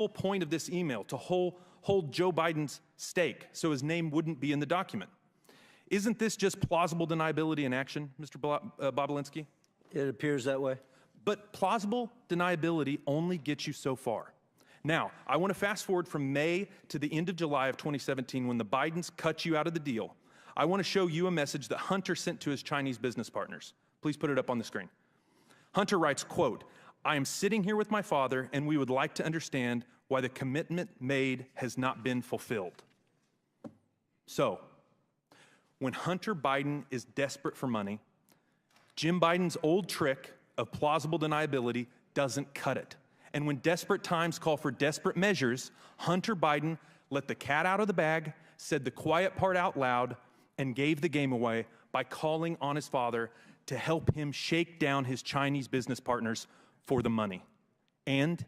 whole point of this email, to hold Joe Biden's stake so his name wouldn't be in the document. Isn't this just plausible deniability in action, Mr. Bobulinski? It appears that way. But plausible deniability only gets you so far. Now, I want to fast forward from May to the end of July of 2017 when the Bidens cut you out of the deal. I want to show you a message that Hunter sent to his Chinese business partners. Please put it up on the screen. Hunter writes, quote, "I am sitting here with my father and we would like to understand why the commitment made has not been fulfilled." So, when Hunter Biden is desperate for money, Jim Biden's old trick of plausible deniability doesn't cut it. And when desperate times call for desperate measures, Hunter Biden let the cat out of the bag, said the quiet part out loud, and gave the game away by calling on his father to help him shake down his Chinese business partners for the money. And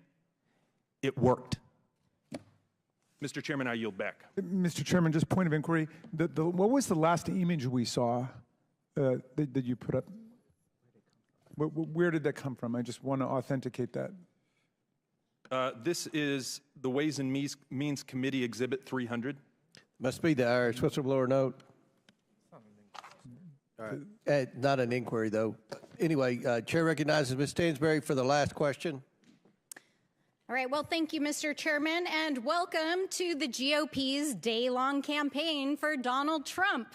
it worked. Mr. Chairman, I yield back. Mr. Chairman, just point of inquiry. What was the last image we saw that you put up? Where did that come from? I just want to authenticate that. This is the Ways and Means Committee Exhibit 300. Must be the Irish whistleblower note. All right. Not an inquiry, though. Anyway, Chair recognizes Ms. Stansbury for the last question. All right, well, thank you, Mr. Chairman, and welcome to the GOP's day-long campaign for Donald Trump.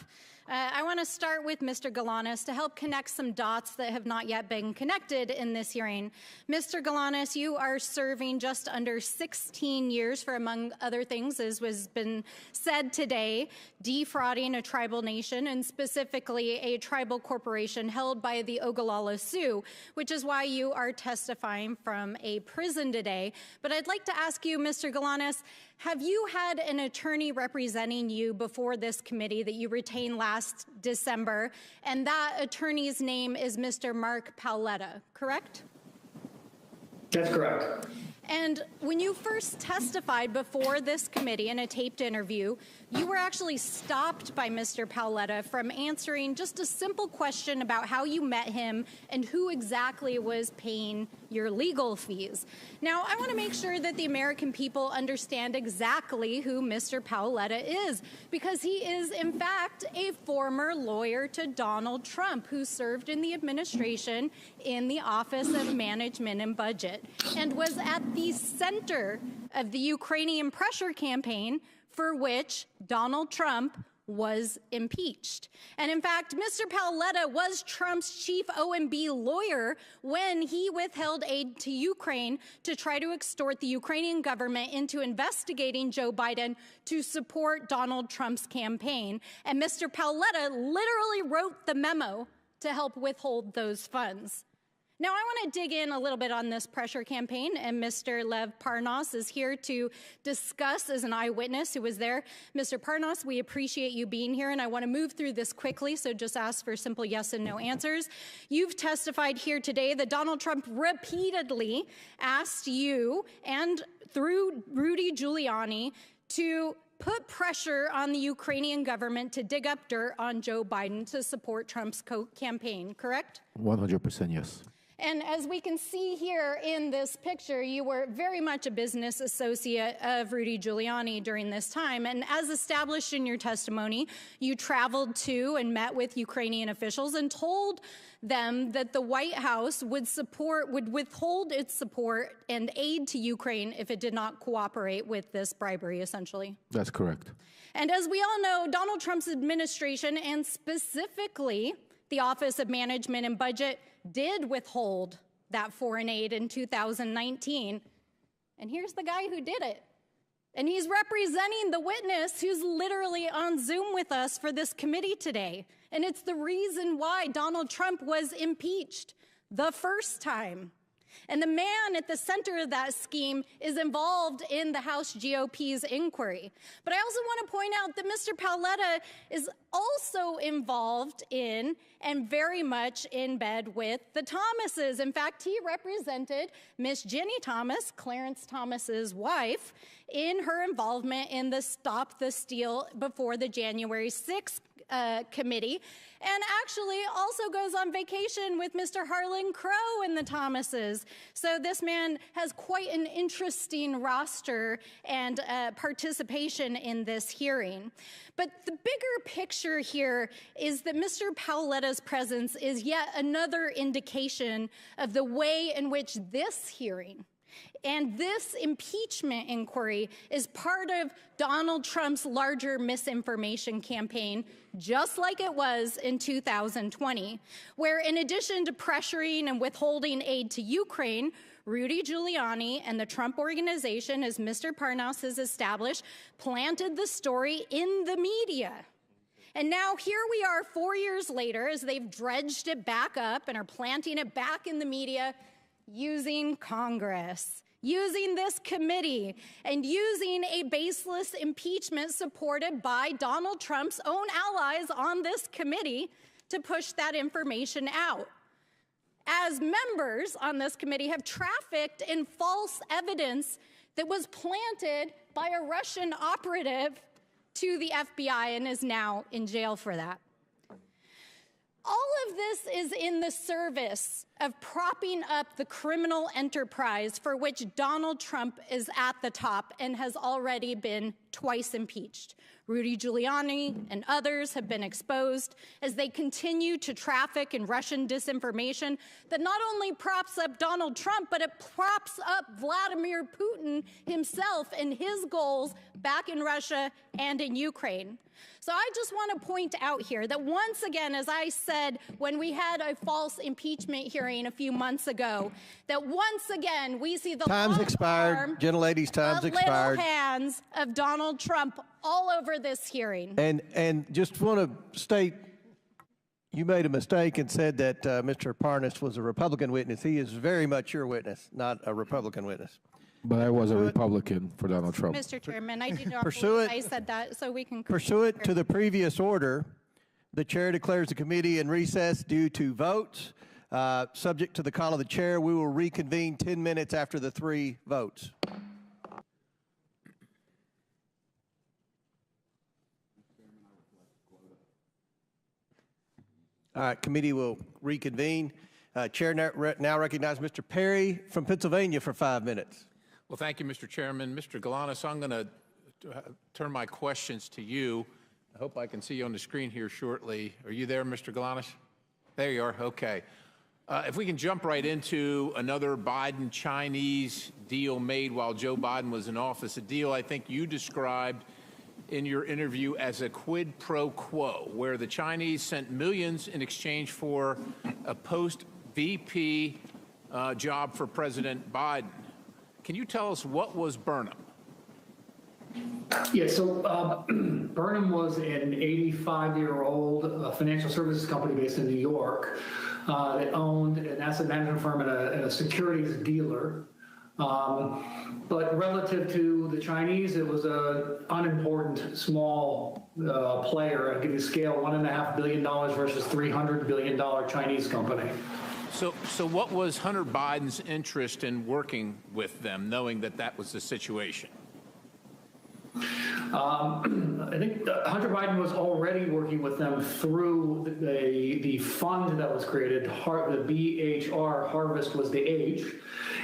I want to start with Mr. Galanis to help connect some dots that have not yet been connected in this hearing. Mr. Galanis, you are serving just under 16 years for, among other things, as was been said today, defrauding a tribal nation and specifically a tribal corporation held by the Ogallala Sioux, which is why you are testifying from a prison today. But I'd like to ask you, Mr. Galanis, have you had an attorney representing you before this committee that you retained last December? And that attorney's name is Mr. Mark Paoletta, correct? That's correct. And when you first testified before this committee in a taped interview, you were actually stopped by Mr. Paoletta from answering just a simple question about how you met him and who exactly was paying your legal fees. Now, I want to make sure that the American people understand exactly who Mr. Paoletta is, because he is, in fact, a former lawyer to Donald Trump who served in the administration in the Office of Management and Budget and was at the center of the Ukrainian pressure campaign for which Donald Trump was impeached. And in fact, Mr. Paoletta was Trump's chief OMB lawyer when he withheld aid to Ukraine to try to extort the Ukrainian government into investigating Joe Biden to support Donald Trump's campaign. And Mr. Paoletta literally wrote the memo to help withhold those funds. Now, I want to dig in a little bit on this pressure campaign, and Mr. Lev Parnas is here to discuss as an eyewitness who was there. Mr. Parnas, we appreciate you being here, and I want to move through this quickly, so just ask for simple yes and no answers. You've testified here today that Donald Trump repeatedly asked you, and through Rudy Giuliani, to put pressure on the Ukrainian government to dig up dirt on Joe Biden to support Trump's campaign, correct? 100% yes. And as we can see here in this picture, you were very much a business associate of Rudy Giuliani during this time. And as established in your testimony, you traveled to and met with Ukrainian officials and told them that the White House would withhold its support and aid to Ukraine if it did not cooperate with this bribery, essentially. That's correct. And as we all know, Donald Trump's administration, and specifically the Office of Management and Budget, did withhold that foreign aid in 2019. And here's the guy who did it. And he's representing the witness who's literally on Zoom with us for this committee today. And it's the reason why Donald Trump was impeached the first time. And the man at the center of that scheme is involved in the House GOP's inquiry. But I also want to point out that Mr. Paoletta is also involved in and very much in bed with the Thomases. In fact, he represented Miss Ginny Thomas, Clarence Thomas's wife, in her involvement in the Stop the Steal before the January 6th committee, and actually also goes on vacation with Mr. Harlan Crow and the Thomases. So this man has quite an interesting roster and participation in this hearing. But the bigger picture here is that Mr. Pauletta's presence is yet another indication of the way in which this hearing and this impeachment inquiry is part of Donald Trump's larger misinformation campaign, just like it was in 2020, where in addition to pressuring and withholding aid to Ukraine, Rudy Giuliani and the Trump Organization, as Mr. Parnas has established, planted the story in the media. And now here we are 4 years later as they've dredged it back up and are planting it back in the media using Congress, using this committee, and using a baseless impeachment supported by Donald Trump's own allies on this committee to push that information out. As members on this committee have trafficked in false evidence that was planted by a Russian operative to the FBI and is now in jail for that. All of this is in the service of propping up the criminal enterprise for which Donald Trump is at the top and has already been twice impeached. Rudy Giuliani and others have been exposed as they continue to traffic in Russian disinformation that not only props up Donald Trump, but it props up Vladimir Putin himself and his goals back in Russia and in Ukraine. So I just want to point out here that once again, as I said when we had a false impeachment hearing a few months ago, that once again we see the time's expired, gentlelady's time's expired, little hands of Donald Trump all over this hearing. And just want to state, you made a mistake and said that Mr. Parnas was a Republican witness. He is very much your witness, not a Republican witness. But I was a Republican for Donald Trump. Mr. Chairman, I did not Pursuant- believe I said that, so we can... Pursuant to the previous order, the chair declares the committee in recess due to votes. Subject to the call of the chair, we will reconvene 10 minutes after the 3 votes. All right, committee will reconvene. Chair now recognizes Mr. Perry from Pennsylvania for 5 minutes. Well, thank you, Mr. Chairman. Mr. Galanis, I'm going to turn my questions to you. I hope I can see you on the screen here shortly. Are you there, Mr. Galanis? There you are. Okay. If we can jump right into another Biden-Chinese deal made while Joe Biden was in office, a deal I think you described in your interview as a quid pro quo, where the Chinese sent millions in exchange for a post-VP job for President Biden. Can you tell us what was Burnham? Yeah, so Burnham was an 85-year-old financial services company based in New York that owned an asset management firm and a securities dealer. But relative to the Chinese, it was an unimportant, small player. I'll give you scale, $1.5 billion versus $300 billion Chinese company. So what was Hunter Biden's interest in working with them, knowing that that was the situation? I think Hunter Biden was already working with them through the fund that was created. The BHR, Harvest was the H,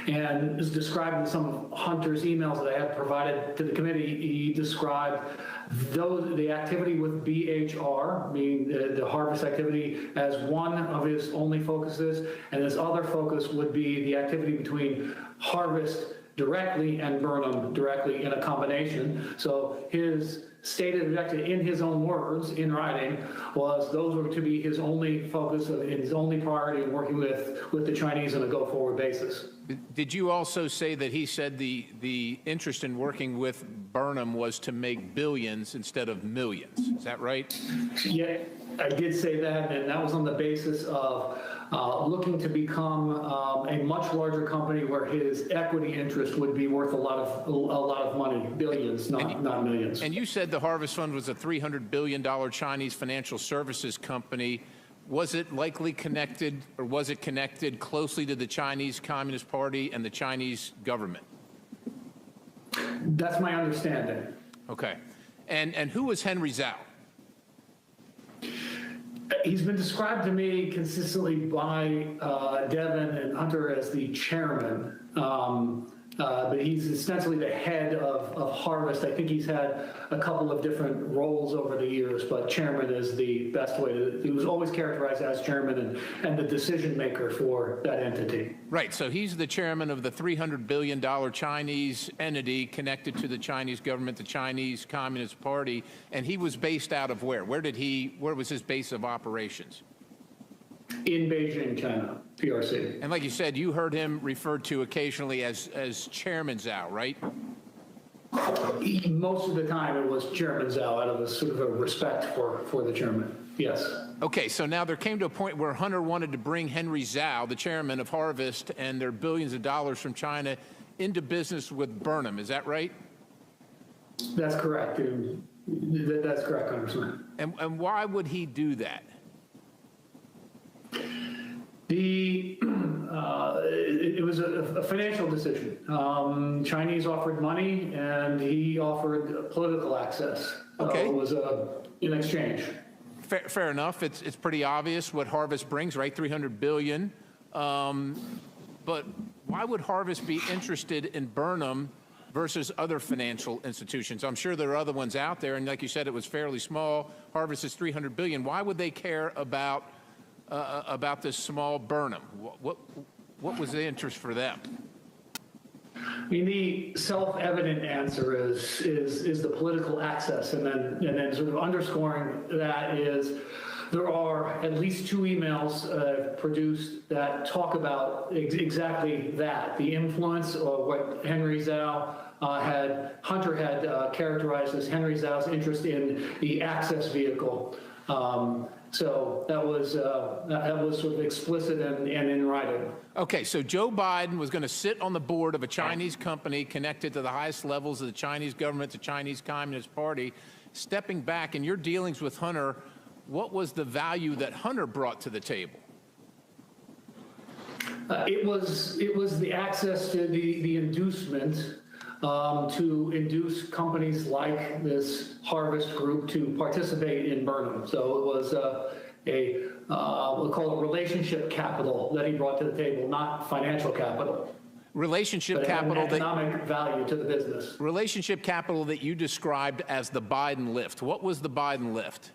and is described in some of Hunter's emails that I had provided to the committee. He described the activity with BHR, meaning the Harvest activity, as one of his only focuses, and his other focus would be the activity between Harvest directly and Burnham directly in a combination. So his stated objective, in his own words, in writing, was those were to be his only focus, his only priority in working with the Chinese on a go-forward basis. Did you also say that he said the interest in working with Burnham was to make billions instead of millions? Is that right? Yeah, I did say that, and that was on the basis of looking to become a much larger company where his equity interest would be worth a lot of money, billions, not millions. And you said the Harvest Fund was a $300 billion Chinese financial services company. Was it likely connected, or was it connected closely to the Chinese Communist Party and the Chinese government? That's my understanding. Okay. And who was Henry Zhao? He's been described to me consistently by Devin and Hunter as the chairman, but he's ostensibly the head of Harvest. I think he's had a couple of different roles over the years, but chairman is the best way to, he was always characterized as chairman and the decision maker for that entity. Right, so he's the chairman of the $300 billion Chinese entity connected to the Chinese government, the Chinese Communist Party, and he was based out of where? Where was his base of operations? In Beijing, China, PRC. And like you said, you heard him referred to occasionally as Chairman Zhao, right? Most of the time it was Chairman Zhao out of a sort of a respect for the chairman, yes. Okay, so now there came to a point where Hunter wanted to bring Henry Zhao, the chairman of Harvest, and their billions of dollars from China into business with Burnham. Is that right? That's correct. That's correct, Congressman. And why would he do that? It was a financial decision. Chinese offered money, and he offered political access. Okay. It was in exchange. Fair enough. It's pretty obvious what Harvest brings, right? $300 billion. But why would Harvest be interested in Burnham versus other financial institutions? I'm sure there are other ones out there, and like you said, it was fairly small. Harvest is $300 billion. Why would they care about this small Burnham? What was the interest for them? I mean, the self-evident answer is the political access, and then sort of underscoring that is there are at least 2 emails produced that talk about exactly that, the influence of what Henry Zhao Hunter had characterized as Henry Zhao's interest in the access vehicle. So that was sort of explicit and in writing. Okay, so Joe Biden was going to sit on the board of a Chinese company connected to the highest levels of the Chinese government, the Chinese Communist Party. Stepping back in your dealings with Hunter, what was the value that Hunter brought to the table? It was the access to the inducement to induce companies like this Harvest Group to participate in Burnham. So it was we'll call it relationship capital that he brought to the table, not financial capital. Relationship capital, economic value to the business. Relationship capital that you described as the Biden lift. What was the Biden lift?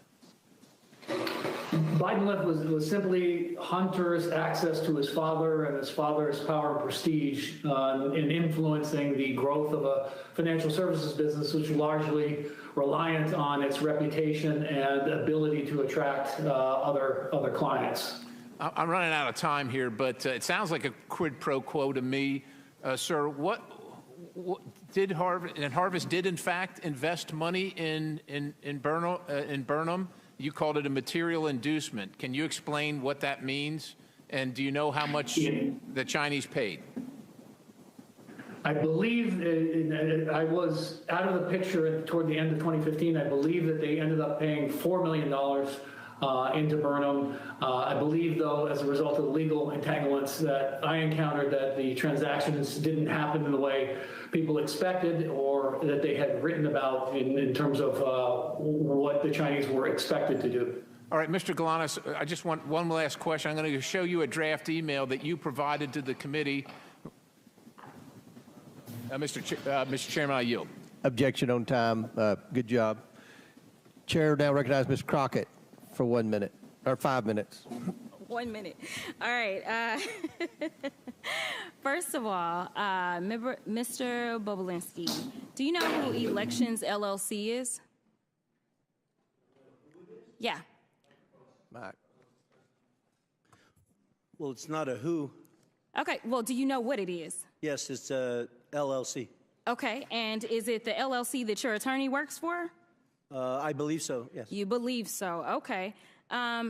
Biden lift was simply Hunter's access to his father and his father's power and prestige in influencing the growth of a financial services business, which is largely reliant on its reputation and ability to attract other clients. I'm running out of time here, but it sounds like a quid pro quo to me. Sir, what did Harvest did in fact invest money in Burnham? You called it a material inducement. Can you explain what that means? And do you know how much the Chinese paid? I believe I was out of the picture toward the end of 2015. I believe that they ended up paying $4 million into Burnham. I believe, though, as a result of legal entanglements that I encountered, that the transactions didn't happen in the way people expected or that they had written about in terms of what the Chinese were expected to do. All right, Mr. Galanis, I just want one last question. I'm going to show you a draft email that you provided to the committee. Mr. Chairman, I yield. Objection on time. Good job. Chair now recognize Ms. Crockett for 1 minute, or 5 minutes. 1 minute. All right. First of all, Mr. Bobulinski, do you know who Elections LLC is? Yeah. Mike. Well, it's not a who. Okay. Well, do you know what it is? Yes, it's a LLC. Okay. And is it the LLC that your attorney works for? I believe so, yes. You believe so. Okay.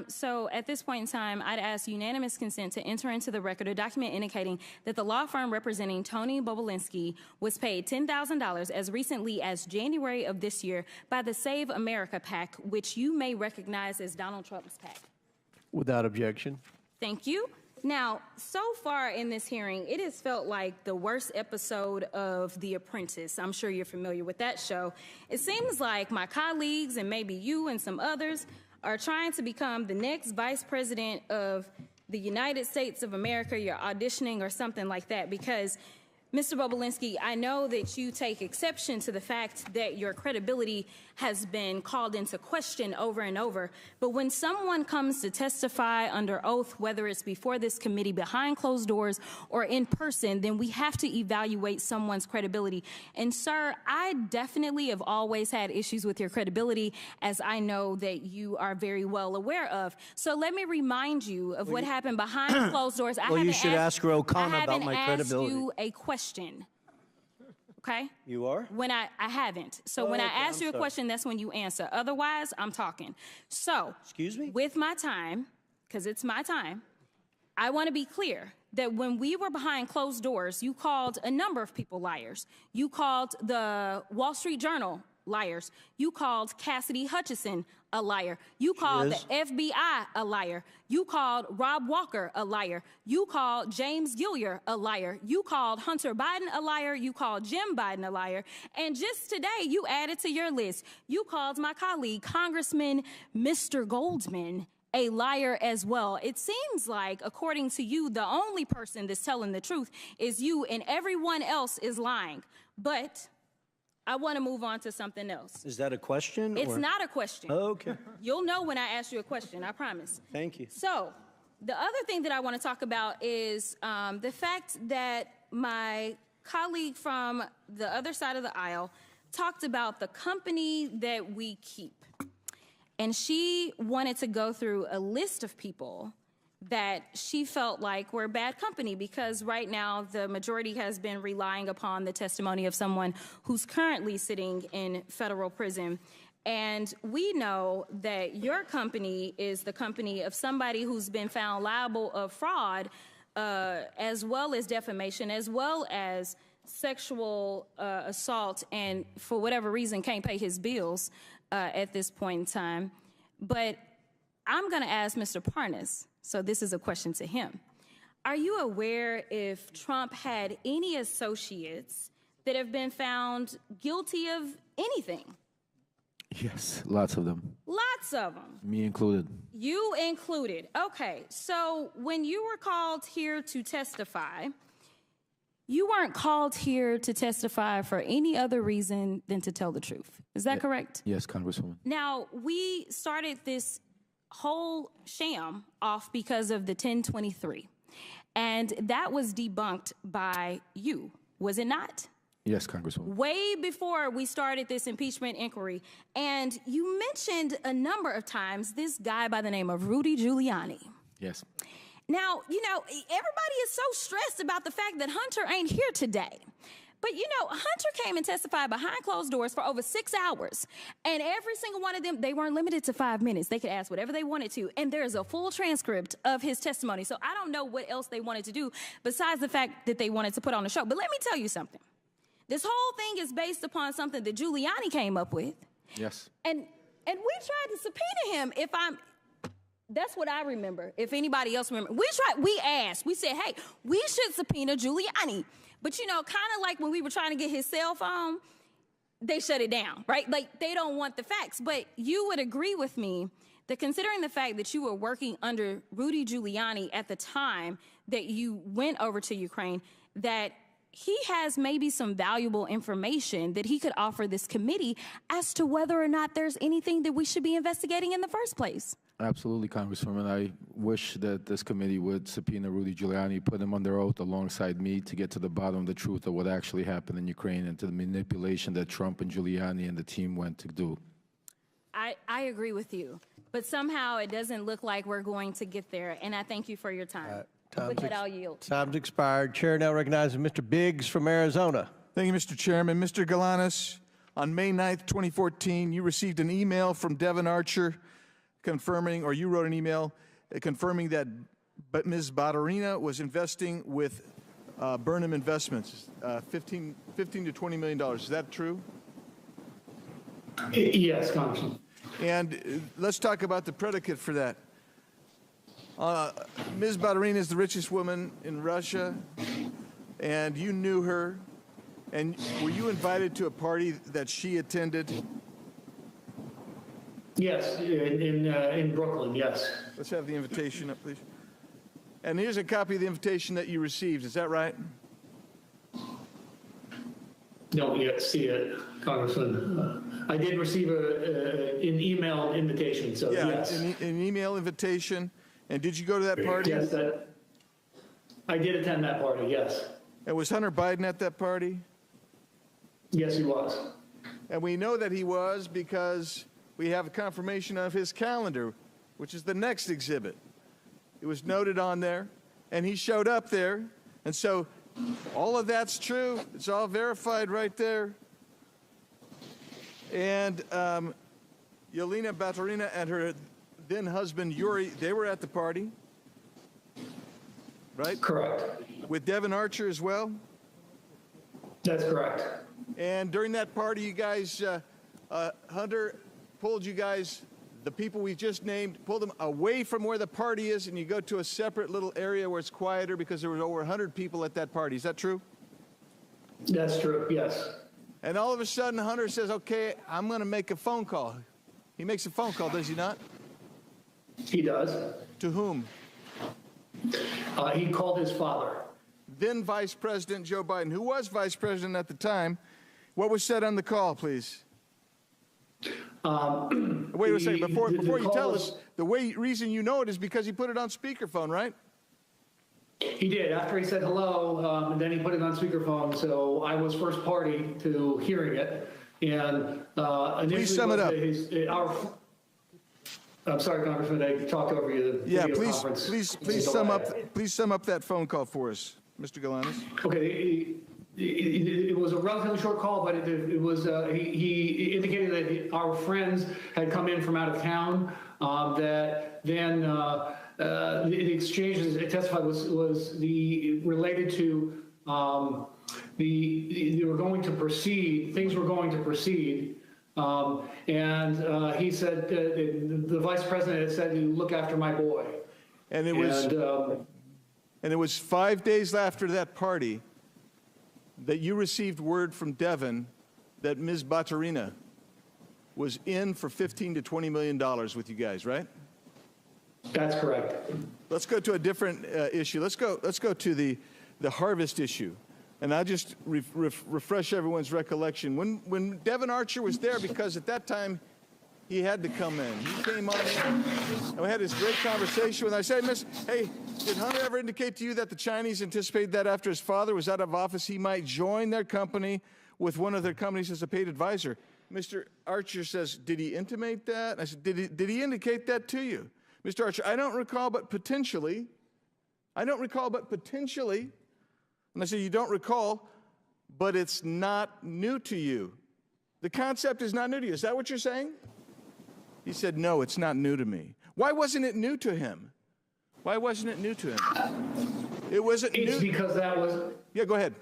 So at this point in time, I'd ask unanimous consent to enter into the record a document indicating that the law firm representing Tony Bobulinski was paid $10,000 as recently as January of this year by the Save America PAC, which you may recognize as Donald Trump's PAC. Without objection. Thank you. Now, so far in this hearing, it has felt like the worst episode of The Apprentice. I'm sure you're familiar with that show. It seems like my colleagues and maybe you and some others are trying to become the next vice president of the United States of America, you're auditioning or something like that, because Mr. Bobulinski, I know that you take exception to the fact that your credibility has been called into question over and over. But when someone comes to testify under oath, whether it's before this committee, behind closed doors, or in person, then we have to evaluate someone's credibility. And sir, I definitely have always had issues with your credibility, as I know that you are very well aware of. So let me remind you of what happened behind closed doors. Well, you should ask O'Connor about my credibility. I haven't asked you a question. Okay? You are? When I haven't. So when I ask you a question, that's when you answer. Otherwise, I'm talking. So, excuse me? With my time, because it's my time, I want to be clear that when we were behind closed doors, you called a number of people liars. You called the Wall Street Journal liars. You called Cassidy Hutchinson a liar. You called the FBI a liar. You called Rob Walker a liar. You called James Gilliar a liar. You called Hunter Biden a liar. You called Jim Biden a liar. And just today, you added to your list, you called my colleague, Congressman Mr. Goldman, a liar as well. It seems like, according to you, the only person that's telling the truth is you, and everyone else is lying. But I want to move on to something else. Is that a question? It's not a question. Oh, okay. You'll know when I ask you a question, I promise. Thank you. So, the other thing that I want to talk about is the fact that my colleague from the other side of the aisle talked about the company that we keep. And she wanted to go through a list of people that she felt like were bad company, because right now the majority has been relying upon the testimony of someone who's currently sitting in federal prison. And we know that your company is the company of somebody who's been found liable of fraud, as well as defamation, as well as sexual assault, and for whatever reason can't pay his bills at this point in time. But I'm going to ask Mr. Parnas, so this is a question to him. Are you aware if Trump had any associates that have been found guilty of anything? Yes, lots of them. Lots of them. Me included. You included. Okay, so when you were called here to testify, you weren't called here to testify for any other reason than to tell the truth. Is that correct? Yes, Congresswoman. Now, we started this whole sham off because of the 1023. And that was debunked by you, was it not? Yes, Congresswoman. Way before we started this impeachment inquiry. And you mentioned a number of times this guy by the name of Rudy Giuliani. Yes. Now, you know, everybody is so stressed about the fact that Hunter ain't here today. But, you know, Hunter came and testified behind closed doors for over 6 hours. And every single one of them, they weren't limited to 5 minutes. They could ask whatever they wanted to. And there's a full transcript of his testimony. So I don't know what else they wanted to do besides the fact that they wanted to put on a show. But let me tell you something. This whole thing is based upon something that Giuliani came up with. Yes. And we tried to subpoena him that's what I remember. If anybody else remember, we asked, we said, hey, we should subpoena Giuliani. But, you know, kind of like when we were trying to get his cell phone, they shut it down, right? Like, they don't want the facts. But you would agree with me that considering the fact that you were working under Rudy Giuliani at the time that you went over to Ukraine, that he has maybe some valuable information that he could offer this committee as to whether or not there's anything that we should be investigating in the first place. Absolutely, Congresswoman. I wish that this committee would subpoena Rudy Giuliani, put him under oath alongside me to get to the bottom of the truth of what actually happened in Ukraine and to the manipulation that Trump and Giuliani and the team went to do. I agree with you, but somehow it doesn't look like we're going to get there, and I thank you for your time. With that, I'll yield. Time's expired. Chair now recognizes Mr. Biggs from Arizona. Thank you, Mr. Chairman. Mr. Galanis, on May 9th, 2014, you received an email from Devin Archer confirming, or you wrote an email confirming that Ms. Badarina was investing with Burnham Investments, $15 to $20 million. Is that true? Yes, Congressman. And let's talk about the predicate for that. Ms. Badarina is the richest woman in Russia, and you knew her. And were you invited to a party that she attended? Yes, in Brooklyn, yes. Let's have the invitation up, please. And here's a copy of the invitation that you received. Is that right? Don't yet see it, Congressman. I did receive an email invitation, so Yeah, yes. an email invitation. And did you go to that party? Yes, I did attend that party, yes. And was Hunter Biden at that party? Yes, he was. And we know that he was because we have a confirmation of his calendar, which is the next exhibit. It was noted on there, and he showed up there. And so all of that's true. It's all verified right there. And Yelena Baturina and her then husband Yuri, they were at the party, right? Correct. With Devin Archer as well? That's correct. And during that party, you guys, Hunter pulled you guys, the people we just named, pulled them away from where the party is, and you go to a separate little area where it's quieter because there were over 100 people at that party. Is that true? That's true, yes. And all of a sudden, Hunter says, okay, I'm going to make a phone call. He makes a phone call, does he not? He does. To whom? He called his father. Then Vice President Joe Biden, who was Vice President at the time. What was said on the call, please? Wait a second. Before you tell us, the reason you know it is because he put it on speakerphone, right? He did. After he said hello, and then he put it on speakerphone. So I was first party to hearing it. And initially, please sum it up. I'm sorry, Congressman, I talked over you. The video conference. Please sum up. Please sum up that phone call for us, Mr. Galanis. Okay. It was a relatively short call, but it was. He indicated that our friends had come in from out of town. That then the exchanges it testified was related to they were going to proceed. Things were going to proceed. And he said, the vice president had said, "You look after my boy." And it was 5 days after that party that you received word from Devin that Ms. Baturina was in for $15 to $20 million with you guys, right? That's correct. Let's go to a different issue. Let's go to the harvest issue. And I'll just refresh everyone's recollection. When Devin Archer was there, because at that time he had to come in. He came on in, and we had this great conversation with him. I said, hey, did Hunter ever indicate to you that the Chinese anticipated that after his father was out of office, he might join their company with one of their companies as a paid advisor? Mr. Archer says, did he intimate that? I said, did he indicate that to you? Mr. Archer, I don't recall, but potentially. I don't recall, but potentially. And I said, you don't recall, but it's not new to you. The concept is not new to you. Is that what you're saying? He said, no, it's not new to me. Why wasn't it new to him? Why wasn't it new to him? It wasn't new. It's because that was... Yeah, go ahead.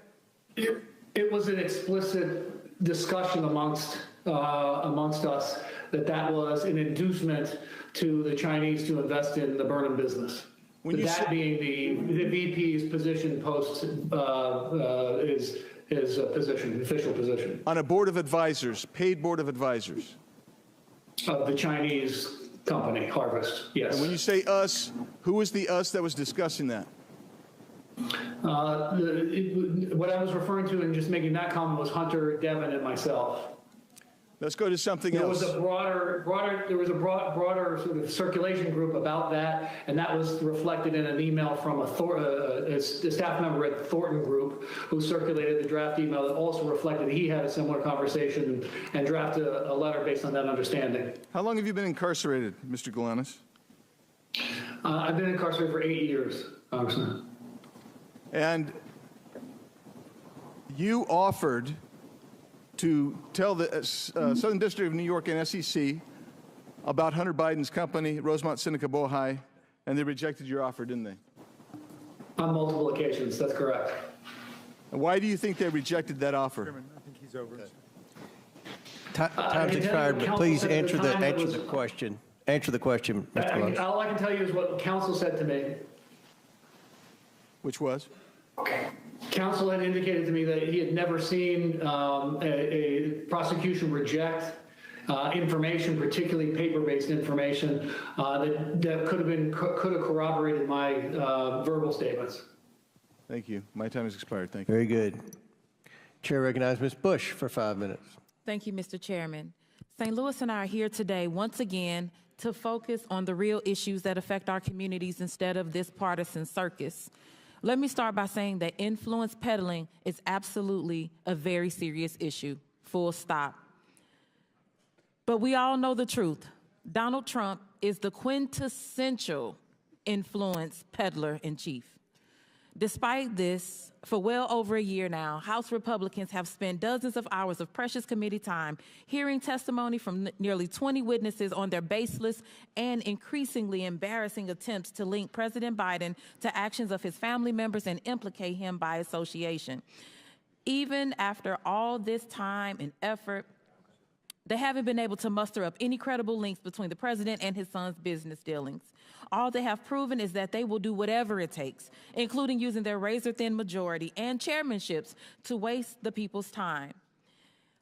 It was an explicit discussion amongst us that was an inducement to the Chinese to invest in the Burnham business. That being the VP's position post his position, official position. On a board of advisors, paid board of advisors. Of the Chinese company, Harvest, yes. And when you say us, who was the us that was discussing that? What I was referring to and just making that comment was Hunter, Devin, and myself. Let's go to something else. There was a broader sort of circulation group about that, and that was reflected in an email from a staff member at Thornton Group who circulated the draft email that also reflected he had a similar conversation and drafted a letter based on that understanding. How long have you been incarcerated, Mr. Galanis? I've been incarcerated for 8 years, Congressman. And you offered to tell the Southern District of New York and SEC about Hunter Biden's company, Rosemont Seneca Bohai, and they rejected your offer, didn't they? On multiple occasions, that's correct. And why do you think they rejected that offer? Chairman, I think he's over. Time's expired, but please answer the question. Answer the question, Mr. Galanis. All I can tell you is what counsel said to me. Which was? Counsel had indicated to me that he had never seen a prosecution reject information, particularly paper-based information, that could have corroborated my verbal statements. Thank you. My time has expired. Thank you. Very good. Chair recognizes Ms. Bush for 5 minutes. Thank you, Mr. Chairman. St. Louis and I are here today once again to focus on the real issues that affect our communities instead of this partisan circus. Let me start by saying that influence peddling is absolutely a very serious issue, full stop. But we all know the truth. Donald Trump is the quintessential influence peddler in chief. Despite this, for well over a year now, House Republicans have spent dozens of hours of precious committee time hearing testimony from nearly 20 witnesses on their baseless and increasingly embarrassing attempts to link President Biden to actions of his family members and implicate him by association. Even after all this time and effort, they haven't been able to muster up any credible links between the president and his son's business dealings. All they have proven is that they will do whatever it takes, including using their razor-thin majority and chairmanships to waste the people's time.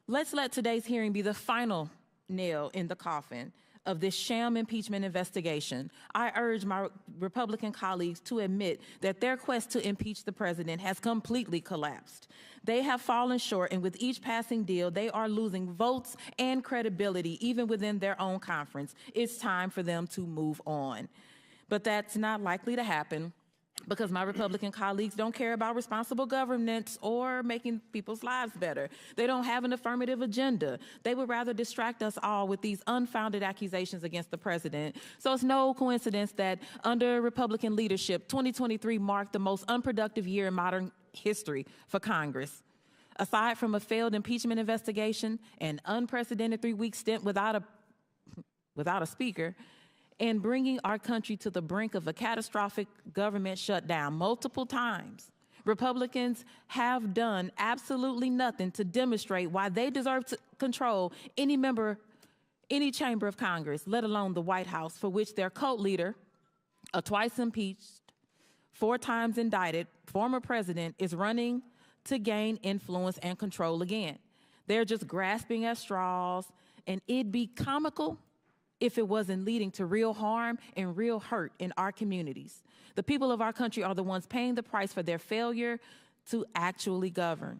Let's let today's hearing be the final nail in the coffin of this sham impeachment investigation. I urge my Republican colleagues to admit that their quest to impeach the president has completely collapsed. They have fallen short, and with each passing deal, they are losing votes and credibility, even within their own conference. It's time for them to move on. But that's not likely to happen because my Republican colleagues don't care about responsible governance or making people's lives better. They don't have an affirmative agenda. They would rather distract us all with these unfounded accusations against the president. So it's no coincidence that under Republican leadership, 2023 marked the most unproductive year in modern history for Congress. Aside from a failed impeachment investigation, an unprecedented 3-week stint without a speaker, and bringing our country to the brink of a catastrophic government shutdown multiple times, Republicans have done absolutely nothing to demonstrate why they deserve to control any chamber of Congress, let alone the White House, for which their cult leader, a twice impeached, 4 times indicted former president, is running to gain influence and control again. They're just grasping at straws, and it'd be comical if it wasn't leading to real harm and real hurt in our communities. The people of our country are the ones paying the price for their failure to actually govern.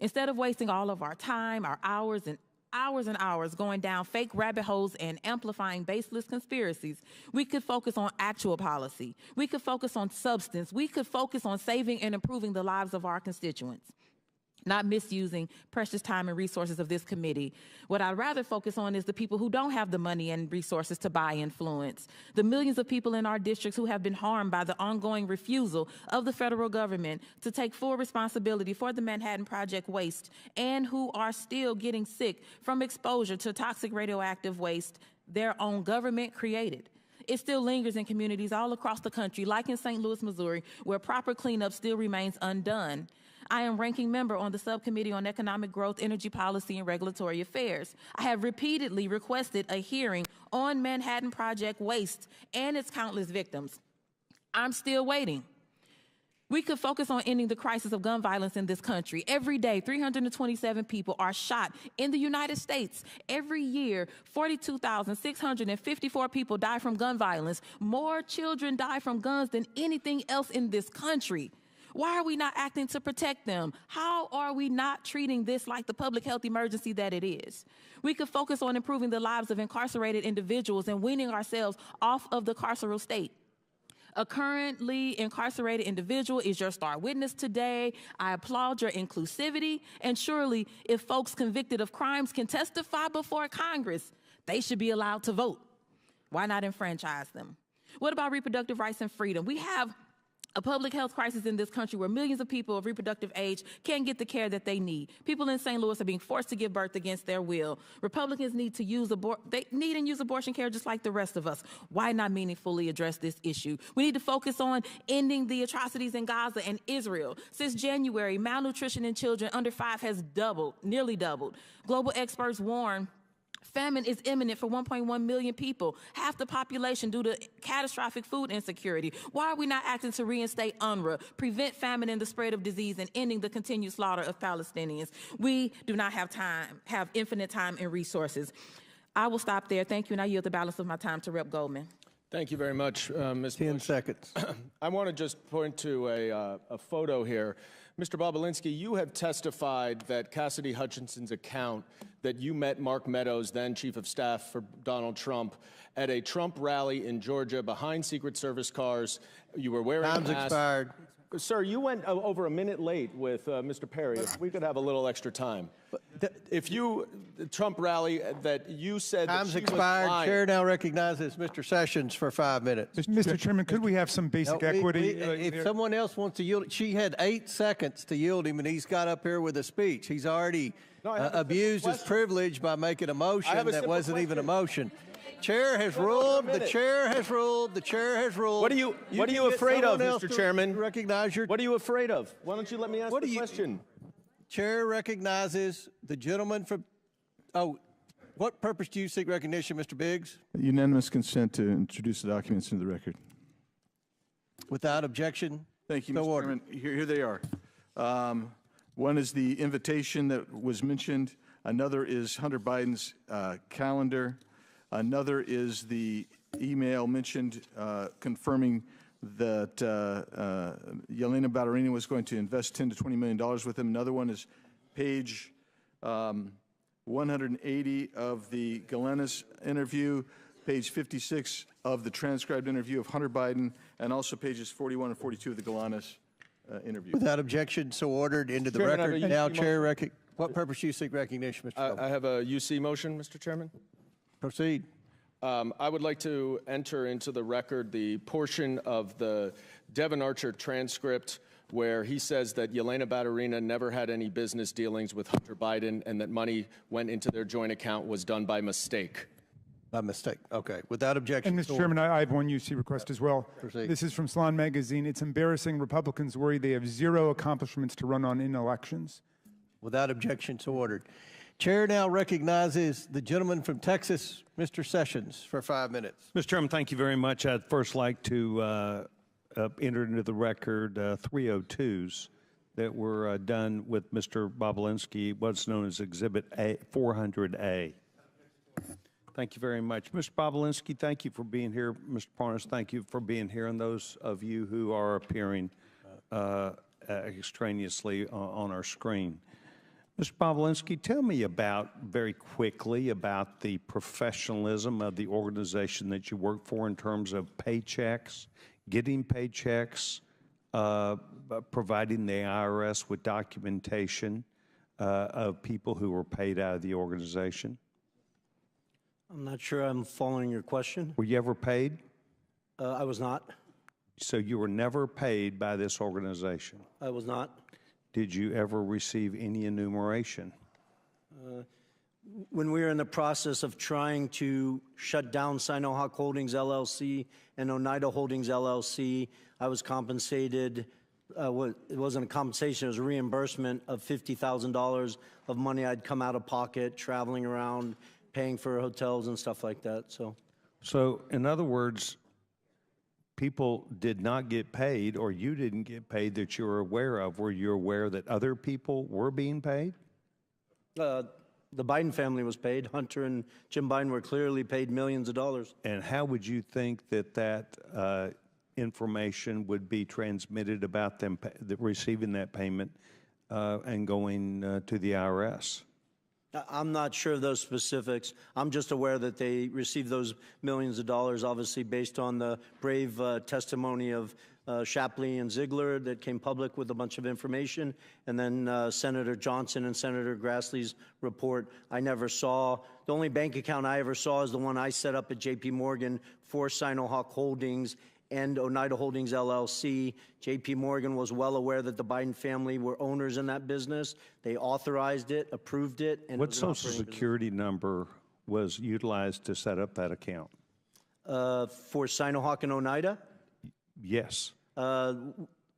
Instead of wasting all of our time, our hours and hours going down fake rabbit holes and amplifying baseless conspiracies, we could focus on actual policy. We could focus on substance. We could focus on saving and improving the lives of our constituents, not misusing precious time and resources of this committee. What I'd rather focus on is the people who don't have the money and resources to buy influence, the millions of people in our districts who have been harmed by the ongoing refusal of the federal government to take full responsibility for the Manhattan Project waste, and who are still getting sick from exposure to toxic radioactive waste their own government created. It still lingers in communities all across the country, like in St. Louis, Missouri, where proper cleanup still remains undone. I am ranking member on the Subcommittee on Economic Growth, Energy Policy, and Regulatory Affairs. I have repeatedly requested a hearing on Manhattan Project waste and its countless victims. I'm still waiting. We could focus on ending the crisis of gun violence in this country. Every day, 327 people are shot in the United States. Every year, 42,654 people die from gun violence. More children die from guns than anything else in this country. Why are we not acting to protect them? How are we not treating this like the public health emergency that it is? We could focus on improving the lives of incarcerated individuals and weaning ourselves off of the carceral state. A currently incarcerated individual is your star witness today. I applaud your inclusivity, and surely if folks convicted of crimes can testify before Congress, they should be allowed to vote. Why not enfranchise them? What about reproductive rights and freedom? We have a public health crisis in this country where millions of people of reproductive age can't get the care that they need. People in St. Louis are being forced to give birth against their will. Republicans need to use abortion care just like the rest of us. Why not meaningfully address this issue? We need to focus on ending the atrocities in Gaza and Israel. Since January, malnutrition in children under 5 has nearly doubled. Global experts warn famine is imminent for 1.1 million people, half the population due to catastrophic food insecurity. Why are we not acting to reinstate UNRWA, prevent famine and the spread of disease, and ending the continued slaughter of Palestinians? We do not have infinite time and resources. I will stop there. Thank you, and I yield the balance of my time to Rep. Goldman. Thank you very much, Ms. 10 seconds. I want to just point to a photo here. Mr. Bobulinski, you have testified that Cassidy Hutchinson's account that you met Mark Meadows, then Chief of Staff for Donald Trump, at a Trump rally in Georgia behind Secret Service cars. You were wearing Time's a mask. expired. Sir, you went over a minute late with Mr. Perry. If we could have a little extra time. If you, the Trump rally that you said Time's that she expired. was lying. Chair now recognizes Mr. Sessions for 5 minutes. Mr. Chairman, could we have some basic equity? If someone else wants to yield, she had 8 seconds to yield him, and he's got up here with a speech. He's already abused his privilege by making a motion that wasn't even a motion. Chair has ruled. The chair has ruled. The chair has ruled. What are you afraid of, Mr. Chairman? Recognize your. What are you afraid of? Why don't you let me ask the question? Chair recognizes the gentleman from. Oh, what purpose do you seek recognition, Mr. Biggs? Unanimous consent to introduce the documents into the record. Without objection. Thank you, So Mr. ordered. Chairman. Here they are. One is the invitation that was mentioned. Another is Hunter Biden's calendar. Another is the email mentioned confirming that Yelena Baturina was going to invest $10 to $20 million with him. Another one is page 180 of the Galenis interview, page 56 of the transcribed interview of Hunter Biden, and also pages 41 and 42 of the Galenis interview. Without objection, so ordered into the Chairman, I have record. a Now, UC Chair, what purpose do you seek recognition, Mr. Goldman? I have a UC motion, Mr. Chairman. Proceed. I would like to enter into the record the portion of the Devin Archer transcript where he says that Yelena Baturina never had any business dealings with Hunter Biden and that money went into their joint account was done by mistake. By mistake. Okay. Without objection. And Mr. Chairman, I have one UC request as well. Proceed. This is from Salon Magazine. It's embarrassing. Republicans worry they have zero accomplishments to run on in elections. Without objection, so ordered. Chair now recognizes the gentleman from Texas, Mr. Sessions, for 5 minutes. Mr. Chairman, thank you very much. I'd first like to enter into the record 302s that were done with Mr. Bobulinski, what's known as Exhibit A, 400A. Thank you very much. Mr. Bobulinski, thank you for being here. Mr. Parnas, thank you for being here. And those of you who are appearing extraneously on our screen. Mr. Bobulinski, tell me very quickly about the professionalism of the organization that you work for in terms of paychecks, getting paychecks, providing the IRS with documentation of people who were paid out of the organization. I'm not sure I'm following your question. Were you ever paid? I was not. So you were never paid by this organization? I was not. Did you ever receive any enumeration? When we were in the process of trying to shut down Sinohawk Holdings LLC and Oneida Holdings LLC, I was compensated. It wasn't a compensation, it was a reimbursement of $50,000 of money I'd come out of pocket, traveling around, paying for hotels and stuff like that. So in other words, people did not get paid, or you didn't get paid that you're aware of. Were you aware that other people were being paid? The Biden family was paid. Hunter and Jim Biden were clearly paid millions of dollars. And how would you think that information would be transmitted about them receiving that payment and going to the IRS? I'm not sure of those specifics. I'm just aware that they received those millions of dollars, obviously based on the brave testimony of Shapley and Ziegler that came public with a bunch of information, and then Senator Johnson and Senator Grassley's report. I never saw. The only bank account I ever saw is the one I set up at J.P. Morgan for Sinohawk Holdings and Oneida Holdings LLC. J.P. Morgan was well aware that the Biden family were owners in that business. They authorized it, approved it. And what Social Security number was utilized to set up that account? For Sinohawk and Oneida? Yes.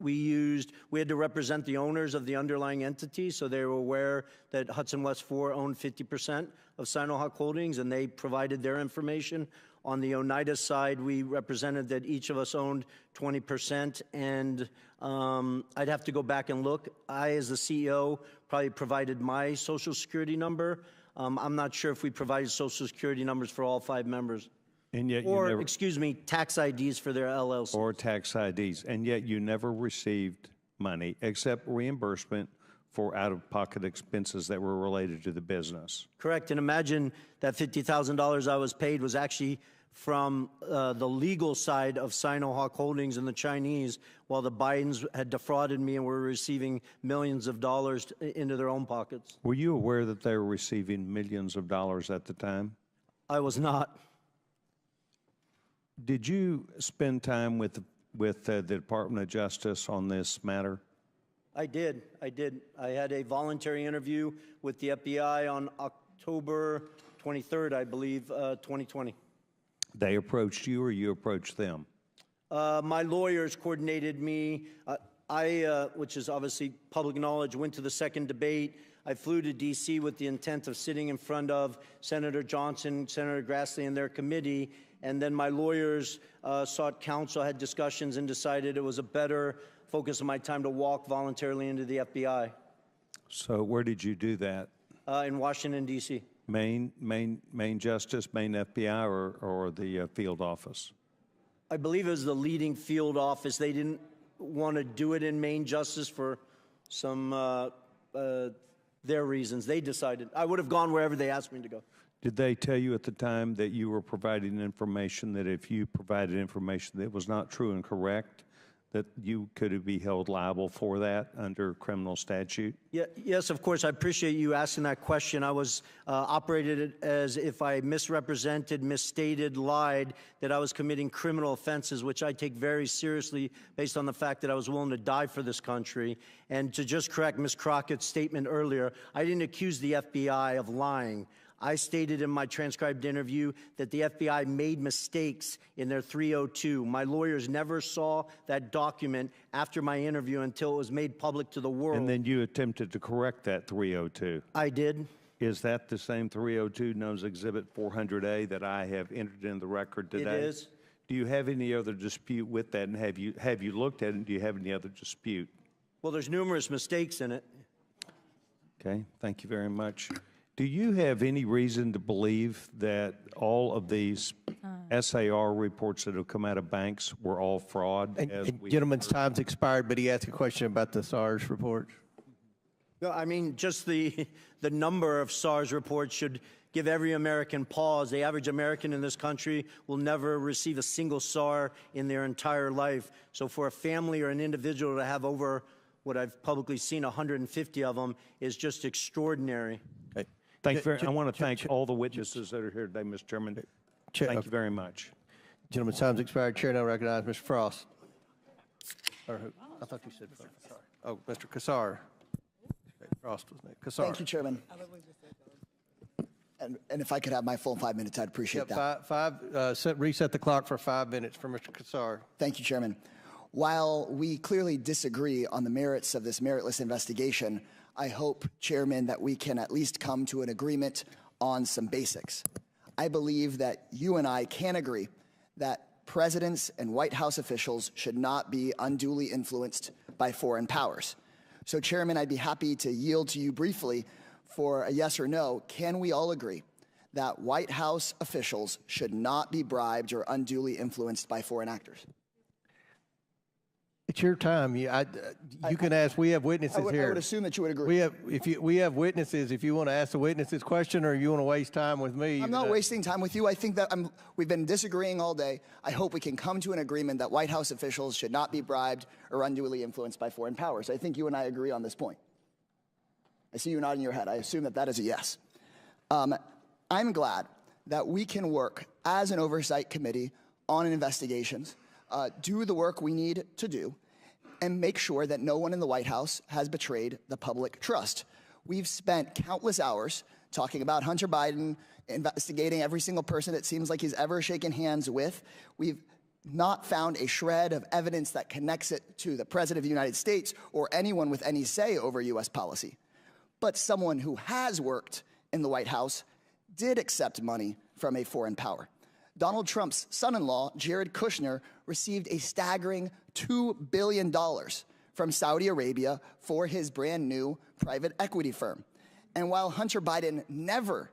We had to represent the owners of the underlying entity, so they were aware that Hudson West 4 owned 50% of Sinohawk Holdings, and they provided their information. On the Oneida side, we represented that each of us owned 20%, and I'd have to go back and look. I, as the CEO, probably provided my Social Security number. I'm not sure if we provided Social Security numbers for all 5 members. And yet Or, you never, excuse me, tax IDs for their LLC. or tax IDs, and yet you never received money except reimbursement for out-of-pocket expenses that were related to the business. Correct. And imagine that $50,000 I was paid was actually from the legal side of Sino-Hawk Holdings and the Chinese, while the Bidens had defrauded me and were receiving millions of dollars into their own pockets. Were you aware that they were receiving millions of dollars at the time? I was not. Did you spend time with the Department of Justice on this matter? I did. I had a voluntary interview with the FBI on October 23rd, I believe, 2020. They approached you or you approached them? My lawyers coordinated me. Which is obviously public knowledge, went to the second debate. I flew to D.C. with the intent of sitting in front of Senator Johnson, Senator Grassley, and their committee. And then my lawyers sought counsel, had discussions, and decided it was a better focus of my time to walk voluntarily into the FBI. So where did you do that? In Washington, D.C. Main Justice, Main FBI, or the field office? I believe it was the leading field office. They didn't want to do it in Main Justice for some their reasons. They decided. I would have gone wherever they asked me to go. Did they tell you at the time that you were providing information that if you provided information that was not true and correct, that you could be held liable for that under criminal statute? Yeah, yes, of course. I appreciate you asking that question. I was operated as if I misrepresented, misstated, lied, that I was committing criminal offenses, which I take very seriously based on the fact that I was willing to die for this country. And to just correct Ms. Crockett's statement earlier, I didn't accuse the FBI of lying. I stated in my transcribed interview that the FBI made mistakes in their 302. My lawyers never saw that document after my interview until it was made public to the world. And then you attempted to correct that 302. I did. Is that the same 302 known as Exhibit 400A that I have entered in the record today? It is. Do you have any other dispute with that? And have you looked at it, and do you have any other dispute? Well, there's numerous mistakes in it. Okay, thank you very much. Do you have any reason to believe that all of these SAR reports that have come out of banks were all fraud? Gentleman's time's expired, but he asked a question about the SARS reports. No, I mean, just the number of SARS reports should give every American pause. The average American in this country will never receive a single SAR in their entire life. So for a family or an individual to have over what I've publicly seen, 150 of them, is just extraordinary. Okay. I want to thank all the witnesses that are here today, Mr. Chairman. Thank you very much. Gentleman's time's expired. Chair now recognizes Mr. Frost. Or who? I thought you said Frost. Oh, Mr. Kassar. Okay, Frost was next. Kassar. Thank you, Chairman. And if I could have my full 5 minutes, I'd appreciate that. Reset the clock for 5 minutes for Mr. Kassar. Thank you, Chairman. While we clearly disagree on the merits of this meritless investigation, I hope, Chairman, that we can at least come to an agreement on some basics. I believe that you and I can agree that presidents and White House officials should not be unduly influenced by foreign powers. So, Chairman, I'd be happy to yield to you briefly for a yes or no. Can we all agree that White House officials should not be bribed or unduly influenced by foreign actors? It's your time. You can ask. We have witnesses here. I would assume that you would agree. We have witnesses. If you want to ask the witnesses question, or you want to waste time with me, I'm not wasting time with you. I think that we've been disagreeing all day. I hope we can come to an agreement that White House officials should not be bribed or unduly influenced by foreign powers. I think you and I agree on this point. I see you nodding your head. I assume that that is a yes. I'm glad that we can work as an oversight committee on investigations, do the work we need to do, and make sure that no one in the White House has betrayed the public trust. We've spent countless hours talking about Hunter Biden, investigating every single person it seems like he's ever shaken hands with. We've not found a shred of evidence that connects it to the President of the United States or anyone with any say over U.S. policy. But someone who has worked in the White House did accept money from a foreign power. Donald Trump's son-in-law, Jared Kushner, received a staggering $2 billion from Saudi Arabia for his brand new private equity firm. And while Hunter Biden never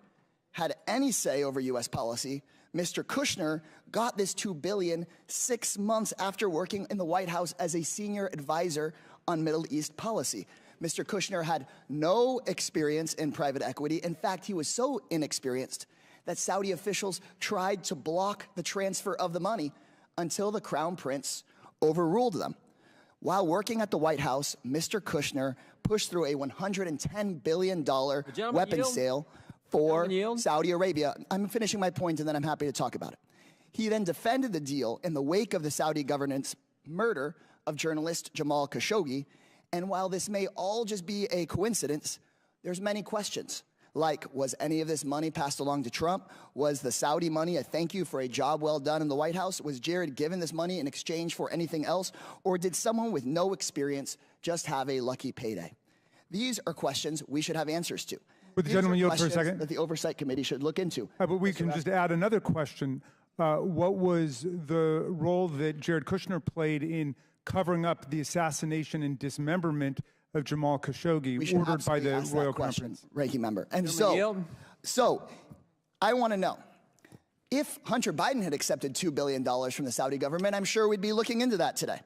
had any say over U.S. policy, Mr. Kushner got this $2 billion 6 months after working in the White House as a senior advisor on Middle East policy. Mr. Kushner had no experience in private equity. In fact, he was so inexperienced that Saudi officials tried to block the transfer of the money until the Crown Prince overruled them. While working at the White House, Mr. Kushner pushed through a $110 billion weapons sale for Saudi Arabia. I'm finishing my point and then I'm happy to talk about it. He then defended the deal in the wake of the Saudi government's murder of journalist Jamal Khashoggi. And while this may all just be a coincidence, there's many questions. Like, was any of this money passed along to Trump? Was the Saudi money a thank you for a job well done in the White House? Was Jared given this money in exchange for anything else? Or did someone with no experience just have a lucky payday? These are questions we should have answers to. Would the gentleman yield for a second? That the Oversight Committee should look into. But we can just add another question. What was the role that Jared Kushner played in covering up the assassination and dismemberment of Jamal Khashoggi ordered by the Royal Conference? Ranking member. And so I want to know, if Hunter Biden had accepted $2 billion from the Saudi government, I'm sure we'd be looking into that today.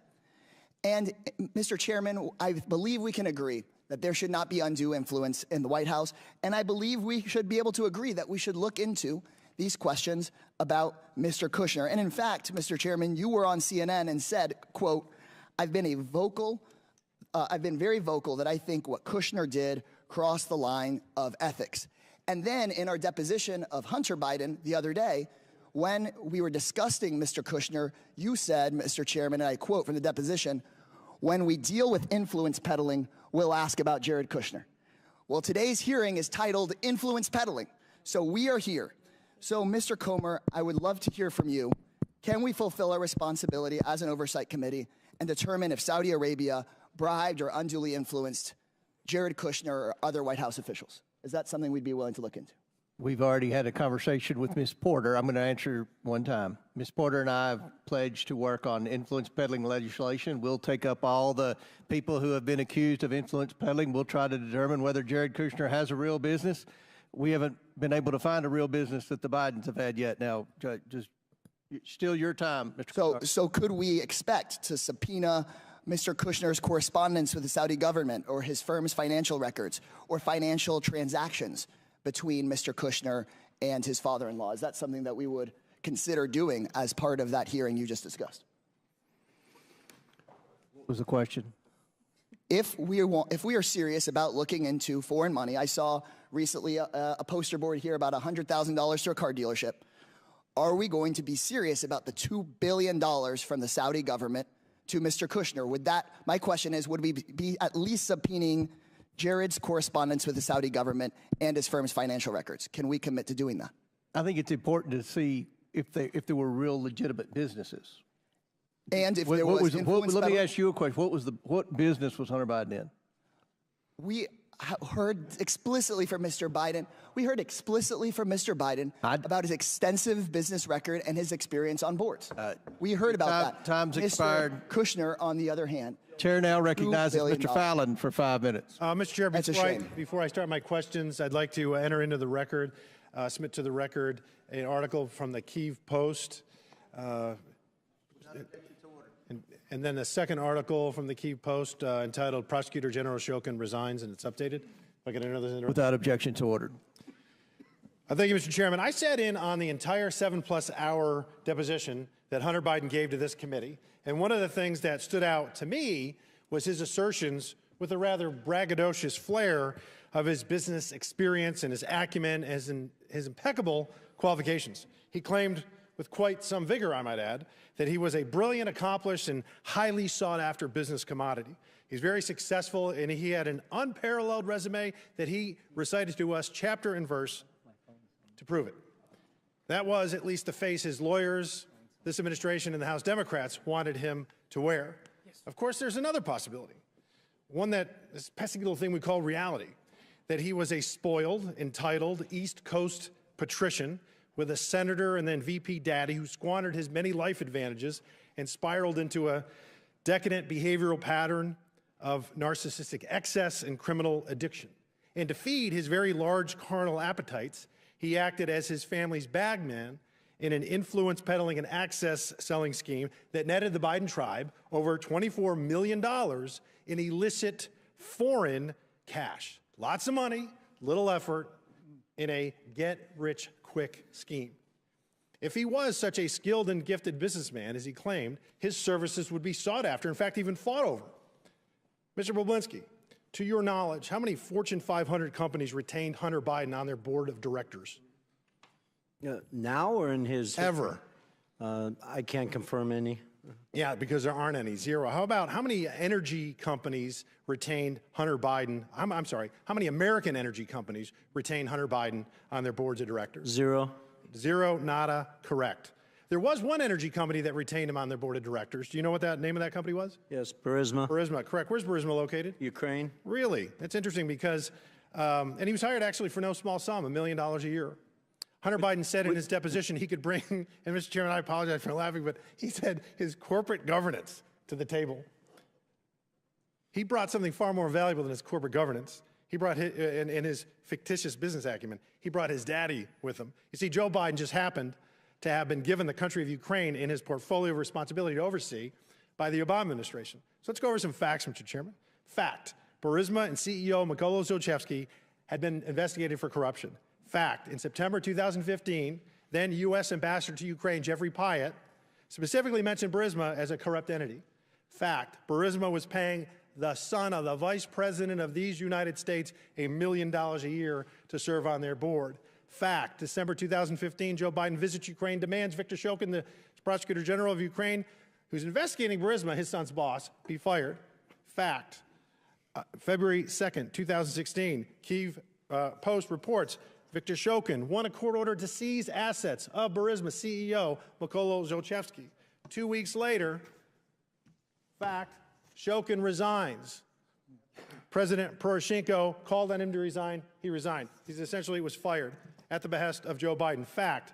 And Mr. Chairman, I believe we can agree that there should not be undue influence in the White House. And I believe we should be able to agree that we should look into these questions about Mr. Kushner. And in fact, Mr. Chairman, you were on CNN and said, quote, I've been very vocal that I think what Kushner did crossed the line of ethics. And then in our deposition of Hunter Biden the other day, when we were discussing Mr. Kushner, you said, Mr. Chairman, and I quote from the deposition, when we deal with influence peddling, we'll ask about Jared Kushner. Well, today's hearing is titled Influence Peddling. So we are here. So, Mr. Comer, I would love to hear from you. Can we fulfill our responsibility as an oversight committee and determine if Saudi Arabia bribed or unduly influenced Jared Kushner or other White House officials? Is that something we'd be willing to look into? We've already had a conversation with Ms. Porter. I'm going to answer one time. Ms. Porter and I have pledged to work on influence peddling legislation. We'll take up all the people who have been accused of influence peddling. We'll try to determine whether Jared Kushner has a real business. We haven't been able to find a real business that the Bidens have had yet. Now, just still your time, Mr. So could we expect to subpoena Mr. Kushner's correspondence with the Saudi government or his firm's financial records or financial transactions between Mr. Kushner and his father-in-law? Is that something that we would consider doing as part of that hearing you just discussed? What was the question? If we are serious about looking into foreign money, I saw recently a poster board here about $100,000 to a car dealership. Are we going to be serious about the $2 billion from the Saudi government to Mr. Kushner? My question is, would we be at least subpoenaing Jared's correspondence with the Saudi government and his firm's financial records? Can we commit to doing that? I think it's important to see if there were real legitimate businesses. And if there was influence let me ask you a question. What business was Hunter Biden in? We heard explicitly from Mr. Biden. We heard explicitly from Mr. Biden about his extensive business record and his experience on boards. We heard about that. Time's expired. Kushner, on the other hand. Chair now recognizes Mr. Fallon for 5 minutes. Mr. Chair, before I start my questions, I'd like to enter into the record, submit to the record an article from the Kyiv Post, and then a second article from the Kyiv Post entitled Prosecutor General Shokin Resigns, and it's updated. If I get another without objection to order. Thank you, Mr. Chairman. I sat in on the entire 7+ hour deposition that Hunter Biden gave to this committee, and one of the things that stood out to me was his assertions with a rather braggadocious flair of his business experience and his acumen and his impeccable qualifications. He claimed, with quite some vigor, I might add, that he was a brilliant, accomplished, and highly sought-after business commodity. He's very successful, and he had an unparalleled resume that he recited to us chapter and verse to prove it. That was at least the face his lawyers, this administration, and the House Democrats wanted him to wear. Of course, there's another possibility, one that this pesky little thing we call reality, that he was a spoiled, entitled East Coast patrician with a senator and then VP daddy who squandered his many life advantages and spiraled into a decadent behavioral pattern of narcissistic excess and criminal addiction. And to feed his very large carnal appetites, he acted as his family's bagman in an influence peddling and access selling scheme that netted the Biden tribe over $24 million in illicit foreign cash. Lots of money, little effort, in a get-rich-quick scheme. If he was such a skilled and gifted businessman, as he claimed, his services would be sought after, in fact, even fought over. Mr. Bobulinski, to your knowledge, how many Fortune 500 companies retained Hunter Biden on their board of directors? Now or in his... Ever. I can't confirm any. Yeah, because there aren't any. Zero. How about how many energy companies retained Hunter Biden? I'm sorry, how many American energy companies retained Hunter Biden on their boards of directors? Zero. Zero, nada, correct. There was one energy company that retained him on their board of directors. Do you know what that name of that company was? Yes, Burisma. Burisma, correct. Where's Burisma located? Ukraine. Really? That's interesting because, and he was hired actually for no small sum, $1 million a year. Hunter Biden said in his deposition he could bring, and Mr. Chairman, I apologize for laughing, but he said his corporate governance to the table. He brought something far more valuable than his corporate governance. He brought his, in his fictitious business acumen, he brought his daddy with him. You see, Joe Biden just happened to have been given the country of Ukraine in his portfolio of responsibility to oversee by the Obama administration. So let's go over some facts, Mr. Chairman. Fact, Burisma and CEO Mykola Zlochevsky had been investigated for corruption. Fact, in September 2015, then U.S. Ambassador to Ukraine, Jeffrey Pyatt, specifically mentioned Burisma as a corrupt entity. Fact, Burisma was paying the son of the vice president of these United States $1 million a year to serve on their board. Fact, December 2015, Joe Biden visits Ukraine, demands Viktor Shokin, the prosecutor general of Ukraine, who's investigating Burisma, his son's boss, be fired. Fact, February 2nd, 2016, Kyiv Post reports Viktor Shokin won a court order to seize assets of Burisma CEO Mykola Zlochevsky. 2 weeks later, fact, Shokin resigns. President Poroshenko called on him to resign. He resigned. He essentially was fired at the behest of Joe Biden. Fact,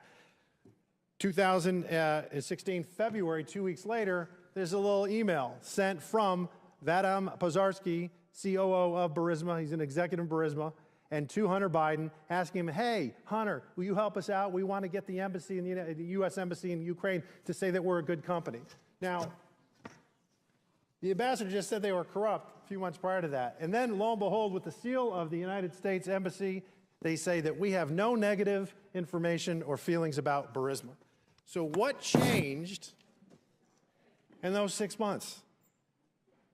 2016 February, 2 weeks later, there's a little email sent from Vadim Pozarsky, COO of Burisma. He's an executive of Burisma. And to Hunter Biden, asking him, hey, Hunter, will you help us out? We want to get the embassy, the U.S. Embassy in Ukraine to say that we're a good company. Now, the ambassador just said they were corrupt a few months prior to that. And then, lo and behold, with the seal of the United States Embassy, they say that we have no negative information or feelings about Burisma. So what changed in those 6 months?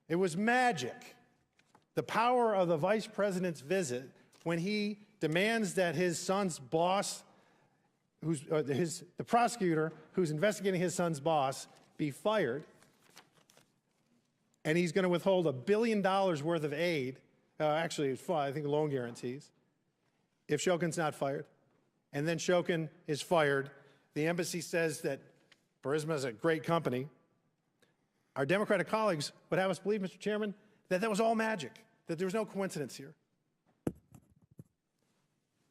It was magic. The power of the vice president's visit when he demands that his son's boss, the prosecutor who's investigating his son's boss, be fired, and he's going to withhold $1 billion worth of aid, actually, I think loan guarantees, if Shokin's not fired. And then Shokin is fired. The embassy says that Burisma is a great company. Our Democratic colleagues would have us believe, Mr. Chairman, that that was all magic, that there was no coincidence here.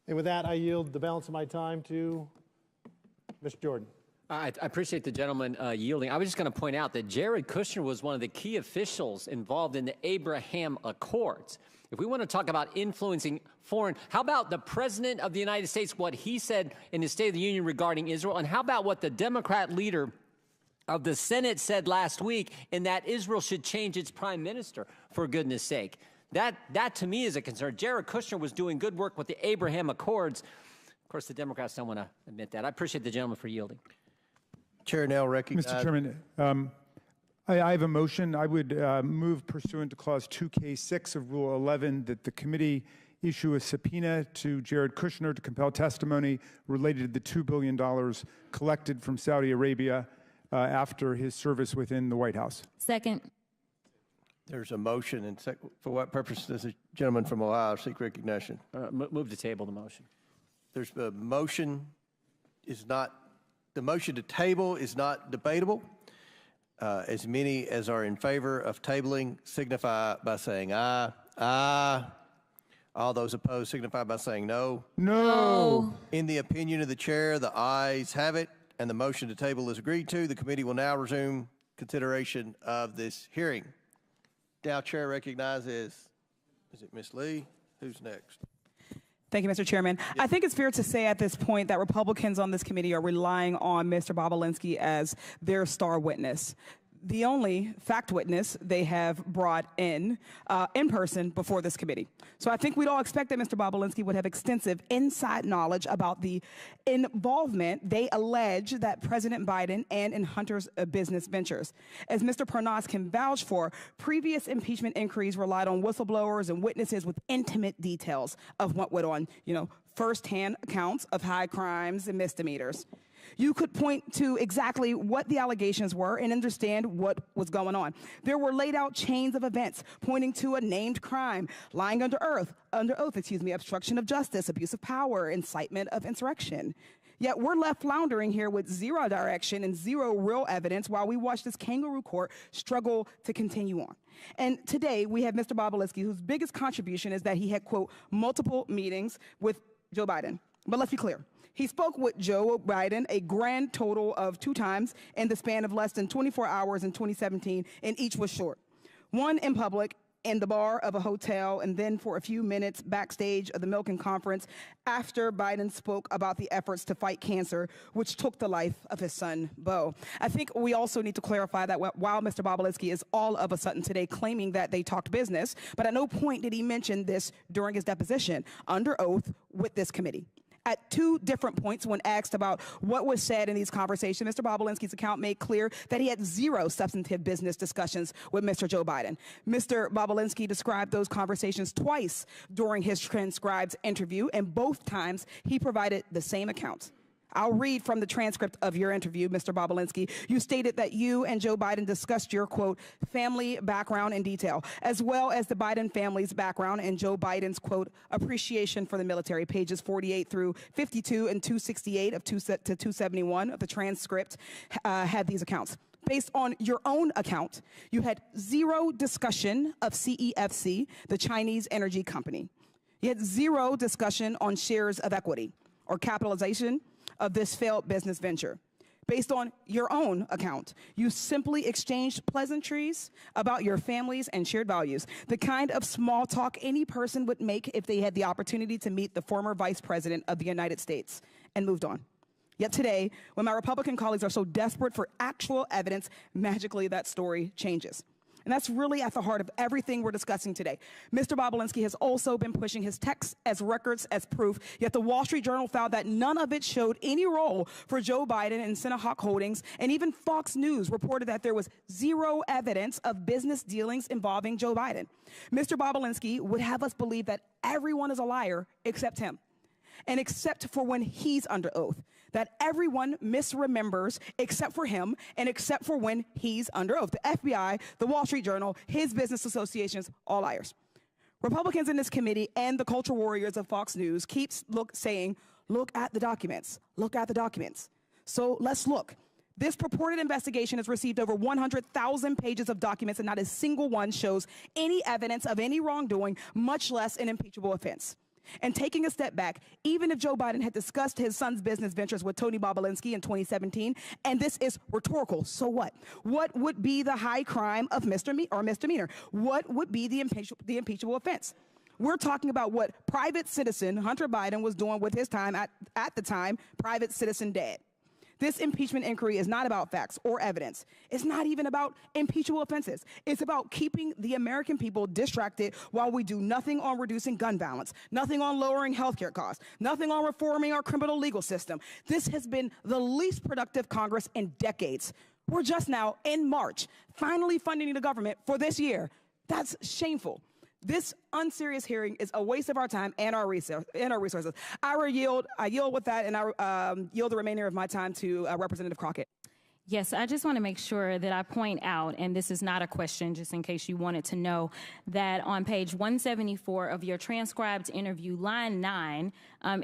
And with that, I yield the balance of my time to Mr. Jordan. I appreciate the gentleman yielding. I was just going to point out that Jared Kushner was one of the key officials involved in the Abraham Accords. If we want to talk about influencing foreign, how about the President of the United States, what he said in his State of the Union regarding Israel, and how about what the Democrat leader of the Senate said last week, in that Israel should change its prime minister, for goodness sake. That to me is a concern. Jared Kushner was doing good work with the Abraham Accords. Of course, the Democrats don't want to admit that. I appreciate the gentleman for yielding. Chair now recognizes. Mr. Chairman, I have a motion. I would move pursuant to Clause 2K6 of Rule 11 that the committee issue a subpoena to Jared Kushner to compel testimony related to the $2 billion collected from Saudi Arabia after his service within the White House. Second. There's a motion, and for what purpose does the gentleman from Ohio seek recognition? Move to table the motion. There's a motion the motion to table is not debatable. As many as are in favor of tabling signify by saying aye. Aye. All those opposed signify by saying no. No. In the opinion of the chair, the ayes have it, and the motion to table is agreed to. The committee will now resume consideration of this hearing. Now, chair recognizes, is it Ms. Lee? Who's next? Thank you, Mr. Chairman. I think it's fair to say at this point that Republicans on this committee are relying on Mr. Bobulinski as their star witness. The only fact witness they have brought in person before this committee. So I think we'd all expect that Mr. Bobulinski would have extensive inside knowledge about the involvement they allege that President Biden and in Hunter's business ventures. As Mr. Parnas can vouch for, previous impeachment inquiries relied on whistleblowers and witnesses with intimate details of what went on, firsthand accounts of high crimes and misdemeanors. You could point to exactly what the allegations were and understand what was going on. There were laid out chains of events pointing to a named crime, lying under oath, obstruction of justice, abuse of power, incitement of insurrection. Yet we're left floundering here with zero direction and zero real evidence while we watch this kangaroo court struggle to continue on. And today we have Mr. Bobulinski, whose biggest contribution is that he had, quote, multiple meetings with Joe Biden. But let's be clear. He spoke with Joe Biden a grand total of 2 times in the span of less than 24 hours in 2017, and each was short. One in public, in the bar of a hotel, and then for a few minutes backstage of the Milken Conference after Biden spoke about the efforts to fight cancer, which took the life of his son, Beau. I think we also need to clarify that while Mr. Bobulinski is all of a sudden today claiming that they talked business, but at no point did he mention this during his deposition under oath with this committee. At 2 different points when asked about what was said in these conversations, Mr. Bobulinski's account made clear that he had 0 substantive business discussions with Mr. Joe Biden. Mr. Bobulinski described those conversations twice during his transcribed interview, and both times he provided the same account. I'll read from the transcript of your interview, Mr. Bobulinski. You stated that you and Joe Biden discussed your, quote, family background in detail, as well as the Biden family's background and Joe Biden's, quote, appreciation for the military. Pages 48 through 52 and 268 to 271 of the transcript had these accounts. Based on your own account, you had 0 discussion of CEFC, the Chinese energy company. You had 0 discussion on shares of equity or capitalization of this failed business venture. Based on your own account, you simply exchanged pleasantries about your families and shared values, the kind of small talk any person would make if they had the opportunity to meet the former Vice President of the United States, and moved on. Yet today, when my Republican colleagues are so desperate for actual evidence, magically that story changes. And that's really at the heart of everything we're discussing today. Mr. Bobulinski has also been pushing his texts as records as proof, yet the Wall Street Journal found that none of it showed any role for Joe Biden and Sinahawk Holdings, and even Fox News reported that there was 0 evidence of business dealings involving Joe Biden. Mr. Bobulinski would have us believe that everyone is a liar except him, and except for when he's under oath, that everyone misremembers except for him and except for when he's under oath. The FBI, the Wall Street Journal, his business associations, all liars. Republicans in this committee and the culture warriors of Fox News keep saying, look at the documents, look at the documents. So let's look. This purported investigation has received over 100,000 pages of documents, and not a single one shows any evidence of any wrongdoing, much less an impeachable offense. And taking a step back, even if Joe Biden had discussed his son's business ventures with Tony Bobulinski in 2017, and this is rhetorical, so what? What would be the high crime of misdemeanor? What would be the impeachable offense? We're talking about what private citizen Hunter Biden was doing with his time at the time, private citizen dad. This impeachment inquiry is not about facts or evidence. It's not even about impeachable offenses. It's about keeping the American people distracted while we do nothing on reducing gun violence, nothing on lowering healthcare costs, nothing on reforming our criminal legal system. This has been the least productive Congress in decades. We're just now, in March, finally funding the government for this year. That's shameful. This unserious hearing is a waste of our time and our resources. I yield with that, and I yield the remainder of my time to Representative Crockett. Yes, I just want to make sure that I point out, and this is not a question, just in case you wanted to know, that on page 174 of your transcribed interview, line 9,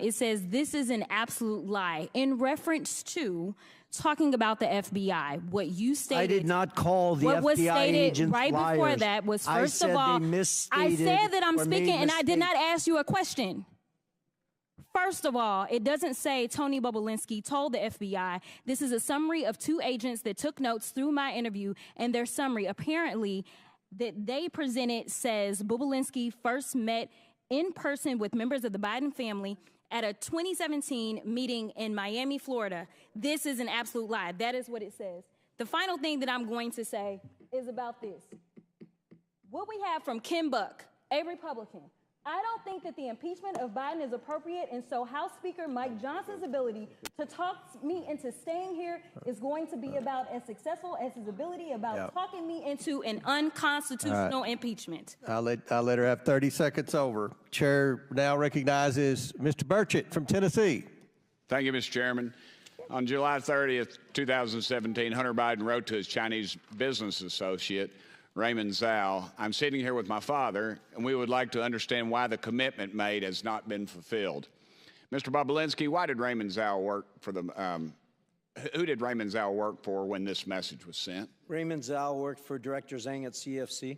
it says, "This is an absolute lie," in reference to talking about the FBI. What you stated, I did not call the what was FBI stated agents right liars. before that was, first I of all, they misstated I said that I'm or speaking, made and I did mistakes. not ask you a question. First of all, it doesn't say Tony Bobulinski told the FBI. This is a summary of 2 agents that took notes through my interview, and their summary apparently that they presented says Bobulinski first met in person with members of the Biden family at a 2017 meeting in Miami, Florida. This is an absolute lie. That is what it says. The final thing that I'm going to say is about this. What we have from Kim Buck, a Republican. I don't think that the impeachment of Biden is appropriate, and so House Speaker Mike Johnson's ability to talk me into staying here is going to be about as successful as his ability about talking me into an unconstitutional impeachment. I'll let her have 30 seconds over. Chair now recognizes Mr. Burchett from Tennessee. Thank you, Mr. Chairman. On July 30th, 2017, Hunter Biden wrote to his Chinese business associate, Raymond Zhao, "I'm sitting here with my father, and we would like to understand why the commitment made has not been fulfilled." Mr. Bobulinski, why did Raymond Zhao work for the, who did Raymond Zhao work for when this message was sent? Raymond Zhao worked for Director Zhang at CEFC.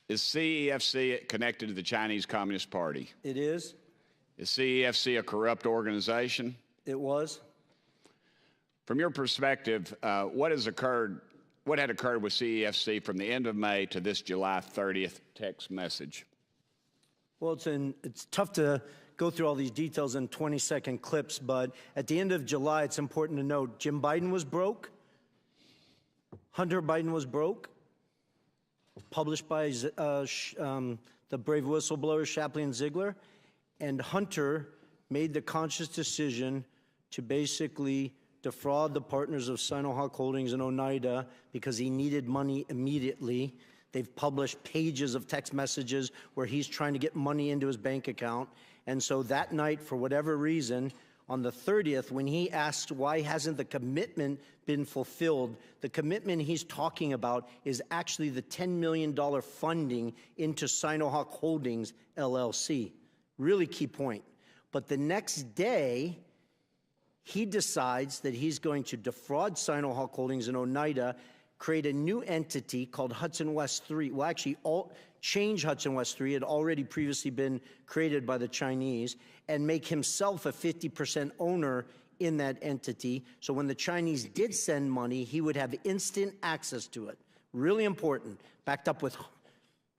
Is CEFC connected to the Chinese Communist Party? It is. Is CEFC a corrupt organization? It was. From your perspective, what had occurred with CEFC from the end of May to this July 30th text message? Well, it's tough to go through all these details in 20-second clips, but at the end of July, it's important to note Jim Biden was broke. Hunter Biden was broke. Published by the brave whistleblowers Shapley and Ziegler. And Hunter made the conscious decision to basically defraud the partners of Sinohawk Holdings and Oneida because he needed money immediately. They've published pages of text messages where he's trying to get money into his bank account. And so that night, for whatever reason, on the 30th, when he asked why hasn't the commitment been fulfilled, the commitment he's talking about is actually the $10 million funding into Sinohawk Holdings, LLC. Really key point. But the next day, he decides that he's going to defraud Sinohawk Holdings and Oneida, create a new entity called Hudson West 3. Well, actually, change Hudson West 3. It had already previously been created by the Chinese, and make himself a 50% owner in that entity. So when the Chinese did send money, he would have instant access to it. Really important, backed up with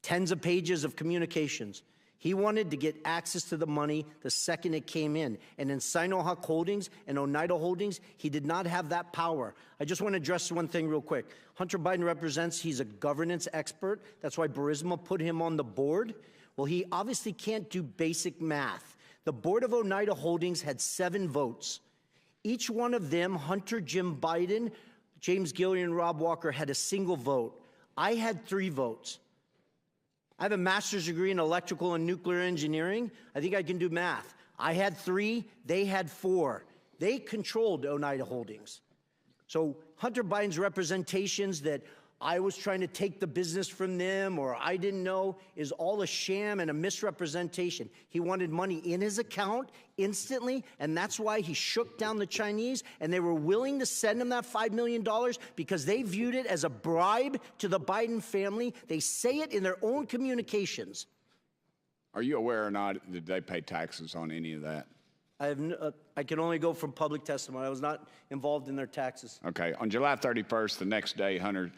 tens of pages of communications. He wanted to get access to the money the second it came in. And in Sinohawk Holdings and Oneida Holdings, he did not have that power. I just want to address one thing real quick. Hunter Biden represents, he's a governance expert. That's why Burisma put him on the board. Well, he obviously can't do basic math. The board of Oneida Holdings had 7 votes. Each one of them, Hunter, Jim Biden, James Gillian, and Rob Walker, had a single vote. I had 3 votes. I have a master's degree in electrical and nuclear engineering. I think I can do math. I had 3, they had 4. They controlled Oneida Holdings. So Hunter Biden's representations that I was trying to take the business from them or I didn't know is all a sham and a misrepresentation. He wanted money in his account instantly, and that's why he shook down the Chinese, and they were willing to send him that $5 million because they viewed it as a bribe to the Biden family. They say it in their own communications. Are you aware or not that they pay taxes on any of that? I can only go from public testimony. I was not involved in their taxes. Okay. On July 31st, the next day, Hunter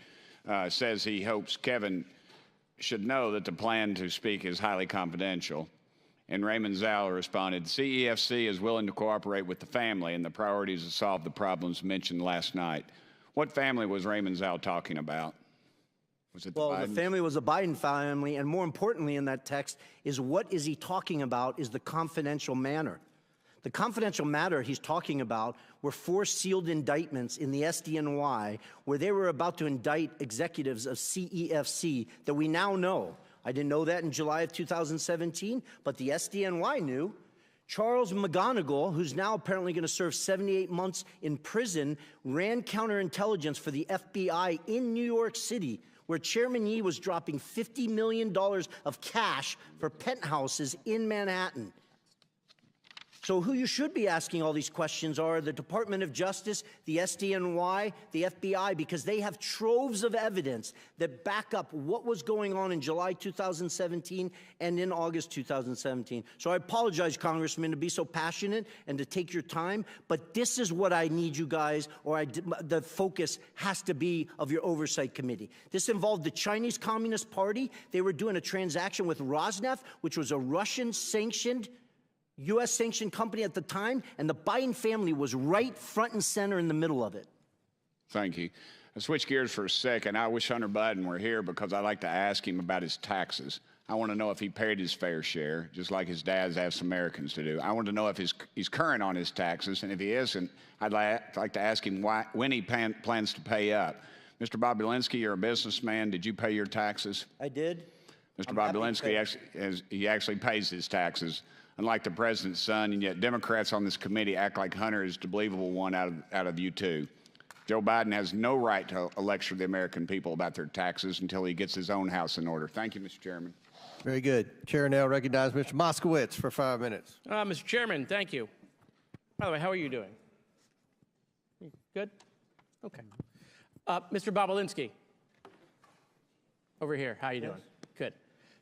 says he hopes Kevin should know that the plan to speak is highly confidential. And Raymond Zhao responded, CEFC is willing to cooperate with the family and the priorities to solve the problems mentioned last night. What family was Raymond Zhao talking about? Was it the Bidens? The family was the Biden family, and more importantly in that text is what is he talking about is the confidential manner. The confidential matter he's talking about were 4 sealed indictments in the SDNY where they were about to indict executives of CEFC that we now know. I didn't know that in July of 2017, but the SDNY knew. Charles McGonigal, who's now apparently going to serve 78 months in prison, ran counterintelligence for the FBI in New York City, where Chairman Yi was dropping $50 million of cash for penthouses in Manhattan. So who you should be asking all these questions are the Department of Justice, the SDNY, the FBI, because they have troves of evidence that back up what was going on in July 2017 and in August 2017. So I apologize, Congressman, to be so passionate and to take your time, but this is what I need you guys, or the focus has to be of your oversight committee. This involved the Chinese Communist Party. They were doing a transaction with Rosneft, which was a Russian-sanctioned U.S.-sanctioned company at the time, and the Biden family was right front and center in the middle of it. Thank you. I'll switch gears for a second. I wish Hunter Biden were here because I'd like to ask him about his taxes. I want to know if he paid his fair share, just like his dad's asked Americans to do. I want to know if he's current on his taxes, and if he isn't, I'd like to ask him when he plans to pay up. Mr. Bobulinski, you're a businessman. Did you pay your taxes? I did. Mr. Bobulinski actually pays his taxes, unlike the president's son, and yet Democrats on this committee act like Hunter is the believable one out of you two. Joe Biden has no right to lecture the American people about their taxes until he gets his own house in order. Thank you, Mr. Chairman. Very good. Chair now recognizes Mr. Moskowitz for 5 minutes. Mr. Chairman, thank you. By the way, how are you doing? Good? Okay. Mr. Bobulinski, over here, how are you doing? Good.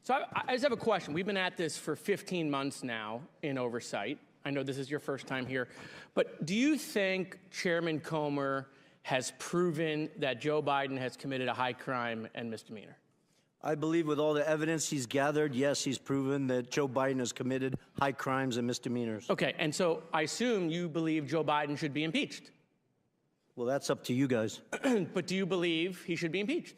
So I just have a question. We've been at this for 15 months now in oversight. I know this is your first time here, but do you think Chairman Comer has proven that Joe Biden has committed a high crime and misdemeanor? I believe with all the evidence he's gathered, yes, he's proven that Joe Biden has committed high crimes and misdemeanors. Okay, and so I assume you believe Joe Biden should be impeached. Well, that's up to you guys. But do you believe he should be impeached?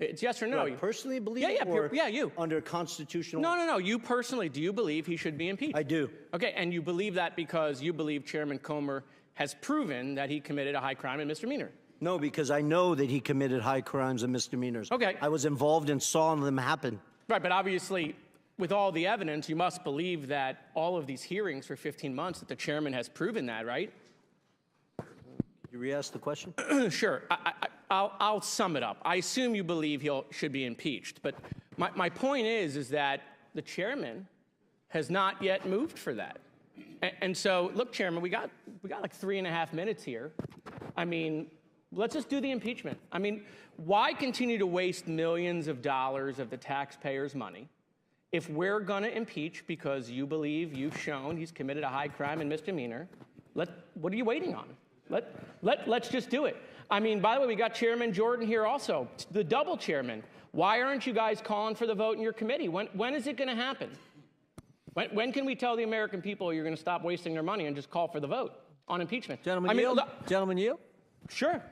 It's yes or no. Do I personally believe you. Under constitutional... No. You personally, do you believe he should be impeached? I do. Okay, and you believe that because you believe Chairman Comer has proven that he committed a high crime and misdemeanor? No, because I know that he committed high crimes and misdemeanors. Okay. I was involved and saw them happen. Right, but obviously, with all the evidence, you must believe that all of these hearings for 15 months, that the chairman has proven that, right? You re-ask the question? Sure. I'll sum it up. I assume you believe he should be impeached, but my point is that the chairman has not yet moved for that. And so, look, Chairman, we got like 3.5 minutes here. I mean, let's just do the impeachment. I mean, why continue to waste millions of dollars of the taxpayers' money if we're going to impeach because you believe you've shown he's committed a high crime and misdemeanor? What are you waiting on? Let's just do it. I mean, by the way, we got Chairman Jordan here also, the double chairman. Why aren't you guys calling for the vote in your committee? When is it going to happen? When can we tell the American people you're going to stop wasting their money and just call for the vote on impeachment? Gentlemen, yield? Sure.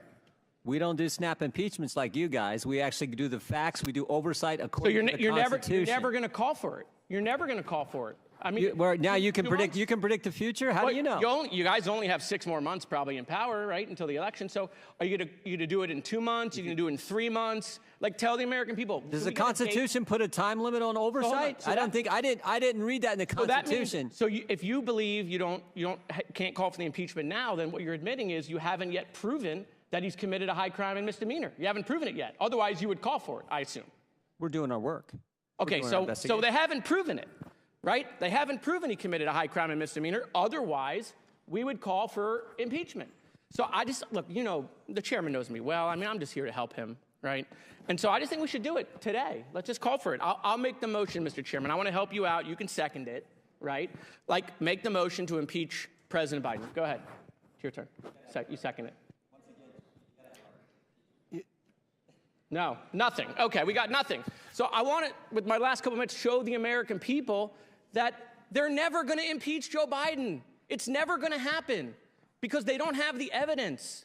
We don't do snap impeachments like you guys. We actually do the facts. We do oversight according to the Constitution. You're never going to call for it. You're never going to call for it. I mean, now you can predict. You can predict the future. How do you know? You guys only have 6 more months probably in power, right, until the election. So, are you going to do it in 2 months? Are you going to do it in 3 months? Like, tell the American people. Does the Constitution put a time limit on oversight? I don't think I didn't read that in the Constitution. If you believe you can't call for the impeachment now, then what you're admitting is you haven't yet proven that he's committed a high crime and misdemeanor. You haven't proven it yet. Otherwise, you would call for it, I assume. We're doing our work. Okay, so they haven't proven it. Right? They haven't proven he committed a high crime and misdemeanor. Otherwise, we would call for impeachment. So look, the chairman knows me well. I mean, I'm just here to help him, right? And so I just think we should do it today. Let's just call for it. I'll make the motion, Mr. Chairman. I want to help you out. You can second it, right? Like, make the motion to impeach President Biden. Go ahead. It's your turn. You second it. No, nothing. Okay, we got nothing. So I want to, with my last couple minutes, show the American people that they're never going to impeach Joe Biden. It's never going to happen because they don't have the evidence.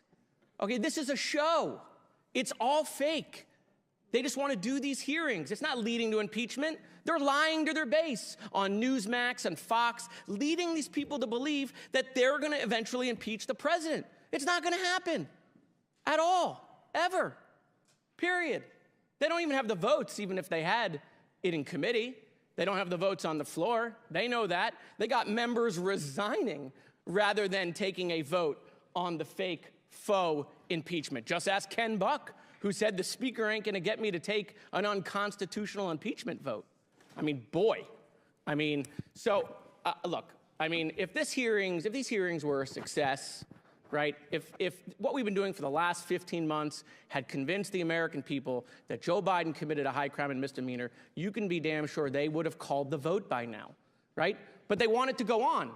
Okay, this is a show. It's all fake. They just want to do these hearings. It's not leading to impeachment. They're lying to their base on Newsmax and Fox, leading these people to believe that they're going to eventually impeach the president. It's not going to happen at all, ever, period. They don't even have the votes, even if they had it in committee. They don't have the votes on the floor. They know that. They got members resigning rather than taking a vote on the fake faux impeachment. Just ask Ken Buck, who said the speaker ain't going to get me to take an unconstitutional impeachment vote. I mean, boy. I mean, so, look, I mean, if these hearings were a success, right? If what we've been doing for the last 15 months had convinced the American people that Joe Biden committed a high crime and misdemeanor, you can be damn sure they would have called the vote by now, right? But they want it to go on.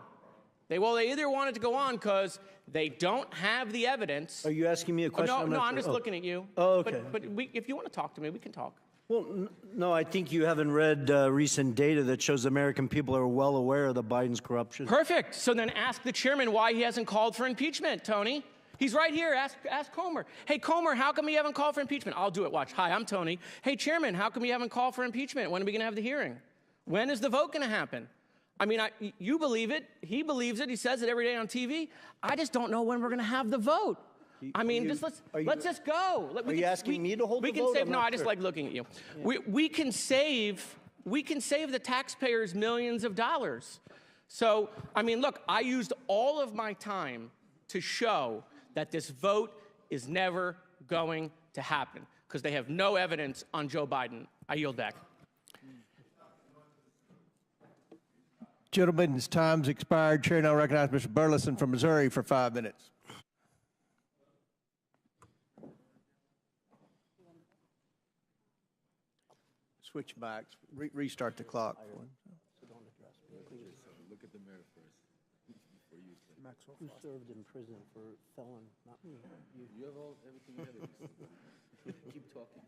They either want it to go on because they don't have the evidence. Are you asking me a question? Oh, no, I'm just looking at you. Oh, okay. But if you want to talk to me, we can talk. Well, no, I think you haven't read recent data that shows the American people are well aware of the Biden's corruption. Perfect. So then ask the chairman why he hasn't called for impeachment, Tony. He's right here. Ask Comer. Hey, Comer, how come you haven't called for impeachment? I'll do it. Watch. Hi, I'm Tony. Hey, chairman, how come you haven't called for impeachment? When are we going to have the hearing? When is the vote going to happen? I mean, you believe it. He believes it. He says it every day on TV. I just don't know when we're going to have the vote. I mean, let's just go. Are you asking me to hold the vote? No, I just like looking at you. We can save the taxpayers millions of dollars. So, I mean, look, I used all of my time to show that this vote is never going to happen because they have no evidence on Joe Biden. I yield back. Gentlemen's time's expired. Chair now recognizes Mr. Burleson from Missouri for 5 minutes. Switch backs. Restart the clock. Look at the mayor first. Who served in prison for felon? Not me. You have everything ready. Keep talking.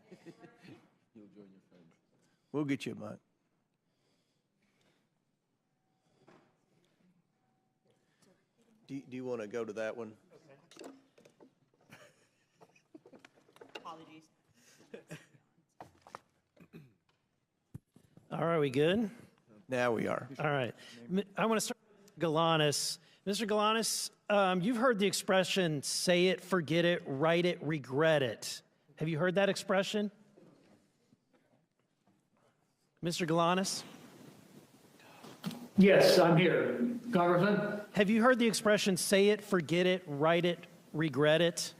You'll join your friends. We'll get you a mic. Do you want to go to that one? Okay. Apologies. All right, we good? Now we are. All right. I want to start with Galanis. Mr. Galanis, you've heard the expression, say it, forget it, write it, regret it. Have you heard that expression? Mr. Galanis? Yes, I'm here. Congressman? Have you heard the expression, say it, forget it, write it, regret it?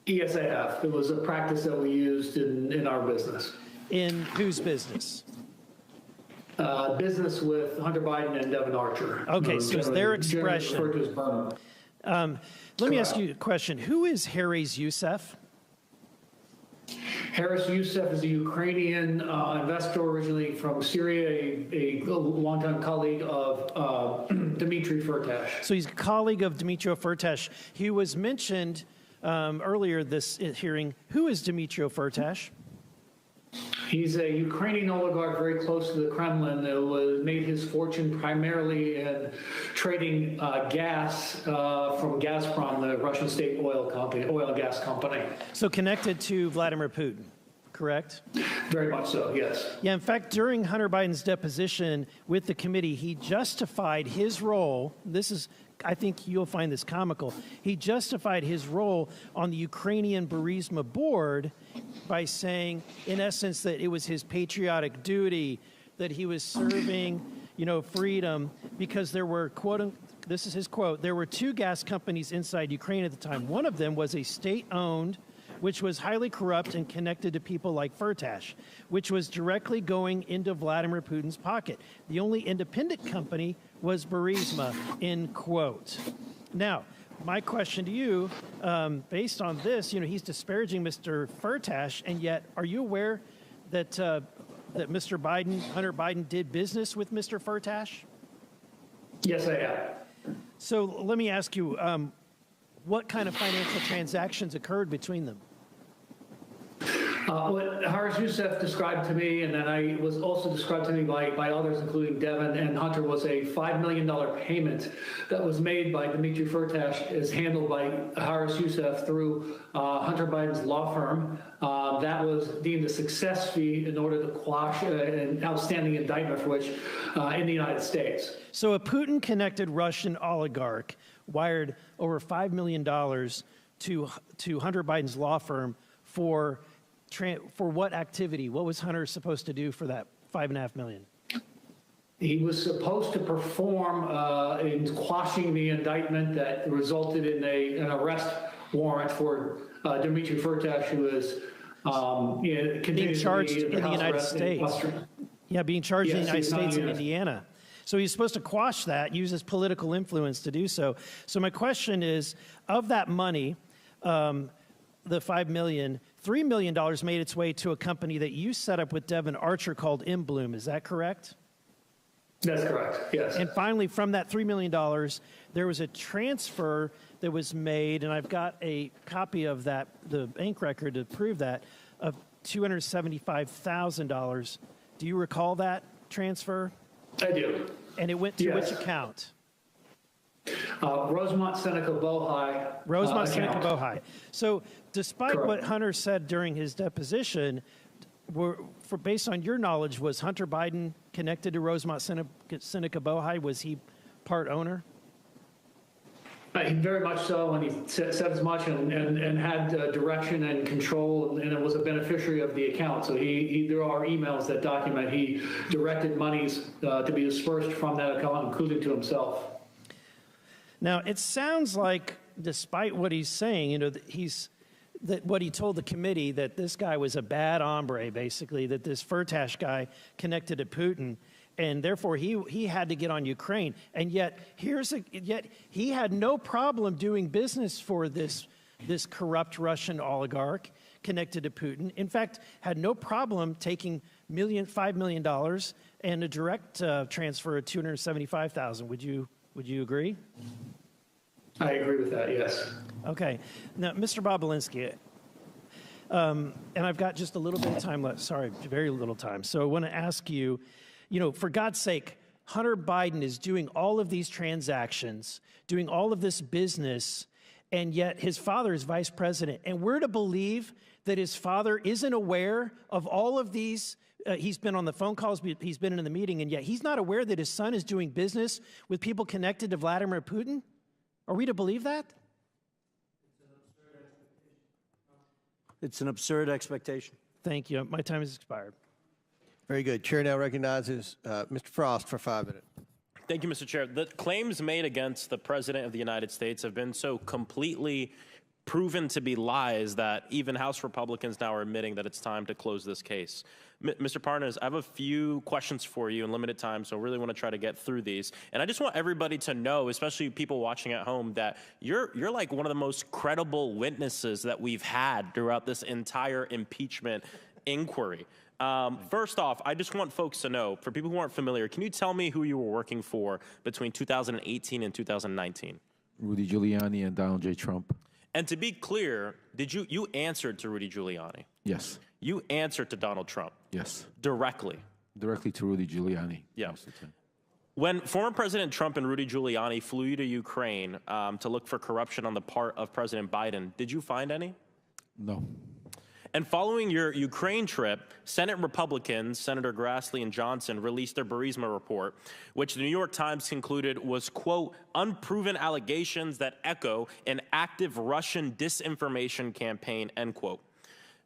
Yes, I have. It was a practice that we used in our business. In whose business? Business with Hunter Biden and Devin Archer. Okay, so it's their expression. Referred to as Burnham. Let me ask you a question. Who is Haris Youssef? Haris Youssef is a Ukrainian investor originally from Syria, a longtime colleague of Dmitry Firtash. So he's a colleague of Dmitry Firtash. He was mentioned earlier this hearing. Who is Dmitry Firtash? He's a Ukrainian oligarch very close to the Kremlin who made his fortune primarily in trading gas from Gazprom, the Russian state oil and gas company. So connected to Vladimir Putin, correct? Very much so, yes. Yeah, in fact, during Hunter Biden's deposition with the committee, he justified his role. I think you'll find this comical. He justified his role on the Ukrainian Burisma board by saying, in essence, that it was his patriotic duty, that he was serving, freedom, because there were, this is his quote, there were two gas companies inside Ukraine at the time. One of them was a state-owned, which was highly corrupt and connected to people like Firtash, which was directly going into Vladimir Putin's pocket. The only independent company was Burisma, end quote. Now, my question to you, based on this, he's disparaging Mr. Firtash, and yet, are you aware that that Mr. Biden, Hunter Biden, did business with Mr. Firtash? Yes, I am. So let me ask you, what kind of financial transactions occurred between them? What Haris Youssef described to me, and then I was also described to me by others, including Devin and Hunter, was a $5 million payment that was made by Dmitry Firtash, is handled by Haris Youssef through Hunter Biden's law firm. That was deemed a success fee in order to quash an outstanding indictment for which in the United States. So a Putin-connected Russian oligarch wired over $5 million to Hunter Biden's law firm for what activity? What was Hunter supposed to do for that $5.5 million? He was supposed to perform in quashing the indictment that resulted in an arrest warrant for Dmitry Firtash, who is being charged in the United States. Yeah, being charged in the United States and Indiana. So he's supposed to quash that, use his political influence to do so. So my question is, of that money, the $5 million, $3 million made its way to a company that you set up with Devin Archer called InBloom. Is that correct? That's correct, yes. And finally, from that $3 million, there was a transfer that was made, and I've got a copy of that, the bank record to prove that, of $275,000. Do you recall that transfer? I do. And it went to which account? Rosemont Seneca Bohai. Rosemont Seneca Bohai. So despite what Hunter said during his deposition, based on your knowledge, was Hunter Biden connected to Rosemont Seneca Bohai? Was he part owner? Very much so, and he said as much and had direction and control, and was a beneficiary of the account. So there are emails that document he directed monies to be dispersed from that account, including to himself. Now, it sounds like, despite what he's saying, what he told the committee, that this guy was a bad hombre, basically, that this Firtash guy connected to Putin, and therefore he had to get on Ukraine. And yet he had no problem doing business for this corrupt Russian oligarch connected to Putin. In fact, had no problem taking $5 million and a direct transfer of $275,000. Would you agree? I agree with that, yes. Okay. Now, Mr. Bobulinski, and I've got just a little bit of time left. Sorry, very little time. So I want to ask you, for God's sake, Hunter Biden is doing all of these transactions, doing all of this business, and yet his father is vice president. And we're to believe that his father isn't aware of all of these. He's been on the phone calls, he's been in the meeting, and yet he's not aware that his son is doing business with people connected to Vladimir Putin? Are we to believe that? It's an absurd expectation. Thank you. My time has expired. Very good. Chair now recognizes Mr. Frost for 5 minutes. Thank you, Mr. Chair. The claims made against the President of the United States have been so completely proven to be lies that even House Republicans now are admitting that it's time to close this case. Mr. Parnas, I have a few questions for you in limited time, so I really want to try to get through these. And I just want everybody to know, especially people watching at home, that you're like one of the most credible witnesses that we've had throughout this entire impeachment inquiry. First off, I just want folks to know, for people who aren't familiar, can you tell me who you were working for between 2018 and 2019? Rudy Giuliani and Donald J. Trump. And to be clear, you answered to Rudy Giuliani? Yes. You answered to Donald Trump? Yes. Directly? Directly to Rudy Giuliani. Yeah. When former President Trump and Rudy Giuliani flew you to Ukraine to look for corruption on the part of President Biden, did you find any? No. And following your Ukraine trip, Senate Republicans, Senator Grassley and Johnson, released their Burisma report, which the New York Times concluded was, quote, unproven allegations that echo an active Russian disinformation campaign, end quote.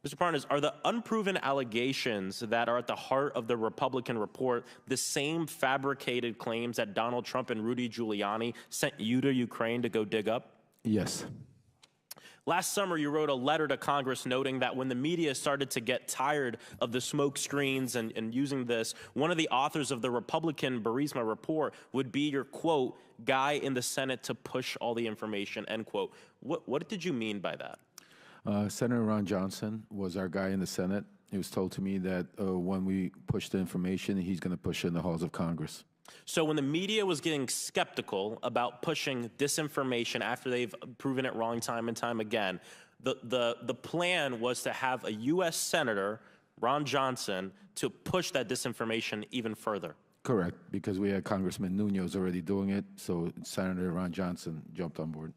Mr. Parnas, are the unproven allegations that are at the heart of the Republican report the same fabricated claims that Donald Trump and Rudy Giuliani sent you to Ukraine to go dig up? Yes. Last summer, you wrote a letter to Congress noting that when the media started to get tired of the smoke screens and using this, one of the authors of the Republican Burisma report would be your, quote, guy in the Senate to push all the information, end quote. What did you mean by that? Senator Ron Johnson was our guy in the Senate. It was told to me that when we push the information, he's going to push it in the halls of Congress. So when the media was getting skeptical about pushing disinformation after they've proven it wrong time and time again, the plan was to have a U.S. Senator, Ron Johnson, to push that disinformation even further. Correct, because we had Congressman Nunes already doing it, so Senator Ron Johnson jumped on board.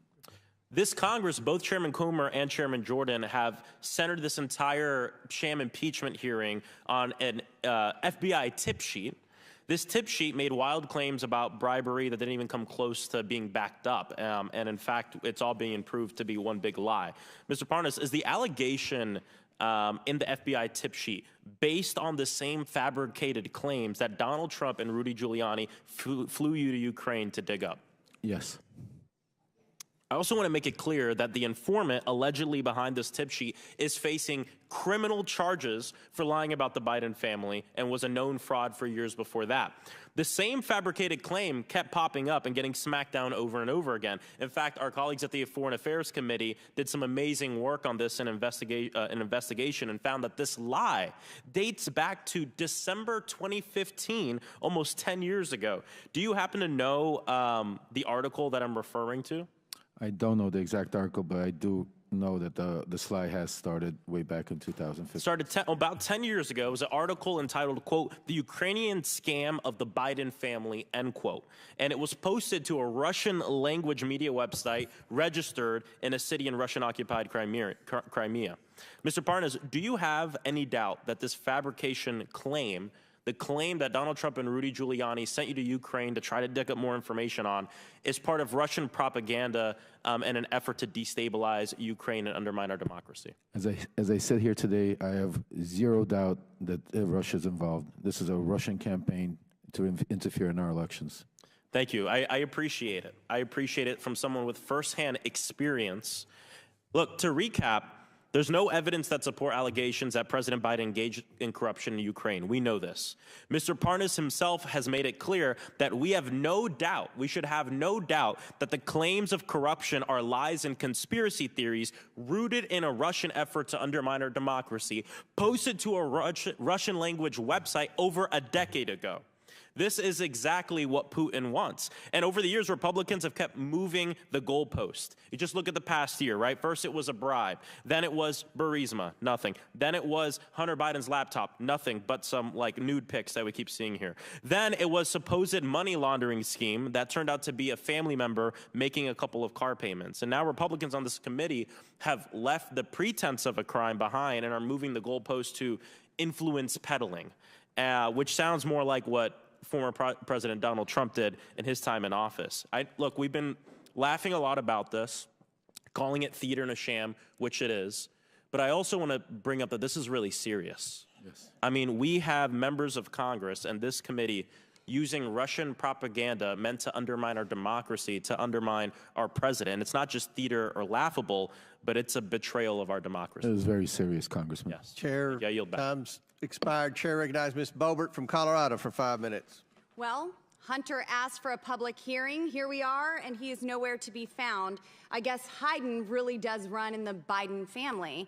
This Congress, both Chairman Comer and Chairman Jordan, have centered this entire sham impeachment hearing on an FBI tip sheet. This tip sheet made wild claims about bribery that didn't even come close to being backed up. And in fact, it's all being proved to be one big lie. Mr. Parnas, is the allegation in the FBI tip sheet based on the same fabricated claims that Donald Trump and Rudy Giuliani flew you to Ukraine to dig up? Yes. I also want to make it clear that the informant allegedly behind this tip sheet is facing criminal charges for lying about the Biden family and was a known fraud for years before that. The same fabricated claim kept popping up and getting smacked down over and over again. In fact, our colleagues at the Foreign Affairs Committee did some amazing work on this investigation and found that this lie dates back to December 2015, almost 10 years ago. Do you happen to know the article that I'm referring to? I don't know the exact article, but I do know that the slide has started way back in 2015. Started about 10 years ago. It was an article entitled, quote, "The Ukrainian Scam of the Biden Family," end quote. And it was posted to a Russian language media website registered in a city in Russian-occupied Crimea. Mr. Parnas, do you have any doubt that this fabrication claim, the claim that Donald Trump and Rudy Giuliani sent you to Ukraine to try to dig up more information on, is part of Russian propaganda and an effort to destabilize Ukraine and undermine our democracy? As I said here today, I have zero doubt that Russia's involved. This is a Russian campaign to interfere in our elections. Thank you. I appreciate it. I appreciate it from someone with firsthand experience. Look, to recap, there's no evidence that support allegations that President Biden engaged in corruption in Ukraine. We know this. Mr. Parnas himself has made it clear that we have no doubt, we should have no doubt, that the claims of corruption are lies and conspiracy theories rooted in a Russian effort to undermine our democracy, posted to a Russian language website over a decade ago. This is exactly what Putin wants. And over the years, Republicans have kept moving the goalpost. You just look at the past year, right? First, it was a bribe. Then it was Burisma, nothing. Then it was Hunter Biden's laptop, nothing but some like nude pics that we keep seeing here. Then it was supposed money laundering scheme that turned out to be a family member making a couple of car payments. And now Republicans on this committee have left the pretense of a crime behind and are moving the goalpost to influence peddling, which sounds more like what former President Donald Trump did in his time in office. Look, we've been laughing a lot about this, calling it theater and a sham, which it is. But I also want to bring up that this is really serious. Yes. I mean, we have members of Congress and this committee using Russian propaganda meant to undermine our democracy, to undermine our president. It's not just theater or laughable, but it's a betrayal of our democracy. It is very serious, Congressman. Yes. Chair, I yield back. time's expired. Chair recognizes Ms. Boebert from Colorado for 5 minutes. Well, Hunter asked for a public hearing. Here we are, and he is nowhere to be found. I guess Hayden really does run in the Biden family.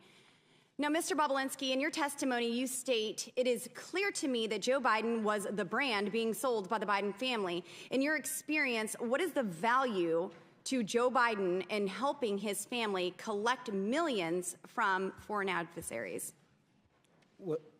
Now, Mr. Bobulinski, in your testimony, you state, "It is clear to me that Joe Biden was the brand being sold by the Biden family." In your experience, what is the value to Joe Biden in helping his family collect millions from foreign adversaries?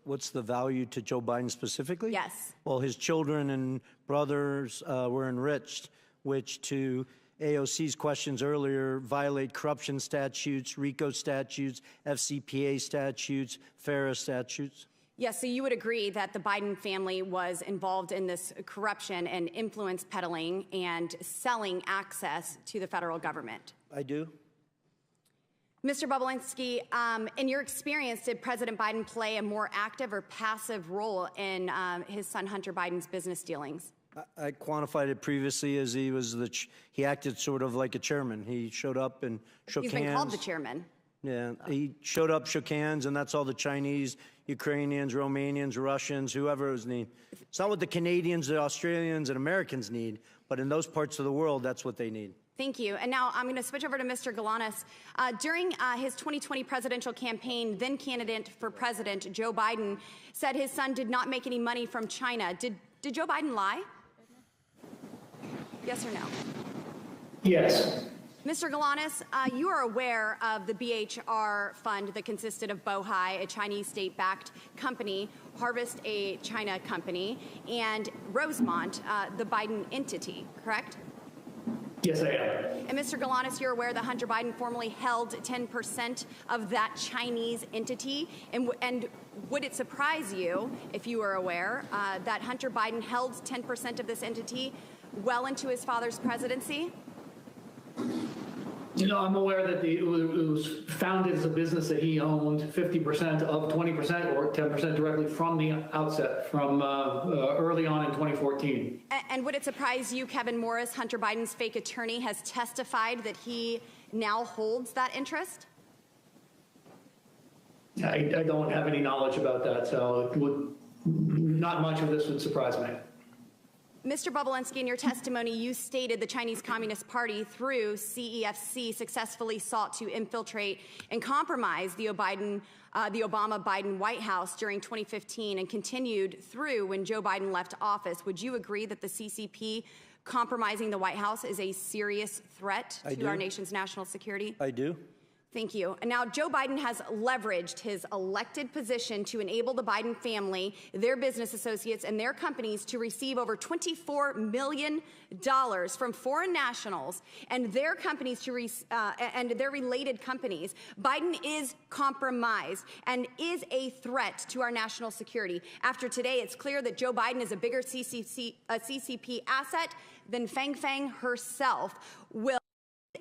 What's the value to Joe Biden specifically? Yes. Well, his children and brothers were enriched, which, to AOC's questions earlier, violate corruption statutes, RICO statutes, FCPA statutes, FARA statutes. Yes, so you would agree that the Biden family was involved in this corruption and influence peddling and selling access to the federal government? I do. Mr. Bobulinski, in your experience, did President Biden play a more active or passive role in his son Hunter Biden's business dealings? I quantified it previously as he acted sort of like a chairman. He showed up and shook hands. He's been called the chairman. Yeah, he showed up, shook hands, and that's all the Chinese, Ukrainians, Romanians, Russians, whoever was need. It's not what the Canadians, the Australians, and Americans need, but in those parts of the world, that's what they need. Thank you. And now I'm going to switch over to Mr. Galanis. During his 2020 presidential campaign, then candidate for president Joe Biden said his son did not make any money from China. Did Joe Biden lie? Yes or no? Yes. Mr. Galanis, you are aware of the BHR fund that consisted of Bohai, a Chinese state-backed company, Harvest, a China company, and Rosemont, the Biden entity, correct? Yes, I am. And Mr. Galanis, you're aware that Hunter Biden formerly held 10% of that Chinese entity. And would it surprise you, if you were aware, that Hunter Biden held 10% of this entity well into his father's presidency? I'm aware that it was founded as a business that he owned 50% of 20% or 10% directly from the outset, from early on in 2014. And would it surprise you, Kevin Morris, Hunter Biden's fake attorney, has testified that he now holds that interest? I don't have any knowledge about that, so not much of this would surprise me. Mr. Bobulinski, in your testimony, you stated the Chinese Communist Party, through CEFC, successfully sought to infiltrate and compromise the Obama-Biden White House during 2015 and continued through when Joe Biden left office. Would you agree that the CCP compromising the White House is a serious threat to our nation's national security? I do. Thank you. And now Joe Biden has leveraged his elected position to enable the Biden family, their business associates, and their companies to receive over $24 million from foreign nationals and their companies and their related companies. Biden is compromised and is a threat to our national security. After today, it's clear that Joe Biden is a bigger CCP asset than Fang Fang herself will.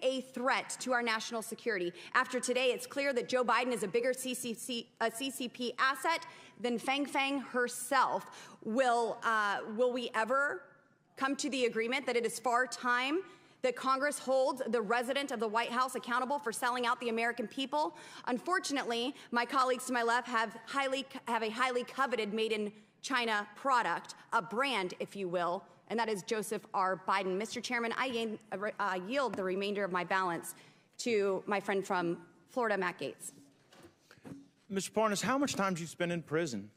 A threat to our national security. After today, it's clear that Joe Biden is a bigger CCP asset than Fang Fang herself. Will we ever come to the agreement that it is far time that Congress holds the resident of the White House accountable for selling out the American people? Unfortunately, my colleagues to my left have a highly coveted made in China product, a brand, if you will, and that is Joseph R. Biden. Mr. Chairman, I yield the remainder of my balance to my friend from Florida, Matt Gaetz. Mr. Parnas, how much time did you spend in prison?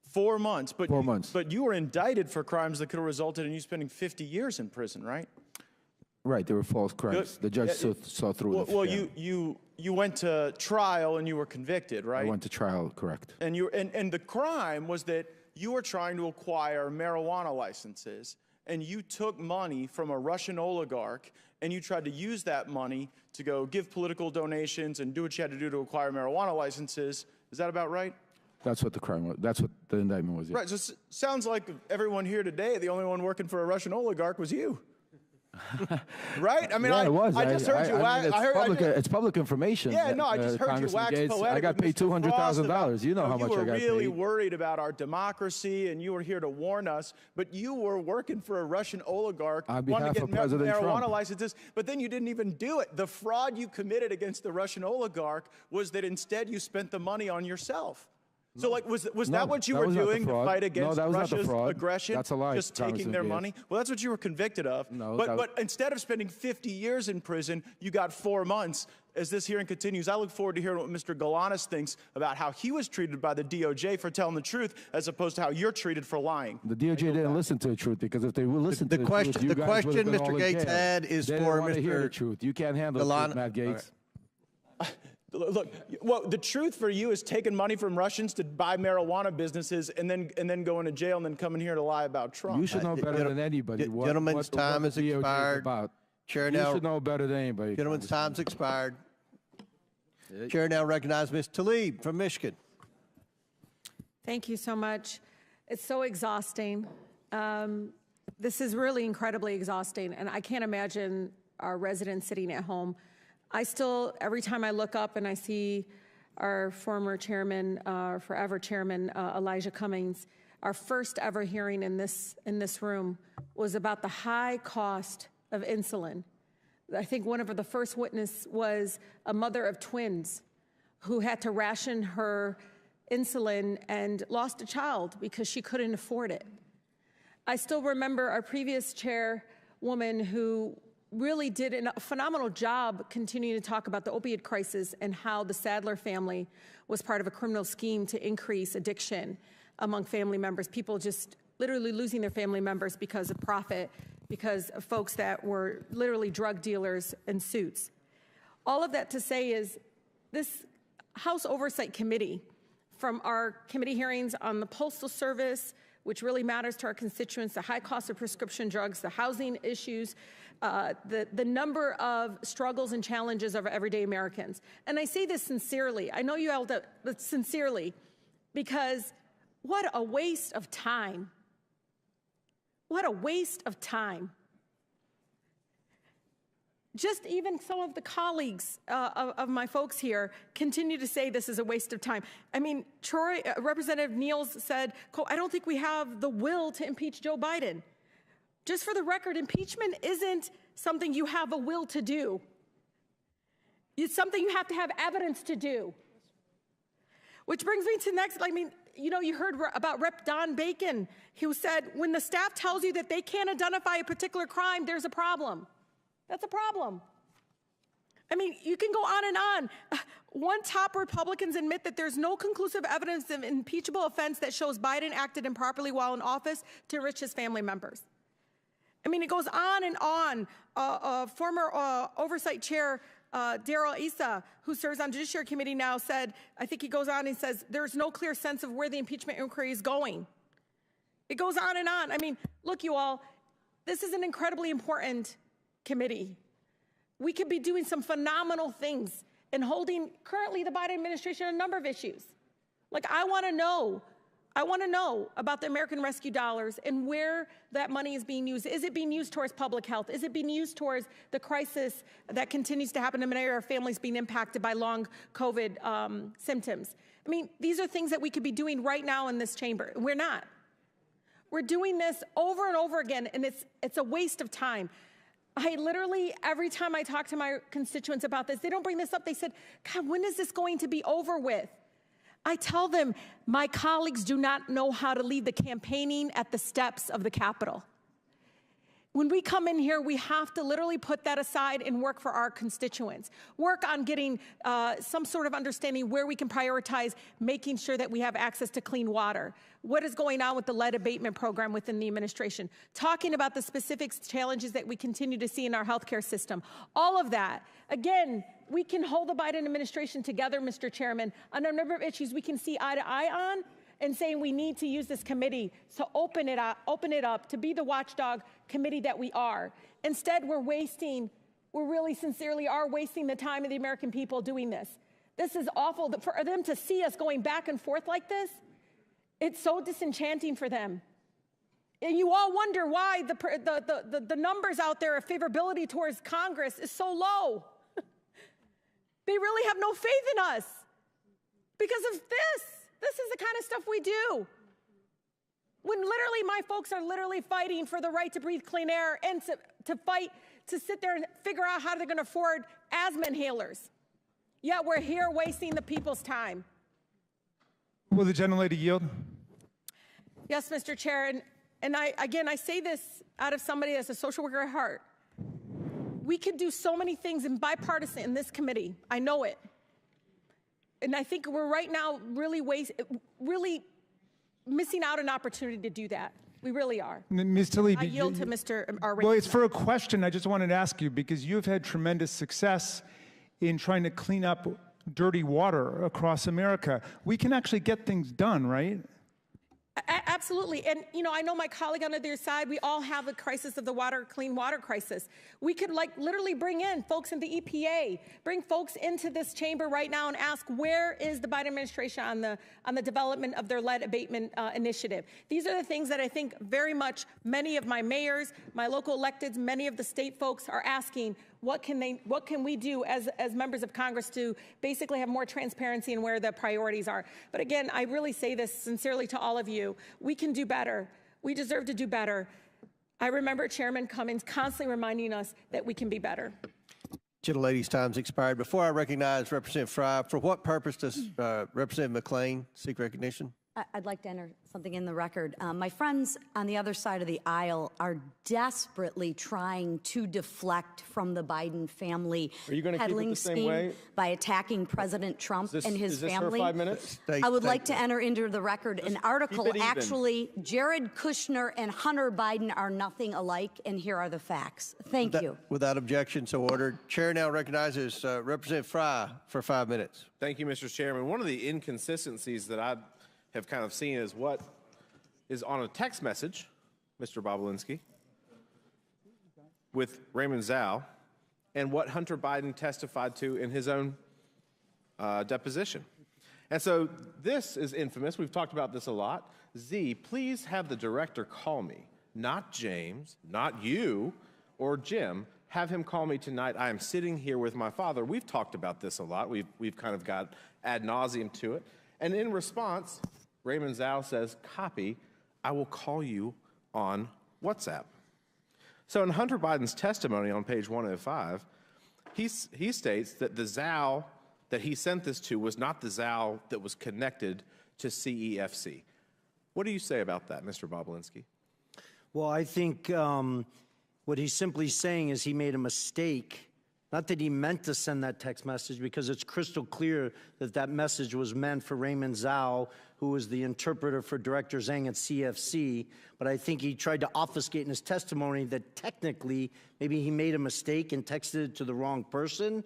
4 months. 4 months. But you were indicted for crimes that could have resulted in you spending 50 years in prison, right? Right, they were false crimes. The judge saw through it. Well, you went to trial and you were convicted, right? I went to trial, correct. And and the crime was that you were trying to acquire marijuana licenses, and you took money from a Russian oligarch, and you tried to use that money to go give political donations and do what you had to do to acquire marijuana licenses. Is that about right? That's what the crime was. That's what the indictment was. Yeah. Right. So it sounds like everyone here today, the only one working for a Russian oligarch was you. Right? I mean, yeah, it was. I just heard you. It's public information. Yeah, no, I just heard you wax poetic. I got paid $200,000. You know how much I got paid. You were really worried about our democracy, and you were here to warn us. But you were working for a Russian oligarch, wanting to get marijuana licenses. But then you didn't even do it. The fraud you committed against the Russian oligarch was that instead you spent the money on yourself. So, like, was that what you were doing to fight against Russia's aggression? That's a lie. Just taking their money? Well, that's what you were convicted of. No, but instead of spending 50 years in prison, you got 4 months. As this hearing continues, I look forward to hearing what Mr. Galanis thinks about how he was treated by the DOJ for telling the truth, as opposed to how you're treated for lying. The DOJ didn't listen to the truth, because if they would listen to the truth, the question Mr. Gaetz had is for Mr. Hear the truth. You can't handle the truth, Matt Gaetz. Look, well, the truth for you is taking money from Russians to buy marijuana businesses and then going to jail and then coming here to lie about Trump. You should know better than anybody. Gentlemen's time has expired. Chair now. You should know better than anybody. Gentlemen's time's expired. Chair now recognizes Ms. Tlaib from Michigan. Thank you so much. It's so exhausting. This is really incredibly exhausting, and I can't imagine our residents sitting at home. I still, every time I look up and I see our former chairman, forever chairman, Elijah Cummings, our first ever hearing in this room was about the high cost of insulin. I think one of the first witness was a mother of twins who had to ration her insulin and lost a child because she couldn't afford it. I still remember our previous chairwoman who really did a phenomenal job continuing to talk about the opioid crisis and how the Sadler family was part of a criminal scheme to increase addiction among family members, people just literally losing their family members because of profit, because of folks that were literally drug dealers in suits. All of that to say is this House Oversight Committee, from our committee hearings on the Postal Service, which really matters to our constituents, the high cost of prescription drugs, the housing issues, the number of struggles and challenges of everyday Americans. And I say this sincerely. I know you all do, but sincerely, because what a waste of time. What a waste of time. Just even some of the colleagues of my folks here continue to say this is a waste of time. I mean, Representative Niels said, quote, I don't think we have the will to impeach Joe Biden. Just for the record, impeachment isn't something you have a will to do. It's something you have to have evidence to do. Which brings me to next, I mean, you know, you heard about Rep. Don Bacon, who said, when the staff tells you that they can't identify a particular crime, there's a problem. That's a problem. I mean, you can go on and on. One top Republicans admit that there's no conclusive evidence of impeachable offense that shows Biden acted improperly while in office to enrich his family members. I mean, it goes on and on. Former Oversight Chair Darrell Issa, who serves on Judiciary Committee now, said, I think he goes on and says, there's no clear sense of where the impeachment inquiry is going. It goes on and on. I mean, look, you all, this is an incredibly important committee. We could be doing some phenomenal things and holding currently the Biden administration on a number of issues. Like, I want to know about the American Rescue dollars and where that money is being used. Is it being used towards public health? Is it being used towards the crisis that continues to happen in many of our families being impacted by long COVID symptoms? I mean, these are things that we could be doing right now in this chamber. We're not. We're doing this over and over again, and it's a waste of time. I literally, every time I talk to my constituents about this, they don't bring this up. They said, God, when is this going to be over with? I tell them, my colleagues do not know how to lead the campaigning at the steps of the Capitol. When we come in here, we have to literally put that aside and work for our constituents. Work on getting some sort of understanding where we can prioritize making sure that we have access to clean water. What is going on with the lead abatement program within the administration? Talking about the specific challenges that we continue to see in our healthcare system. All of that. Again, we can hold the Biden administration together, Mr. Chairman, on a number of issues we can see eye to eye on, and saying we need to use this committee to open it up, to be the watchdog committee that we are. Instead, we really sincerely are wasting the time of the American people doing this. This is awful. For them to see us going back and forth like this, it's so disenchanting for them. And you all wonder why the numbers out there of favorability towards Congress is so low. They really have no faith in us because of this. This is the kind of stuff we do. When literally my folks are literally fighting for the right to breathe clean air and to fight to sit there and figure out how they're going to afford asthma inhalers. Yet we're here wasting the people's time. Will the gentlelady yield? Yes, Mr. Chair. And I say this out of somebody that's a social worker at heart. We could do so many things in bipartisan in this committee. I know it. And I think we're right now really missing out an opportunity to do that. We really are. Ms. Tlaib, I yield to Mr. Well, it's for a question I just wanted to ask you, because you've had tremendous success in trying to clean up dirty water across America. We can actually get things done, right? Absolutely. And, you know, I know my colleague on the other side, we all have a crisis of the clean water crisis. We could literally bring in folks in the EPA, bring folks into this chamber right now and ask, where is the Biden administration on the development of their lead abatement initiative? These are the things that I think very much many of my mayors, my local electeds, many of the state folks are asking, what can we do as members of Congress to basically have more transparency in where the priorities are? But again, I really say this sincerely to all of you. We can do better. We deserve to do better. I remember Chairman Cummings constantly reminding us that we can be better. Gentlelady's time's expired. Before I recognize Representative Fry, for what purpose does Representative McClain seek recognition? I'd like to enter something in the record. My friends on the other side of the aisle are desperately trying to deflect from the Biden family peddling scheme by attacking President Trump and his family. 5 minutes? I would like to enter into the record an article. Actually, Jared Kushner and Hunter Biden are nothing alike, and here are the facts. Thank you. Without objection, so ordered. Chair now recognizes Representative Fry for 5 minutes. Thank you, Mr. Chairman. One of the inconsistencies that I have kind of seen is what is on a text message, Mr. Bobulinski, with Raymond Zhao, and what Hunter Biden testified to in his own deposition. And so this is infamous. We've talked about this a lot. Z, please have the director call me, not James, not you, or Jim, have him call me tonight. I am sitting here with my father. We've talked about this a lot. We've kind of got ad nauseum to it. And in response, Raymond Zhao says, copy, I will call you on WhatsApp. So in Hunter Biden's testimony on page 105, he states that the Zhao that he sent this to was not the Zhao that was connected to CEFC. What do you say about that, Mr. Bobulinski? Well, I think what he's simply saying is he made a mistake. Not that he meant to send that text message, because it's crystal clear that that message was meant for Raymond Zhao, who was the interpreter for Director Zhang at CFC. But I think he tried to obfuscate in his testimony that technically maybe he made a mistake and texted it to the wrong person.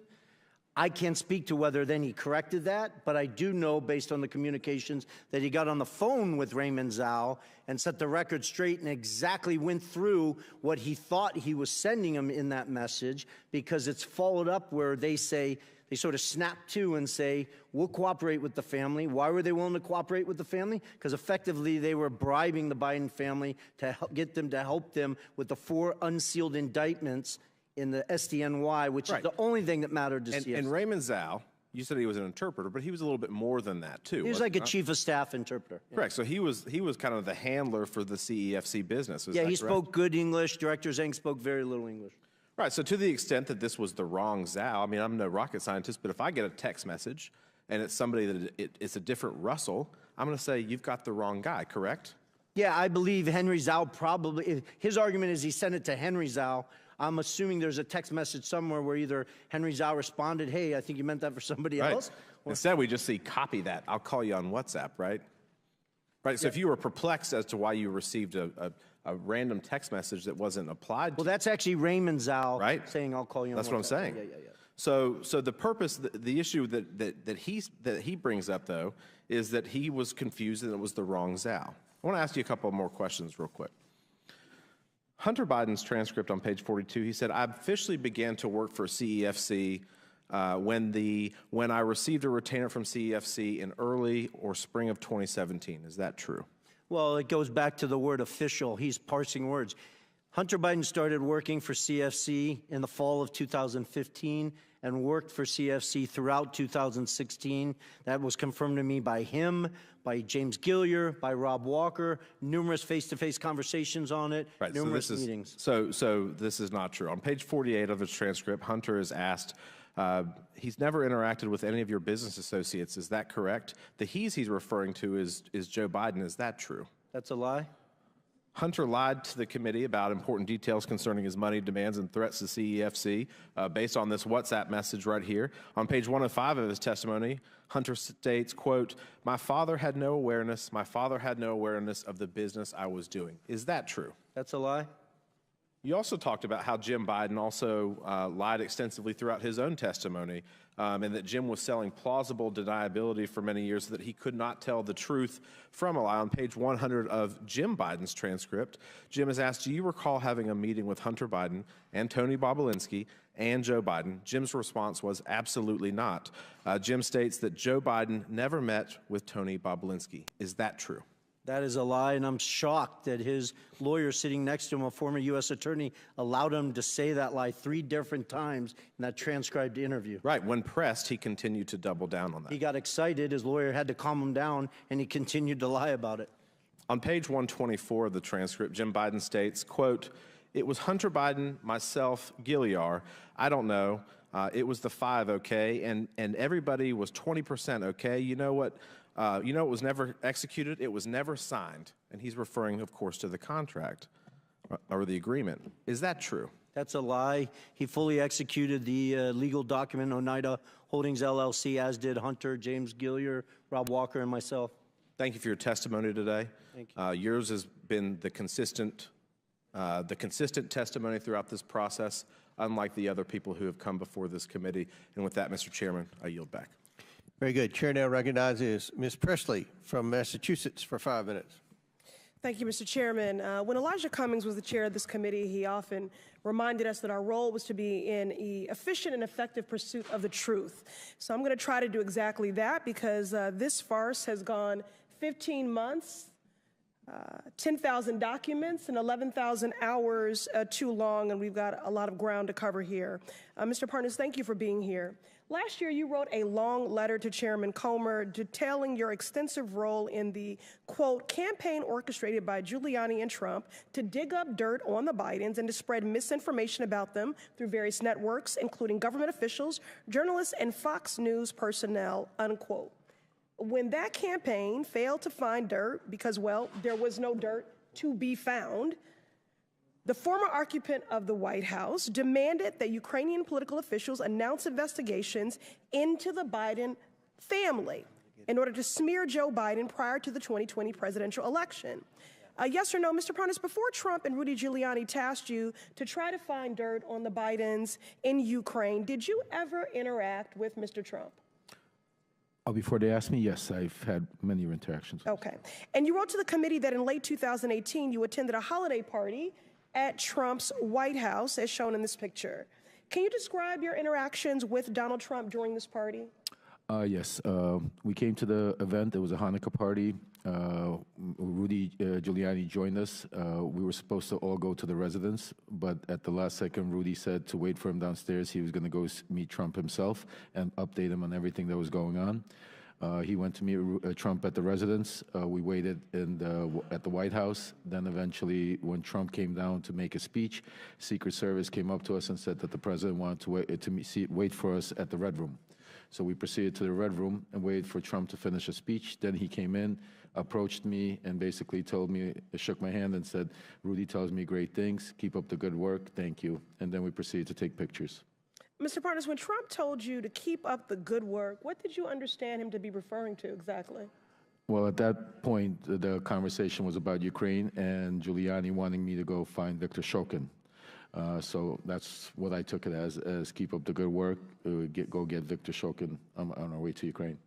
I can't speak to whether then he corrected that, but I do know, based on the communications, that he got on the phone with Raymond Zhao and set the record straight and exactly went through what he thought he was sending him in that message, because it's followed up where they say, they sort of snap to and say, we'll cooperate with the family. Why were they willing to cooperate with the family? Because effectively they were bribing the Biden family to get them to help them with the 4 unsealed indictments in the SDNY, which is the only thing that mattered to CFC. And Raymond Zhao, you said he was an interpreter, but he was a little bit more than that, too. He was like a chief of staff interpreter. Yeah. Correct. So he was kind of the handler for the CEFC business. Yeah, he spoke good English. Director Zhang spoke very little English. Right. So to the extent that this was the wrong Zhao, I mean, I'm no rocket scientist, but if I get a text message and it's somebody that it's a different Russell, I'm going to say, you've got the wrong guy, correct? Yeah, I believe Henry Zhao probably, his argument is he sent it to Henry Zhao. I'm assuming there's a text message somewhere where either Henry Zhao responded, hey, I think you meant that for somebody else. Instead, we just see, copy that. I'll call you on WhatsApp, right? Right. So if you were perplexed as to why you received a random text message that wasn't applied to, well, that's actually Raymond Zhao saying, I'll call you on WhatsApp. That's what I'm saying. Yeah. So the purpose, the issue that he brings up, though, is that he was confused and it was the wrong Zhao. I want to ask you a couple more questions real quick. Hunter Biden's transcript on page 42, he said, I officially began to work for CEFC when I received a retainer from CEFC in early or spring of 2017. Is that true? Well, it goes back to the word official. He's parsing words. Hunter Biden started working for CFC in the fall of 2015 and worked for CFC throughout 2016. That was confirmed to me by him, by James Gillier, by Rob Walker, numerous face-to-face conversations on it, numerous meetings. So this is not true. On page 48 of his transcript, Hunter is asked, he's never interacted with any of your business associates. Is that correct? The he's referring to is Joe Biden. Is that true? That's a lie. Hunter lied to the committee about important details concerning his money demands and threats to CEFC based on this WhatsApp message right here. On page 105 of his testimony, Hunter states, quote, my father had no awareness of the business I was doing. Is that true? That's a lie. You also talked about how Jim Biden also lied extensively throughout his own testimony, and that Jim was selling plausible deniability for many years so that he could not tell the truth from a lie. On page 100 of Jim Biden's transcript, Jim is asked, do you recall having a meeting with Hunter Biden and Tony Bobulinski and Joe Biden? Jim's response was absolutely not. Jim states that Joe Biden never met with Tony Bobulinski. Is that true? That is a lie, and I'm shocked that his lawyer sitting next to him, a former U.S. attorney, allowed him to say that lie 3 different times in that transcribed interview. Right. When pressed, he continued to double down on that. He got excited. His lawyer had to calm him down, and he continued to lie about it. On page 124 of the transcript, Jim Biden states, quote, it was Hunter Biden, myself, Gilliar. I don't know. It was the 5, okay? And everybody was 20% okay. You know what? It was never executed. It was never signed. And he's referring, of course, to the contract or the agreement. Is that true? That's a lie. He fully executed the legal document, Oneida Holdings, LLC, as did Hunter, James Gilliar, Rob Walker, and myself. Thank you for your testimony today. Thank you. Yours has been the consistent testimony throughout this process, unlike the other people who have come before this committee. And with that, Mr. Chairman, I yield back. Very good. Chair now recognizes Ms. Presley from Massachusetts for 5 minutes. Thank you, Mr. Chairman. When Elijah Cummings was the chair of this committee, he often reminded us that our role was to be in an efficient and effective pursuit of the truth. So I'm going to try to do exactly that, because this farce has gone 15 months. 10,000 documents and 11,000 hours too long, and we've got a lot of ground to cover here. Mr. Parnas, thank you for being here. Last year, you wrote a long letter to Chairman Comer detailing your extensive role in the, quote, campaign orchestrated by Giuliani and Trump to dig up dirt on the Bidens and to spread misinformation about them through various networks, including government officials, journalists, and Fox News personnel, unquote. When that campaign failed to find dirt because, well, there was no dirt to be found, the former occupant of the White House demanded that Ukrainian political officials announce investigations into the Biden family in order to smear Joe Biden prior to the 2020 presidential election. Yes or no, Mr. Parnas, before Trump and Rudy Giuliani tasked you to try to find dirt on the Bidens in Ukraine, did you ever interact with Mr. Trump? Oh, before they asked me, yes, I've had many interactions. Okay. And you wrote to the committee that in late 2018, you attended a holiday party at Trump's White House, as shown in this picture. Can you describe your interactions with Donald Trump during this party? Yes. We came to the event. It was a Hanukkah party. Rudy Giuliani joined us. We were supposed to all go to the residence, but at the last second, Rudy said to wait for him downstairs. He was going to go meet Trump himself and update him on everything that was going on. He went to meet Trump at the residence. We waited at the White House. Then eventually, when Trump came down to make a speech, Secret Service came up to us and said that the president wanted to wait for us at the Red Room. So we proceeded to the Red Room and waited for Trump to finish a speech. Then he came in, approached me, and basically told me, shook my hand and said, "Rudy tells me great things. Keep up the good work. Thank you." And then we proceeded to take pictures. Mr. Parnas, when Trump told you to keep up the good work, what did you understand him to be referring to exactly? Well, at that point, the conversation was about Ukraine and Giuliani wanting me to go find Victor Shokin. So that's what I took it as keep up the good work, go get Victor Shokin on our way to Ukraine.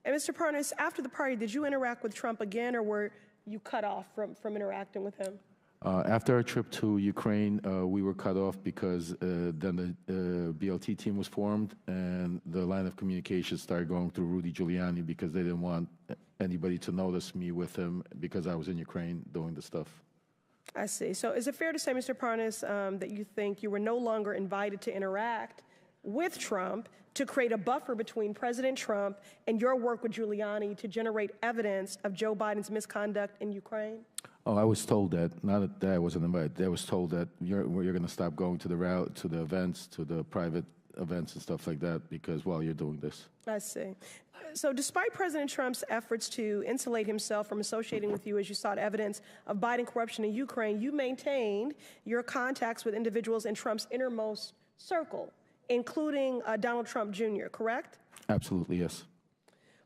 And Mr. Parnas, after the party, did you interact with Trump again, or were you cut off from interacting with him? After our trip to Ukraine, we were cut off because then the BLT team was formed and the line of communication started going through Rudy Giuliani because they didn't want anybody to notice me with him because I was in Ukraine doing the stuff. I see. So is it fair to say, Mr. Parnas, that you think you were no longer invited to interact with Trump to create a buffer between President Trump and your work with Giuliani to generate evidence of Joe Biden's misconduct in Ukraine? Oh, I was told that. Not that I wasn't invited. I was told that you're going to stop going to the events, to the private events and stuff like that because, well, you're doing this. I see. So despite President Trump's efforts to insulate himself from associating with you as you sought evidence of Biden corruption in Ukraine, you maintained your contacts with individuals in Trump's innermost circle, including Donald Trump Jr., correct? Absolutely, yes.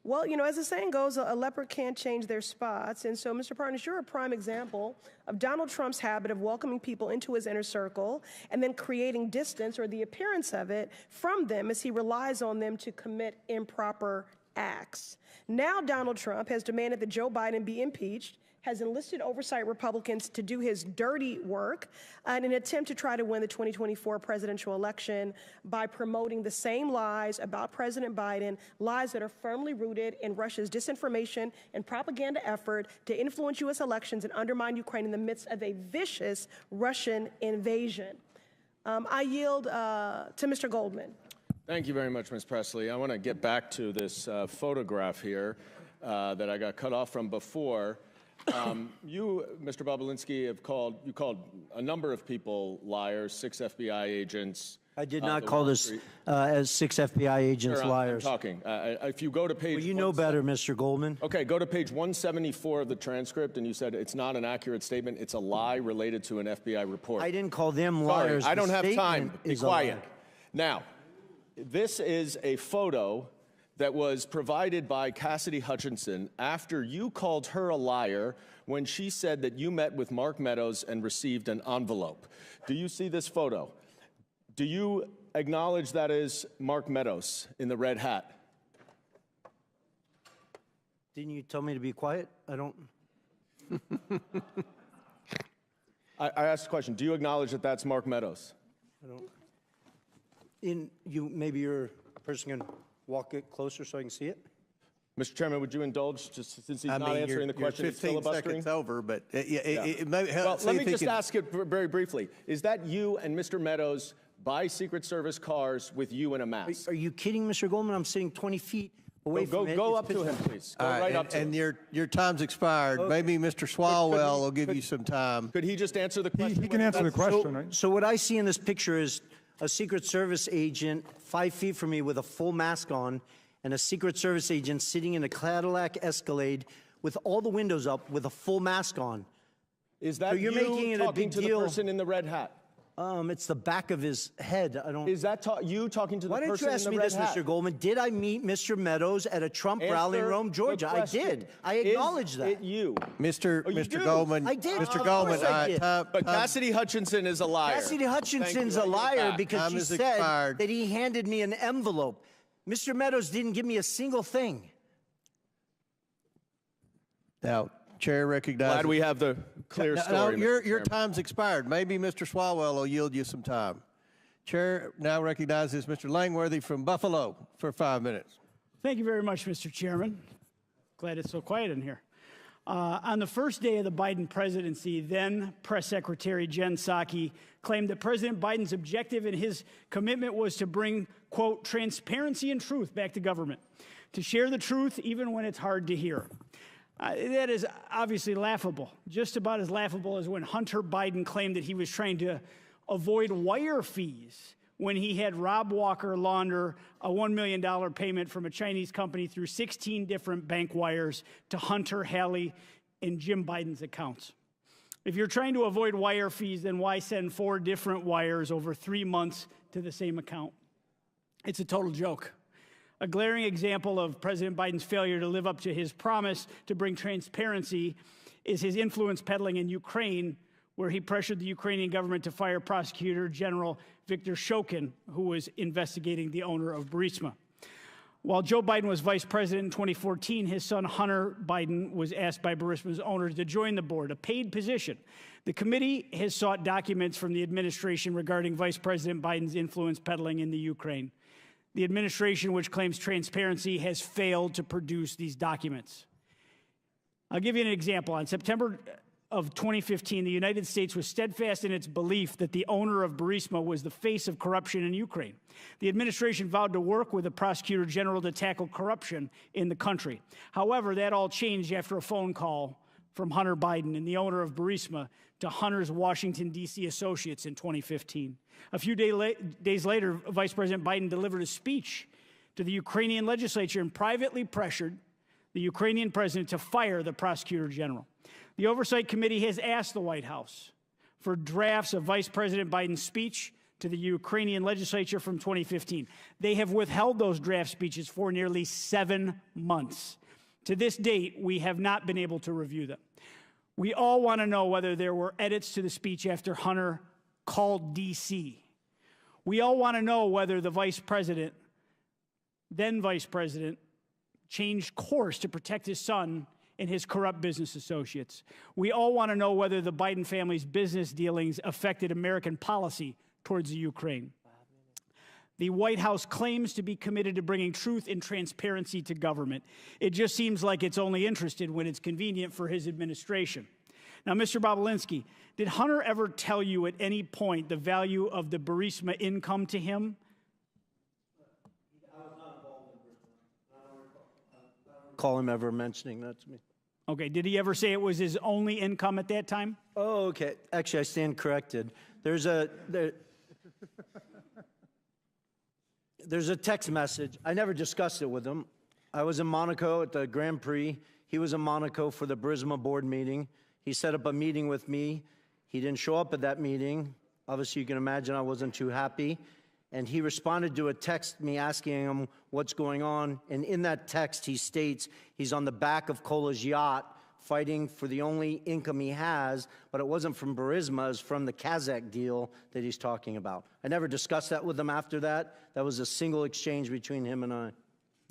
Well, you know, as the saying goes, a leopard can't change their spots. And so, Mr. Parnas, you're a prime example of Donald Trump's habit of welcoming people into his inner circle and then creating distance or the appearance of it from them as he relies on them to commit improper acts. Now, Donald Trump has demanded that Joe Biden be impeached, has enlisted oversight Republicans to do his dirty work in an attempt to try to win the 2024 presidential election by promoting the same lies about President Biden, lies that are firmly rooted in Russia's disinformation and propaganda effort to influence U.S. elections and undermine Ukraine in the midst of a vicious Russian invasion. I yield to Mr. Goldman. Thank you very much, Ms. Presley. I want to get back to this photograph here that I got cut off from before. You, Mr. Bobulinski, called a number of people liars, 6 FBI agents. I did not call this as 6 FBI agents liars. I'm talking. If you go to page... Well, you know better, Mr. Goldman. Okay, go to page 174 of the transcript, and you said it's not an accurate statement. It's a lie related to an FBI report. I didn't call them liars. Sorry, I don't have time. Be quiet. Lie. Now, this is a photo that was provided by Cassidy Hutchinson after you called her a liar when she said that you met with Mark Meadows and received an envelope. Do you see this photo? Do you acknowledge that is Mark Meadows in the red hat? Didn't you tell me to be quiet? I don't... I asked the question, do you acknowledge that that's Mark Meadows? I don't... Maybe your person can walk it closer so I can see it? Mr. Chairman, would you indulge, just since he's not answering the question? You're 15 seconds over, but it may well, let me just ask it very briefly. Is that you and Mr. Meadows buy Secret Service cars with you in a mask? Are you kidding, Mr. Goldman? I'm sitting 20 feet away from it. Go up to him, please. Go right up to him. And your time's expired. Okay. Maybe Mr. Swalwell will give you some time. Could he just answer the question? He can answer the question, right? So what I see in this picture is a Secret Service agent 5 feet from me with a full mask on, and a Secret Service agent sitting in a Cadillac Escalade with all the windows up with a full mask on. Is that so you're making it a big to deal. The person in the red hat? It's the back of his head. I don't. Is that you talking to the person in the red hat? Why don't you ask me this, Mr. Goldman? Did I meet Mr. Meadows at a Trump rally in Rome, Georgia? I did. I acknowledge that. Is it you? Mr. Goldman. I did. Mr. Goldman. But Cassidy Hutchinson is a liar. Cassidy Hutchinson's a liar because she said that he handed me an envelope. Mr. Meadows didn't give me a single thing. Now, Chair recognizes. Glad we have the clear story. No, your time's expired. Maybe Mr. Swalwell will yield you some time. Chair now recognizes Mr. Langworthy from Buffalo for 5 minutes. Thank you very much, Mr. Chairman. Glad it's so quiet in here. On the first day of the Biden presidency, then Press Secretary Jen Psaki claimed that President Biden's objective and his commitment was to bring, quote, transparency and truth back to government, to share the truth even when it's hard to hear. That is obviously laughable, just about as laughable as when Hunter Biden claimed that he was trying to avoid wire fees when he had Rob Walker launder a $1 million payment from a Chinese company through 16 different bank wires to Hunter, Hallie, and Jim Biden's accounts. If you're trying to avoid wire fees, then why send 4 different wires over 3 months to the same account? It's a total joke. A glaring example of President Biden's failure to live up to his promise to bring transparency is his influence peddling in Ukraine, where he pressured the Ukrainian government to fire Prosecutor General Viktor Shokin, who was investigating the owner of Burisma. While Joe Biden was vice president in 2014, his son Hunter Biden was asked by Burisma's owner to join the board, a paid position. The committee has sought documents from the administration regarding Vice President Biden's influence peddling in the Ukraine. The administration, which claims transparency, has failed to produce these documents. I'll give you an example. On September of 2015, the United States was steadfast in its belief that the owner of Burisma was the face of corruption in Ukraine. The administration vowed to work with the Prosecutor General to tackle corruption in the country. However, that all changed after a phone call from Hunter Biden and the owner of Burisma to Hunter's Washington, D.C. associates in 2015. A few days later, Vice President Biden delivered a speech to the Ukrainian legislature and privately pressured the Ukrainian president to fire the Prosecutor General. The Oversight Committee has asked the White House for drafts of Vice President Biden's speech to the Ukrainian legislature from 2015. They have withheld those draft speeches for nearly 7 months. To this date, we have not been able to review them. We all want to know whether there were edits to the speech after Hunter called D.C. We all want to know whether the then vice president, changed course to protect his son and his corrupt business associates. We all want to know whether the Biden family's business dealings affected American policy towards the Ukraine. The White House claims to be committed to bringing truth and transparency to government. It just seems like it's only interested when it's convenient for his administration. Now, Mr. Bobulinski, did Hunter ever tell you at any point the value of the Burisma income to him? I was not involved in Burisma. I don't recall him ever mentioning that to me. Okay, did he ever say it was his only income at that time? Oh, okay. Actually, I stand corrected. There's a text message. I never discussed it with him. I was in Monaco at the Grand Prix. He was in Monaco for the Burisma board meeting. He set up a meeting with me. He didn't show up at that meeting. Obviously, you can imagine I wasn't too happy. And he responded to a text me asking him what's going on. And in that text, he states he's on the back of Kola's yacht fighting for the only income he has, but it wasn't from Burisma, it was from the Kazakh deal that he's talking about. I never discussed that with him after that. That was a single exchange between him and I.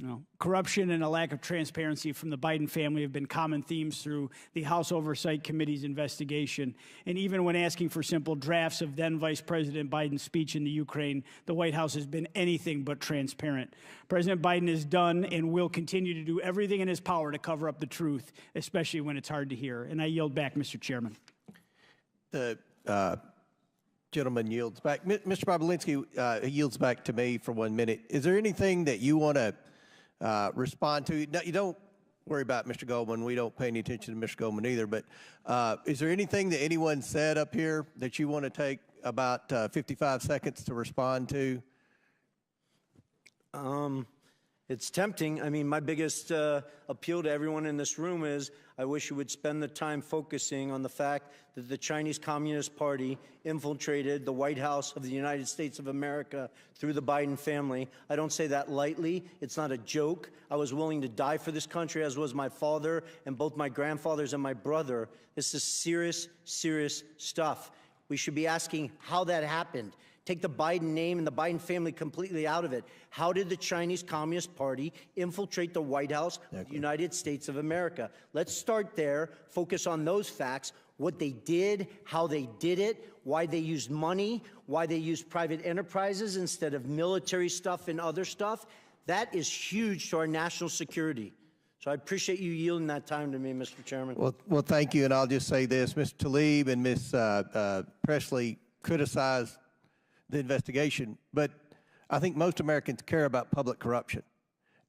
No. Corruption and a lack of transparency from the Biden family have been common themes through the House Oversight Committee's investigation. And even when asking for simple drafts of then Vice President Biden's speech in the Ukraine, the White House has been anything but transparent. President Biden has done and will continue to do everything in his power to cover up the truth, especially when it's hard to hear. And I yield back, Mr. Chairman. The gentleman yields back. Mr. Bobulinski yields back to me for 1 minute. Is there anything that you want to respond to? No, you don't worry about Mr. Goldman. We don't pay any attention to Mr. Goldman either. But is there anything that anyone said up here that you want to take about 55 seconds to respond to? It's tempting. I mean, my biggest appeal to everyone in this room is I wish you would spend the time focusing on the fact that the Chinese Communist Party infiltrated the White House of the United States of America through the Biden family. I don't say that lightly. It's not a joke. I was willing to die for this country, as was my father and both my grandfathers and my brother. This is serious, serious stuff. We should be asking how that happened. Take the Biden name and the Biden family completely out of it. How did the Chinese Communist Party infiltrate the White House of the United States of America? Let's start there, focus on those facts, what they did, how they did it, why they used money, why they used private enterprises instead of military stuff and other stuff. That is huge to our national security. So I appreciate you yielding that time to me, Mr. Chairman. Well, thank you, and I'll just say this. Mr. Tlaib and Ms. Presley criticized the investigation, but I think most Americans care about public corruption,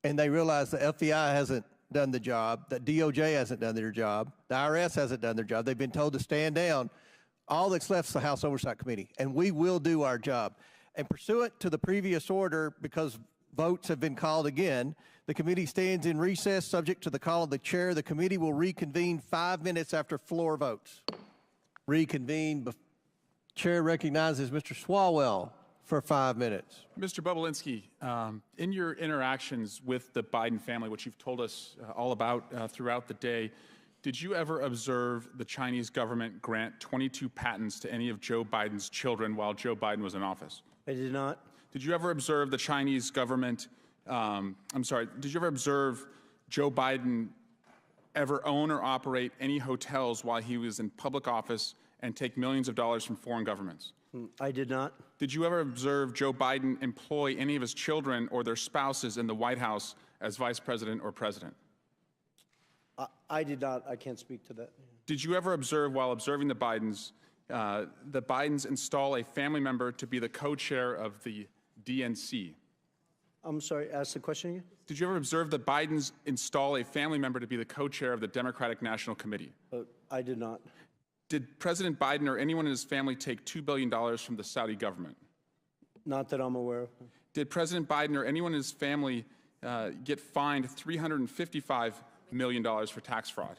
and they realize the FBI hasn't done the job, that DOJ hasn't done their job, the IRS hasn't done their job. They've been told to stand down. All that's left is the House Oversight Committee, and we will do our job. And pursuant to the previous order, because votes have been called again, the committee stands in recess subject to the call of the chair. The committee will reconvene 5 minutes after floor votes. Reconvene. Chair recognizes Mr. Swalwell for 5 minutes. Mr. Bobulinski, in your interactions with the Biden family, which you've told us all about throughout the day, did you ever observe the Chinese government grant 22 patents to any of Joe Biden's children while Joe Biden was in office? I did not. Did you ever observe the Chinese government, did you ever observe Joe Biden ever own or operate any hotels while he was in public office and take millions of dollars from foreign governments? I did not. Did you ever observe Joe Biden employ any of his children or their spouses in the White House as vice president or president? I did not. I can't speak to that. Did you ever observe, while observing the Bidens install a family member to be the co-chair of the DNC? I'm sorry, ask the question again? Did you ever observe the Bidens install a family member to be the co-chair of the Democratic National Committee? I did not. Did President Biden or anyone in his family take $2 billion from the Saudi government? Not that I'm aware of. Did President Biden or anyone in his family get fined $355 million for tax fraud?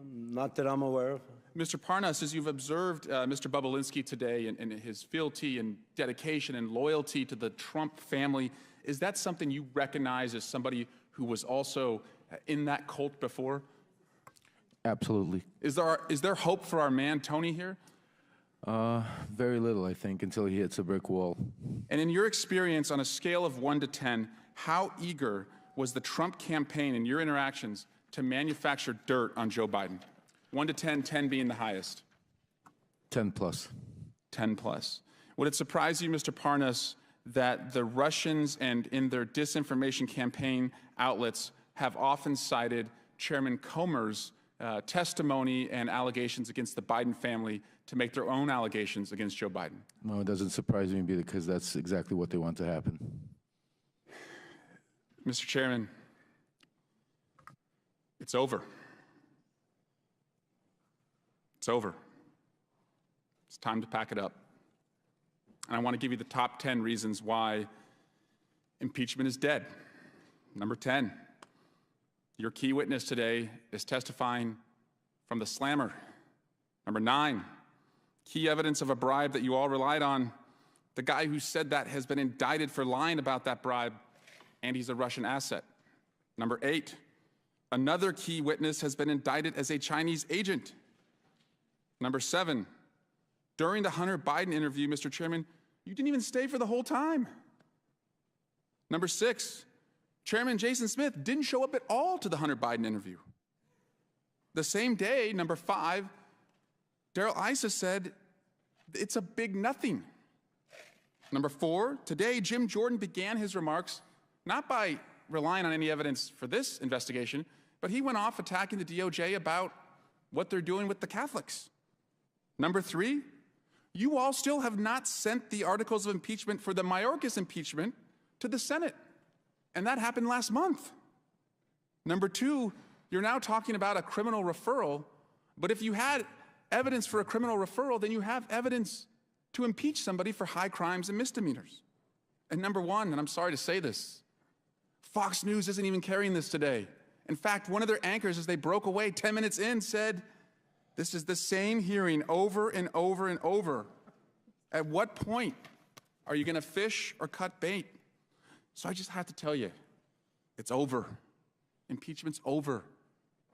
Not that I'm aware of. Mr. Parnas, as you've observed Mr. Bobulinski today and his fealty and dedication and loyalty to the Trump family, is that something you recognize as somebody who was also in that cult before? Absolutely. Is there hope for our man Tony here? Very little, I think, until he hits a brick wall. And in your experience, on a scale of 1 to 10, how eager was the Trump campaign in your interactions to manufacture dirt on Joe Biden? 1 to 10, 10 being the highest. 10 plus. 10 plus. Would it surprise you, Mr. Parnas, that the Russians and in their disinformation campaign outlets have often cited Chairman Comer's testimony and allegations against the Biden family to make their own allegations against Joe Biden? No, it doesn't surprise me because that's exactly what they want to happen. Mr. Chairman, it's over. It's over. It's time to pack it up. And I want to give you the top 10 reasons why impeachment is dead. Number 10. Your key witness today is testifying from the slammer. Number 9, key evidence of a bribe that you all relied on. The guy who said that has been indicted for lying about that bribe, and he's a Russian asset. Number 8, another key witness has been indicted as a Chinese agent. Number 7, during the Hunter Biden interview, Mr. Chairman, you didn't even stay for the whole time. Number 6, Chairman Jason Smith didn't show up at all to the Hunter Biden interview. The same day, number 5, Darrell Issa said, it's a big nothing. Number 4, today, Jim Jordan began his remarks not by relying on any evidence for this investigation, but he went off attacking the DOJ about what they're doing with the Catholics. Number 3, you all still have not sent the articles of impeachment for the Mayorkas impeachment to the Senate, and that happened last month. Number 2, you're now talking about a criminal referral, but if you had evidence for a criminal referral, then you have evidence to impeach somebody for high crimes and misdemeanors. And number 1, and I'm sorry to say this, Fox News isn't even carrying this today. In fact, one of their anchors, as they broke away 10 minutes in, said, this is the same hearing over and over and over. At what point are you going to fish or cut bait? So I just have to tell you, it's over. Impeachment's over.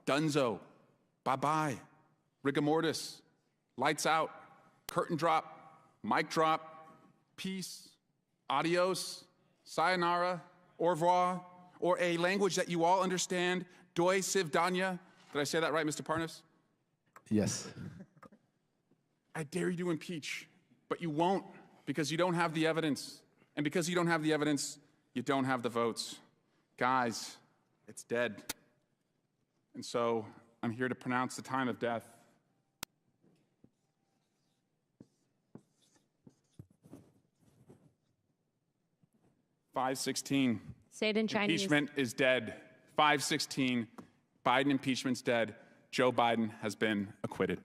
Dunzo. Bye-bye. Rigor mortis. Lights out. Curtain drop. Mic drop. Peace. Adios. Sayonara. Au revoir. Or a language that you all understand, Doi Sivdanya. Did I say that right, Mr. Parnas? Yes. I dare you to impeach, but you won't because you don't have the evidence. And because you don't have the evidence, you don't have the votes. Guys, it's dead. And so I'm here to pronounce the time of death. $5:16. Say it in Chinese. Impeachment is dead. 5:16. Biden impeachment's dead. Joe Biden has been acquitted.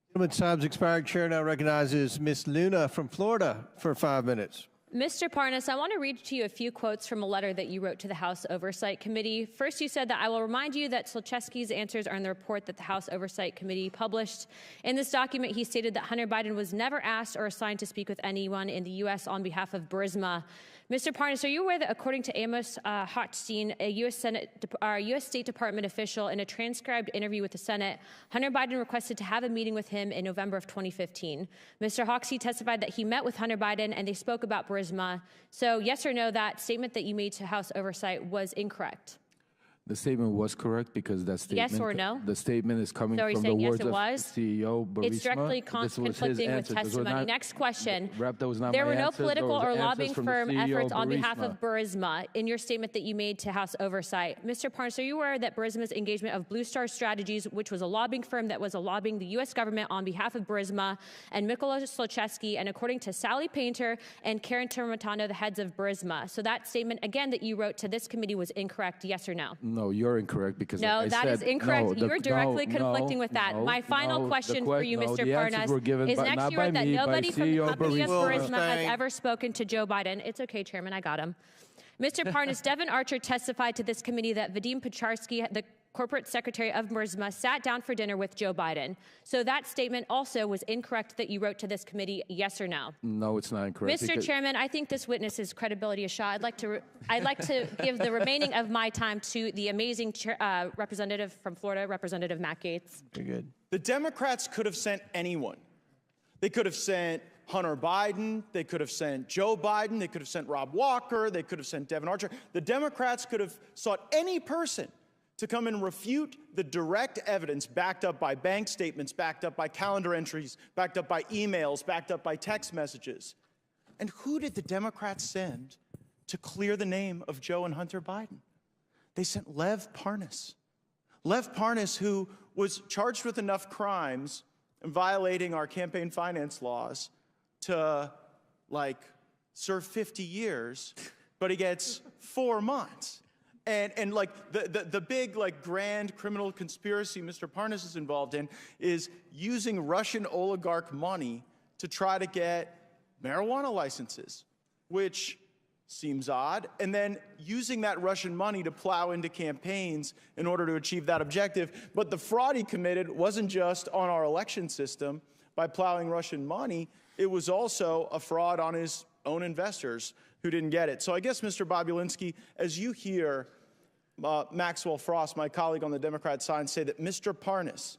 Gentleman's time's expired. Chair now recognizes Ms. Luna from Florida for 5 minutes. Mr. Parnas, I want to read to you a few quotes from a letter that you wrote to the House Oversight Committee. First, you said that I will remind you that Solchesky's answers are in the report that the House Oversight Committee published. In this document, he stated that Hunter Biden was never asked or assigned to speak with anyone in the U.S. on behalf of Burisma. Mr. Parnas, are you aware that according to Amos Hochstein, a U.S. State Department official, in a transcribed interview with the Senate, Hunter Biden requested to have a meeting with him in November of 2015. Mr. Hochstein testified that he met with Hunter Biden and they spoke about Burisma. So yes or no, that statement that you made to House Oversight was incorrect? The statement was correct because that statement. Yes or no? The statement is coming So are you from the saying yes, words it of was? CEO Burisma. It's directly conflicting with testimony. Next question. There were no political or lobbying firm efforts on behalf of Burisma in your statement that you made to House Oversight. Mr. Parnas, are you aware that Burisma's engagement of Blue Star Strategies, which was a lobbying firm that was lobbying the U.S. government on behalf of Burisma, and Mykola Solchesky, and according to Sally Painter and Karen Termitano, the heads of Burisma. So that statement, again, that you wrote to this committee was incorrect, yes or no? No, you're incorrect. Because no, that is incorrect. You're directly conflicting with that. My final question for you, Mr. Parnas, is next year that nobody from the company of Burisma has ever spoken to Joe Biden. It's okay, Chairman, I got him. Mr. Parnas, Devin Archer testified to this committee that Vadim Picharsky, the corporate secretary of Burisma, sat down for dinner with Joe Biden. So that statement also was incorrect that you wrote to this committee, yes or no? No, it's not incorrect. Mr. Chairman, I think this witness's credibility is shot. I'd like to give the remaining of my time to the amazing representative from Florida, Representative Matt Gaetz. Very good. The Democrats could have sent anyone. They could have sent Hunter Biden, they could have sent Joe Biden, they could have sent Rob Walker, they could have sent Devin Archer. The Democrats could have sought any person to come and refute the direct evidence backed up by bank statements, backed up by calendar entries, backed up by emails, backed up by text messages. And who did the Democrats send to clear the name of Joe and Hunter Biden? They sent Lev Parnas. Lev Parnas, who was charged with enough crimes and violating our campaign finance laws to, serve 50 years, but he gets 4 months. And the big, grand criminal conspiracy Mr. Parnas is involved in is using Russian oligarch money to try to get marijuana licenses, which seems odd, and then using that Russian money to plow into campaigns in order to achieve that objective. But the fraud he committed wasn't just on our election system by plowing Russian money, it was also a fraud on his own investors who didn't get it. So I guess, Mr. Bobulinski, as you hear Maxwell Frost, my colleague on the Democrat side, say that Mr. Parnas,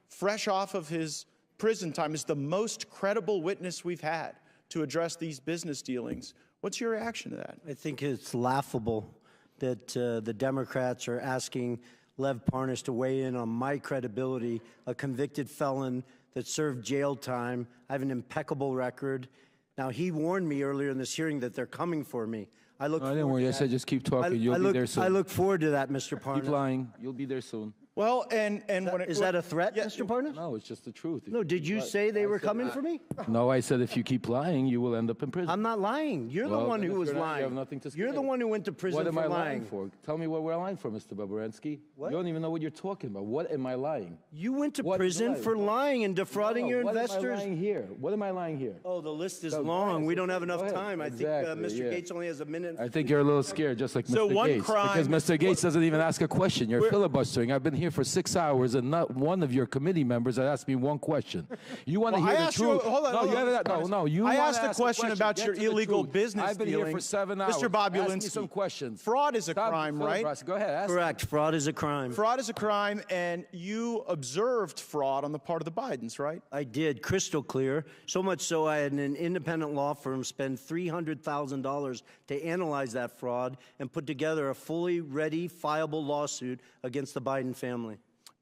fresh off of his prison time, is the most credible witness we've had to address these business dealings, What's your reaction to that? I think it's laughable that the Democrats are asking Lev Parnas to weigh in on my credibility, a convicted felon that served jail time. I have an impeccable record. Now, he warned me earlier in this hearing that they're coming for me. I didn't worry. I said just keep talking. You'll be there soon. I look forward to that, Mr. Parnas. Keep lying. You'll be there soon. Well, is that a threat, Mr. Parnas? No, it's just the truth. No, did you say they were coming for me? No, I said if you keep lying, you will end up in prison. I'm not lying. You're the one who was lying. You have nothing to say. You're the one who went to prison for lying. What am I lying for? Tell me what we're lying for, Mr. Bobrovsky. What? You don't even know what you're talking about. What am I lying? You went to prison for lying and defrauding your investors. What am I lying here? What am I lying here? Oh, the list is long. We don't have enough time. I think Mr. Gates only has a minute. I think you're a little scared, just like Mr. Gates. Because Mr. Gates doesn't even ask a question. You're filibustering. I've been here for 6 hours, and not one of your committee members has asked me one question. You want to hear the truth? I asked a question about your illegal business I've been here for 7 hours. Mr. Bobulinski, ask me some questions. Fraud is a crime, right? Go ahead. Ask Correct. me. Fraud is a crime. Fraud is a crime, and you observed fraud on the part of the Bidens, right? I did, crystal clear. So much so I had an independent law firm spend $300,000 to analyze that fraud and put together a fully ready, fileable lawsuit against the Biden family.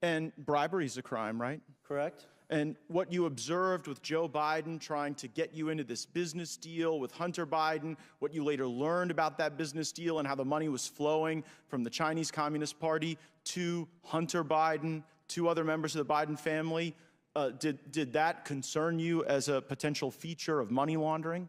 And bribery is a crime, right? Correct. And what you observed with Joe Biden trying to get you into this business deal with Hunter Biden, what you later learned about that business deal and how the money was flowing from the Chinese Communist Party to Hunter Biden, to other members of the Biden family, did that concern you as a potential feature of money laundering?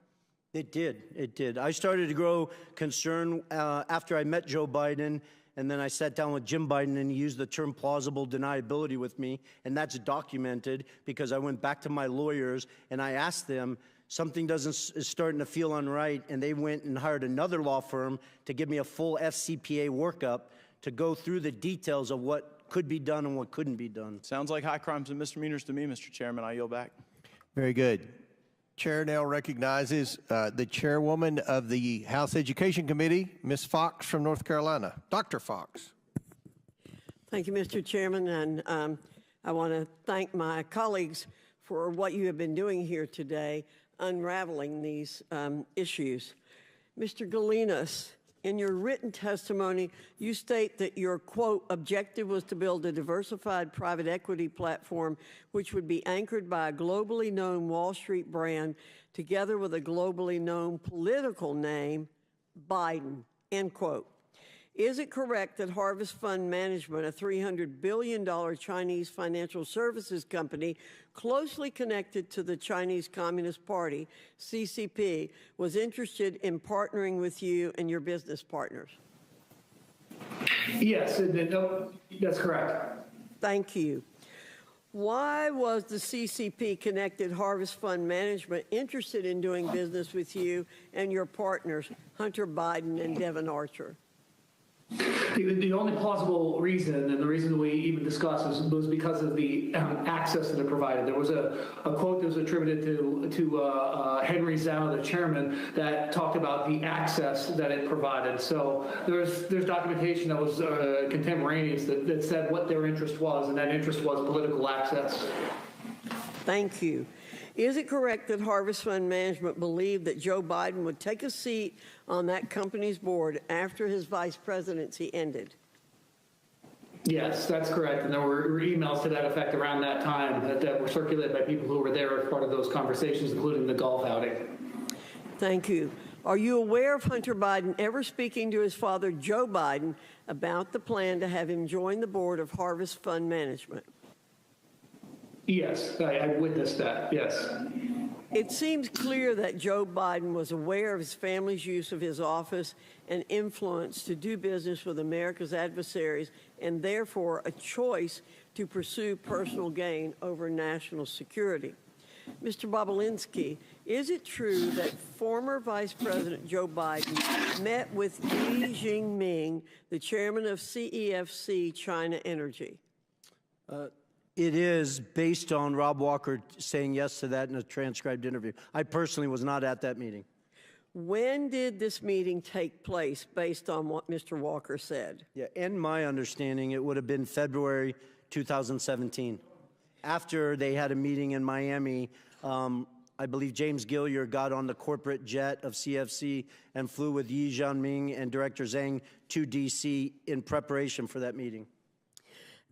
It did. It did. I started to grow concern after I met Joe Biden. And then I sat down with Jim Biden, and he used the term plausible deniability with me. And that's documented because I went back to my lawyers and I asked them, something is starting to feel unright. And they went and hired another law firm to give me a full FCPA workup to go through the details of what could be done and what couldn't be done. Sounds like high crimes and misdemeanors to me, Mr. Chairman. I yield back. Very good. Chair now recognizes the chairwoman of the House Education Committee, Ms. Fox from North Carolina. Dr. Fox. Thank you, Mr. Chairman, and I want to thank my colleagues for what you have been doing here today, unraveling these issues. Mr. Galinas, in your written testimony, you state that your, quote, objective was to build a diversified private equity platform which would be anchored by a globally known Wall Street brand together with a globally known political name, Biden, end quote. Is it correct that Harvest Fund Management, a $300 billion Chinese financial services company closely connected to the Chinese Communist Party, CCP, was interested in partnering with you and your business partners? Yes, that's correct. Thank you. Why was the CCP-connected Harvest Fund Management interested in doing business with you and your partners, Hunter Biden and Devon Archer? The only plausible reason, and the reason we even discussed, was because of the access that it provided. There was a quote that was attributed to Henry Zhao, the chairman, that talked about the access that it provided. So there's documentation that was contemporaneous that said what their interest was, and that interest was political access. Thank you. Is it correct that Harvest Fund Management believed that Joe Biden would take a seat on that company's board after his vice presidency ended? Yes, that's correct. And there were emails to that effect around that time that were circulated by people who were there as part of those conversations, including the golf outing. Thank you. Are you aware of Hunter Biden ever speaking to his father, Joe Biden, about the plan to have him join the board of Harvest Fund Management? Yes, I witnessed that, yes. It seems clear that Joe Biden was aware of his family's use of his office and influence to do business with America's adversaries, and therefore a choice to pursue personal gain over national security. Mr. Bobulinski, is it true that former Vice President Joe Biden met with Li Jinping, the chairman of CEFC China Energy? It is based on Rob Walker saying yes to that in a transcribed interview. I personally was not at that meeting. When did this meeting take place based on what Mr. Walker said? Yeah, in my understanding, it would have been February 2017. After they had a meeting in Miami I believe James Gillier got on the corporate jet of CFC and flew with Yi Jianming and Director Zhang to D.C. in preparation for that meeting.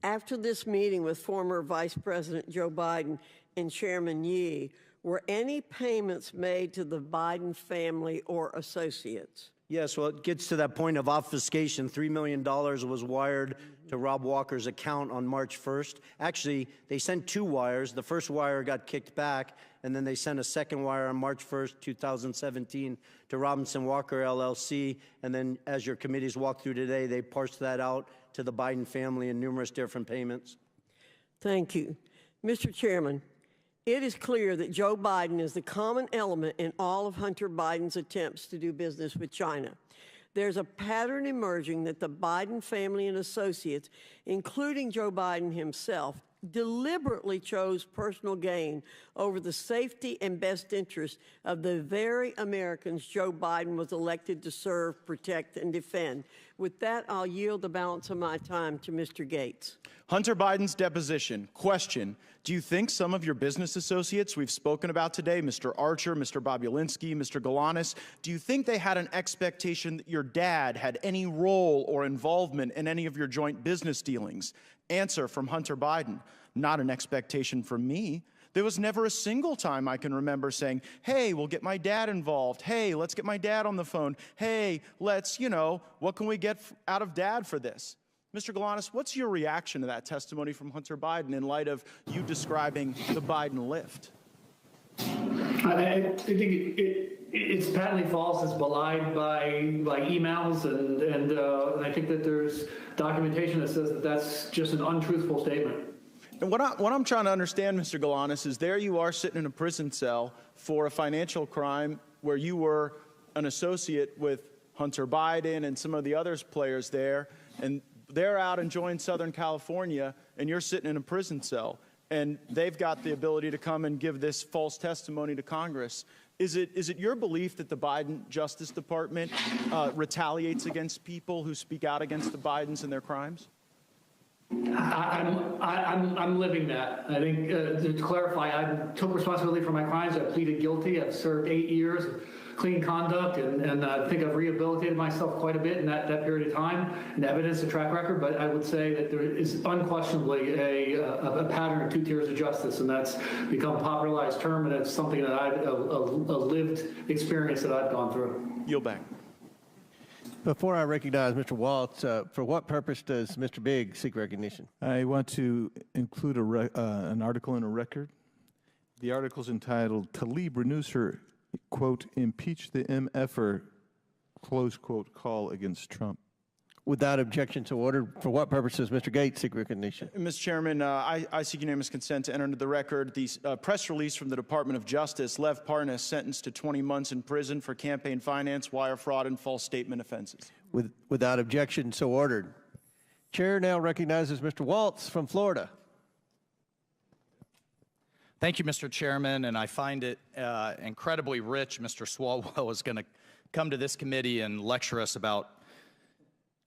After this meeting with former Vice President Joe Biden and Chairman Yi, were any payments made to the Biden family or associates? Yes, well, it gets to that point of obfuscation. $3 million was wired to Rob Walker's account on March 1st. Actually, they sent 2 wires. The first wire got kicked back, and then they sent a second wire on March 1st, 2017 to Robinson Walker, LLC. And then, as your committees walked through today, they parsed that out to the Biden family in numerous different payments. Thank you. Mr. Chairman, it is clear that Joe Biden is the common element in all of Hunter Biden's attempts to do business with China. There's a pattern emerging that the Biden family and associates, including Joe Biden himself, deliberately chose personal gain over the safety and best interest of the very Americans Joe Biden was elected to serve, protect, and defend. With that, I'll yield the balance of my time to Mr. Gates. Hunter Biden's deposition. Question: do you think some of your business associates we've spoken about today, Mr. Archer, Mr. Bobulinski, Mr. Galanis, do you think they had an expectation that your dad had any role or involvement in any of your joint business dealings? Answer from Hunter Biden: not an expectation from me. There was never a single time I can remember saying, hey, we'll get my dad involved. Hey, let's get my dad on the phone. Hey, let's, what can we get out of dad for this? Mr. Galanis, what's your reaction to that testimony from Hunter Biden in light of you describing the Biden lift? I think it's patently false. It's belied by emails, and I think that there's documentation that says that that's just an untruthful statement. And what I'm trying to understand, Mr. Galanis, is there you are sitting in a prison cell for a financial crime where you were an associate with Hunter Biden and some of the other players there, and they're out enjoying Southern California, and you're sitting in a prison cell, and they've got the ability to come and give this false testimony to Congress. Is it your belief that the Biden Justice Department retaliates against people who speak out against the Bidens and their crimes? I'm living that. I think to clarify, I took responsibility for my crimes. I pleaded guilty. I've served 8 years of clean conduct, and I think I've rehabilitated myself quite a bit in that period of time, and evidence a track record. But I would say that there is unquestionably a pattern of 2 tiers of justice, and that's become a popularized term, and it's something that a lived experience that I've gone through. Yield back. Before I recognize Mr. Waltz, for what purpose does Mr. Bigg seek recognition? I want to include an article in a record. The article is entitled, Tlaib renews her, quote, impeach the MFer, close quote, call against Trump. Without objection so ordered, for what purpose does Mr. Gates seek recognition? Mr. Chairman, I seek unanimous consent to enter into the record the press release from the Department of Justice, Lev Parnas sentenced to 20 months in prison for campaign finance, wire fraud, and false statement offenses. Without objection so ordered. Chair now recognizes Mr. Waltz from Florida. Thank you, Mr. Chairman, and I find it incredibly rich Mr. Swalwell is going to come to this committee and lecture us about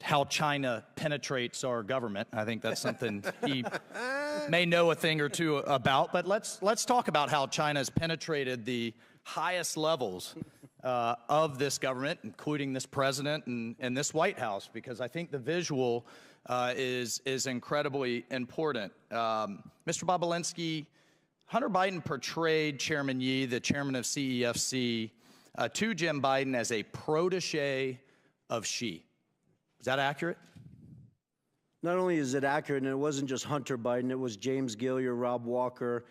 how China penetrates our government. I think that's something he may know a thing or two about, but let's talk about how China has penetrated the highest levels of this government, including this president and this White House, because I think the visual is incredibly important. Mr. Bobulinski, Hunter Biden portrayed Chairman Yi, the chairman of CEFC, to Jim Biden as a protege of Xi. Is that accurate? Not only is it accurate, and it wasn't just Hunter Biden, it was James Gillier, Rob Walker.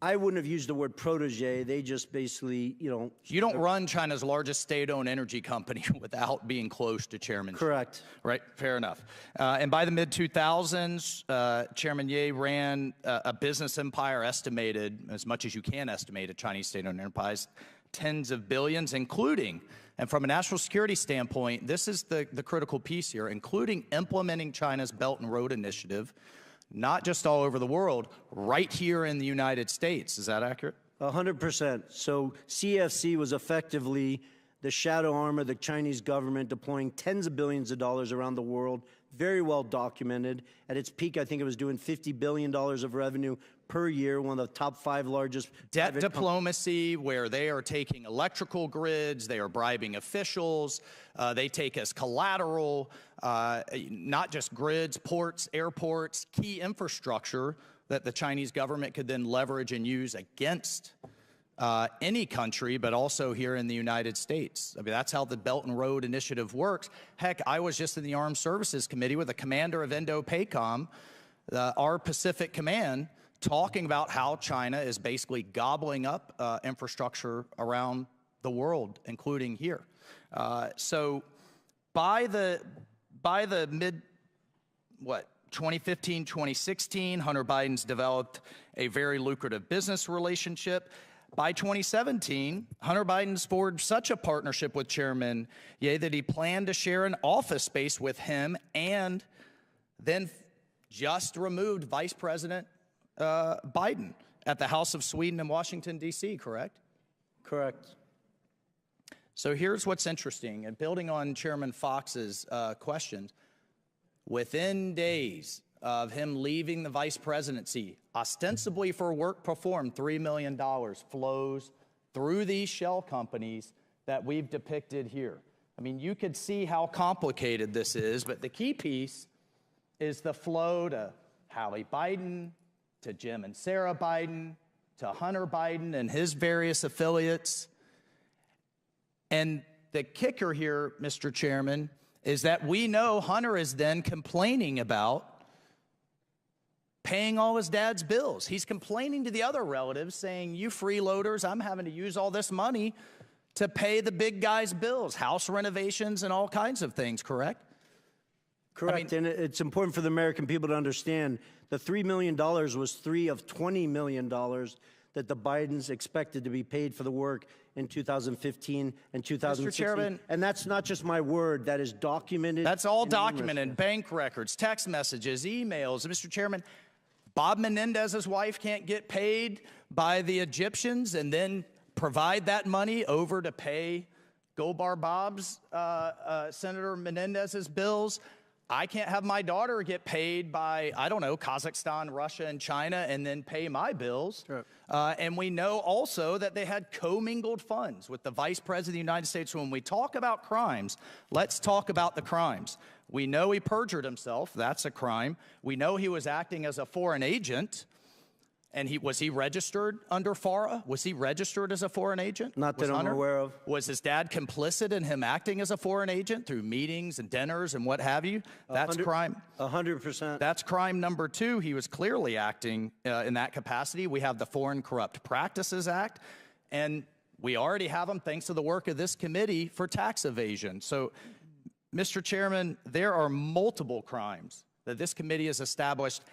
I wouldn't have used the word protege. They just basically, You don't run China's largest state-owned energy company without being close to Chairman Xi. Correct. Right, fair enough. And by the mid-2000s, Chairman Ye ran a business empire estimated, as much as you can estimate a Chinese state-owned enterprise, tens of billions, including, and from a national security standpoint, this is the critical piece here, including implementing China's Belt and Road Initiative, not just all over the world, right here in the United States. Is that accurate? 100%. So CFC was effectively the shadow arm of the Chinese government deploying tens of billions of dollars around the world, very well documented. At its peak, I think it was doing $50 billion of revenue per year, one of the top 5 largest debt diplomacy, where they are taking electrical grids, they are bribing officials, they take as collateral, not just grids, ports, airports, key infrastructure that the Chinese government could then leverage and use against any country, but also here in the United States. I mean, that's how the Belt and Road Initiative works. Heck, I was just in the Armed Services Committee with the commander of Indo-PACOM, our Pacific Command, talking about how China is basically gobbling up infrastructure around the world, including here. So by the mid, 2015, 2016, Hunter Biden's developed a very lucrative business relationship. By 2017, Hunter Biden's forged such a partnership with Chairman Ye that he planned to share an office space with him, and then just removed Vice President Biden at the House of Sweden in Washington, D.C., correct? Correct. So here's what's interesting, and building on Chairman Fox's questions, within days of him leaving the vice presidency, ostensibly for work performed, $3 million flows through these shell companies that we've depicted here. I mean, you could see how complicated this is, but the key piece is the flow to Hallie Biden, to Jim and Sarah Biden, to Hunter Biden and his various affiliates. And the kicker here, Mr. Chairman, is that we know Hunter is then complaining about paying all his dad's bills. He's complaining to the other relatives, saying, you freeloaders, I'm having to use all this money to pay the big guy's bills, house renovations and all kinds of things, correct? Correct, and it's important for the American people to understand the $3 million was 3 of $20 million that the Bidens expected to be paid for the work in 2015 and 2016. Mr. Chairman, and that's not just my word, that is documented. That's all documented, bank records, text messages, emails. Mr. Chairman, Bob Menendez's wife can't get paid by the Egyptians and then provide that money over to pay Goldbar Bob's, Senator Menendez's bills. I can't have my daughter get paid by, I don't know, Kazakhstan, Russia, and China and then pay my bills. Sure. And we know also that they had commingled funds with the Vice President of the United States. When we talk about crimes, let's talk about the crimes. We know he perjured himself. That's a crime. We know he was acting as a foreign agent. And was he registered under FARA? Was he registered as a foreign agent? Not that I'm aware of. Was his dad complicit in him acting as a foreign agent through meetings and dinners and what have you? That's crime. 100%. That's crime number 2. He was clearly acting in that capacity. We have the Foreign Corrupt Practices Act, and we already have them, thanks to the work of this committee, for tax evasion. So, Mr. Chairman, there are multiple crimes that this committee has established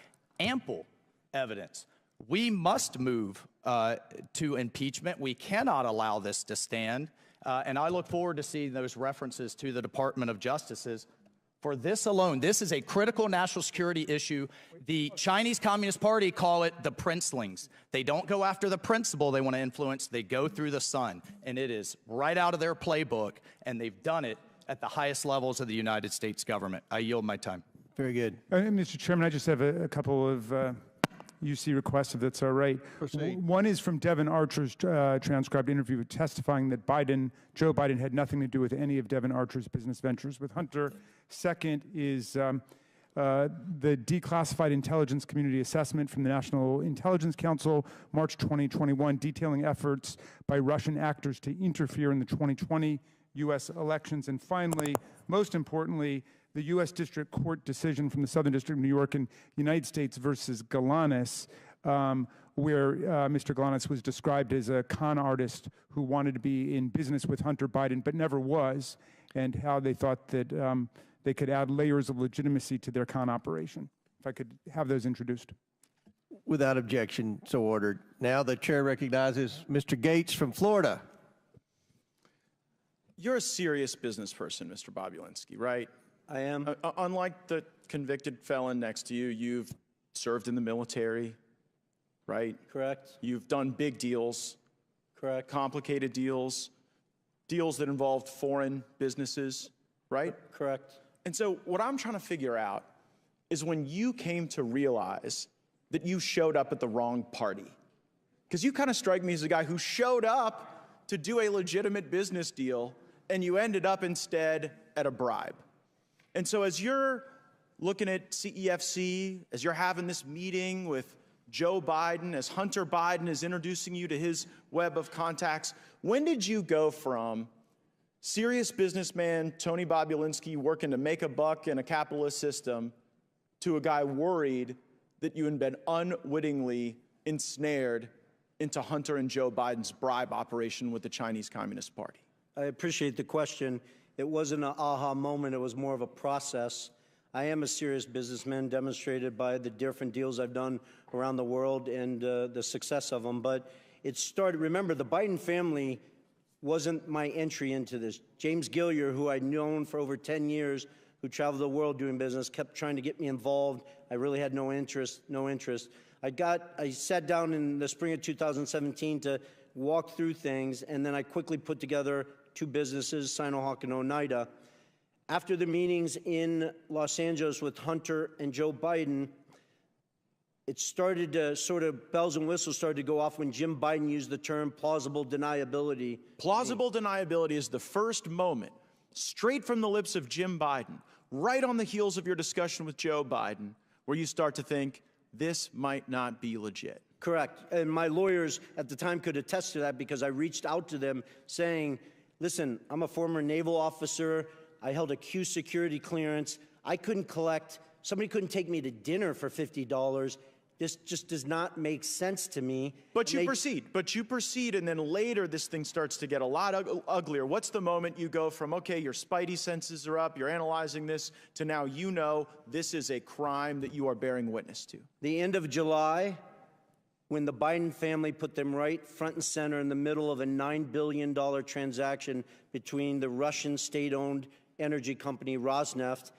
ample evidence. We must move to impeachment. We cannot allow this to stand. And I look forward to seeing those references to the Department of Justice's. For this alone, this is a critical national security issue. The Chinese Communist Party call it the princelings. They don't go after the principle they want to influence. They go through the sun. And it is right out of their playbook. And they've done it at the highest levels of the United States government. I yield my time. Very good. Mr. Chairman, I just have a couple of UC requests, if that's all right. Proceed. One is from Devin Archer's transcribed interview testifying that Joe Biden had nothing to do with any of Devin Archer's business ventures with Hunter. Second is the declassified intelligence community assessment from the National Intelligence Council, March 2021, detailing efforts by Russian actors to interfere in the 2020 U.S. elections. And finally, most importantly, the U.S. District Court decision from the Southern District of New York in United States versus Galanis, where Mr. Galanis was described as a con artist who wanted to be in business with Hunter Biden but never was, and how they thought that they could add layers of legitimacy to their con operation. If I could have those introduced. Without objection, so ordered. Now the chair recognizes Mr. Gates from Florida. You're a serious business person, Mr. Bobulinski, right? I am. Unlike the convicted felon next to you, you've served in the military, right? Correct. You've done big deals. Correct. Complicated deals, deals that involved foreign businesses, right? Correct. And so what I'm trying to figure out is when you came to realize that you showed up at the wrong party? Because you kind of strike me as a guy who showed up to do a legitimate business deal, and you ended up instead at a bribe. And so as you're looking at CEFC, as you're having this meeting with Joe Biden, as Hunter Biden is introducing you to his web of contacts, when did you go from serious businessman Tony Bobulinski working to make a buck in a capitalist system to a guy worried that you had been unwittingly ensnared into Hunter and Joe Biden's bribe operation with the Chinese Communist Party? I appreciate the question. It wasn't an aha moment. It was more of a process. I am a serious businessman, demonstrated by the different deals I've done around the world and the success of them. But it started, remember, the Biden family wasn't my entry into this. James Gillier, who I'd known for over 10 years, who traveled the world doing business, kept trying to get me involved. I really had no interest. I sat down in the spring of 2017 to walk through things, and then I quickly put together two businesses, Sinohawk and Oneida. After the meetings in Los Angeles with Hunter and Joe Biden, it started to sort of, bells and whistles started to go off when Jim Biden used the term plausible deniability. Plausible deniability is the first moment, straight from the lips of Jim Biden, right on the heels of your discussion with Joe Biden, where you start to think, this might not be legit. Correct. And my lawyers at the time could attest to that, because I reached out to them saying, listen, I'm a former naval officer. I held a Q security clearance. I couldn't collect, somebody couldn't take me to dinner for $50. This just does not make sense to me. But you proceed, and then later this thing starts to get a lot uglier. What's the moment you go from, okay, your spidey senses are up, you're analyzing this, to now you know this is a crime that you are bearing witness to? The end of July, when the Biden family put them right front and center in the middle of a $9 billion transaction between the Russian state-owned energy company Rosneft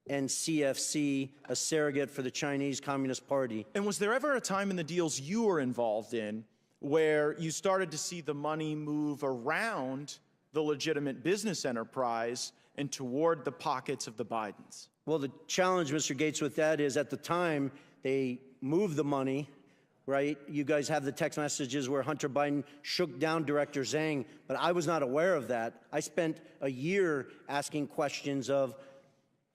and CFC, a surrogate for the Chinese Communist Party. And was there ever a time in the deals you were involved in where you started to see the money move around the legitimate business enterprise and toward the pockets of the Bidens? Well, the challenge, Mr. Gates, with that is at the time they moved the money, right? You guys have the text messages where Hunter Biden shook down Director Zhang, but I was not aware of that. I spent a year asking questions of,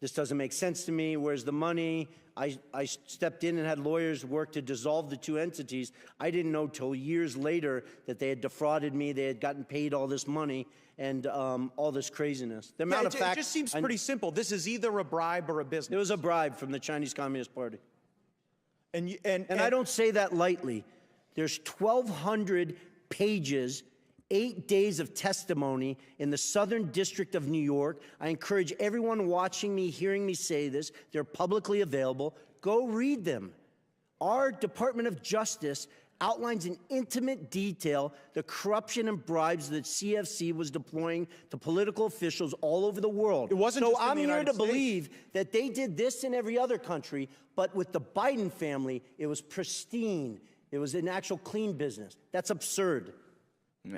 this doesn't make sense to me, where's the money? I stepped in and had lawyers work to dissolve the two entities. I didn't know till years later that they had defrauded me, they had gotten paid all this money, and all this craziness. The amount of facts, it just seems pretty simple. This is either a bribe or a business. It was a bribe from the Chinese Communist Party. And I don't say that lightly. There's 1,200 pages, 8 days of testimony in the Southern District of New York. I encourage everyone watching me, hearing me say this, they're publicly available. Go read them. Our Department of Justice outlines in intimate detail the corruption and bribes that CFC was deploying to political officials all over the world. It wasn't just in the United States. So I'm here to believe that they did this in every other country, but with the Biden family, it was pristine. It was an actual clean business. That's absurd.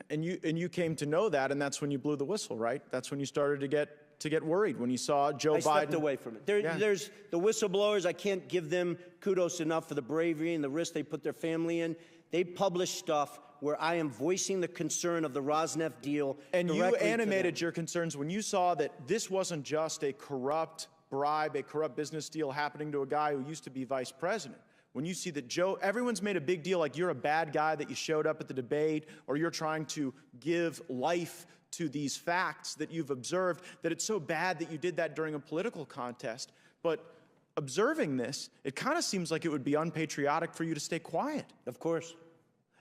And you came to know that, and that's when you blew the whistle, right? That's when you started to get worried, when you saw Joe Biden. I stepped away from it. There's the whistleblowers. I can't give them kudos enough for the bravery and the risk they put their family in. They publish stuff where I am voicing the concern of the Rosneft deal. And you animated your concerns when you saw that this wasn't just a corrupt bribe, a corrupt business deal happening to a guy who used to be vice president. When you see that everyone's made a big deal like you're a bad guy, that you showed up at the debate, or you're trying to give life to these facts that you've observed, that it's so bad that you did that during a political contest. But observing this, it kind of seems like it would be unpatriotic for you to stay quiet. Of course.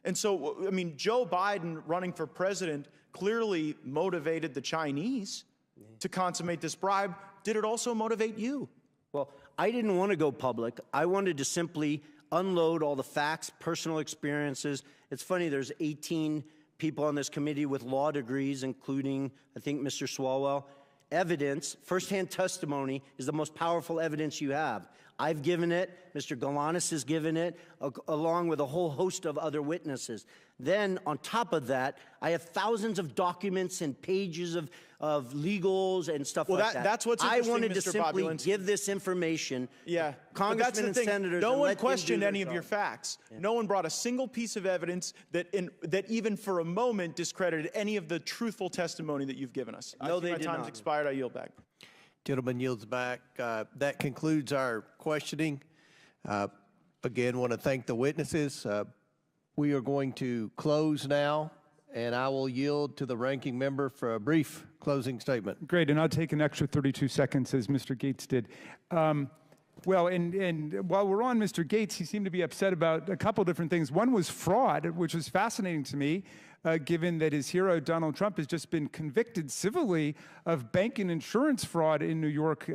And so, I mean, Joe Biden running for president clearly motivated the Chinese to consummate this bribe. Did it also motivate you? Well, I didn't want to go public. I wanted to simply unload all the facts, personal experiences. It's funny, there's 18 people on this committee with law degrees, including, I think, Mr. Swalwell. Evidence, firsthand testimony, is the most powerful evidence you have. I've given it, Mr. Galanis has given it, along with a whole host of other witnesses. Then, on top of that, I have thousands of documents and pages of of legals and stuff well, like that. That's what's I interesting, wanted to Mr. simply Bobulinski. give this information. Yeah, Congressmen that's the and thing. senators. No and one let them questioned do their any of your job. facts. Yeah. No one brought a single piece of evidence that even for a moment discredited any of the truthful testimony that you've given us. No, they my did time's not. expired. I yield back. Gentleman yields back. That concludes our questioning. Again, want to thank the witnesses. We are going to close now, and I will yield to the ranking member for a brief closing statement. Great, and I'll take an extra 32 seconds as Mr. Gates did. Well, and while we're on Mr. Gates, he seemed to be upset about a couple different things. One was fraud, which was fascinating to me, given that his hero, Donald Trump, has just been convicted civilly of bank and insurance fraud in New York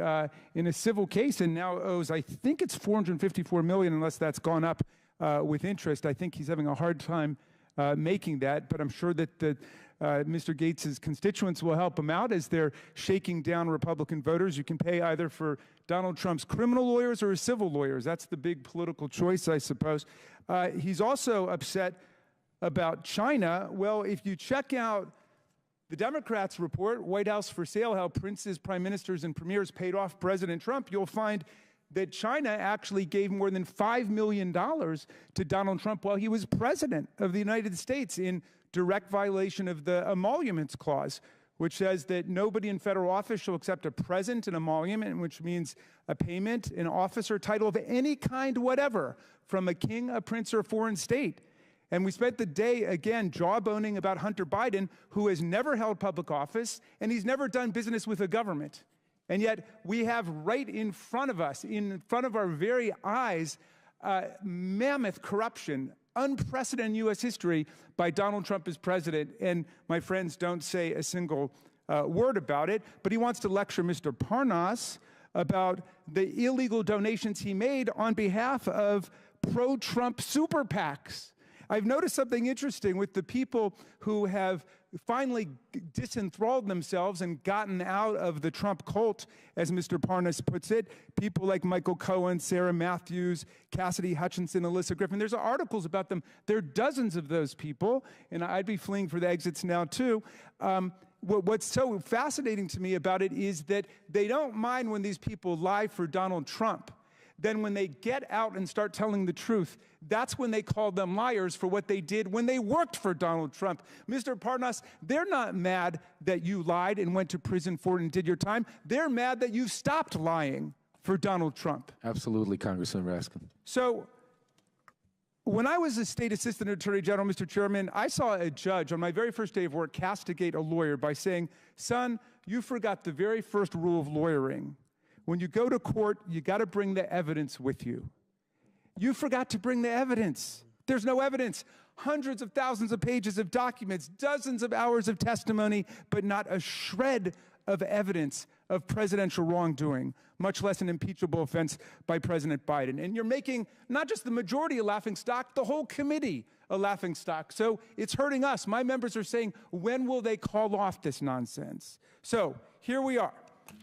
in a civil case, and now owes, I think it's $454 million, unless that's gone up with interest. I think he's having a hard time making that, but I'm sure that Mr. Gates' constituents will help him out as they're shaking down Republican voters. You can pay either for Donald Trump's criminal lawyers or his civil lawyers. That's the big political choice, I suppose. He's also upset about China. Well, if you check out the Democrats' report, White House for Sale, how princes, prime ministers, and premiers paid off President Trump, you'll find that China actually gave more than $5 million to Donald Trump while he was president of the United States in direct violation of the Emoluments Clause, which says that nobody in federal office shall accept a present, an emolument, which means a payment, an office or title of any kind whatever from a king, a prince, or a foreign state. And we spent the day, again, jawboning about Hunter Biden, who has never held public office, and he's never done business with a government. And yet we have right in front of us, in front of our very eyes, mammoth corruption, unprecedented in U.S. history by Donald Trump as president. And my friends don't say a single word about it. But he wants to lecture Mr. Parnas about the illegal donations he made on behalf of pro-Trump super PACs. I've noticed something interesting with the people who have finally disenthralled themselves and gotten out of the Trump cult, as Mr. Parnas puts it. People like Michael Cohen, Sarah Matthews, Cassidy Hutchinson, Alyssa Griffin. There's articles about them. There are dozens of those people, and I'd be fleeing for the exits now, too. What's so fascinating to me about it is that they don't mind when these people lie for Donald Trump. Then when they get out and start telling the truth, that's when they call them liars for what they did when they worked for Donald Trump. Mr. Parnas, they're not mad that you lied and went to prison for it and did your time. They're mad that you stopped lying for Donald Trump. Absolutely, Congressman Raskin. So when I was a state assistant attorney general, Mr. Chairman, I saw a judge on my very first day of work castigate a lawyer by saying, son, you forgot the very first rule of lawyering. When you go to court, you got to bring the evidence with you. You forgot to bring the evidence. There's no evidence. Hundreds of thousands of pages of documents, dozens of hours of testimony, but not a shred of evidence of presidential wrongdoing, much less an impeachable offense by President Biden. And you're making not just the majority a laughingstock, the whole committee a laughingstock. So it's hurting us. My members are saying, when will they call off this nonsense? So here we are.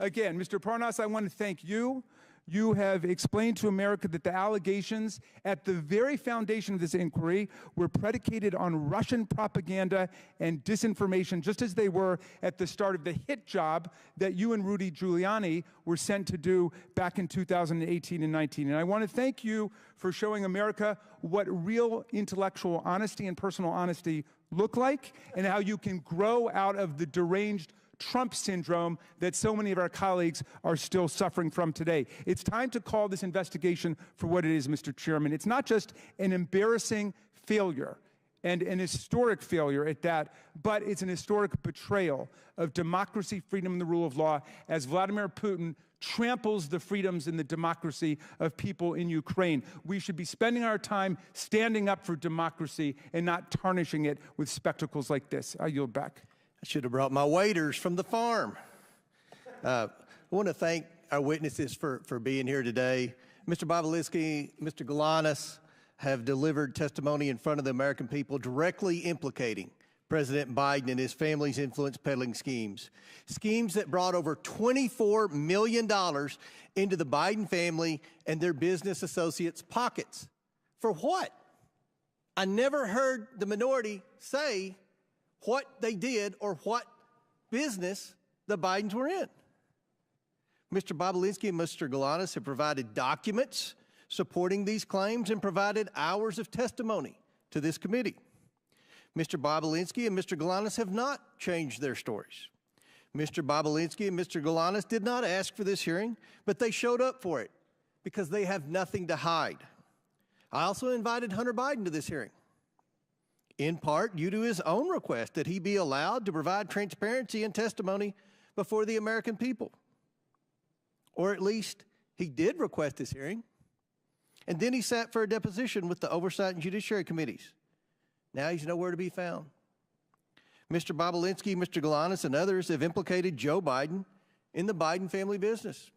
Again, Mr. Parnas, I want to thank you. You have explained to America that the allegations at the very foundation of this inquiry were predicated on Russian propaganda and disinformation, just as they were at the start of the hit job that you and Rudy Giuliani were sent to do back in 2018 and 19. And I want to thank you for showing America what real intellectual honesty and personal honesty look like, and how you can grow out of the deranged Trump syndrome that so many of our colleagues are still suffering from today. It's time to call this investigation for what it is, Mr. Chairman. It's not just an embarrassing failure and an historic failure at that, but it's an historic betrayal of democracy, freedom, and the rule of law as Vladimir Putin tramples the freedoms and the democracy of people in Ukraine. We should be spending our time standing up for democracy and not tarnishing it with spectacles like this. I yield back. I should have brought my waiters from the farm. I want to thank our witnesses for being here today. Mr. Bobulinski, Mr. Galanis have delivered testimony in front of the American people directly implicating President Biden and his family's influence peddling schemes. Schemes that brought over $24 million into the Biden family and their business associates' pockets. For what? I never heard the minority say what they did or what business the Bidens were in. Mr. Bobulinski and Mr. Galanis have provided documents supporting these claims and provided hours of testimony to this committee. Mr. Bobulinski and Mr. Galanis have not changed their stories. Mr. Bobulinski and Mr. Galanis did not ask for this hearing, but they showed up for it because they have nothing to hide. I also invited Hunter Biden to this hearing, in part due to his own request that he be allowed to provide transparency and testimony before the American people. Or at least he did request this hearing, and then he sat for a deposition with the Oversight and Judiciary Committees. Now he's nowhere to be found. Mr. Bobulinski, Mr. Galanis, and others have implicated Joe Biden in the Biden family business.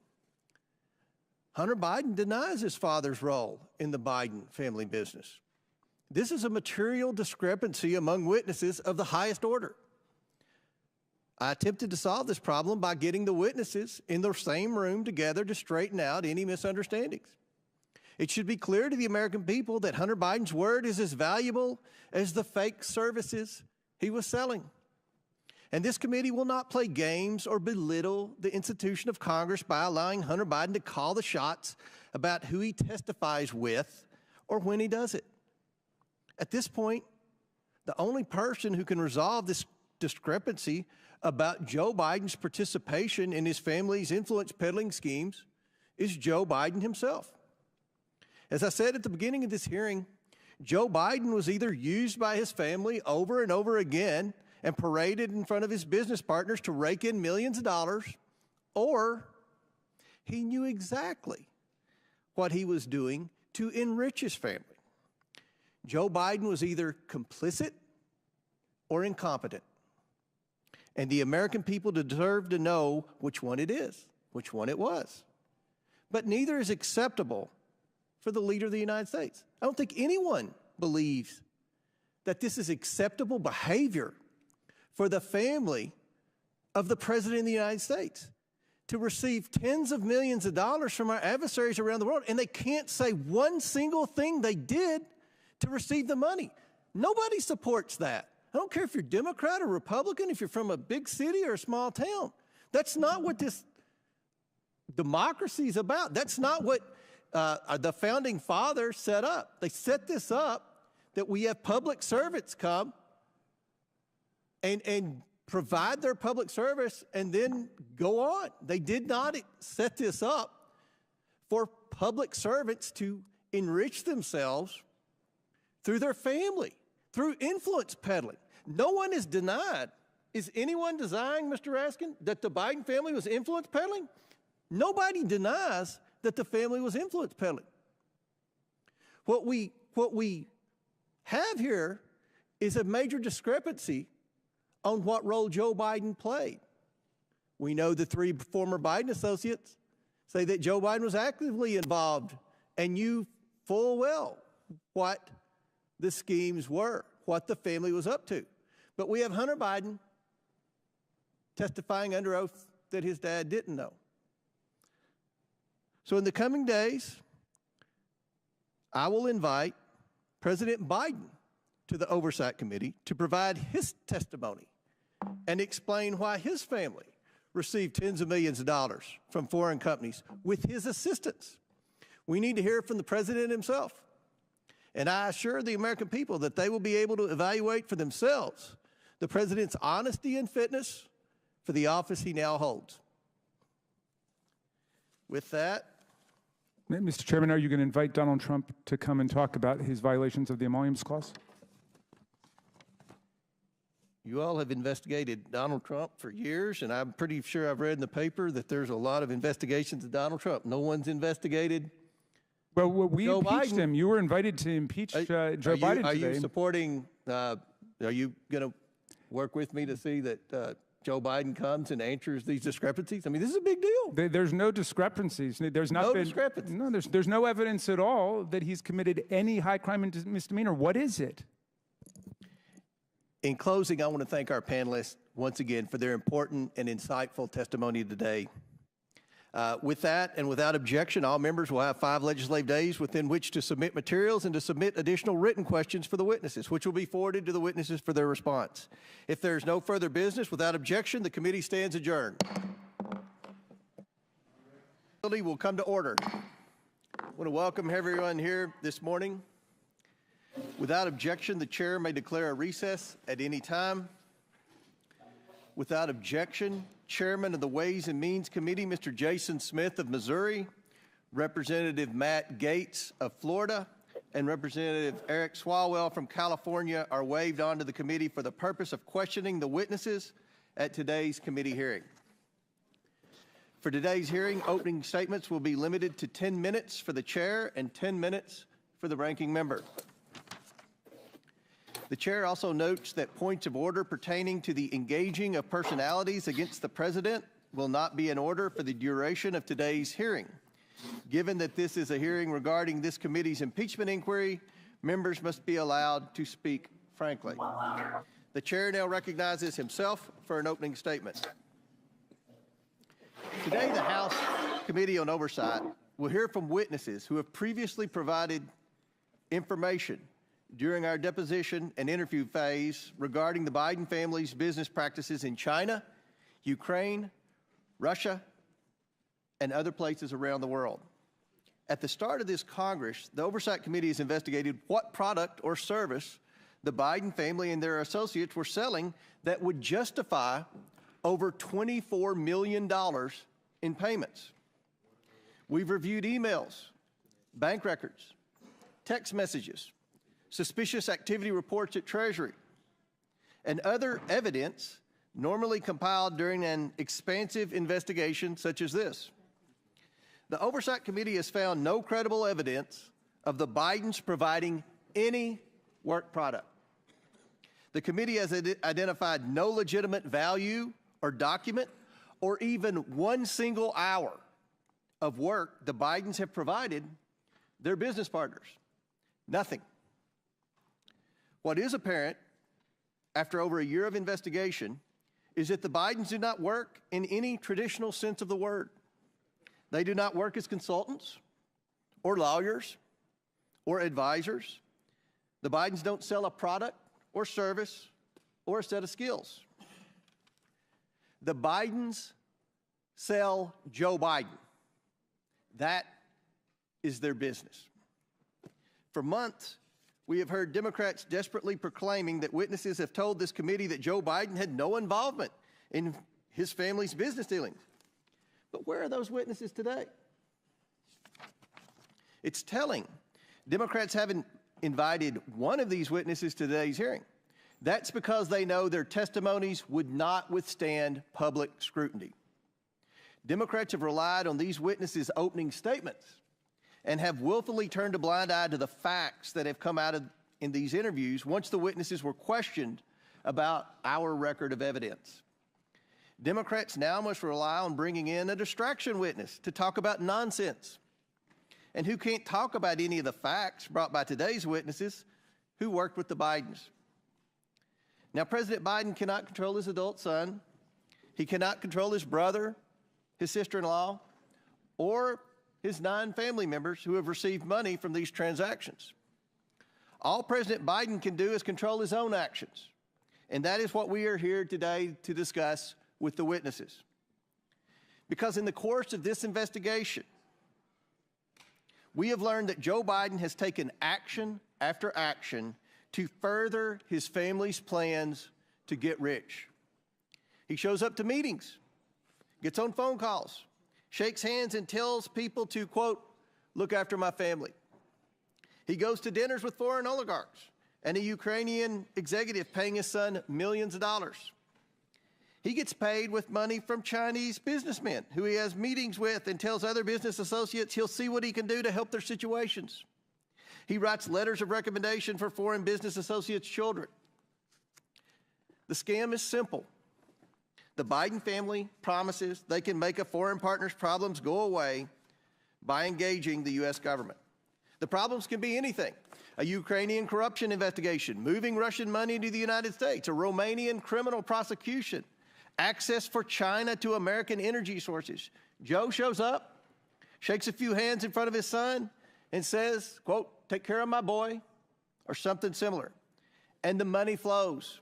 Hunter Biden denies his father's role in the Biden family business. This is a material discrepancy among witnesses of the highest order. I attempted to solve this problem by getting the witnesses in the same room together to straighten out any misunderstandings. It should be clear to the American people that Hunter Biden's word is as valuable as the fake services he was selling. And this committee will not play games or belittle the institution of Congress by allowing Hunter Biden to call the shots about who he testifies with or when he does it. At this point, the only person who can resolve this discrepancy about Joe Biden's participation in his family's influence peddling schemes is Joe Biden himself. As I said at the beginning of this hearing, Joe Biden was either used by his family over and over again and paraded in front of his business partners to rake in millions of dollars, or he knew exactly what he was doing to enrich his family. Joe Biden was either complicit or incompetent. And the American people deserve to know which one it is, which one it was. But neither is acceptable for the leader of the United States. I don't think anyone believes that this is acceptable behavior for the family of the President of the United States to receive tens of millions of dollars from our adversaries around the world, and they can't say one single thing they did to receive the money. Nobody supports that. I don't care if you're Democrat or Republican, if you're from a big city or a small town. That's not what this democracy is about. That's not what the founding fathers set up. They set this up that we have public servants come and provide their public service and then go on. They did not set this up for public servants to enrich themselves through their family, through influence peddling. No one is denied. Is anyone denying, Mr. Raskin, that the Biden family was influence peddling? Nobody denies that the family was influence peddling. What we have here is a major discrepancy on what role Joe Biden played. We know the three former Biden associates say that Joe Biden was actively involved and knew full well what the schemes were, what the family was up to. But we have Hunter Biden testifying under oath that his dad didn't know. So in the coming days, I will invite President Biden to the Oversight Committee to provide his testimony and explain why his family received tens of millions of dollars from foreign companies with his assistance. We need to hear from the President himself. And I assure the American people that they will be able to evaluate for themselves the President's honesty and fitness for the office he now holds. With that, Mr. Chairman, are you going to invite Donald Trump to come and talk about his violations of the Emoluments Clause? you all have investigated Donald Trump for years, and I'm pretty sure I've read in the paper that there's a lot of investigations of Donald Trump. No one's investigated Well, we Joe impeached Biden. him. You were invited to impeach Joe Biden Are today. you supporting, are you going to work with me to see that Joe Biden comes and answers these discrepancies? I mean, this is a big deal. There's no discrepancies. There's not No been discrepancies. No, there's no evidence at all that he's committed any high crime and misdemeanor. What is it? In closing, I want to thank our panelists once again for their important and insightful testimony today. With that and without objection, all members will have 5 legislative days within which to submit materials and to submit additional written questions for the witnesses, which will be forwarded to the witnesses for their response. If there is no further business, without objection, the committee stands adjourned. Will come to order. I want to welcome everyone here this morning. Without objection, the chair may declare a recess at any time. Without objection, Chairman of the Ways and Means Committee, Mr. Jason Smith of Missouri, Representative Matt Gaetz of Florida, and Representative Eric Swalwell from California are waived onto the committee for the purpose of questioning the witnesses at today's committee hearing. For today's hearing, opening statements will be limited to 10 minutes for the chair and 10 minutes for the ranking member. The chair also notes that points of order pertaining to the engaging of personalities against the president will not be in order for the duration of today's hearing. Given that this is a hearing regarding this committee's impeachment inquiry, members must be allowed to speak frankly. The chair now recognizes himself for an opening statement. Today, the House Committee on Oversight will hear from witnesses who have previously provided information during our deposition and interview phase regarding the Biden family's business practices in China, Ukraine, Russia, and other places around the world. At the start of this Congress, the Oversight Committee has investigated what product or service the Biden family and their associates were selling that would justify over $24 million in payments. We've reviewed emails, bank records, text messages, suspicious activity reports at Treasury, and other evidence normally compiled during an expansive investigation such as this. The Oversight Committee has found no credible evidence of the Bidens providing any work product. The committee has identified no legitimate value or document or even one single hour of work the Bidens have provided their business partners. Nothing. What is apparent after over a year of investigation is that the Bidens do not work in any traditional sense of the word. They do not work as consultants or lawyers or advisors. The Bidens don't sell a product or service or a set of skills. The Bidens sell Joe Biden. That is their business. For months, we have heard Democrats desperately proclaiming that witnesses have told this committee that Joe Biden had no involvement in his family's business dealings. But where are those witnesses today? It's telling. Democrats haven't invited one of these witnesses to today's hearing. That's because they know their testimonies would not withstand public scrutiny. Democrats have relied on these witnesses' opening statements and have willfully turned a blind eye to the facts that have come out in these interviews once the witnesses were questioned about our record of evidence. Democrats now must rely on bringing in a distraction witness to talk about nonsense, and who can't talk about any of the facts brought by today's witnesses who worked with the Bidens. Now, President Biden cannot control his adult son. He cannot control his brother, his sister-in-law, or his 9 family members who have received money from these transactions. All President Biden can do is control his own actions, and that is what we are here today to discuss with the witnesses. Because in the course of this investigation, we have learned that Joe Biden has taken action after action to further his family's plans to get rich. He shows up to meetings, gets on phone calls, shakes hands and tells people to, quote, look after my family. He goes to dinners with foreign oligarchs and a Ukrainian executive paying his son millions of dollars. He gets paid with money from Chinese businessmen who he has meetings with and tells other business associates he'll see what he can do to help their situations. He writes letters of recommendation for foreign business associates' children. The scam is simple. The Biden family promises they can make a foreign partner's problems go away by engaging the U.S. government. The problems can be anything: a Ukrainian corruption investigation, moving Russian money to the United States, a Romanian criminal prosecution, access for China to American energy sources, Joe shows up, shakes a few hands in front of his son, and says, quote, "Take care of my boy," or something similar. And the money flows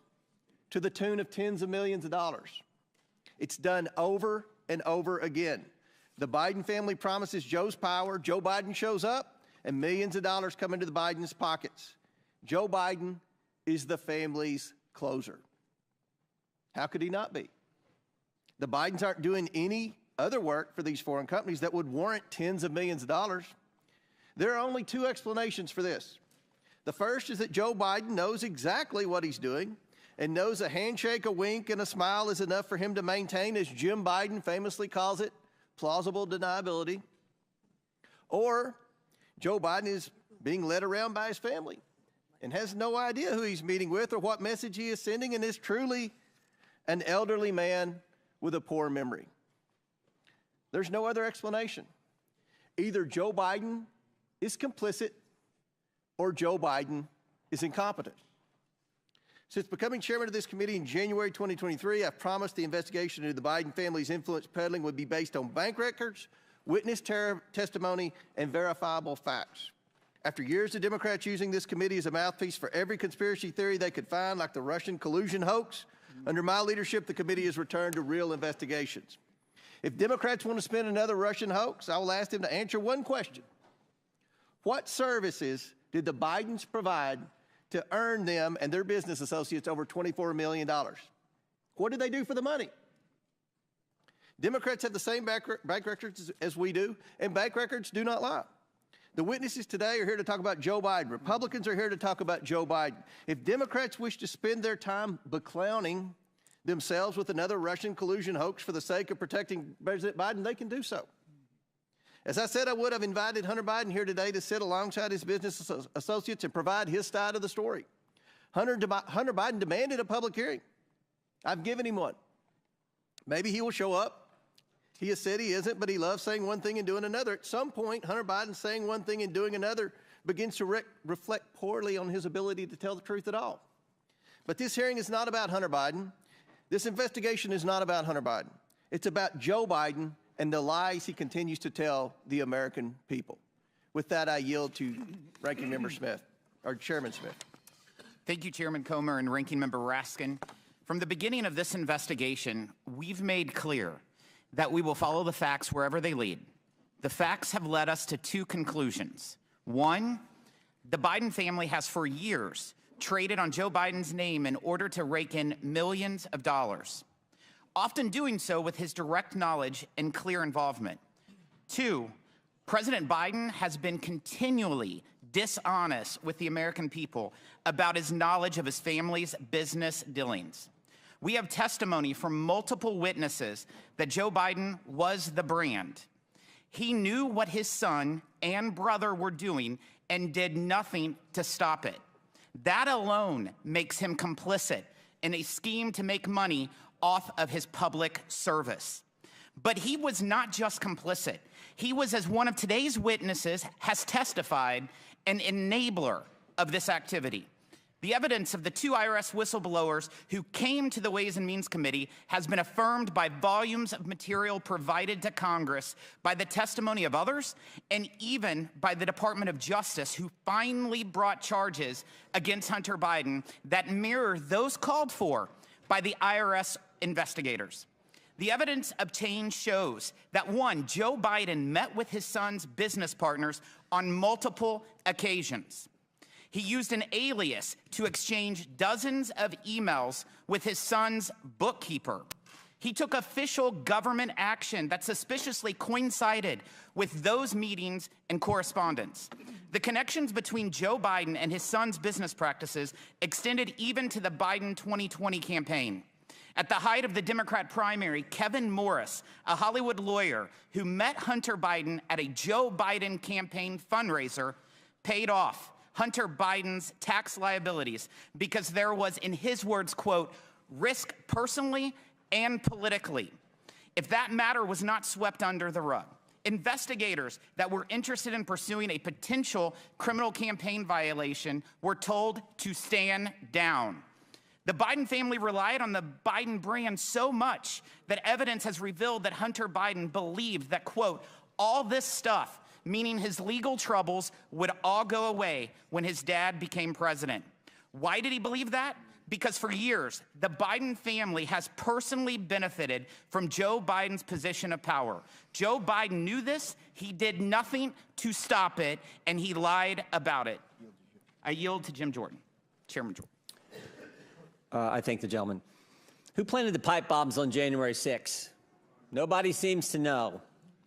to the tune of tens of millions of dollars. It's done over and over again. The Biden family promises Joe's power. Joe Biden shows up, and millions of dollars come into the Biden's pockets. Joe Biden is the family's closer. How could he not be? The Bidens aren't doing any other work for these foreign companies that would warrant tens of millions of dollars. There are only two explanations for this. The first is that Joe Biden knows exactly what he's doing and knows a handshake, a wink, and a smile is enough for him to maintain, as Jim Biden famously calls it, plausible deniability. Or Joe Biden is being led around by his family and has no idea who he's meeting with or what message he is sending, and is truly an elderly man with a poor memory. There's no other explanation. Either Joe Biden is complicit or Joe Biden is incompetent. Since becoming chairman of this committee in January 2023, I've promised the investigation into the Biden family's influence peddling would be based on bank records, witness testimony, and verifiable facts. After years of Democrats using this committee as a mouthpiece for every conspiracy theory they could find, like the Russian collusion hoax, under my leadership, the committee has returned to real investigations. If Democrats want to spin another Russian hoax, I will ask them to answer one question. What services did the Bidens provide to earn them and their business associates over $24 million? What did they do for the money? Democrats have the same bank records as we do, and bank records do not lie. The witnesses today are here to talk about Joe Biden. Republicans are here to talk about Joe Biden. If Democrats wish to spend their time beclowning themselves with another Russian collusion hoax for the sake of protecting President Biden, they can do so. As I said I would, I've invited Hunter Biden here today to sit alongside his business associates and provide his side of the story. Hunter Biden demanded a public hearing. I've given him one. Maybe he will show up. He has said he isn't, but he loves saying one thing and doing another. At some point, Hunter Biden saying one thing and doing another begins to reflect poorly on his ability to tell the truth at all. But this hearing is not about Hunter Biden. This investigation is not about Hunter Biden. It's about Joe Biden and the lies he continues to tell the American people. With that, I yield to Ranking Member Smith, or Chairman Smith. Thank you, Chairman Comer and Ranking Member Raskin. From the beginning of this investigation, we've made clear that we will follow the facts wherever they lead. The facts have led us to two conclusions. One, the Biden family has for years traded on Joe Biden's name in order to rake in millions of dollars, often doing so with his direct knowledge and clear involvement. Two, President Biden has been continually dishonest with the American people about his knowledge of his family's business dealings. We have testimony from multiple witnesses that Joe Biden was the brand. He knew what his son and brother were doing and did nothing to stop it. That alone makes him complicit in a scheme to make money off of his public service. But he was not just complicit. He was, as one of today's witnesses has testified, an enabler of this activity. The evidence of the two IRS whistleblowers who came to the Ways and Means Committee has been affirmed by volumes of material provided to Congress, by the testimony of others, and even by the Department of Justice, who finally brought charges against Hunter Biden that mirror those called for by the IRS investigators. The evidence obtained shows that, one, Joe Biden met with his son's business partners on multiple occasions. He used an alias to exchange dozens of emails with his son's bookkeeper. He took official government action that suspiciously coincided with those meetings and correspondence. The connections between Joe Biden and his son's business practices extended even to the Biden 2020 campaign. At the height of the Democrat primary, Kevin Morris, a Hollywood lawyer who met Hunter Biden at a Joe Biden campaign fundraiser, paid off Hunter Biden's tax liabilities because there was, in his words, quote, risk personally and politically. If that matter was not swept under the rug, investigators that were interested in pursuing a potential criminal campaign violation were told to stand down. The Biden family relied on the Biden brand so much that evidence has revealed that Hunter Biden believed that, quote, all this stuff, meaning his legal troubles, would all go away when his dad became president. Why did he believe that? Because for years, the Biden family has personally benefited from Joe Biden's position of power. Joe Biden knew this, he did nothing to stop it, and he lied about it. I yield to Jim Jordan, Chairman Jordan. I thank the gentleman. Who planted the pipe bombs on January 6? Nobody seems to know.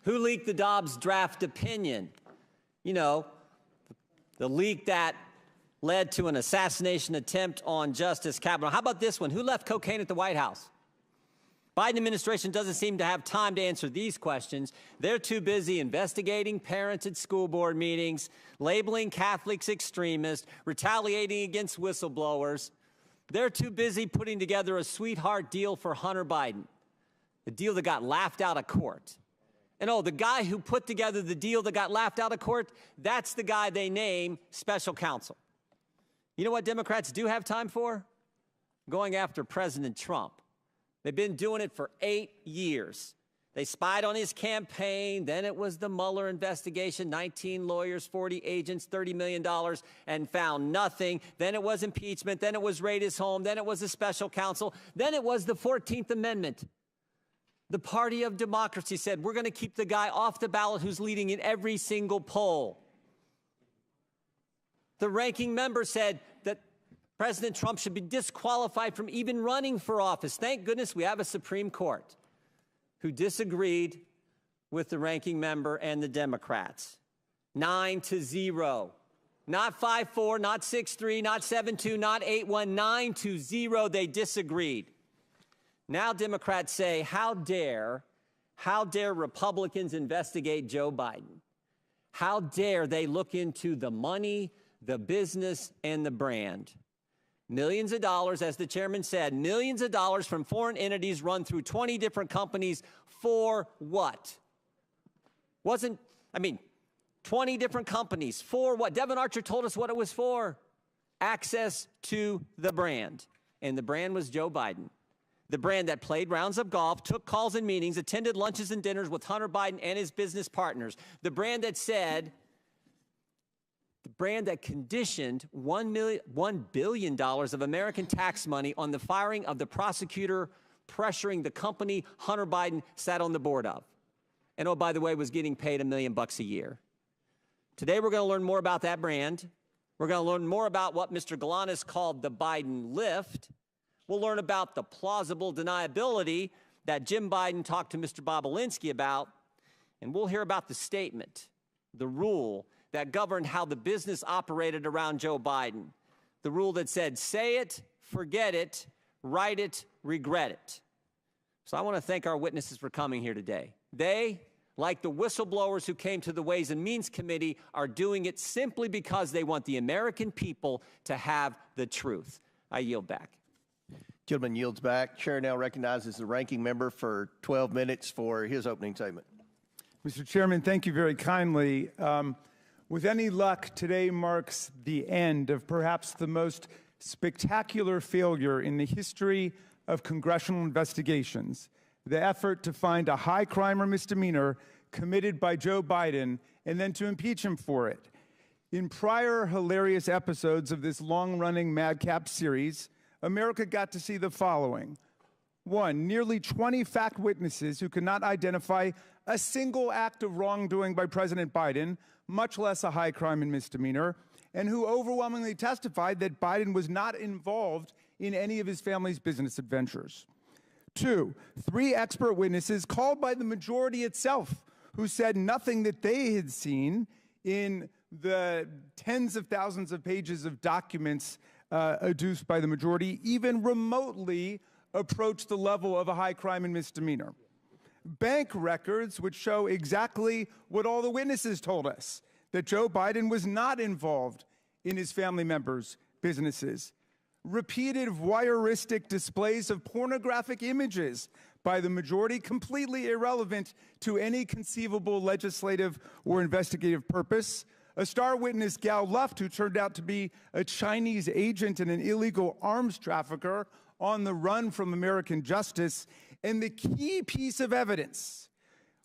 Who leaked the Dobbs draft opinion? You know, the leak that led to an assassination attempt on Justice Kavanaugh. How about this one? Who left cocaine at the White House? Biden administration doesn't seem to have time to answer these questions. They're too busy investigating parents at school board meetings, labeling Catholics extremists, retaliating against whistleblowers. They're too busy putting together a sweetheart deal for Hunter Biden, a deal that got laughed out of court. And oh, the guy who put together the deal that got laughed out of court, that's the guy they name special counsel. You know what Democrats do have time for? Going after President Trump. They've been doing it for 8 years. They spied on his campaign, then it was the Mueller investigation, 19 lawyers, 40 agents, $30 million, and found nothing. Then it was impeachment, then it was raid his home, then it was the special counsel, then it was the 14th Amendment. The party of democracy said, we're going to keep the guy off the ballot who's leading in every single poll. The ranking member said that President Trump should be disqualified from even running for office. Thank goodness we have a Supreme Court who disagreed with the ranking member and the Democrats. 9-0. Not 5-4, not 6-3, not 7-2, not 8-1, 9-0. They disagreed. Now Democrats say, how dare Republicans investigate Joe Biden? How dare they look into the money, the business, and the brand? Millions of dollars, as the chairman said, millions of dollars from foreign entities run through 20 different companies for what? 20 different companies for what? Devin Archer told us what it was for. Access to the brand. And the brand was Joe Biden. The brand that played rounds of golf, took calls and meetings, attended lunches and dinners with Hunter Biden and his business partners. The brand that said, the brand that conditioned $1 billion of American tax money on the firing of the prosecutor pressuring the company Hunter Biden sat on the board of. And oh, by the way, was getting paid $1 million a year. Today, we're going to learn more about that brand. We're going to learn more about what Mr. Galanis called the Biden lift. We'll learn about the plausible deniability that Jim Biden talked to Mr. Bobulinski about. And we'll hear about the statement, the rule that governed how the business operated around Joe Biden. The rule that said, say it, forget it, write it, regret it. So I want to thank our witnesses for coming here today. They, like the whistleblowers who came to the Ways and Means Committee, are doing it simply because they want the American people to have the truth. I yield back. Gentleman yields back. Chair now recognizes the ranking member for 12 minutes for his opening statement. Mr. Chairman, thank you very kindly. With any luck, today marks the end of perhaps the most spectacular failure in the history of congressional investigations, the effort to find a high crime or misdemeanor committed by Joe Biden and then to impeach him for it. In prior hilarious episodes of this long-running madcap series, America got to see the following. 1, nearly 20 fact witnesses who could not identify a single act of wrongdoing by President Biden, much less a high crime and misdemeanor, and who overwhelmingly testified that Biden was not involved in any of his family's business adventures. 2, 3 expert witnesses called by the majority itself who said nothing that they had seen in the tens of thousands of pages of documents adduced by the majority even remotely approached the level of a high crime and misdemeanor. Bank records would show exactly what all the witnesses told us, that Joe Biden was not involved in his family members' businesses. Repeated voyeuristic displays of pornographic images by the majority, completely irrelevant to any conceivable legislative or investigative purpose. A star witness, Gal Luft, who turned out to be a Chinese agent and an illegal arms trafficker on the run from American justice, and the key piece of evidence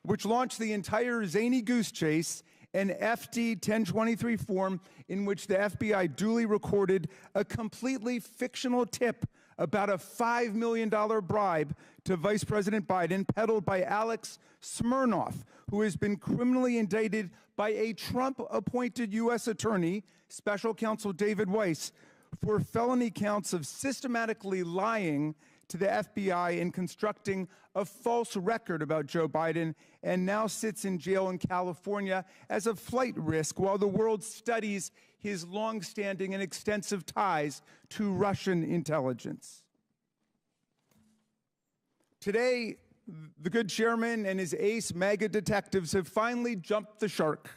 which launched the entire zany goose chase, an FD 1023 form in which the FBI duly recorded a completely fictional tip about a $5 million bribe to Vice President Biden peddled by Alex Smirnoff, who has been criminally indicted by a Trump-appointed U.S. attorney, Special Counsel David Weiss, for felony counts of systematically lying to the FBI and constructing a false record about Joe Biden, and now sits in jail in California as a flight risk while the world studies his long-standing and extensive ties to Russian intelligence. Today, the good chairman and his ace MAGA detectives have finally jumped the shark.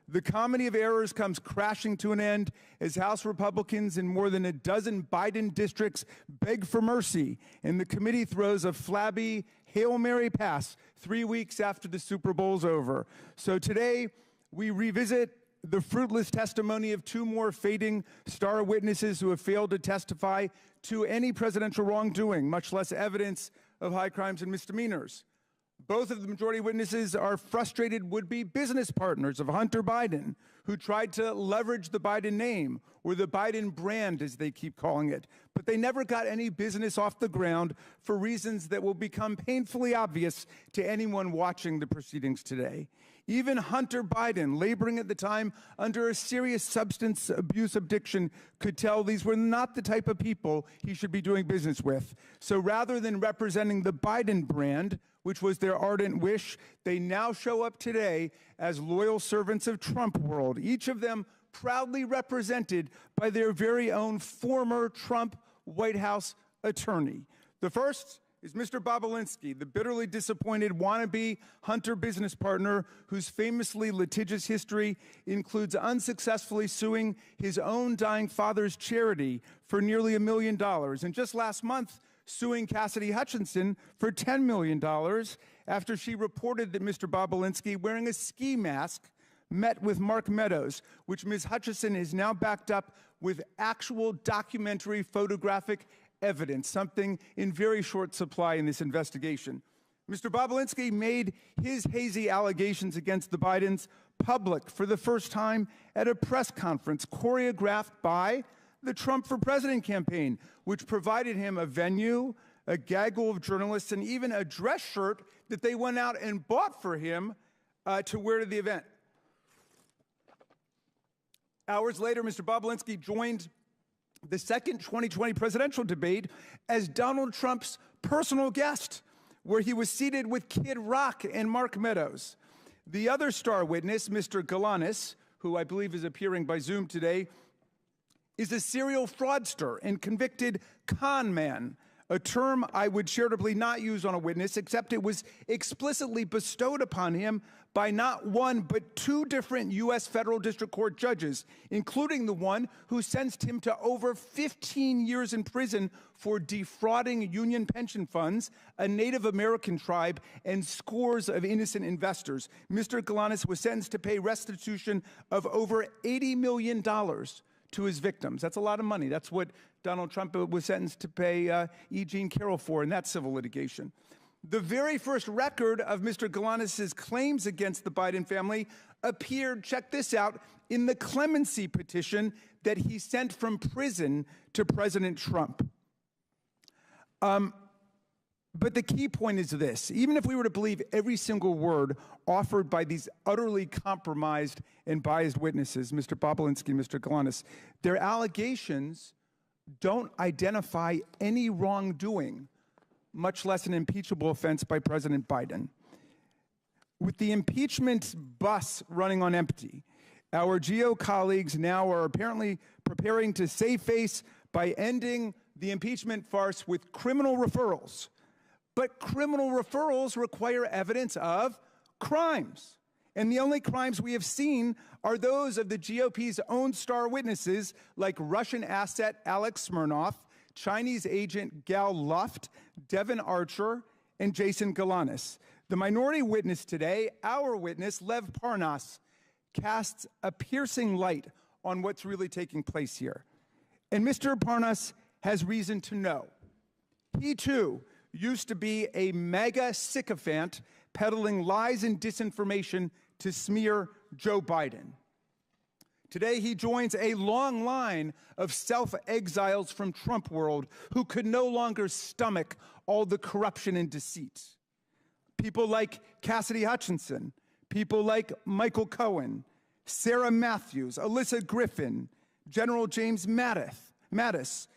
The comedy of errors comes crashing to an end as House Republicans in more than a dozen Biden districts beg for mercy, and the committee throws a flabby Hail Mary pass 3 weeks after the Super Bowl's over. So today, we revisit the fruitless testimony of two more fading star witnesses who have failed to testify to any presidential wrongdoing, much less evidence of high crimes and misdemeanors. Both of the majority witnesses are frustrated would-be business partners of Hunter Biden, who tried to leverage the Biden name, or the Biden brand, as they keep calling it. But they never got any business off the ground for reasons that will become painfully obvious to anyone watching the proceedings today. Even Hunter Biden, laboring at the time under a serious substance abuse addiction, could tell these were not the type of people he should be doing business with. So rather than representing the Biden brand, which was their ardent wish, they now show up today as loyal servants of Trump world, each of them proudly represented by their very own former Trump White House attorney. The first is Mr. Bobulinski, the bitterly disappointed wannabe Hunter business partner whose famously litigious history includes unsuccessfully suing his own dying father's charity for nearly $1 million, and just last month suing Cassidy Hutchinson for $10 million after she reported that Mr. Bobulinski, wearing a ski mask, met with Mark Meadows, which Ms. Hutchinson is now backed up with actual documentary photographic evidence, something in very short supply in this investigation. Mr. Bobulinski made his hazy allegations against the Bidens public for the first time at a press conference choreographed by the Trump for President campaign, which provided him a venue, a gaggle of journalists, and even a dress shirt that they went out and bought for him to wear to the event. Hours later, Mr. Bobulinski joined the second 2020 presidential debate as Donald Trump's personal guest, where he was seated with Kid Rock and Mark Meadows. The other star witness, Mr. Galanis, who I believe is appearing by Zoom today, is a serial fraudster and convicted con man, a term I would charitably not use on a witness, except it was explicitly bestowed upon him by not one, but two different U.S. federal district court judges, including the one who sentenced him to over 15 years in prison for defrauding union pension funds, a Native American tribe, and scores of innocent investors. Mr. Galanis was sentenced to pay restitution of over $80 million to his victims. That's a lot of money. That's what Donald Trump was sentenced to pay E. Jean Carroll for in that civil litigation. The very first record of Mr. Galanis' claims against the Biden family appeared, check this out, in the clemency petition that he sent from prison to President Trump. But the key point is this: even if we were to believe every single word offered by these utterly compromised and biased witnesses, Mr. Bobulinski and Mr. Galanis, their allegations don't identify any wrongdoing, much less an impeachable offense by President Biden. With the impeachment bus running on empty, our GO colleagues now are apparently preparing to save face by ending the impeachment farce with criminal referrals. But criminal referrals require evidence of crimes. And the only crimes we have seen are those of the GOP's own star witnesses, like Russian asset Alex Smirnoff, Chinese agent Gal Luft, Devin Archer, and Jason Galanis. The minority witness today, our witness, Lev Parnas, casts a piercing light on what's really taking place here. And Mr. Parnas has reason to know. He, too, used to be a MAGA sycophant peddling lies and disinformation to smear Joe Biden. Today, he joins a long line of self-exiles from Trump world who could no longer stomach all the corruption and deceit. People like Cassidy Hutchinson, people like Michael Cohen, Sarah Matthews, Alyssa Griffin, General James Mattis,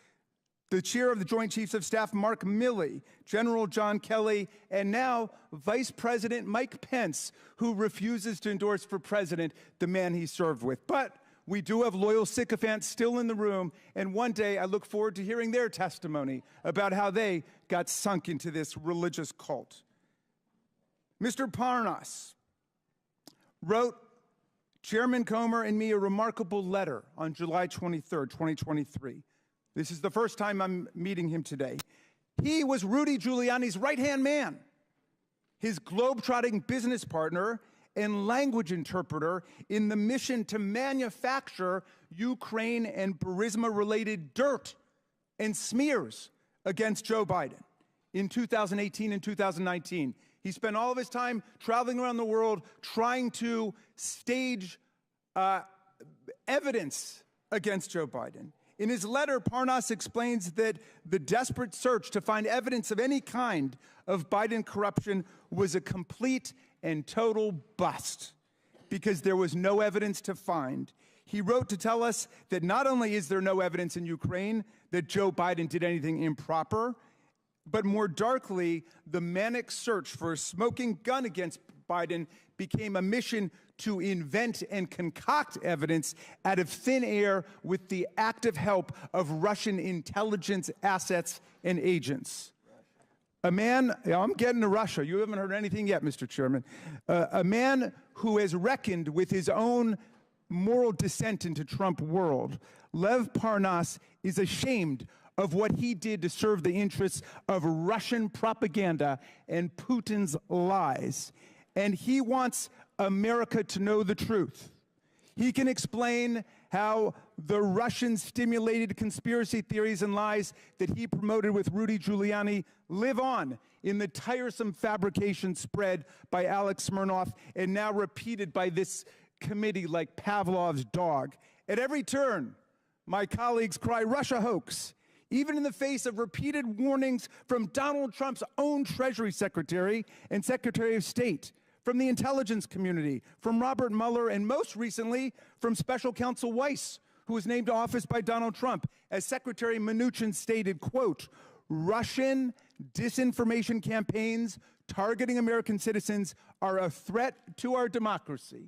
the chair of the Joint Chiefs of Staff, Mark Milley, General John Kelly, and now Vice President Mike Pence, who refuses to endorse for president the man he served with. But we do have loyal sycophants still in the room, and one day I look forward to hearing their testimony about how they got sunk into this religious cult. Mr. Parnas wrote Chairman Comer and me a remarkable letter on July 23rd, 2023. This is the first time I'm meeting him today. He was Rudy Giuliani's right-hand man, his globe-trotting business partner and language interpreter in the mission to manufacture Ukraine and Burisma-related dirt and smears against Joe Biden in 2018 and 2019. He spent all of his time traveling around the world trying to stage evidence against Joe Biden. In his letter, Parnas explains that the desperate search to find evidence of any kind of Biden corruption was a complete and total bust because there was no evidence to find. He wrote to tell us that not only is there no evidence in Ukraine that Joe Biden did anything improper, but more darkly, the manic search for a smoking gun against Biden became a mission to invent and concoct evidence out of thin air with the active help of Russian intelligence assets and agents. A man, I'm getting to Russia. You haven't heard anything yet, Mr. Chairman. A man who has reckoned with his own moral descent into Trump world. Lev Parnas is ashamed of what he did to serve the interests of Russian propaganda and Putin's lies. And he wants America to know the truth. He can explain how the Russian-stimulated conspiracy theories and lies that he promoted with Rudy Giuliani live on in the tiresome fabrication spread by Alex Smirnoff and now repeated by this committee like Pavlov's dog. At every turn, my colleagues cry Russia hoax, even in the face of repeated warnings from Donald Trump's own Treasury Secretary and Secretary of State, from the intelligence community, from Robert Mueller, and most recently from Special Counsel Weiss, who was named to office by Donald Trump. As Secretary Mnuchin stated, quote, Russian disinformation campaigns targeting American citizens are a threat to our democracy.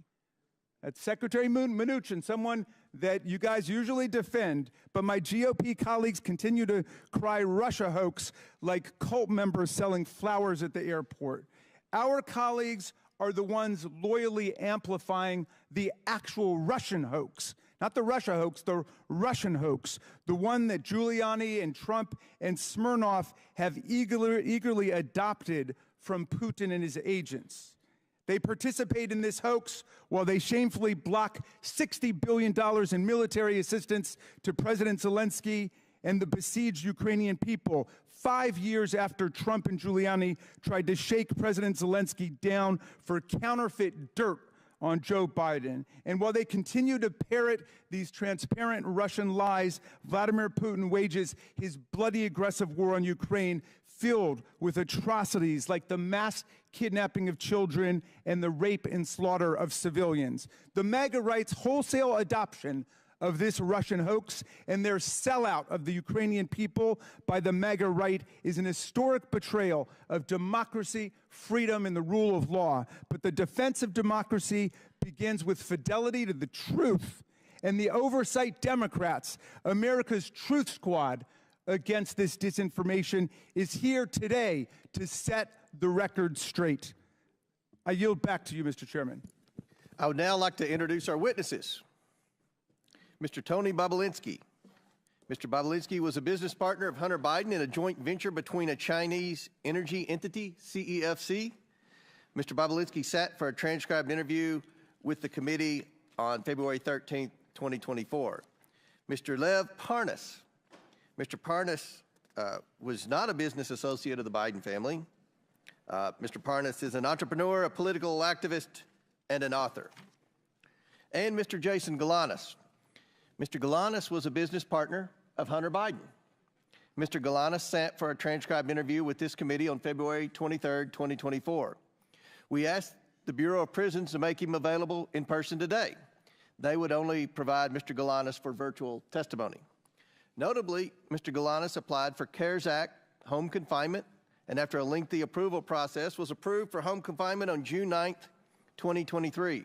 That's Secretary Mnuchin, someone that you guys usually defend, but my GOP colleagues continue to cry Russia hoax like cult members selling flowers at the airport. Our colleagues are the ones loyally amplifying the actual Russian hoax, not the Russia hoax, the Russian hoax, the one that Giuliani and Trump and Smirnoff have eagerly adopted from Putin and his agents. They participate in this hoax while they shamefully block $60 billion in military assistance to President Zelensky and the besieged Ukrainian people, 5 years after Trump and Giuliani tried to shake President Zelensky down for counterfeit dirt on Joe Biden. And while they continue to parrot these transparent Russian lies, Vladimir Putin wages his bloody aggressive war on Ukraine filled with atrocities like the mass kidnapping of children and the rape and slaughter of civilians. The MAGA right's wholesale adoption of this Russian hoax and their sellout of the Ukrainian people by the MAGA right is an historic betrayal of democracy, freedom, and the rule of law. But the defense of democracy begins with fidelity to the truth, and the oversight Democrats, America's truth squad against this disinformation, is here today to set the record straight. I yield back to you, Mr. Chairman. I would now like to introduce our witnesses. Mr. Tony Bobulinski. Mr. Bobulinski was a business partner of Hunter Biden in a joint venture between a Chinese energy entity, CEFC. Mr. Bobulinski sat for a transcribed interview with the committee on February 13, 2024. Mr. Lev Parnas. Mr. Parnas was not a business associate of the Biden family. Mr. Parnas is an entrepreneur, a political activist, and an author. And Mr. Jason Galanis. Mr. Galanis was a business partner of Hunter Biden. Mr. Galanis sat for a transcribed interview with this committee on February 23, 2024. We asked the Bureau of Prisons to make him available in person today. They would only provide Mr. Galanis for virtual testimony. Notably, Mr. Galanis applied for CARES Act home confinement, and after a lengthy approval process, was approved for home confinement on June 9, 2023.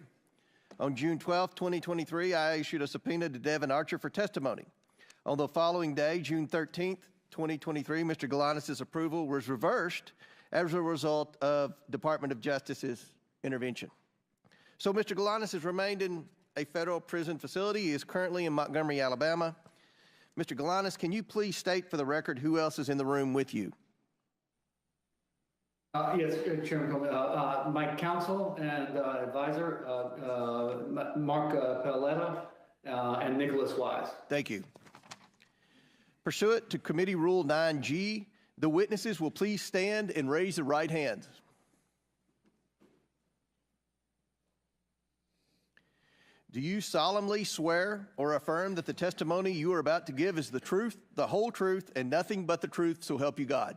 On June 12, 2023, I issued a subpoena to Devin Archer for testimony. On the following day, June 13, 2023, Mr. Galanis' approval was reversed as a result of Department of Justice's intervention. So Mr. Galanis has remained in a federal prison facility. He is currently in Montgomery, Alabama. Mr. Galanis, can you please state for the record who else is in the room with you? Yes, Chairman Comey. My counsel and advisor, Mark Paletta, and Nicholas Wise. Thank you. Pursuant to Committee Rule 9G, the witnesses will please stand and raise their right hands. Do you solemnly swear or affirm that the testimony you are about to give is the truth, the whole truth, and nothing but the truth, so help you God?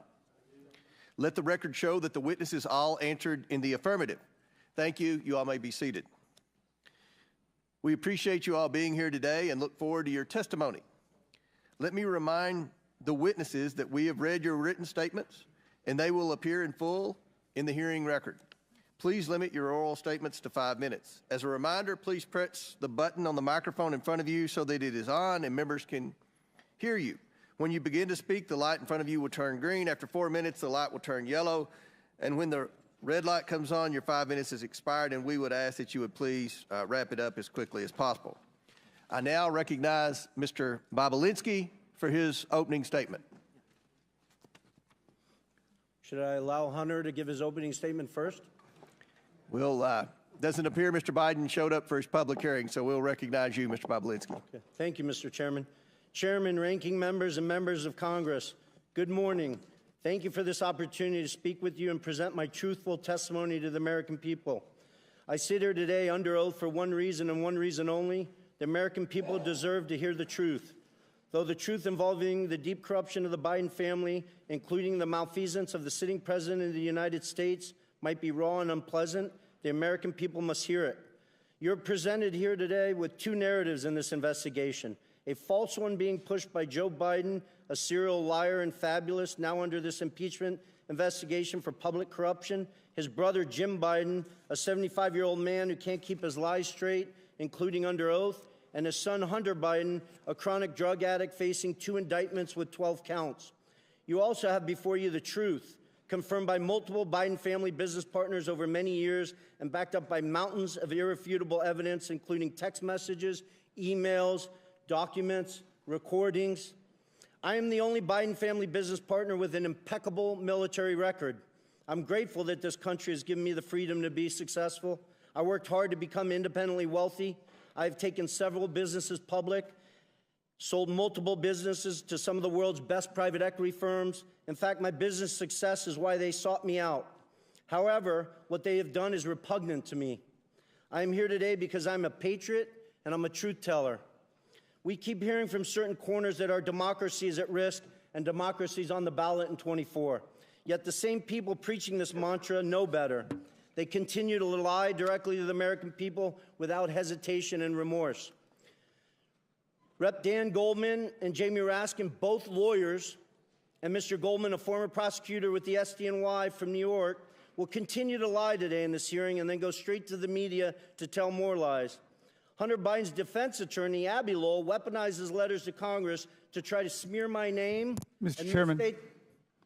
Let the record show that the witnesses all answered in the affirmative. Thank you. You all may be seated. We appreciate you all being here today and look forward to your testimony. Let me remind the witnesses that we have read your written statements and they will appear in full in the hearing record. Please limit your oral statements to 5 minutes. As a reminder, please press the button on the microphone in front of you so that it is on and members can hear you. When you begin to speak, the light in front of you will turn green. After 4 minutes, the light will turn yellow. And when the red light comes on, your 5 minutes has expired, and we would ask that you would please wrap it up as quickly as possible. I now recognize Mr. Bobulinski for his opening statement. Should I allow Hunter to give his opening statement first? Well, doesn't appear Mr. Biden showed up for his public hearing, so we'll recognize you, Mr. Bobulinski. Okay. Thank you, Mr. Chairman. Chairman, ranking members, and members of Congress, good morning. Thank you for this opportunity to speak with you and present my truthful testimony to the American people. I sit here today under oath for one reason and one reason only. The American people deserve to hear the truth. Though the truth involving the deep corruption of the Biden family, including the malfeasance of the sitting president of the United States, might be raw and unpleasant, the American people must hear it. You're presented here today with two narratives in this investigation. A false one being pushed by Joe Biden, a serial liar and fabulous, now under this impeachment investigation for public corruption. His brother, Jim Biden, a 75-year-old man who can't keep his lies straight, including under oath. And his son, Hunter Biden, a chronic drug addict facing 2 indictments with 12 counts. You also have before you the truth, confirmed by multiple Biden family business partners over many years and backed up by mountains of irrefutable evidence, including text messages, emails, documents, recordings. I am the only Biden family business partner with an impeccable military record. I'm grateful that this country has given me the freedom to be successful. I worked hard to become independently wealthy. I've taken several businesses public, sold multiple businesses to some of the world's best private equity firms. In fact, my business success is why they sought me out. However, what they have done is repugnant to me. I am here today because I'm a patriot and I'm a truth teller. We keep hearing from certain corners that our democracy is at risk and democracy is on the ballot in 24. Yet the same people preaching this mantra know better. They continue to lie directly to the American people without hesitation and remorse. Rep. Dan Goldman and Jamie Raskin, both lawyers, and Mr. Goldman, a former prosecutor with the SDNY from New York, will continue to lie today in this hearing and then go straight to the media to tell more lies. Hunter Biden's defense attorney, Abby Lowell, weaponizes letters to Congress to try to smear my name and misstate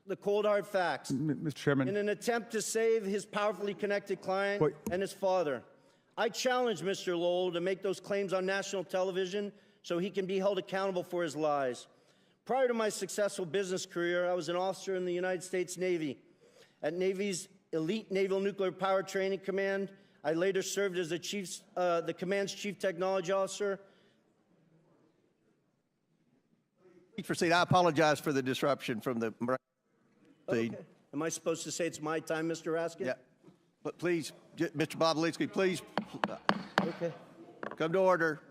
the cold hard facts. Mr. Chairman. In an attempt to save his powerfully connected client and his father. I challenge Mr. Lowell to make those claims on national television so he can be held accountable for his lies. Prior to my successful business career, I was an officer in the United States Navy. At Navy's elite Naval Nuclear Power Training Command, I later served as the command's chief technology officer. Please proceed. I apologize for the disruption from the. Okay. Am I supposed to say it's my time, Mr. Raskin? Yeah. But please, Mr. Bobulinski, please Okay. come to order.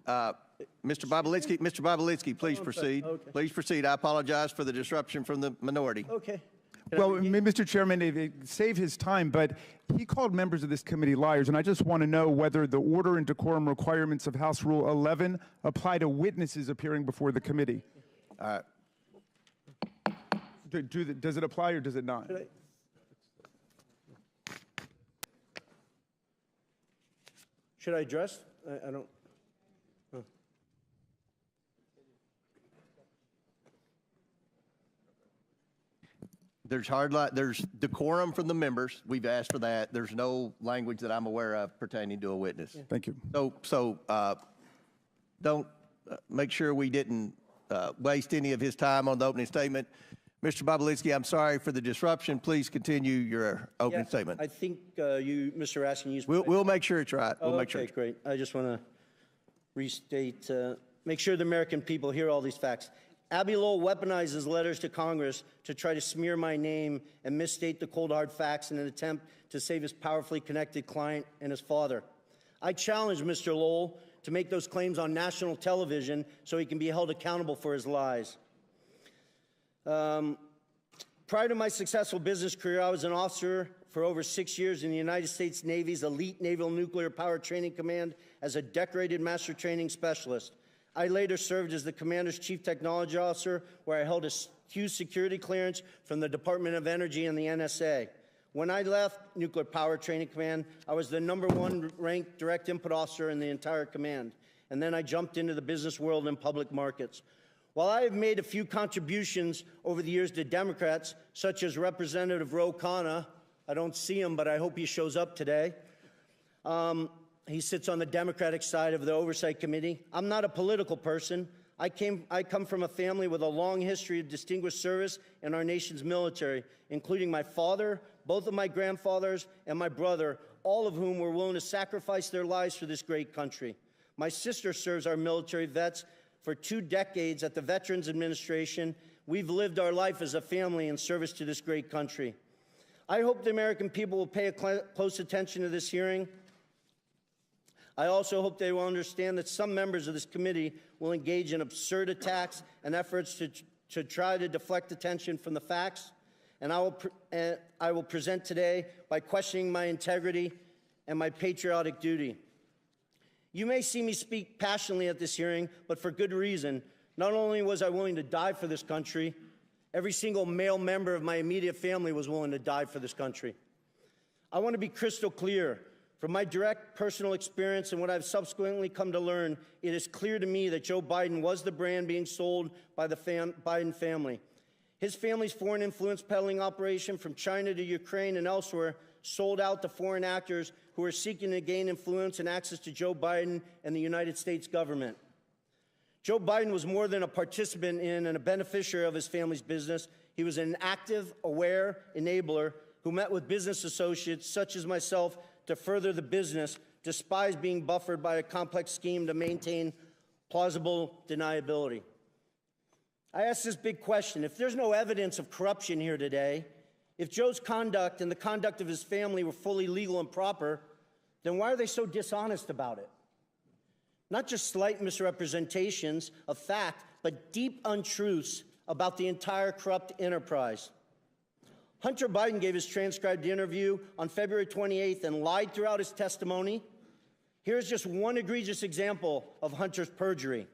Mr. Bobulinski, please proceed. Okay. Please proceed. I apologize for the disruption from the minority. Okay. Well, Mr. Chairman, save his time, but he called members of this committee liars, and I just want to know whether the order and decorum requirements of House Rule 11 apply to witnesses appearing before the committee. Does it apply or does it not? Should I address? I don't. There's decorum from the members. We've asked for that. There's no language that I'm aware of pertaining to a witness. Thank you. So don't make sure we didn't waste any of his time on the opening statement. Mr. Bobulinski, I'm sorry for the disruption. Please continue your opening statement. I think you, Mr. Raskin, used. We'll make sure it's right. We'll make sure. Okay, great. I just want to restate, make sure the American people hear all these facts. Abby Lowell weaponizes letters to Congress to try to smear my name and misstate the cold hard facts in an attempt to save his powerfully connected client and his father. I challenge Mr. Lowell to make those claims on national television so he can be held accountable for his lies. Prior to my successful business career, I was an officer for over 6 years in the United States Navy's elite Naval Nuclear Power Training Command as a decorated master training specialist. I later served as the commander's chief technology officer, where I held a huge security clearance from the Department of Energy and the NSA. When I left Nuclear Power Training Command, I was the #1 ranked direct input officer in the entire command. And then I jumped into the business world and public markets. While I have made a few contributions over the years to Democrats, such as Representative Ro Khanna, I don't see him, but I hope he shows up today. He sits on the Democratic side of the Oversight Committee. I'm not a political person. I come from a family with a long history of distinguished service in our nation's military, including my father, both of my grandfathers, and my brother, all of whom were willing to sacrifice their lives for this great country. My sister serves our military vets for 2 decades at the Veterans Administration. We've lived our life as a family in service to this great country. I hope the American people will pay close attention to this hearing. I also hope they will understand that some members of this committee will engage in absurd attacks and efforts to try to deflect attention from the facts. And I will present today by questioning my integrity and my patriotic duty. You may see me speak passionately at this hearing, but for good reason. Not only was I willing to die for this country, every single male member of my immediate family was willing to die for this country. I want to be crystal clear. From my direct personal experience and what I've subsequently come to learn, it is clear to me that Joe Biden was the brand being sold by the Biden family. His family's foreign influence peddling operation from China to Ukraine and elsewhere sold out to foreign actors who are seeking to gain influence and access to Joe Biden and the United States government. Joe Biden was more than a participant in and a beneficiary of his family's business. He was an active, aware enabler who met with business associates such as myself to further the business, despite being buffered by a complex scheme to maintain plausible deniability. I ask this big question. If there's no evidence of corruption here today, if Joe's conduct and the conduct of his family were fully legal and proper, then why are they so dishonest about it? Not just slight misrepresentations of fact, but deep untruths about the entire corrupt enterprise. Hunter Biden gave his transcribed interview on February 28th and lied throughout his testimony. Here's just one egregious example of Hunter's perjury.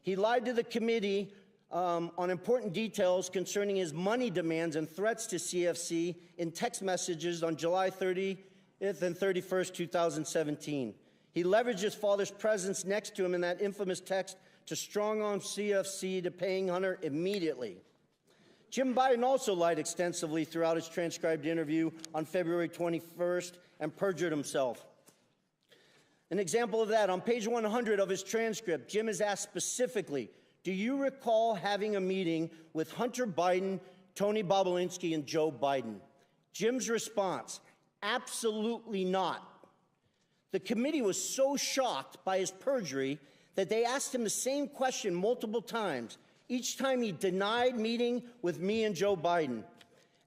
He lied to the committee on important details concerning his money demands and threats to CFC in text messages on July 30th and 31st, 2017. He leveraged his father's presence next to him in that infamous text to strong-arm CFC to paying Hunter immediately. Jim Biden also lied extensively throughout his transcribed interview on February 21st and perjured himself. An example of that, on page 100 of his transcript, Jim is asked specifically, do you recall having a meeting with Hunter Biden, Tony Bobulinski, and Joe Biden? Jim's response, absolutely not. The committee was so shocked by his perjury that they asked him the same question multiple times. Each time he denied meeting with me and Joe Biden.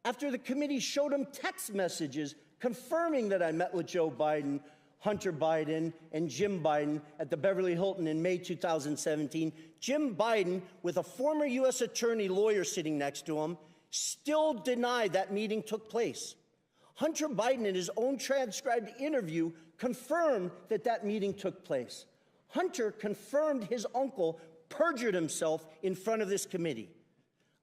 After the committee showed him text messages confirming that I met with Joe Biden, Hunter Biden, and Jim Biden at the Beverly Hilton in May 2017, Jim Biden, with a former U.S. attorney lawyer sitting next to him, still denied that meeting took place. Hunter Biden, in his own transcribed interview, confirmed that that meeting took place. Hunter confirmed his uncle perjured himself in front of this committee.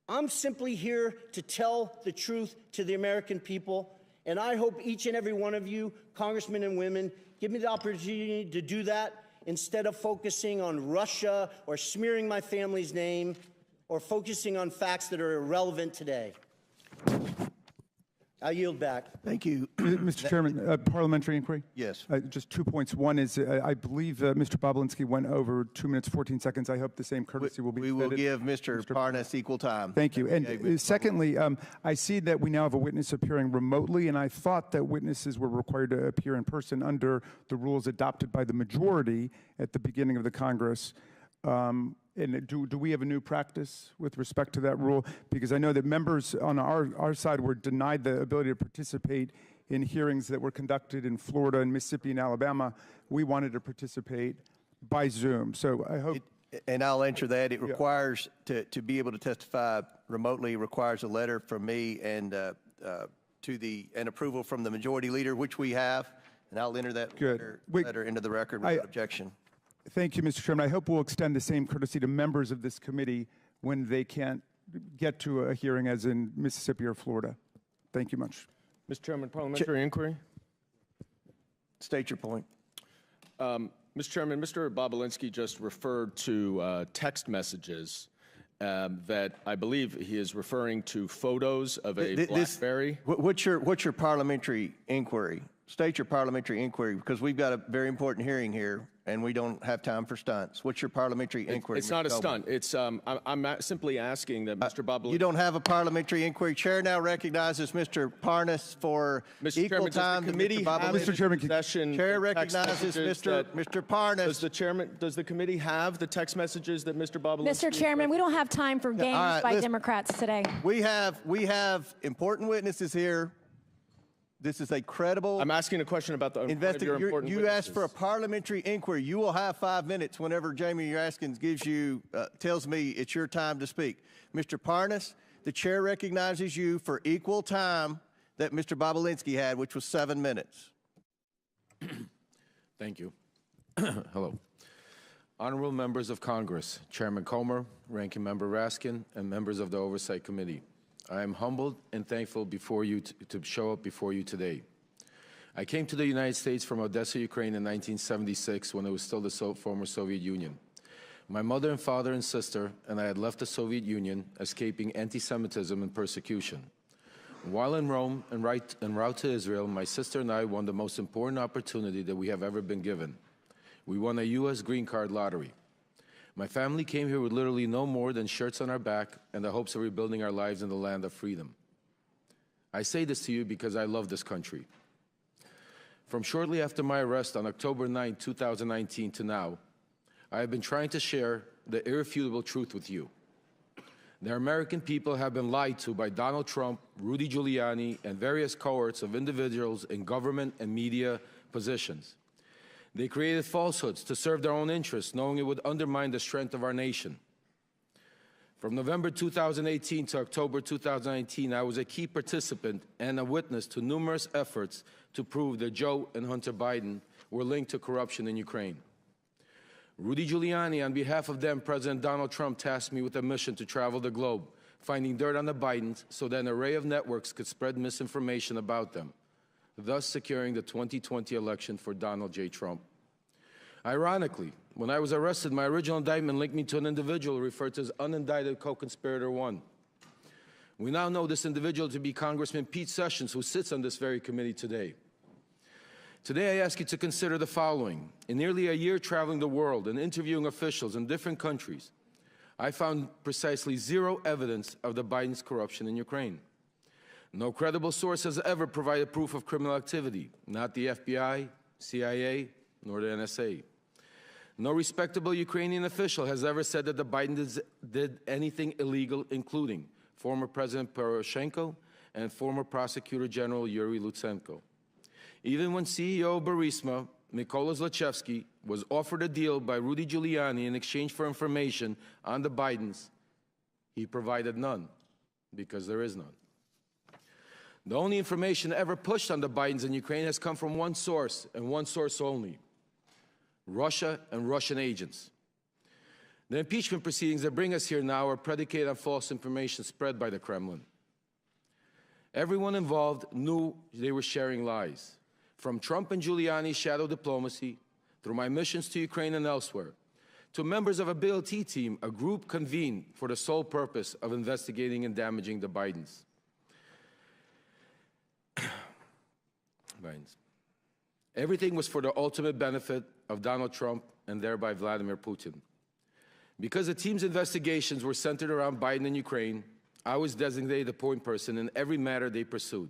I'm simply here to tell the truth to the American people, and I hope each and every one of you, congressmen and women, give me the opportunity to do that instead of focusing on Russia or smearing my family's name or focusing on facts that are irrelevant today. I yield back. Thank you. Mr. Chairman, parliamentary inquiry? Yes. Just 2 points. One is I believe Mr. Bobulinski went over 2 minutes, 14 seconds. I hope the same courtesy will be We will give Mr. Parnas equal time. Thank you. And secondly, I see that we now have a witness appearing remotely, and I thought that witnesses were required to appear in person under the rules adopted by the majority at the beginning of the Congress. And do we have a new practice with respect to that rule? Because I know that members on our side were denied the ability to participate in hearings that were conducted in Florida and Mississippi and Alabama. We wanted to participate by Zoom. So I hope... And I'll answer that. It requires, to be able to testify remotely, requires a letter from me and an approval from the majority leader, which we have. And I'll enter that letter into the record without objection. Thank you, Mr. Chairman. I hope we'll extend the same courtesy to members of this committee when they can't get to a hearing as in Mississippi or Florida. Thank you much. Mr. Chairman, parliamentary inquiry. State your point. Mr. Chairman, Mr. Bobulinski just referred to text messages that I believe he is referring to photos of a BlackBerry. What's your parliamentary inquiry? State your parliamentary inquiry, because we've got a very important hearing here, and we don't have time for stunts. What's your parliamentary inquiry? It's not a stunt. It's I'm simply asking that Mr. Bobulinski. You don't have a parliamentary inquiry. Chair now recognizes Mr. Parnas for equal time. Mr. Chairman, Chair recognizes Mr. Parnas. Does the committee have the text messages that Mr. Bobulinski? Mr. Chairman, we don't have time for games by Democrats today. We have important witnesses here. This is a credible. I'm asking a question about the important You asked for a parliamentary inquiry. You will have 5 minutes whenever Jamie Raskins tells me it's your time to speak. Mr. Parnas, the chair recognizes you for equal time that Mr. Bobulinski had, which was 7 minutes. Thank you. Hello. Honorable members of Congress, Chairman Comer, Ranking Member Raskin, and members of the Oversight Committee. I am humbled and thankful before you to show up before you today. I came to the United States from Odessa, Ukraine in 1976 when it was still the former Soviet Union. My mother and father and sister and I had left the Soviet Union, escaping anti-Semitism and persecution. While in Rome en route to Israel, my sister and I won the most important opportunity that we have ever been given. We won a U.S. green card lottery. My family came here with literally no more than shirts on our back and the hopes of rebuilding our lives in the land of freedom. I say this to you because I love this country. From shortly after my arrest on October 9, 2019 to now, I have been trying to share the irrefutable truth with you. The American people have been lied to by Donald Trump, Rudy Giuliani, and various cohorts of individuals in government and media positions. They created falsehoods to serve their own interests, knowing it would undermine the strength of our nation. From November 2018 to October 2019, I was a key participant and a witness to numerous efforts to prove that Joe and Hunter Biden were linked to corruption in Ukraine. Rudy Giuliani, on behalf of then President Donald Trump, tasked me with a mission to travel the globe, finding dirt on the Bidens so that an array of networks could spread misinformation about them, thus securing the 2020 election for Donald J. Trump. Ironically, when I was arrested, my original indictment linked me to an individual referred to as unindicted co-conspirator 1. We now know this individual to be Congressman Pete Sessions, who sits on this very committee today. Today, I ask you to consider the following. In nearly a year traveling the world and interviewing officials in different countries, I found precisely zero evidence of the Biden's corruption in Ukraine. No credible source has ever provided proof of criminal activity, not the FBI, CIA, nor the NSA. No respectable Ukrainian official has ever said that the Bidens did anything illegal, including former President Poroshenko and former Prosecutor General Yuri Lutsenko. Even when CEO of Burisma, Mykola Zlochevsky, was offered a deal by Rudy Giuliani in exchange for information on the Bidens, he provided none, because there is none. The only information ever pushed on the Bidens in Ukraine has come from one source, and one source only: Russia and Russian agents. The impeachment proceedings that bring us here now are predicated on false information spread by the Kremlin. Everyone involved knew they were sharing lies. From Trump and Giuliani's shadow diplomacy, through my missions to Ukraine and elsewhere, to members of a BLT team, a group convened for the sole purpose of investigating and damaging the Bidens. Everything was for the ultimate benefit of Donald Trump and thereby Vladimir Putin. Because the team's investigations were centered around Biden and Ukraine, I was designated the point person in every matter they pursued.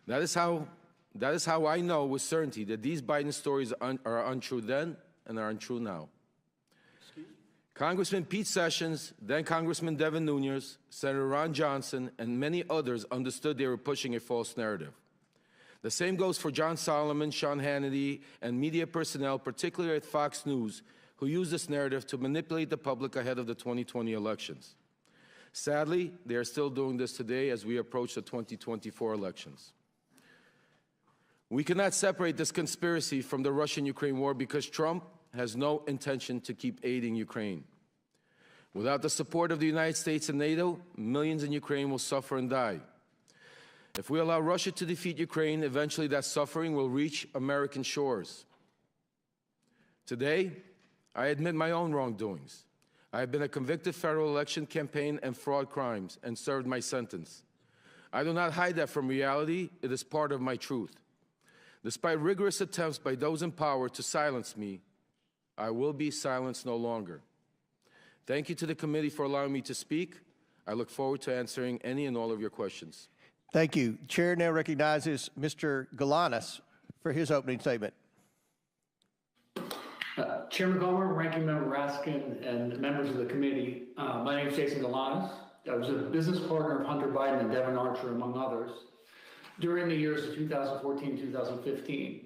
That is how I know with certainty that these Biden stories are untrue then and are untrue now. Congressman Pete Sessions, then Congressman Devin Nunes, Senator Ron Johnson, and many others understood they were pushing a false narrative. The same goes for John Solomon, Sean Hannity, and media personnel, particularly at Fox News, who used this narrative to manipulate the public ahead of the 2020 elections. Sadly, they are still doing this today as we approach the 2024 elections. We cannot separate this conspiracy from the Russian-Ukraine war because Trump has no intention to keep aiding Ukraine. Without the support of the United States and NATO, millions in Ukraine will suffer and die. If we allow Russia to defeat Ukraine, eventually that suffering will reach American shores. Today, I admit my own wrongdoings. I have been a convicted federal election campaign and fraud crimes and served my sentence. I do not hide that from reality. It is part of my truth. Despite rigorous attempts by those in power to silence me, I will be silenced no longer. Thank you to the committee for allowing me to speak. I look forward to answering any and all of your questions. Thank you. Chair now recognizes Mr. Galanis for his opening statement. Chairman Comer, Ranking Member Raskin, and members of the committee, my name is Jason Galanis. I was a business partner of Hunter Biden and Devin Archer, among others, during the years of 2014-2015.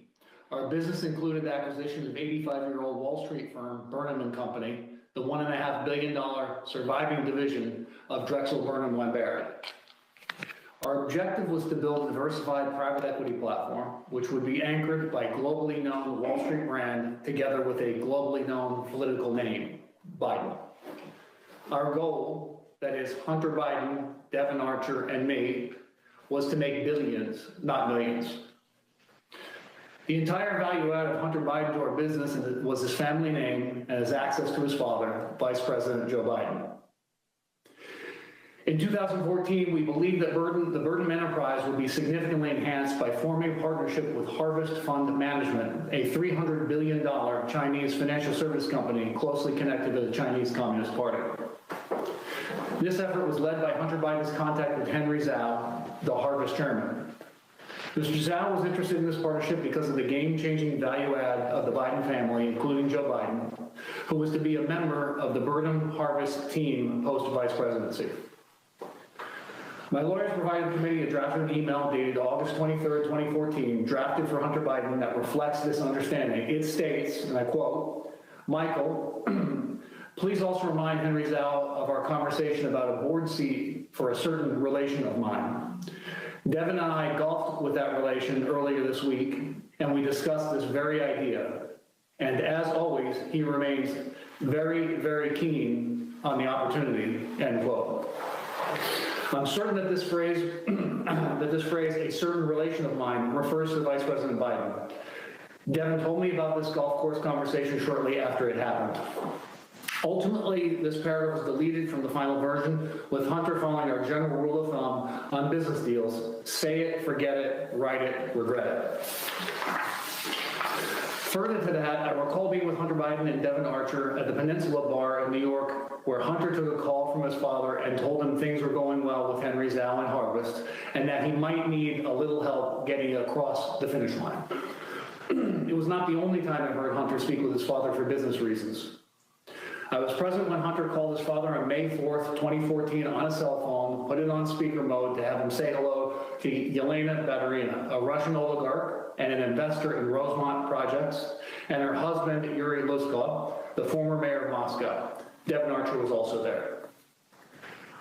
Our business included the acquisition of 85-year-old Wall Street firm Burnham and Company, the $1.5 billion surviving division of Drexel Burnham Lambert. Our objective was to build a diversified private equity platform, which would be anchored by globally known Wall Street brand together with a globally known political name, Biden. Our goal, that is Hunter Biden, Devin Archer, and me, was to make billions, not millions. The entire value add of Hunter Biden to our business was his family name and his access to his father, Vice President Joe Biden. In 2014, we believed that the Burnham enterprise would be significantly enhanced by forming a partnership with Harvest Fund Management, a $300 billion Chinese financial service company closely connected to the Chinese Communist Party. This effort was led by Hunter Biden's contact with Henry Zhao, the Harvest chairman. Mr. Zhao was interested in this partnership because of the game-changing value add of the Biden family, including Joe Biden, who was to be a member of the Burnham Harvest team post-vice presidency. My lawyers provided the committee a drafted email dated August 23rd, 2014, drafted for Hunter Biden that reflects this understanding. It states, and I quote, "Michael, please also remind Henry Zhao of our conversation about a board seat for a certain relation of mine. Devin and I golfed with that relation earlier this week, and we discussed this very idea. And as always, he remains very, very keen on the opportunity," end quote. I'm certain that this phrase, a certain relation of mine, refers to Vice President Biden. Devin told me about this golf course conversation shortly after it happened. Ultimately, this paragraph was deleted from the final version, with Hunter following our general rule of thumb on business deals: say it, forget it, write it, regret it. Further to that, I recall being with Hunter Biden and Devin Archer at the Peninsula Bar in New York, where Hunter took a call from his father and told him things were going well with Henry Zhao and Harvest, and that he might need a little help getting across the finish line. it was not the only time I heard Hunter speak with his father for business reasons. I was present when Hunter called his father on May 4th, 2014 on a cell phone, put it on speaker mode to have him say hello to Yelena Baturina, a Russian oligarch and an investor in Rosemont projects, and her husband, Yuri Luskov, the former mayor of Moscow. Devin Archer was also there.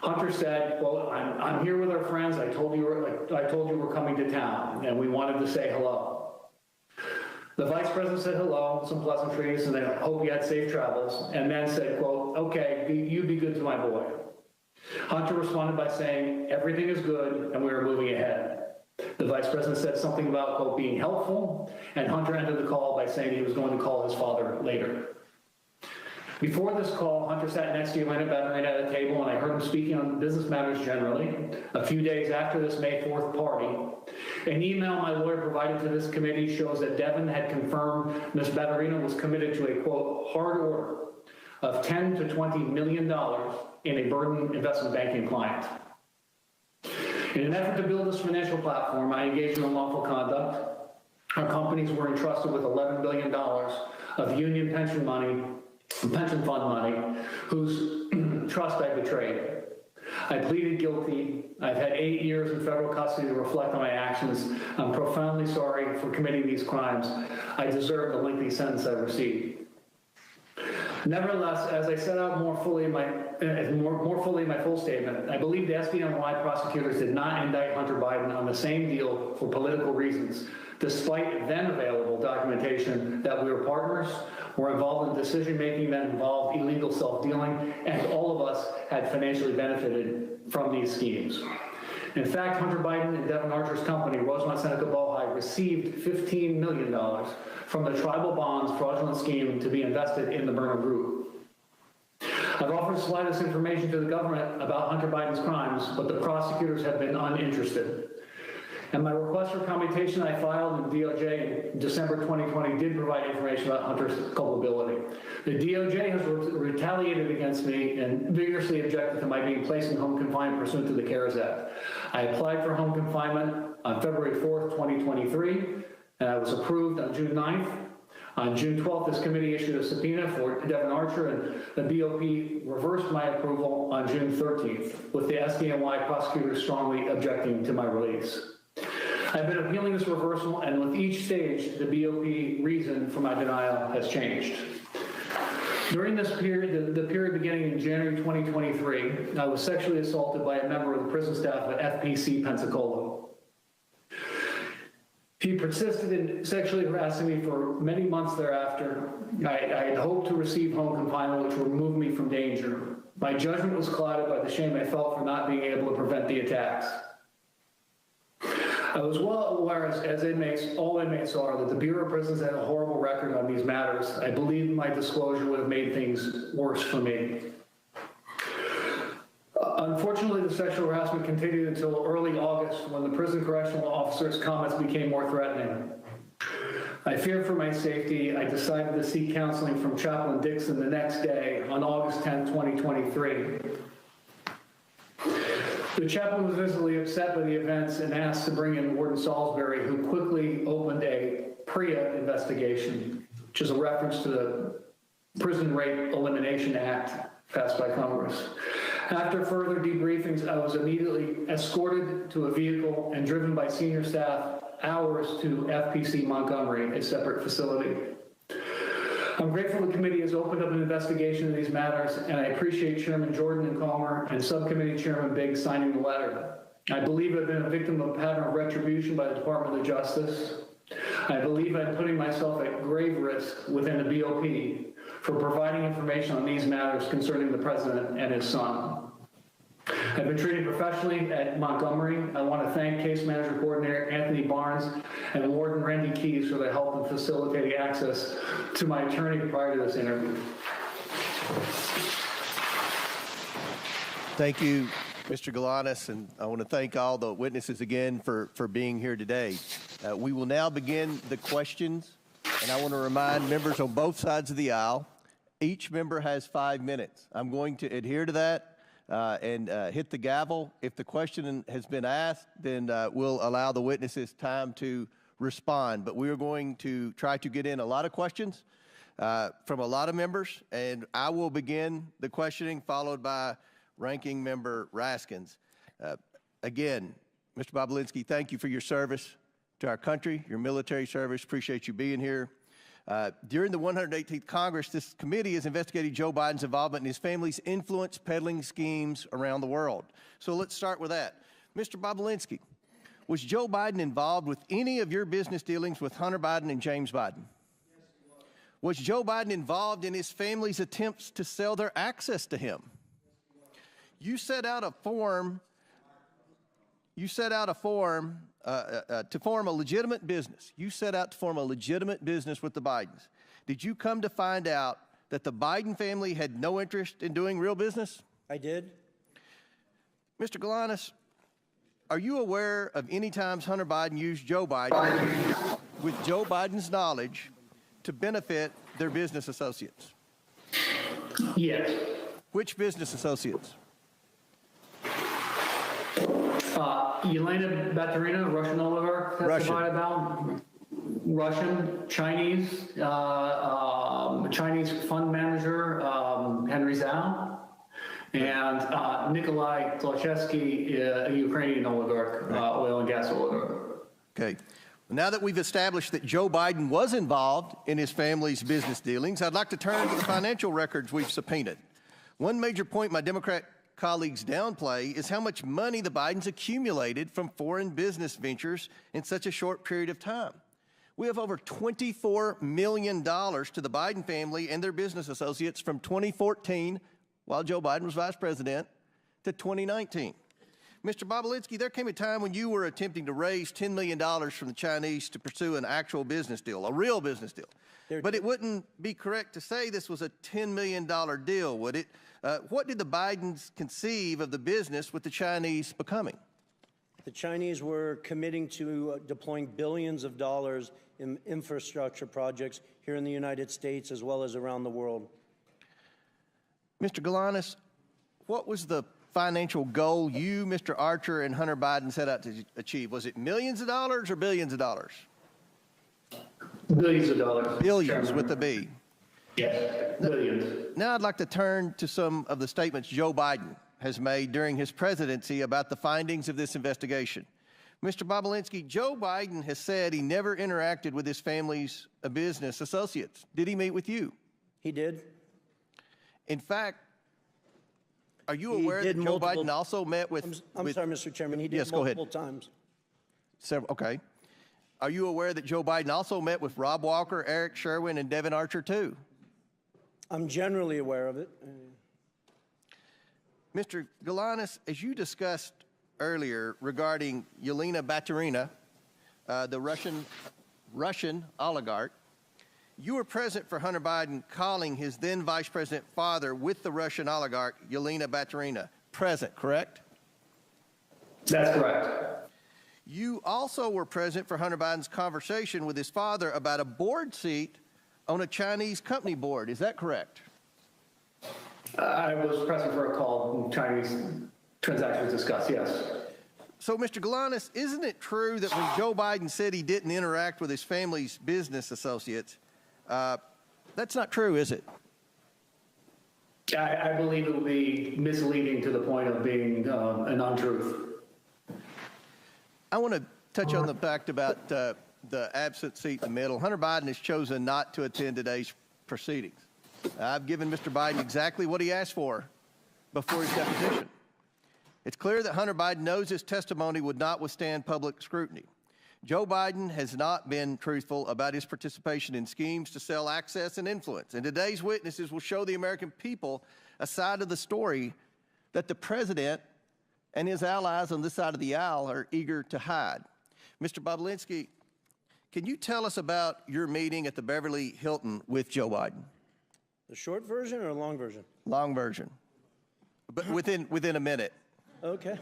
Hunter said, quote, I'm here with our friends. I told you we're coming to town, and we wanted to say hello. The vice president said hello, some pleasantries, and I hope you had safe travels, and then said, quote, okay, you be good to my boy. Hunter responded by saying, everything is good, and we are moving ahead. The vice president said something about, quote, being helpful, and Hunter ended the call by saying he was going to call his father later. Before this call, Hunter sat next to Yelena Baturina at a table, and I heard him speaking on business matters generally. A few days after this May 4th party, an email my lawyer provided to this committee shows that Devin had confirmed Ms. Baturina was committed to a, quote, hard order of $10 to $20 million in a Burnham investment banking client. In an effort to build this financial platform, I engaged in unlawful conduct. Our companies were entrusted with $11 billion of union pension fund money, whose trust I betrayed. I pleaded guilty. I've had 8 years in federal custody to reflect on my actions. I'm profoundly sorry for committing these crimes. I deserve the lengthy sentence I received. Nevertheless, as I set out more fully in my full statement, I believe the SDNY prosecutors did not indict Hunter Biden on the same deal for political reasons, despite then available documentation that we were partners, were involved in decision-making that involved illegal self-dealing, and all of us had financially benefited from these schemes. In fact, Hunter Biden and Devin Archer's company, Rosemont Seneca Bohai, received $15 million from the tribal bonds fraudulent scheme to be invested in the Burnham Group. I've offered to supply this information to the government about Hunter Biden's crimes, but the prosecutors have been uninterested. And my request for commutation I filed in DOJ in December 2020 did provide information about Hunter's culpability. The DOJ has retaliated against me and vigorously objected to my being placed in home confinement pursuant to the CARES Act. I applied for home confinement on February 4th, 2023, and I was approved on June 9th. On June 12th, this committee issued a subpoena for Devin Archer, and the BOP reversed my approval on June 13th, with the SDNY prosecutors strongly objecting to my release. I've been appealing this reversal, and with each stage, the BOP reason for my denial has changed. During this period, the period beginning in January 2023, I was sexually assaulted by a member of the prison staff at FPC Pensacola. He persisted in sexually harassing me for many months thereafter. I had hoped to receive home confinement, which would remove me from danger. My judgment was clouded by the shame I felt for not being able to prevent the attacks. I was well aware, as inmates, all inmates are, that the Bureau of Prisons had a horrible record on these matters. I believe my disclosure would have made things worse for me. Unfortunately, the sexual harassment continued until early August, when the prison correctional officer's comments became more threatening. I feared for my safety. I decided to seek counseling from Chaplain Dixon the next day, on August 10, 2023. The chaplain was visibly upset by the events and asked to bring in Warden Salisbury, who quickly opened a PREA investigation, which is a reference to the Prison Rape Elimination Act passed by Congress. After further debriefings, I was immediately escorted to a vehicle and driven by senior staff hours to FPC Montgomery, a separate facility. I'm grateful the committee has opened up an investigation of these matters, and I appreciate Chairman Jordan and Comer and Subcommittee Chairman Biggs signing the letter. I believe I've been a victim of a pattern of retribution by the Department of Justice. I believe I'm putting myself at grave risk within the BOP for providing information on these matters concerning the president and his son. I've been treated professionally at Montgomery. I want to thank Case Manager Coordinator Anthony Barnes and Warden Randy Keys for their help in facilitating access to my attorney prior to this interview. Thank you, Mr. Galanis, and I want to thank all the witnesses again for being here today. We will now begin the questions, and I want to remind members on both sides of the aisle, each member has 5 minutes. I'm going to adhere to that and hit the gavel. If the question has been asked, then we'll allow the witnesses time to respond, but we are going to try to get in a lot of questions from a lot of members, and I will begin the questioning, followed by Ranking Member Raskins. Again, Mr. Bobulinski, thank you for your service to our country, your military service. Appreciate you being here. During the 118th Congress, this committee has investigated Joe Biden's involvement in his family's influence peddling schemes around the world. So let's start with that. Mr. Bobulinski, was Joe Biden involved with any of your business dealings with Hunter Biden and James Biden? Was Joe Biden involved in his family's attempts to sell their access to him? You set out a form. To form a legitimate business. You set out to form a legitimate business with the Bidens. Did you come to find out that the Biden family had no interest in doing real business? I did. Mr. Galanis, are you aware of any times Hunter Biden used Joe Biden with Joe Biden's knowledge to benefit their business associates? Yes. Which business associates? Yelena Baturina, Russian oligarch, testified about Russian, Chinese, Chinese fund manager, Henry Zhao, and Nikolai Zlochevsky, a Ukrainian oligarch, oil and gas oligarch. Okay. Now that we've established that Joe Biden was involved in his family's business dealings, I'd like to turn to the financial records we've subpoenaed. One major point my Democrat colleagues downplay is how much money the Bidens accumulated from foreign business ventures in such a short period of time. We have over $24 million to the Biden family and their business associates from 2014, while Joe Biden was vice president, to 2019. Mr. Bobulinski, there came a time when you were attempting to raise $10 million from the Chinese to pursue an actual business deal, a real business deal. But it wouldn't be correct to say this was a $10 million deal, would it? What did the Bidens conceive of the business with the Chinese becoming? The Chinese were committing to deploying billions of dollars in infrastructure projects here in the United States as well as around the world. Mr. Galanis, what was the financial goal you, Mr. Archer, and Hunter Biden set out to achieve? Was it millions of dollars or billions of dollars? Billions of dollars. Billions with a B. Yes, billions. Now I'd like to turn to some of the statements Joe Biden has made during his presidency about the findings of this investigation. Mr. Bobulinski, Joe Biden has said he never interacted with his family's business associates. Did he meet with you? He did. In fact, are you aware that Joe Biden also met with... I'm sorry, Mr. Chairman. He did multiple times. Okay. Are you aware that Joe Biden also met with Rob Walker, Eric Sherwin, and Devin Archer, too? I'm generally aware of it. Mr. Galanis, as you discussed earlier regarding Yelena Baturina, the Russian oligarch, you were present for Hunter Biden calling his then Vice President father with the Russian oligarch, Yelena Baturina. Present, correct? That's correct. You also were present for Hunter Biden's conversation with his father about a board seat on a Chinese company board. Is that correct? I was present for a call when Chinese transactions discussed, yes. So, Mr. Galanis, isn't it true that when Joe Biden said he didn't interact with his family's business associates, that's not true, is it? I believe it would be misleading to the point of being an untruth. I want to touch on the fact about the absent seat in the middle. Hunter Biden has chosen not to attend today's proceedings. I've given Mr. Biden exactly what he asked for before his deposition. It's clear that Hunter Biden knows his testimony would not withstand public scrutiny. Joe Biden has not been truthful about his participation in schemes to sell access and influence. And today's witnesses will show the American people a side of the story that the president and his allies on this side of the aisle are eager to hide. Mr. Bobulinski, can you tell us about your meeting at the Beverly Hilton with Joe Biden? The short version or a long version? Long version, but within a minute. Okay.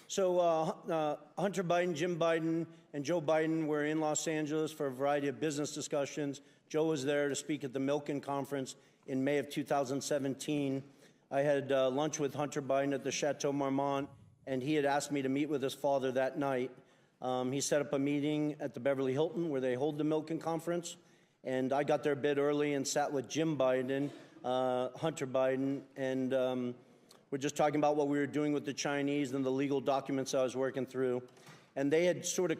So Hunter Biden, Jim Biden, and Joe Biden were in Los Angeles for a variety of business discussions. Joe was there to speak at the Milken Conference in May of 2017. I had lunch with Hunter Biden at the Chateau Marmont, and he had asked me to meet with his father that night. He set up a meeting at the Beverly Hilton where they hold the Milken Conference, and I got there a bit early and sat with Jim Biden, Hunter Biden, and we're just talking about what we were doing with the Chinese and the legal documents I was working through. And they had sort of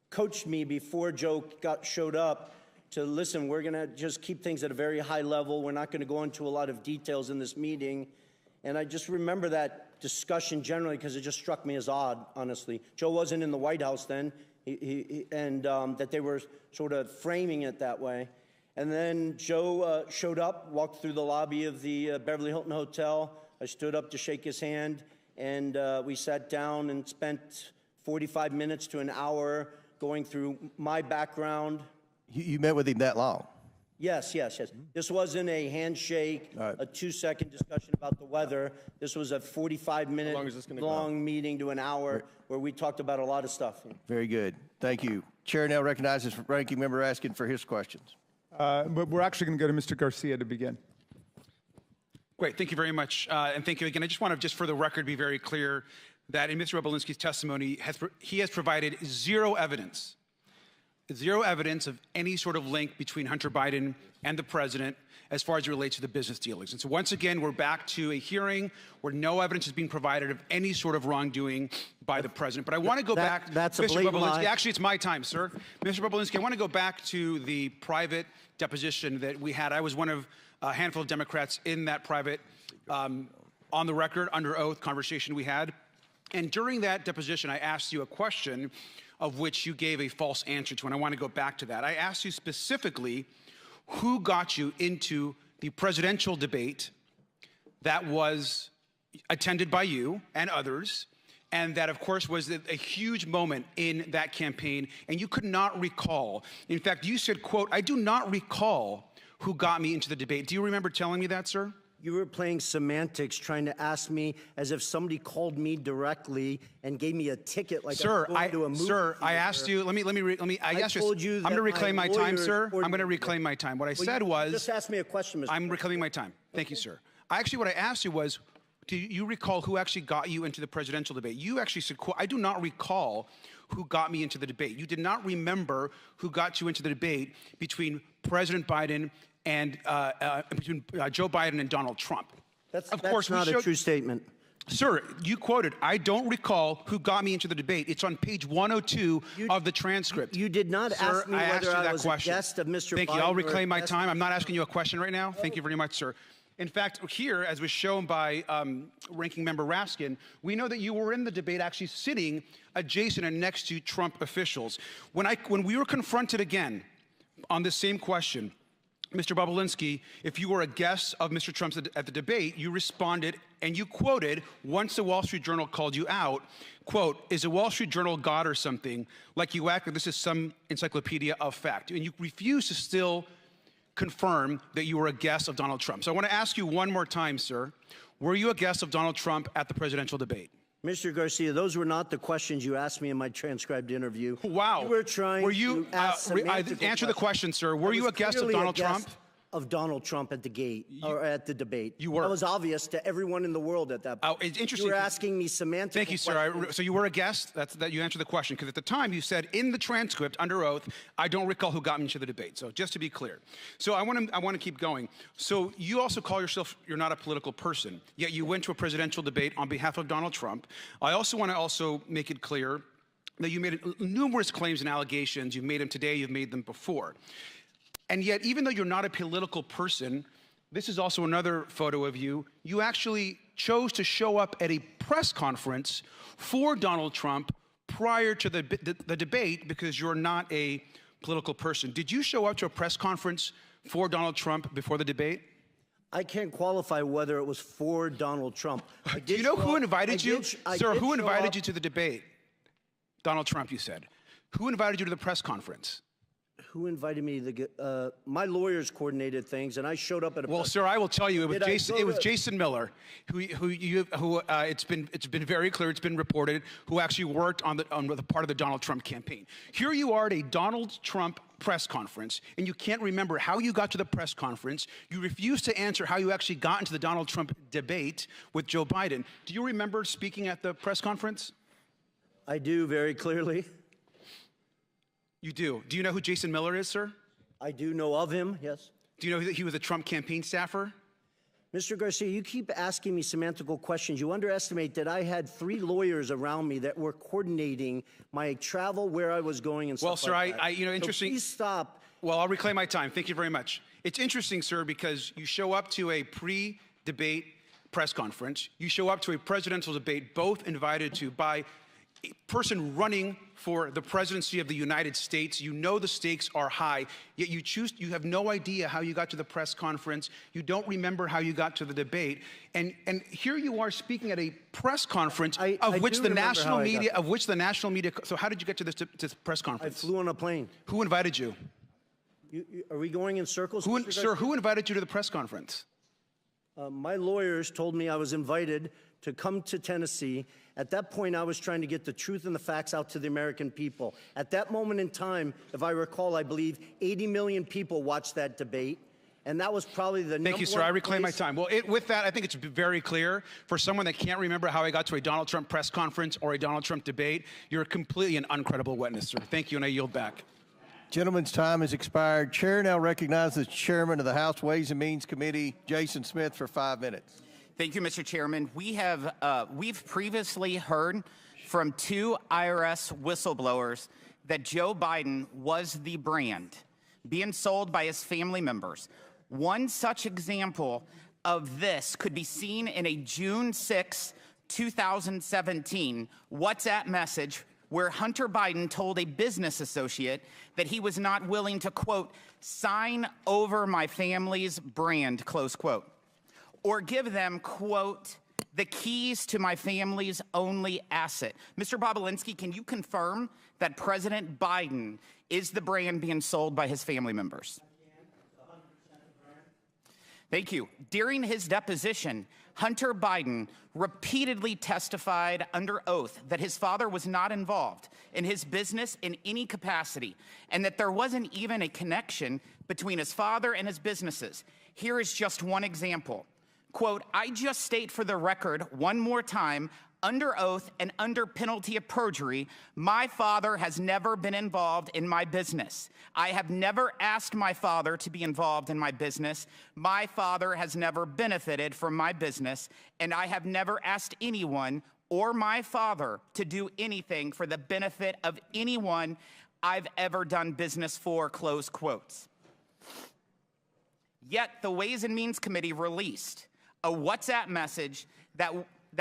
coached me before Joe showed up to, listen, we're going to just keep things at a very high level. We're not going to go into a lot of details in this meeting. And I just remember that discussion generally because it just struck me as odd, honestly. Joe wasn't in the White House then, and that they were sort of framing it that way. And then Joe showed up, walked through the lobby of the Beverly Hilton Hotel. I stood up to shake his hand, and we sat down and spent 45 minutes to an hour going through my background. You met with him that long? Yes. This wasn't a handshake, a 2-second discussion about the weather. This was a 45-minute long meeting to an hour where we talked about a lot of stuff. Very good. Thank you. Chair now recognizes Ranking Member Raskin for his questions. But we're actually going to go to Mr. Garcia to begin. Great. Thank you very much. And thank you again. I just want to, just for the record, be very clear that in Mr. Bobulinski's testimony, he has provided zero evidence of any sort of link between Hunter Biden and the president as far as it relates to the business dealings. And so once again, we're back to a hearing where no evidence is being provided of any sort of wrongdoing by the president. But I want to go back, Mr. Bobulinski. Actually, it's my time, sir. Mr. Bobulinski, I want to go back to the private deposition that we had. I was one of a handful of Democrats in that private, on the record, under oath conversation we had. And during that deposition, I asked you a question of which you gave a false answer to, and I want to go back to that. I asked you specifically who got you into the presidential debate that was attended by you and others, and that, of course, was a huge moment in that campaign, and you could not recall. In fact, you said, quote, "I do not recall who got me into the debate." Do you remember telling me that, sir? You were playing semantics, trying to ask me as if somebody called me directly and gave me a ticket, like I'm going to a movie. Sir, I asked you. Let me. I told you. I'm going to reclaim my time, sir. I'm going to reclaim my time. What I said was. Just ask me a question, Mr. I'm reclaiming my time. Thank you, sir. What I asked you was, do you recall who actually got you into the presidential debate? You actually said, quote, "I do not recall who got me into the debate." You did not remember who got you into the debate between President Biden and between Joe Biden and Donald Trump. That's not a true statement. Sir, you quoted, "I don't recall who got me into the debate." It's on page 102 of the transcript. You did not ask me whether I was a guest of Mr. Biden. Thank you. I'll reclaim my time. I'm not asking you a question right now. Thank you very much, sir. In fact, here, as was shown by Ranking Member Raskin, we know that you were in the debate actually sitting adjacent and next to Trump officials. When we were confronted again on this same question, Mr. Bobulinski, if you were a guest of Mr. Trump's at the debate, you responded and you quoted, once the Wall Street Journal called you out, quote, "Is the Wall Street Journal God or something? Like you act like this is some encyclopedia of fact." And you refuse to still confirm that you were a guest of Donald Trump. So I want to ask you one more time, sir. Were you a guest of Donald Trump at the presidential debate? Mr. Garcia, those were not the questions you asked me in my transcribed interview. Wow. You were trying to ask answer the question, sir. Were you a guest of Donald Trump? Of Donald Trump at the gate, or at the debate. You were. That was obvious to everyone in the world at that point. Oh, it's interesting. You were asking me semantic Thank you, sir. So you were a guest? That you answered the question. Because at the time you said in the transcript, under oath, "I don't recall who got me into the debate." So just to be clear. So I want to keep going. So you also call yourself, you're not a political person, yet you went to a presidential debate on behalf of Donald Trump. I also want to make it clear that you made numerous claims and allegations. You've made them today, you've made them before. And yet, even though you're not a political person, this is also another photo of you, you actually chose to show up at a press conference for Donald Trump prior to the debate because you're not a political person. Did you show up to a press conference for Donald Trump before the debate? I can't qualify whether it was for Donald Trump. Do you know who invited you? Sir, who invited you to the debate? Donald Trump, you said. Who invited you to the press conference? Who invited me to my lawyers coordinated things, and I showed up at a. Well, sir, I will tell you, it was Jason Miller, who it's been very clear, it's been reported, who actually worked on the part of the Donald Trump campaign. Here you are at a Donald Trump press conference, and you can't remember how you got to the press conference. You refuse to answer how you actually got into the Donald Trump debate with Joe Biden. Do you remember speaking at the press conference? I do very clearly. You do. Do you know who Jason Miller is, sir? I do know of him, yes. Do you know that he was a Trump campaign staffer? Mr. Garcia, you keep asking me semantical questions. You underestimate that I had 3 lawyers around me that were coordinating my travel, where I was going, and stuff well, sir, like that. interesting. So please stop. Well, I'll reclaim my time. Thank you very much. It's interesting, sir, because you show up to a pre-debate press conference. You show up to a presidential debate, both invited to by a person running for the presidency of the United States. You know the stakes are high, yet you have no idea how you got to the press conference. You don't remember how you got to the debate. And here you are speaking at a press conference of which the national media, so how did you get to this press conference? I flew on a plane. Who invited you? Are we going in circles? Sir, who invited you to the press conference? My lawyers told me I was invited to come to Tennessee. At that point, I was trying to get the truth and the facts out to the American people. At that moment in time, if I recall, I believe 80 million people watched that debate. And that was probably the Thank you, sir. I reclaim my time. Well, with that, I think it's very clear for someone that can't remember how I got to a Donald Trump press conference or a Donald Trump debate, you're completely an uncredible witness, sir. Thank you, and I yield back. Gentleman's time has expired. Chair now recognizes the Chairman of the House Ways and Means Committee, Jason Smith, for 5 minutes. Thank you, Mr. Chairman. We've previously heard from 2 IRS whistleblowers that Joe Biden was the brand being sold by his family members. One such example of this could be seen in a June 6, 2017 WhatsApp message where Hunter Biden told a business associate that he was not willing to, quote, sign over my family's brand, close quote, or give them, quote, the keys to my family's only asset. Mr. Bobulinski, can you confirm that President Biden is the brand being sold by his family members? Thank you. During his deposition, Hunter Biden repeatedly testified under oath that his father was not involved in his business in any capacity, and that there wasn't even a connection between his father and his businesses. Here is just one example. Quote, I just state for the record one more time, under oath and under penalty of perjury, my father has never been involved in my business. I have never asked my father to be involved in my business. My father has never benefited from my business, and I have never asked anyone or my father to do anything for the benefit of anyone I've ever done business for, close quotes. Yet the Ways and Means Committee released a WhatsApp message that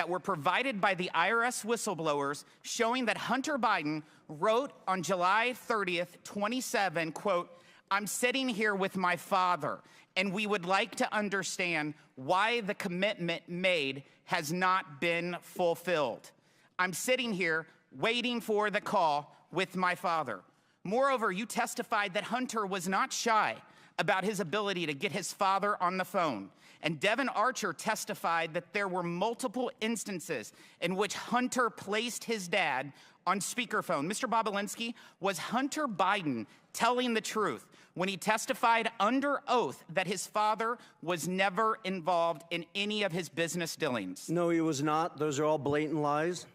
were provided by the IRS whistleblowers showing that Hunter Biden wrote on July 30th, 27, quote, I'm sitting here with my father, and we would like to understand why the commitment made has not been fulfilled. I'm sitting here waiting for the call with my father. Moreover, you testified that Hunter was not shy about his ability to get his father on the phone. And Devin Archer testified that there were multiple instances in which Hunter placed his dad on speakerphone. Mr. Bobulinski, was Hunter Biden telling the truth when he testified under oath that his father was never involved in any of his business dealings? No, he was not. Those are all blatant lies.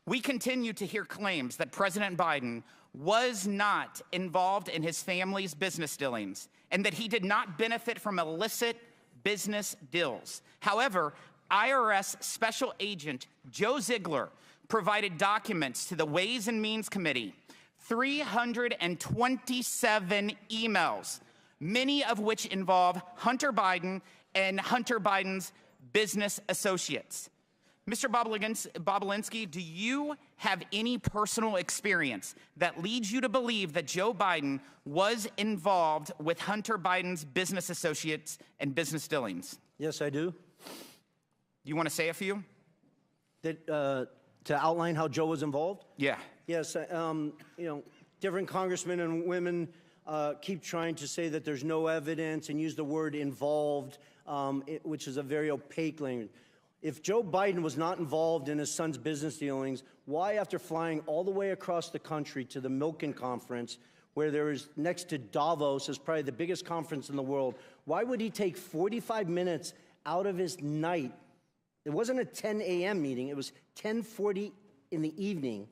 We continue to hear claims that President Biden was not involved in his family's business dealings and that he did not benefit from illicit business deals. However, IRS Special Agent Joe Ziegler provided documents to the Ways and Means Committee, 327 emails, many of which involve Hunter Biden and Hunter Biden's business associates. Mr. Bobulinski, do you have any personal experience that leads you to believe that Joe Biden was involved with Hunter Biden's business associates and business dealings? Yes, I do. You want to say a few? To outline how Joe was involved? Yeah. Yes, different congressmen and women keep trying to say that there's no evidence and use the word involved, which is a very opaque language. If Joe Biden was not involved in his son's business dealings, why, after flying all the way across the country to the Milken Conference, where there is next to Davos, is probably the biggest conference in the world, why would he take 45 minutes out of his night? It wasn't a 10 a.m. meeting. It was 10:40 in the evening.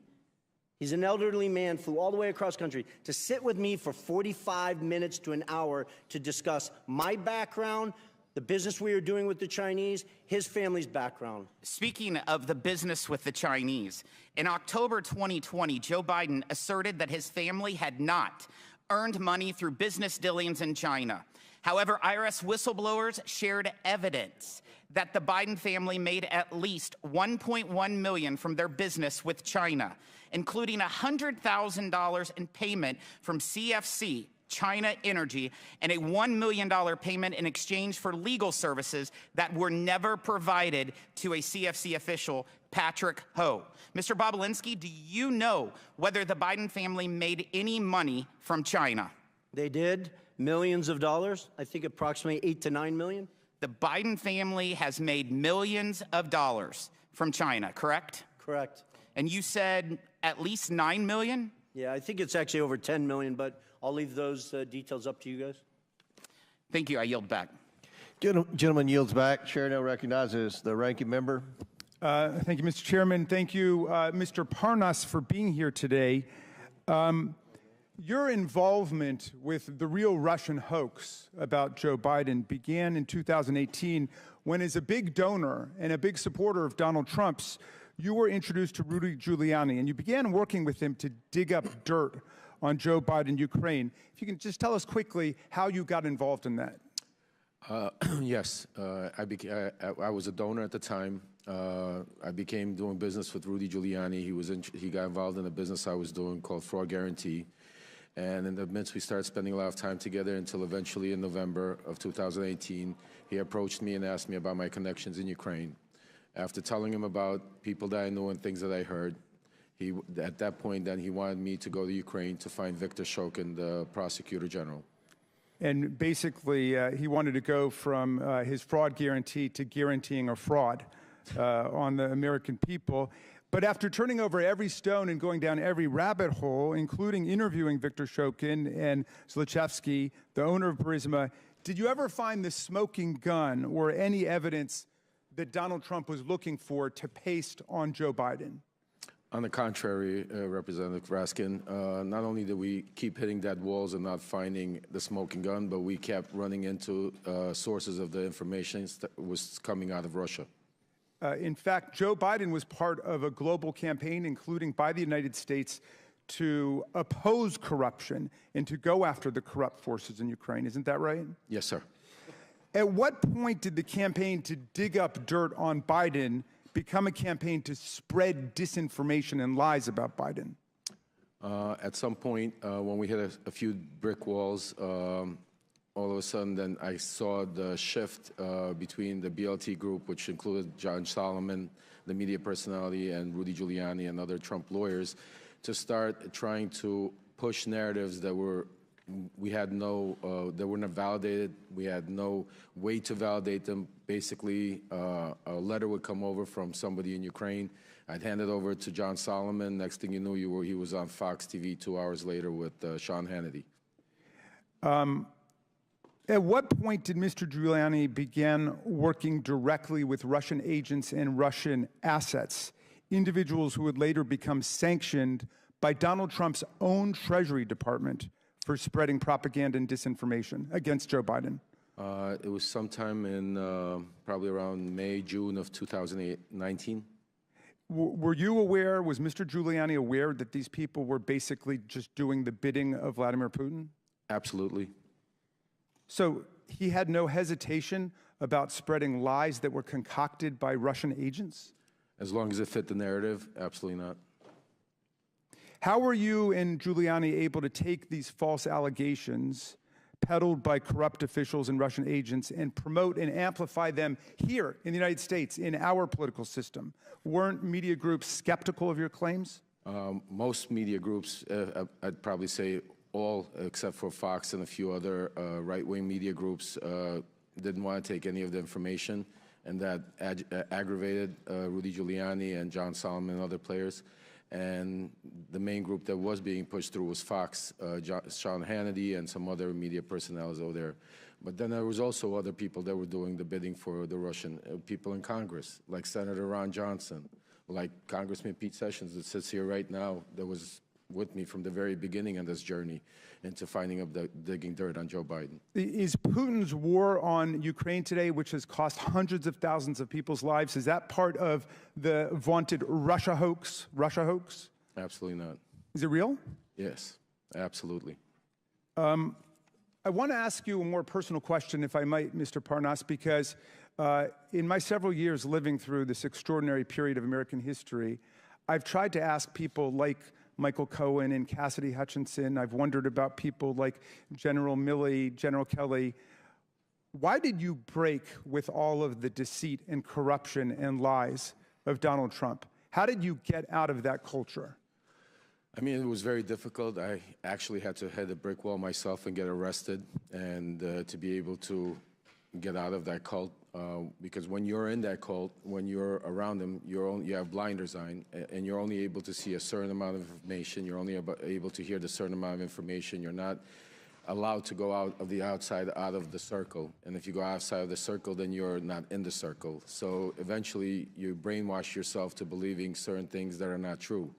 He's an elderly man, flew all the way across country to sit with me for 45 minutes to an hour to discuss my background, the business we are doing with the Chinese, his family's background. Speaking of the business with the Chinese, in October 2020, Joe Biden asserted that his family had not earned money through business dealings in China. However, IRS whistleblowers shared evidence that the Biden family made at least $1.1 million from their business with China, including $100,000 in payment from CFC, China Energy, and a $1 million payment in exchange for legal services that were never provided to a CFC official, Patrick Ho. Mr. Bobulinski, do you know whether the Biden family made any money from China? They did. Millions of dollars. I think approximately 8 to 9 million. The Biden family has made millions of dollars from China, correct? Correct. And you said at least 9 million? Yeah, I think it's actually over 10 million, but I'll leave those details up to you guys. Thank you. I yield back. Gentleman yields back. Chair now recognizes the ranking member. Thank you, Mr. Chairman. Thank you, Mr. Parnas, for being here today. Your involvement with the real Russian hoax about Joe Biden began in 2018 when, as a big donor and a big supporter of Donald Trump's, you were introduced to Rudy Giuliani, and you began working with him to dig up dirt on Joe Biden, Ukraine. If you can just tell us quickly how you got involved in that. Yes, I was a donor at the time. I became doing business with Rudy Giuliani. He got involved in a business I was doing called Fraud Guarantee. And in the midst, we started spending a lot of time together until eventually in November of 2018, he approached me and asked me about my connections in Ukraine. After telling him about people that I knew and things that I heard, at that point, then he wanted me to go to Ukraine to find Viktor Shokin, the prosecutor general. And basically, he wanted to go from his fraud guarantee to guaranteeing a fraud on the American people. But after turning over every stone and going down every rabbit hole, including interviewing Viktor Shokin and Zlochevsky, the owner of Burisma, did you ever find the smoking gun or any evidence that Donald Trump was looking for to paste on Joe Biden? On the contrary, Representative Raskin, not only did we keep hitting dead walls and not finding the smoking gun, but we kept running into sources of the information that was coming out of Russia. In fact, Joe Biden was part of a global campaign, including by the United States, to oppose corruption and to go after the corrupt forces in Ukraine. Isn't that right? Yes, sir. At what point did the campaign to dig up dirt on Biden become a campaign to spread disinformation and lies about Biden? At some point, when we hit a few brick walls, all of a sudden, then I saw the shift between the BLT group, which included John Solomon, the media personality, and Rudy Giuliani and other Trump lawyers, to start trying to push narratives that were that were not validated. We had no way to validate them. Basically, a letter would come over from somebody in Ukraine. I'd hand it over to John Solomon. Next thing you knew, he was on Fox TV 2 hours later with Sean Hannity. At what point did Mr. Giuliani begin working directly with Russian agents and Russian assets, individuals who would later become sanctioned by Donald Trump's own Treasury Department for spreading propaganda and disinformation against Joe Biden? It was sometime in probably around May, June of 2019. Were you aware, was Mr. Giuliani aware that these people were basically just doing the bidding of Vladimir Putin? Absolutely. So he had no hesitation about spreading lies that were concocted by Russian agents? As long as it fit the narrative, absolutely not. How were you and Giuliani able to take these false allegations peddled by corrupt officials and Russian agents and promote and amplify them here in the United States, in our political system? Weren't media groups skeptical of your claims? Most media groups, I'd probably say all except for Fox and a few other right-wing media groups, didn't want to take any of the information, and that aggravated Rudy Giuliani and John Solomon and other players. And the main group that was being pushed through was Fox, Sean Hannity, and some other media personnel over there. But then there was also other people that were doing the bidding for the Russian people in Congress, like Senator Ron Johnson, like Congressman Pete Sessions that sits here right now, that was with me from the very beginning on this journey into finding up digging dirt on Joe Biden. Is Putin's war on Ukraine today, which has cost hundreds of thousands of people's lives, is that part of the vaunted Russia hoax? Absolutely not. Is it real? Yes, absolutely. I want to ask you a more personal question, if I might, Mr. Parnas, because in my several years living through this extraordinary period of American history, I've tried to ask people like Michael Cohen and Cassidy Hutchinson. I've wondered about people like General Milley, General Kelly. Why did you break with all of the deceit and corruption and lies of Donald Trump? How did you get out of that culture? I mean, it was very difficult. I actually had to hit a brick wall myself and get arrested, and to be able to get out of that cult, because when you're in that cult, when you're around them, you have blinders on, and you're only able to see a certain amount of information. You're only able to hear the certain amount of information. You're not allowed to go out of the circle. And if you go outside of the circle, then you're not in the circle. So eventually, you brainwash yourself to believing certain things that are not true.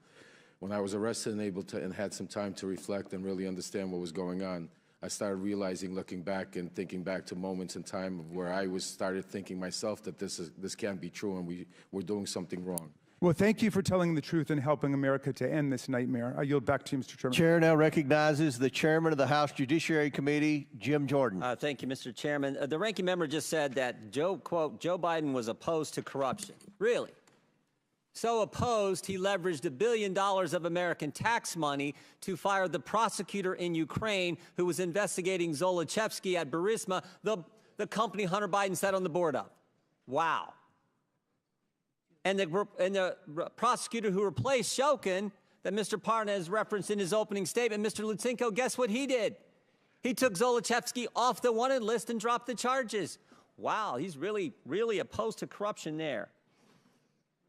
When I was arrested and had some time to reflect and really understand what was going on, I started realizing, looking back and thinking back to moments in time where I started thinking myself that this can't be true and we're doing something wrong. Well, thank you for telling the truth and helping America to end this nightmare. I yield back to you, Mr. Chairman. Chair now recognizes the chairman of the House Judiciary Committee, Jim Jordan. Thank you, Mr. Chairman. The ranking member just said that quote, Joe Biden was opposed to corruption. Really? So opposed, he leveraged $1 billion of American tax money to fire the prosecutor in Ukraine who was investigating Zolochevsky at Burisma, the company Hunter Biden sat on the board of. Wow. And the prosecutor who replaced Shokin, that Mr. Parnas referenced in his opening statement, Mr. Lutsenko, guess what he did? He took Zolochevsky off the wanted list and dropped the charges. Wow, he's really, really opposed to corruption there.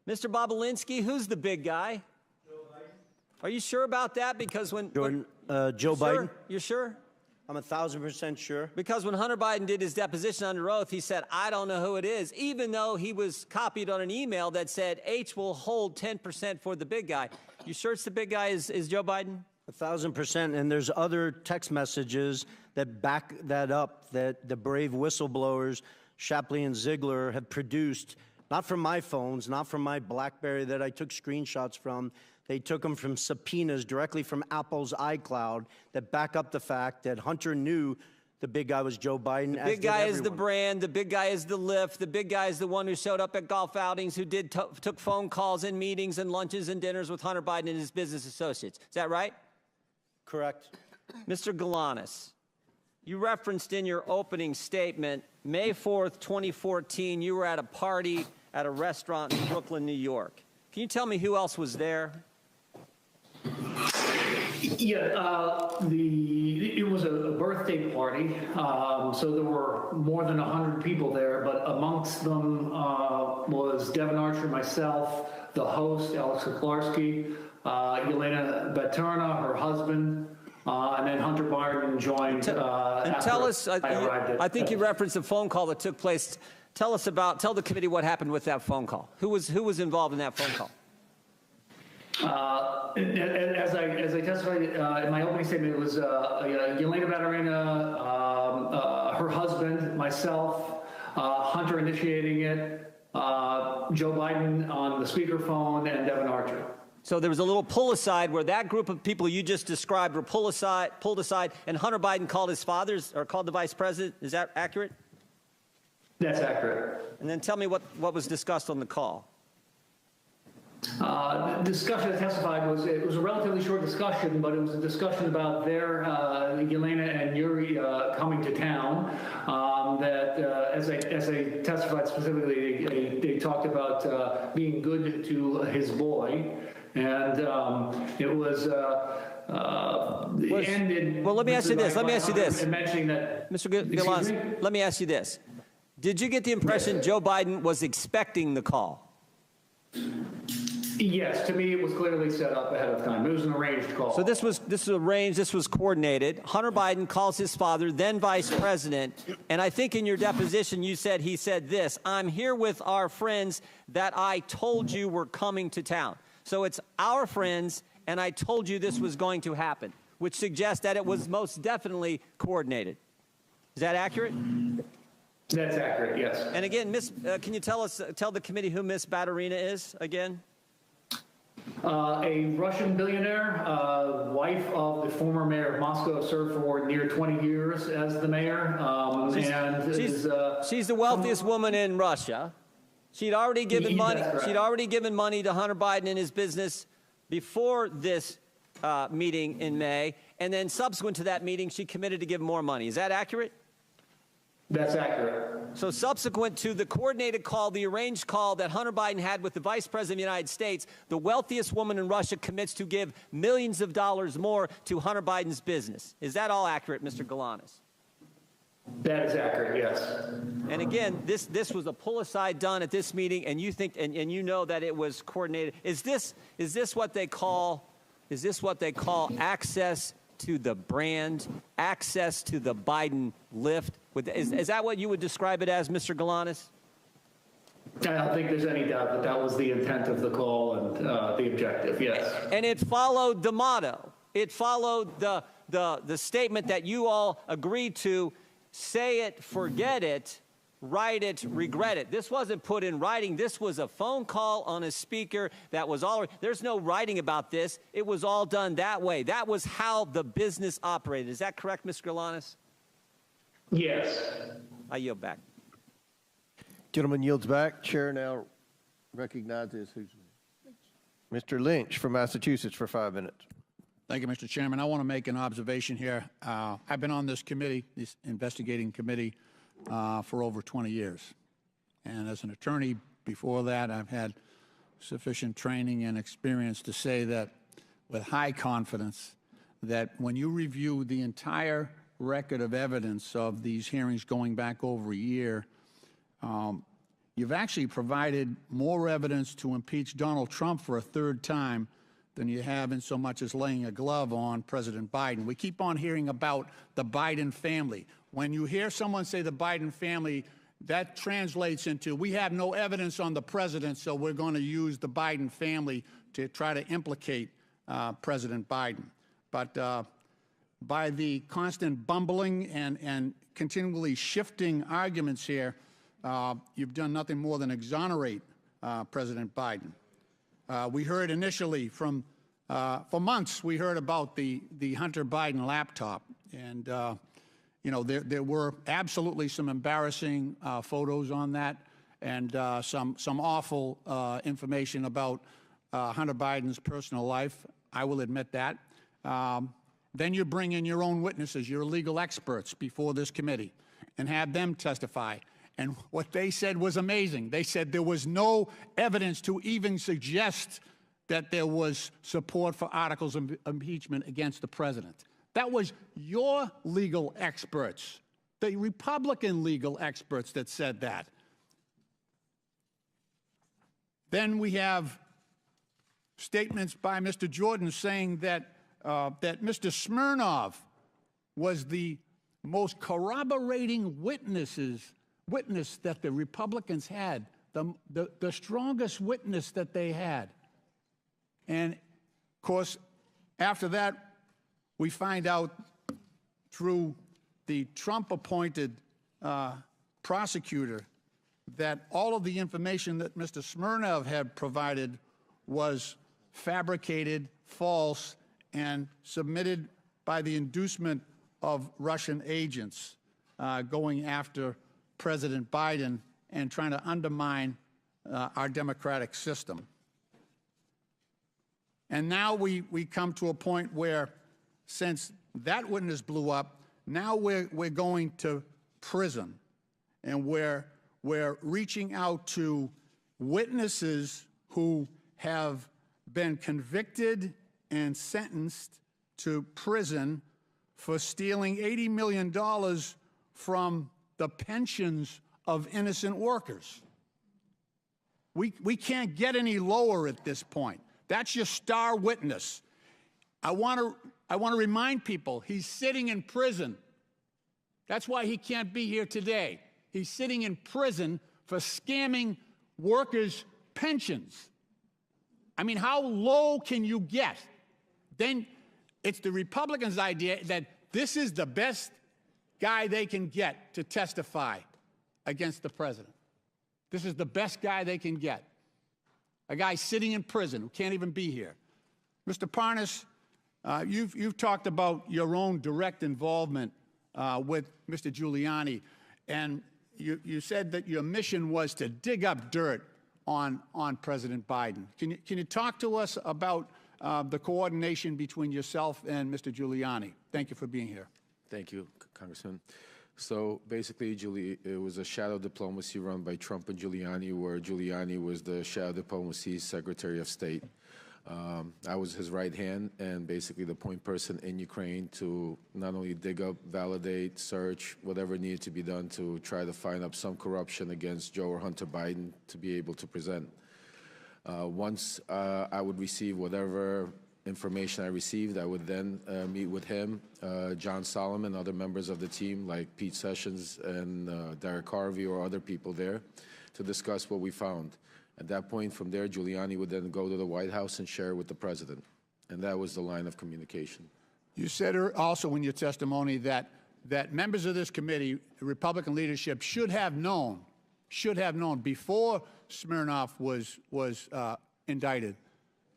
Mr. Bobulinski, who's the big guy? Joe Biden. Are you sure about that? Because when Joe Biden. You're sure? I'm 1,000% sure. Because when Hunter Biden did his deposition under oath, he said, I don't know who it is, even though he was copied on an email that said H will hold 10% for the big guy. You sure it's the big guy is Joe Biden? 1,000%. And there's other text messages that back that up, that the brave whistleblowers, Shapley and Ziegler, have produced. Not from my phones, not from my BlackBerry that I took screenshots from. They took them from subpoenas directly from Apple's iCloud that back up the fact that Hunter knew the big guy was Joe Biden. The big guy is the brand. The big guy is the lift. The big guy is the one who showed up at golf outings, who took phone calls and meetings and lunches and dinners with Hunter Biden and his business associates. Is that right? Correct. Mr. Galanis, you referenced in your opening statement, May 4th, 2014, you were at a party at a restaurant in Brooklyn, New York. Can you tell me who else was there? Yeah, it was a birthday party, so there were more than 100 people there, but amongst them was Devin Archer, myself, the host, Alex Kuklarski, Yelena Baturna, her husband, and then Hunter Biden joined. Tell us, I think you referenced a phone call that took place. Tell the committee what happened with that phone call. Who was involved in that phone call? As I testified in my opening statement, it was Yelena Baturna, her husband, myself, Hunter initiating it, Joe Biden on the speakerphone, and Devin Archer. So there was a little pull aside where that group of people you just described were pulled aside, and Hunter Biden called his father's or called the vice president. Is that accurate? That's accurate. And then tell me what was discussed on the call. The discussion that testified was a relatively short discussion, but it was a discussion about their Yelena and Yuri coming to town. As I testified specifically, they talked about being good to his boy, and it was. Ended. Well, let me ask you this. Mentioning that, Mr. Galans, let me ask you this. Did you get the impression Joe Biden was expecting the call? Yes, to me, it was clearly set up ahead of time. It was an arranged call. So this was arranged, this was coordinated. Hunter Biden calls his father, then vice president, and I think in your deposition you said he said this, "I'm here with our friends that I told you were coming to town." So it's our friends, and I told you this was going to happen, which suggests that it was most definitely coordinated. Is that accurate? That's accurate, yes. And again, can you tell the committee who Miss Baturina is again? A Russian billionaire, wife of the former mayor of Moscow, served for near 20 years as the mayor. She's the wealthiest woman in Russia. She'd already given money. She'd already given money to Hunter Biden and his business before this meeting in May, and then subsequent to that meeting, she committed to give more money. Is that accurate? That's accurate. So subsequent to the coordinated call, the arranged call that Hunter Biden had with the Vice President of the United States, the wealthiest woman in Russia commits to give millions of dollars more to Hunter Biden's business. Is that all accurate, Mr. Galanis? That is accurate, yes. And again, this was a pull-aside done at this meeting, and you think and you know that it was coordinated. Is this what they call access to the brand, access to the Biden lift? Is that what you would describe it as, Mr. Galanis? I don't think there's any doubt that that was the intent of the call and the objective, yes. And it followed the motto. It followed the statement that you all agreed to: say it, forget it, write it, regret it. This wasn't put in writing. This was a phone call on a speaker that was all. There's no writing about this. It was all done that way. That was how the business operated. Is that correct, Mr. Galanis? Yes. I yield back. Gentleman yields back. Chair now recognizes Mr. Lynch from Massachusetts for 5 minutes. Thank you, Mr. Chairman. I want to make an observation here. I've been on this committee, this investigating committee, for over 20 years. And as an attorney before that, I've had sufficient training and experience to say that with high confidence that when you review the entire record of evidence of these hearings going back over a year, you've actually provided more evidence to impeach Donald Trump for a third time than you have in so much as laying a glove on President Biden. We keep on hearing about the Biden family. When you hear someone say the Biden family, that translates into we have no evidence on the president, so we're going to use the Biden family to try to implicate President Biden. But by the constant bumbling and continually shifting arguments here, you've done nothing more than exonerate President Biden. We heard initially for months, we heard about the Hunter Biden laptop. And, there were absolutely some embarrassing photos on that and some awful information about Hunter Biden's personal life. I will admit that. Then you bring in your own witnesses, your legal experts before this committee and have them testify. And what they said was amazing. They said there was no evidence to even suggest that there was support for articles of impeachment against the president. That was your legal experts, the Republican legal experts that said that. Then we have statements by Mr. Jordan saying that Mr. Smirnov was the most corroborating witness that the Republicans had, the strongest witness that they had. And, of course, after that, we find out through the Trump-appointed prosecutor that all of the information that Mr. Smirnov had provided was fabricated, false, and submitted by the inducement of Russian agents going after President Biden and trying to undermine our democratic system. And now we come to a point where, since that witness blew up, now we're going to prison, and we're reaching out to witnesses who have been convicted and sentenced to prison for stealing $80 million from the pensions of innocent workers. We can't get any lower at this point. That's your star witness. I want to remind people he's sitting in prison. That's why he can't be here today. He's sitting in prison for scamming workers' pensions. I mean, how low can you get? Then it's the Republicans' idea that this is the best guy they can get to testify against the president. This is the best guy they can get. A guy sitting in prison who can't even be here. Mr. Parnas, you've talked about your own direct involvement with Mr. Giuliani, and you said that your mission was to dig up dirt on President Biden. Can you talk to us about the coordination between yourself and Mr. Giuliani? Thank you for being here. Thank you, Congressman. So basically, it was a shadow diplomacy run by Trump and Giuliani, where Giuliani was the shadow diplomacy Secretary of State. I was his right hand and basically the point person in Ukraine to not only dig up, validate, search, whatever needed to be done to try to find up some corruption against Joe or Hunter Biden to be able to present. Once I would receive whatever information I received, I would then meet with him, John Solomon, other members of the team like Pete Sessions and Derek Harvey or other people there to discuss what we found. At that point, from there, Giuliani would then go to the White House and share with the president. And that was the line of communication. You said also in your testimony that members of this committee, the Republican leadership, should have known before Smirnov was indicted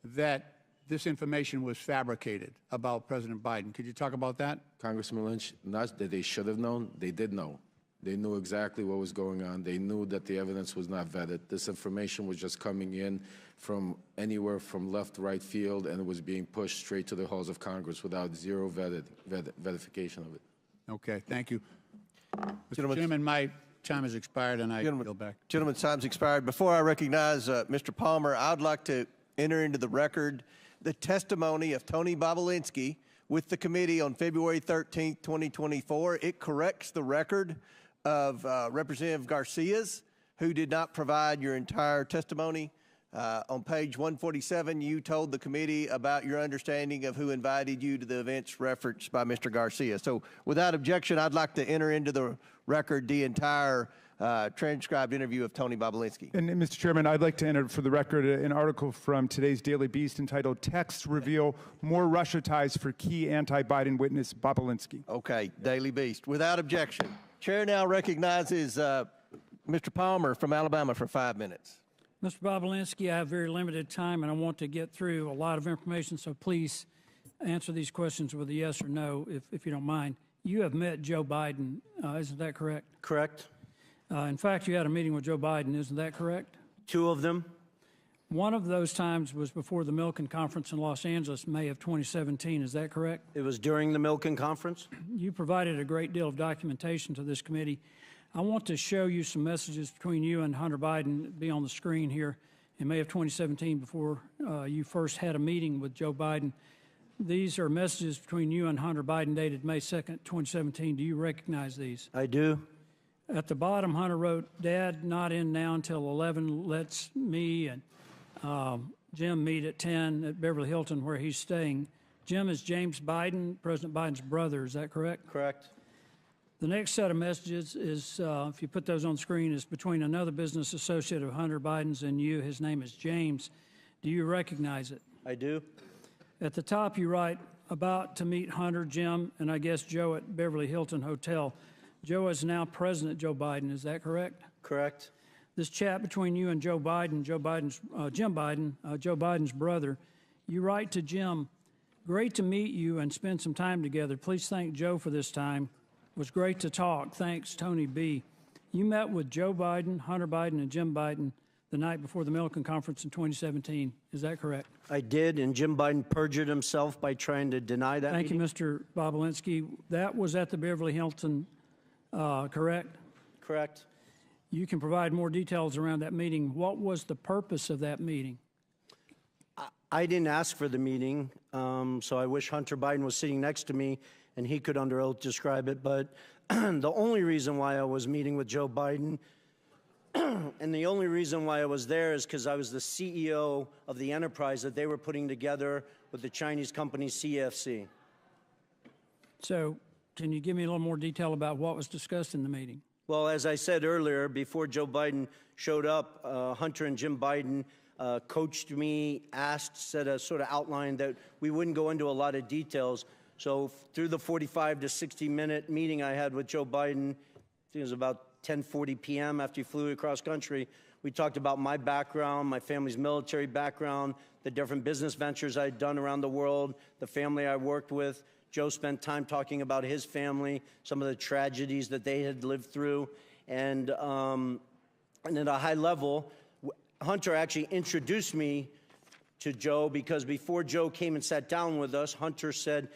that this information was fabricated about President Biden. Could you talk about that? Congressman Lynch, not that they should have known, they did know. They knew exactly what was going on. They knew that the evidence was not vetted. This information was just coming in from anywhere from left, right field, and it was being pushed straight to the halls of Congress without zero verification of it. Okay, thank you. Mr. Chairman, my time has expired, and I yield back. Gentleman's time's expired. Before I recognize Mr. Palmer, I'd like to enter into the record the testimony of Tony Bobulinski with the committee on February 13th, 2024. It corrects the record of Representative Garcia's, who did not provide your entire testimony. On page 147, you told the committee about your understanding of who invited you to the events referenced by Mr. Garcia. So without objection, I'd like to enter into the record the entire transcribed interview of Tony Bobulinski. And Mr. Chairman, I'd like to enter for the record an article from today's Daily Beast entitled "Texts Reveal More Russia Ties for Key Anti-Biden Witness Bobulinski." Okay, Daily Beast. Without objection. Chair now recognizes Mr. Palmer from Alabama for 5 minutes. Mr. Bobulinski, I have very limited time and I want to get through a lot of information, so please answer these questions with a yes or no, if you don't mind. You have met Joe Biden, isn't that correct? Correct. In fact, you had a meeting with Joe Biden, isn't that correct? 2 of them. One of those times was before the Milken Conference in Los Angeles, May of 2017, is that correct? It was during the Milken Conference. You provided a great deal of documentation to this committee. I want to show you some messages between you and Hunter Biden, be on the screen here, in May of 2017 before you first had a meeting with Joe Biden. These are messages between you and Hunter Biden dated May 2nd, 2017. Do you recognize these? I do. At the bottom, Hunter wrote, "Dad, not in now until 11. Let's me and Jim meet at 10 at Beverly Hilton where he's staying." Jim is James Biden, President Biden's brother. Is that correct? Correct. The next set of messages is, if you put those on the screen, is between another business associate of Hunter Biden's and you. His name is James. Do you recognize it? I do. At the top, you write, "About to meet Hunter, Jim, and I guess Joe at Beverly Hilton Hotel." Joe is now President Joe Biden. Is that correct? Correct. This chat between you and Joe Biden, Joe Biden's brother, you write to Jim, "Great to meet you and spend some time together. Please thank Joe for this time. It was great to talk. Thanks, Tony B." You met with Joe Biden, Hunter Biden, and Jim Biden the night before the Milken Conference in 2017. Is that correct? I did, and Jim Biden perjured himself by trying to deny that Thank meeting. you, Mr. Bobulinski. That was at the Beverly Hilton, correct? Correct. You can provide more details around that meeting. What was the purpose of that meeting? I didn't ask for the meeting, so I wish Hunter Biden was sitting next to me and he could under oath describe it. But the only reason why I was meeting with Joe Biden And the only reason why I was there is because I was the CEO of the enterprise that they were putting together with the Chinese company CFC. So can you give me a little more detail about what was discussed in the meeting? Well, as I said earlier, before Joe Biden showed up, Hunter and Jim Biden coached me, said a sort of outline that we wouldn't go into a lot of details. So through the 45 to 60-minute meeting I had with Joe Biden, I think it was about 10:40 p.m. after he flew across country, we talked about my background, my family's military background, the different business ventures I'd done around the world, the family I worked with. Joe spent time talking about his family, some of the tragedies that they had lived through. And at a high level, Hunter actually introduced me to Joe because before Joe came and sat down with us, Hunter said,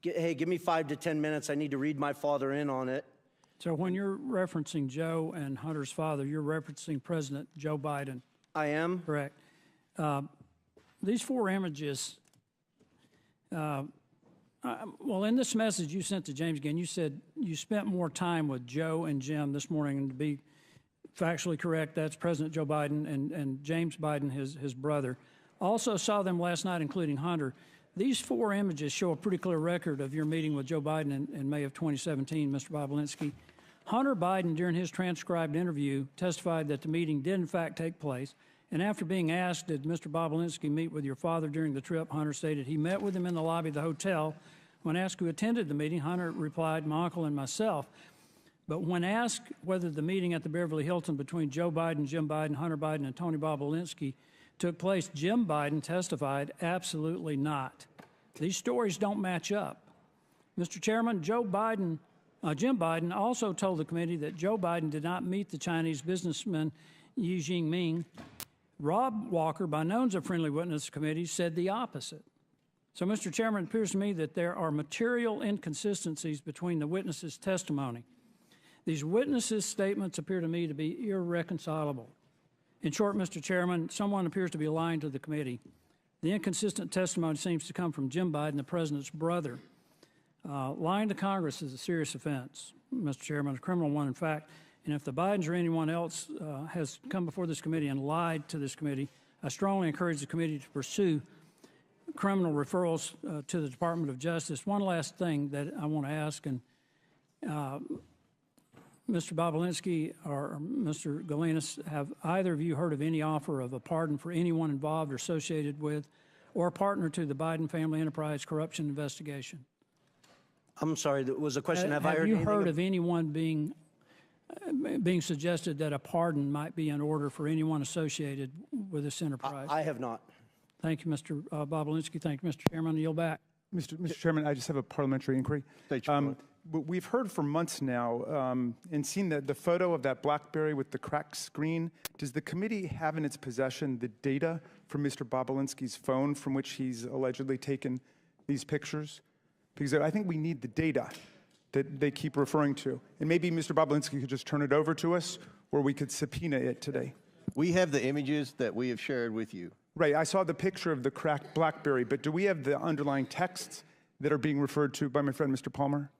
hey, give me 5 to 10 minutes. I need to read my father in on it. So when you're referencing Joe and Hunter's father, you're referencing President Joe Biden. I am. Correct. These 4 images, well, in this message you sent to James again, you said you spent more time with Joe and Jim this morning, and to be factually correct, that's President Joe Biden and James Biden, his brother. Also saw them last night, including Hunter. These 4 images show a pretty clear record of your meeting with Joe Biden in May of 2017, Mr. Bobulinski. Hunter Biden, during his transcribed interview, testified that the meeting did in fact take place. And after being asked, did Mr. Bobulinski meet with your father during the trip, Hunter stated he met with him in the lobby of the hotel. When asked who attended the meeting, Hunter replied, my uncle and myself. But when asked whether the meeting at the Beverly Hilton between Joe Biden, Jim Biden, Hunter Biden, and Tony Bobulinski took place, Jim Biden testified, absolutely not. These stories don't match up. Mr. Chairman, Jim Biden also told the committee that Joe Biden did not meet the Chinese businessman Xi Jinping. Rob Walker, by known as a friendly witness committee, said the opposite. So, Mr. Chairman, it appears to me that there are material inconsistencies between the witnesses' testimony. These witnesses' statements appear to me to be irreconcilable. In short, Mr. Chairman, someone appears to be lying to the committee. The inconsistent testimony seems to come from Jim Biden, the president's brother. Lying to Congress is a serious offense, Mr. Chairman, a criminal one, in fact. And if the Bidens or anyone else has come before this committee and lied to this committee, I strongly encourage the committee to pursue criminal referrals to the Department of Justice. One last thing that I want to ask, and Mr. Bobulinski or Mr. Galinas, have either of you heard of any offer of a pardon for anyone involved or associated with or a partner to the Biden family enterprise corruption investigation? I'm sorry, that was a question. Have I you heard of anyone being suggested that a pardon might be in order for anyone associated with this enterprise? I have not. Thank you, Mr. Bobulinski. Thank you, Mr. Chairman. I yield back. Mr. Chairman, I just have a parliamentary inquiry. We've heard for months now and seen the photo of that BlackBerry with the cracked screen. Does the committee have in its possession the data from Mr. Bobulinski's phone from which he's allegedly taken these pictures? Because I think we need the data that they keep referring to. And maybe Mr. Bobulinski could just turn it over to us, or we could subpoena it today. We have the images that we have shared with you. Right, I saw the picture of the cracked BlackBerry, but do we have the underlying texts that are being referred to by my friend Mr. Palmer?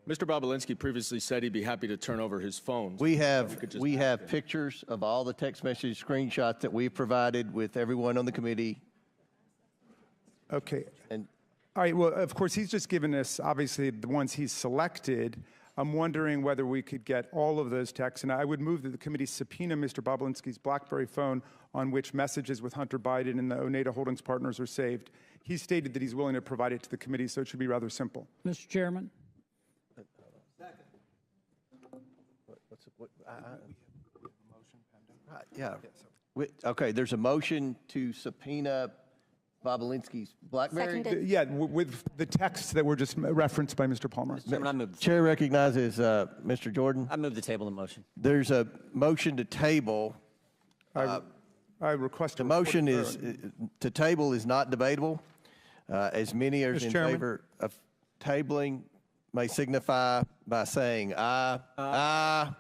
Mr. Bobulinski previously said he'd be happy to turn over his phone. We have pictures of all the text message screenshots that we've provided with everyone on the committee. Okay. All right, well, of course, he's just given us, obviously, the ones he's selected. I'm wondering whether we could get all of those texts, and I would move that the committee subpoena Mr. Bobulinski's BlackBerry phone on which messages with Hunter Biden and the Oneida Holdings partners are saved. He stated that he's willing to provide it to the committee, so it should be rather simple. Mr. Chairman. Okay, there's a motion to subpoena Bobulinski's BlackBerry. Yeah, with the texts that were just referenced by Mr. Palmer. Chair recognizes Mr. Jordan. I move the table the motion. There's a motion to table. I request the motion is to table is not debatable. As many as in favor of tabling may signify by saying aye. Aye.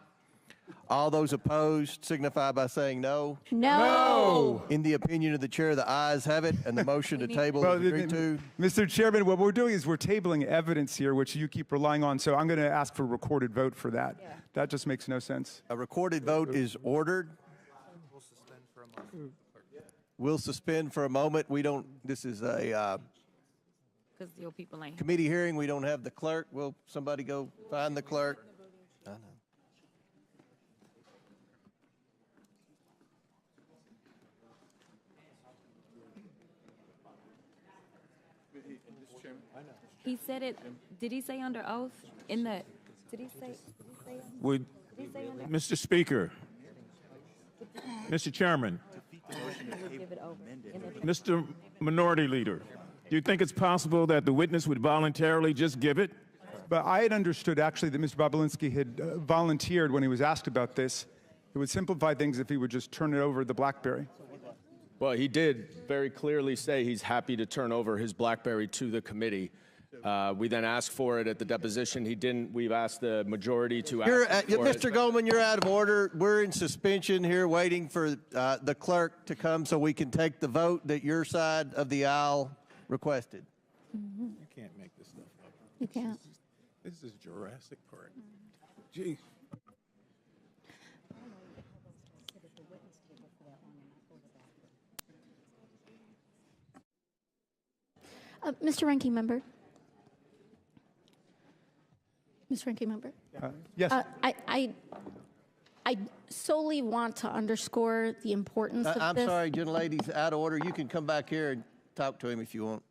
All those opposed signify by saying no. No. In the opinion of the chair, the ayes have it, and the motion to table is agreed to. Mr. Chairman, what we're doing is we're tabling evidence here, which you keep relying on, so I'm going to ask for a recorded vote for that. Yeah. That just makes no sense. A recorded vote is ordered. We'll suspend for a moment. We don't, this is a committee hearing. We don't have the clerk. Will somebody go find the clerk? I know. He said it. Did he say under oath? In the. Did he say? Would, Mr. Speaker, Mr. Chairman, Mr. Minority Leader, do you think it's possible that the witness would voluntarily just give it? But I had understood actually that Mr. Bobulinski had volunteered when he was asked about this. It would simplify things if he would just turn it over the BlackBerry. Well, he did very clearly say he's happy to turn over his BlackBerry to the committee. We then asked for it at the deposition. He didn't. We've asked the majority to ask for Mr. it. Goldman, you're out of order. We're in suspension here waiting for the clerk to come so we can take the vote that your side of the aisle requested. You can't make this stuff up. You can't. This is Jurassic Park. Gee. Mr. Ranking Member. Mr. Ranking Member. Yes. I solely want to underscore the importance of I'm this. sorry, gentlelady's out of order. You can come back here and talk to him if you want.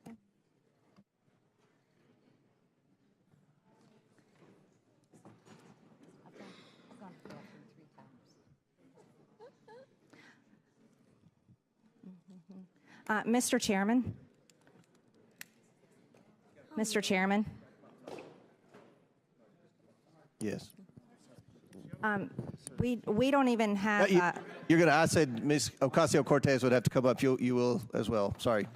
Mr. Chairman. Mr. Chairman. Yes. We don't even have. You're going to. I said Ms. Ocasio-Cortez would have to come up. You will as well. Sorry.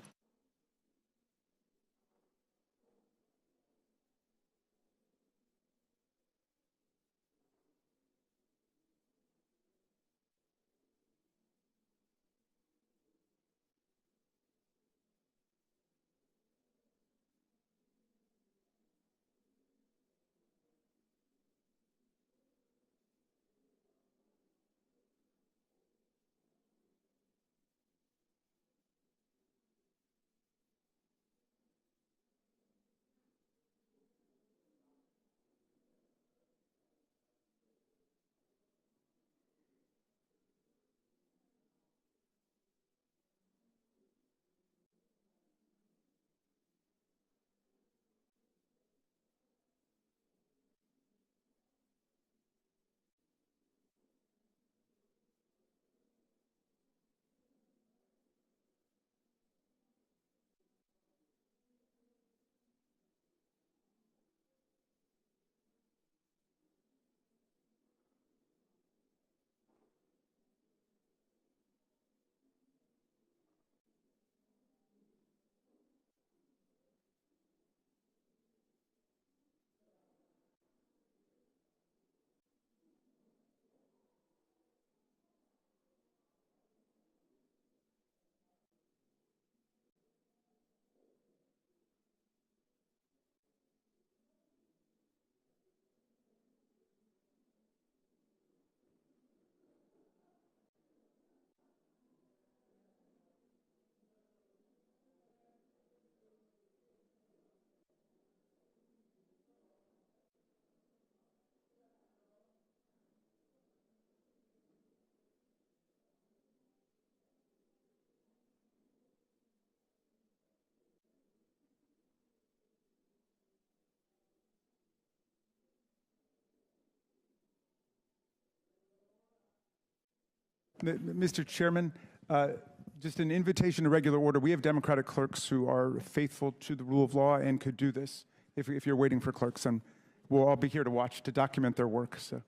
Mr. Chairman, just an invitation to regular order. We have Democratic clerks who are faithful to the rule of law and could do this if you're waiting for clerks. And we'll all be here to watch, to document their work. So,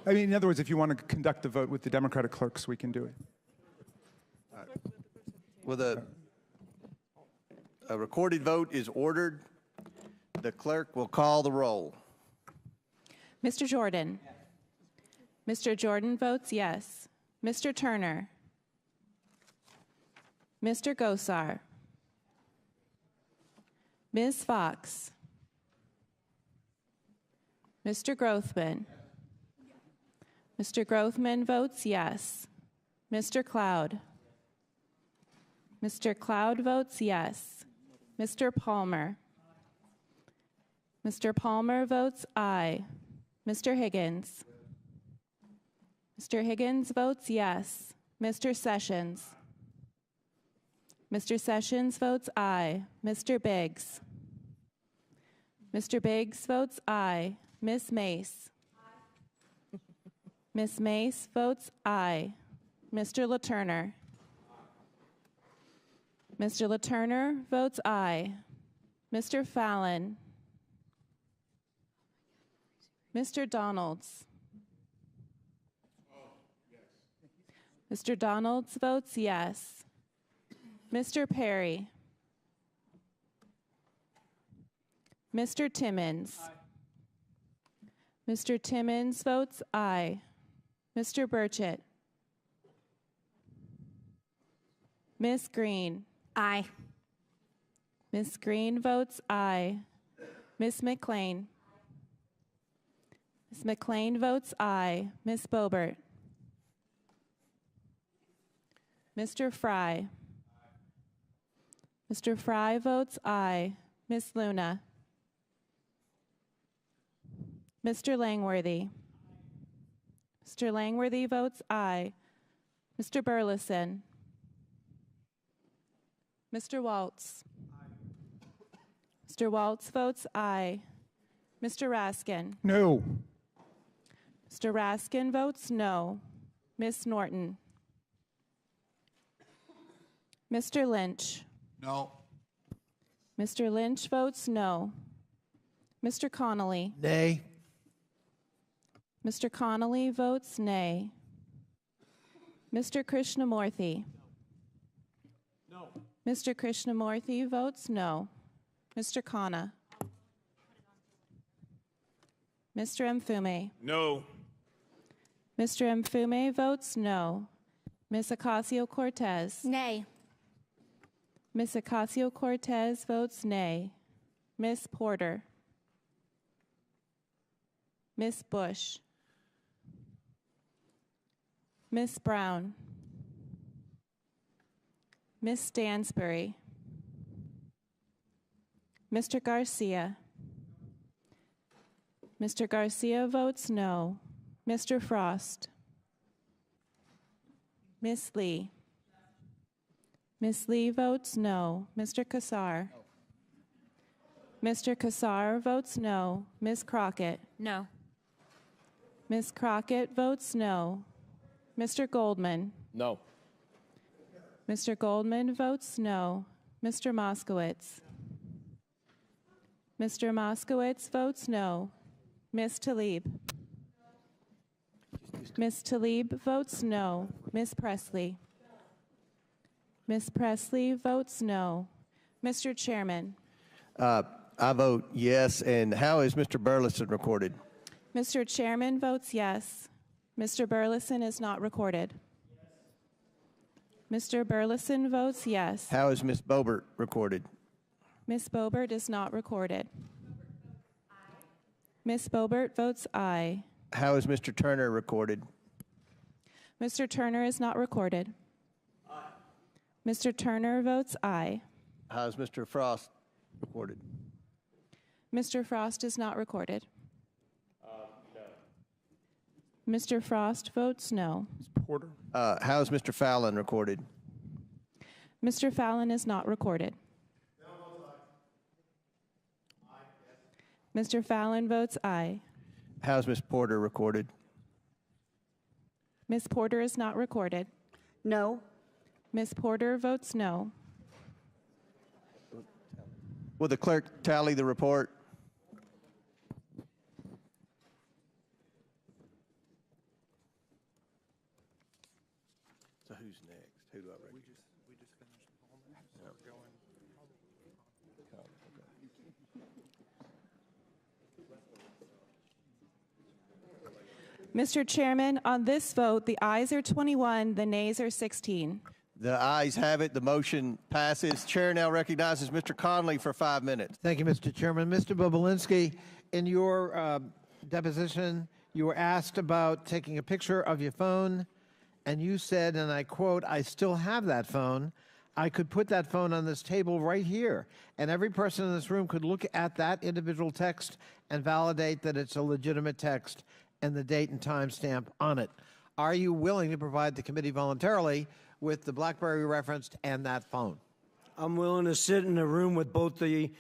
I mean, in other words, if you want to conduct the vote with the Democratic clerks, we can do it. With a recorded vote is ordered. The clerk will call the roll. Mr. Jordan. Mr. Jordan votes yes. Mr. Turner. Mr. Gosar. Ms. Fox. Mr. Grothman. Mr. Grothman votes yes. Mr. Cloud. Mr. Cloud votes yes. Mr. Palmer. Mr. Palmer votes aye. Mr. Higgins. Mr. Higgins votes yes. Mr. Sessions. Mr. Sessions votes aye. Mr. Biggs. Mr. Biggs votes aye. Ms. Mace. Ms. Mace votes aye. Mr. LaTurner. Mr. LaTurner votes aye. Mr. Fallon. Mr. Donalds. Mr. Donalds votes yes. Mr. Perry. Mr. Timmons. Mr. Timmons votes aye. Mr. Burchett. Ms. Green. Aye. Ms. Green votes aye. Ms. McLean. Ms. McLean votes aye. Ms. Boebert. Mr. Fry. Mr. Fry votes aye. Ms. Luna. Mr. Langworthy. Mr. Langworthy votes aye. Mr. Burleson. Mr. Waltz. Mr. Waltz votes aye. Mr. Raskin. No. Mr. Raskin votes no. Ms. Norton. Mr. Lynch. No. Mr. Lynch votes no. Mr. Connolly. Nay. Mr. Connolly votes nay. Mr. Krishnamurthy. No. Mr. Krishnamurthy votes no. Mr. Khanna. Mr. Mfume. No. Mr. Mfume votes no. Ms. Ocasio-Cortez. Nay. Ms. Ocasio-Cortez votes nay. Ms. Porter. Ms. Bush. Ms. Brown. Ms. Stansbury. Mr. Garcia. Mr. Garcia votes no. Mr. Frost. Ms. Lee. Ms. Lee votes no. Mr. Kassar. Mr. Kassar votes no. Ms. Crockett. No. Ms. Crockett votes no. Mr. Goldman. No. Mr. Goldman votes no. Mr. Moskowitz. Mr. Moskowitz votes no. Ms. Tlaib. Ms. Tlaib votes no. Ms. Presley. Ms. Presley votes no. Mr. Chairman. I vote yes. And how is Mr. Burleson recorded? Mr. Chairman votes yes. Mr. Burleson is not recorded. Mr. Burleson votes yes. How is Ms. Boebert recorded? Ms. Boebert is not recorded. Ms. Boebert votes aye. How is Mr. Turner recorded? Mr. Turner is not recorded. Mr. Turner votes aye. How is Mr. Frost recorded? Mr. Frost is not recorded. Mr. Frost votes no. Porter. How is Mr. Fallon recorded? Mr. Fallon is not recorded. Mr. Fallon votes aye. How is Ms. Porter recorded? Ms. Porter is not recorded. No. Ms. Porter votes no. Will the clerk tally the report? So who's next? Who do I recommend? We just finished Palmer, so we're going. Mr. Chairman, on this vote, the ayes are 21, the nays are 16. The ayes have it. The motion passes. Chair now recognizes Mr. Conley for 5 minutes. Thank you, Mr. Chairman. Mr. Bobulinski, in your deposition, you were asked about taking a picture of your phone, and you said, and I quote, "I still have that phone. I could put that phone on this table right here, and every person in this room could look at that individual text and validate that it's a legitimate text and the date and time stamp on it." Are you willing to provide the committee voluntarily with the BlackBerry referenced and that phone? I'm willing to sit in a room with both the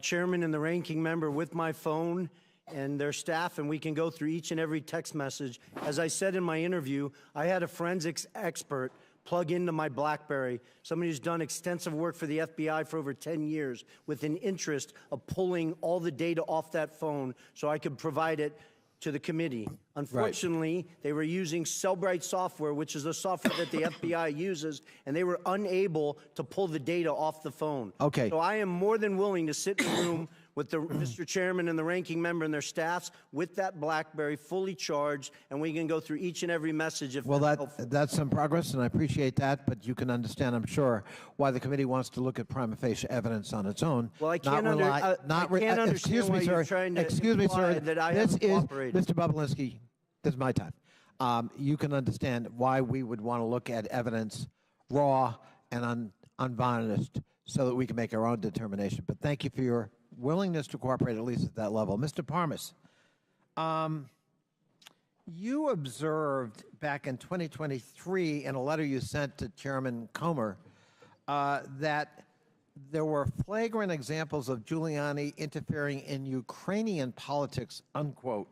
chairman and the ranking member with my phone and their staff, and we can go through each and every text message. As I said in my interview, I had a forensics expert plug into my BlackBerry, somebody who's done extensive work for the FBI for over 10 years with an interest of pulling all the data off that phone so I could provide it to the committee. Unfortunately, they were using Cellbrite software, which is the software that the FBI uses, and they were unable to pull the data off the phone. Okay. So I am more than willing to sit in a room with the Mr. Chairman and the ranking member and their staffs with that BlackBerry fully charged, and we can go through each and every message if Well, that's helpful. that's some progress, and I appreciate that, but you can understand, I'm sure, why the committee wants to look at prima facie evidence on its own. Well, I can't, understand why you're trying to imply that I haven't cooperated. Mr. Bobulinski, this is my time. You can understand why we would want to look at evidence raw and unvarnished so that we can make our own determination. But thank you for your willingness to cooperate, at least at that level. Mr. Parmas, you observed back in 2023 in a letter you sent to Chairman Comer that there were flagrant examples of Giuliani interfering in Ukrainian politics, unquote.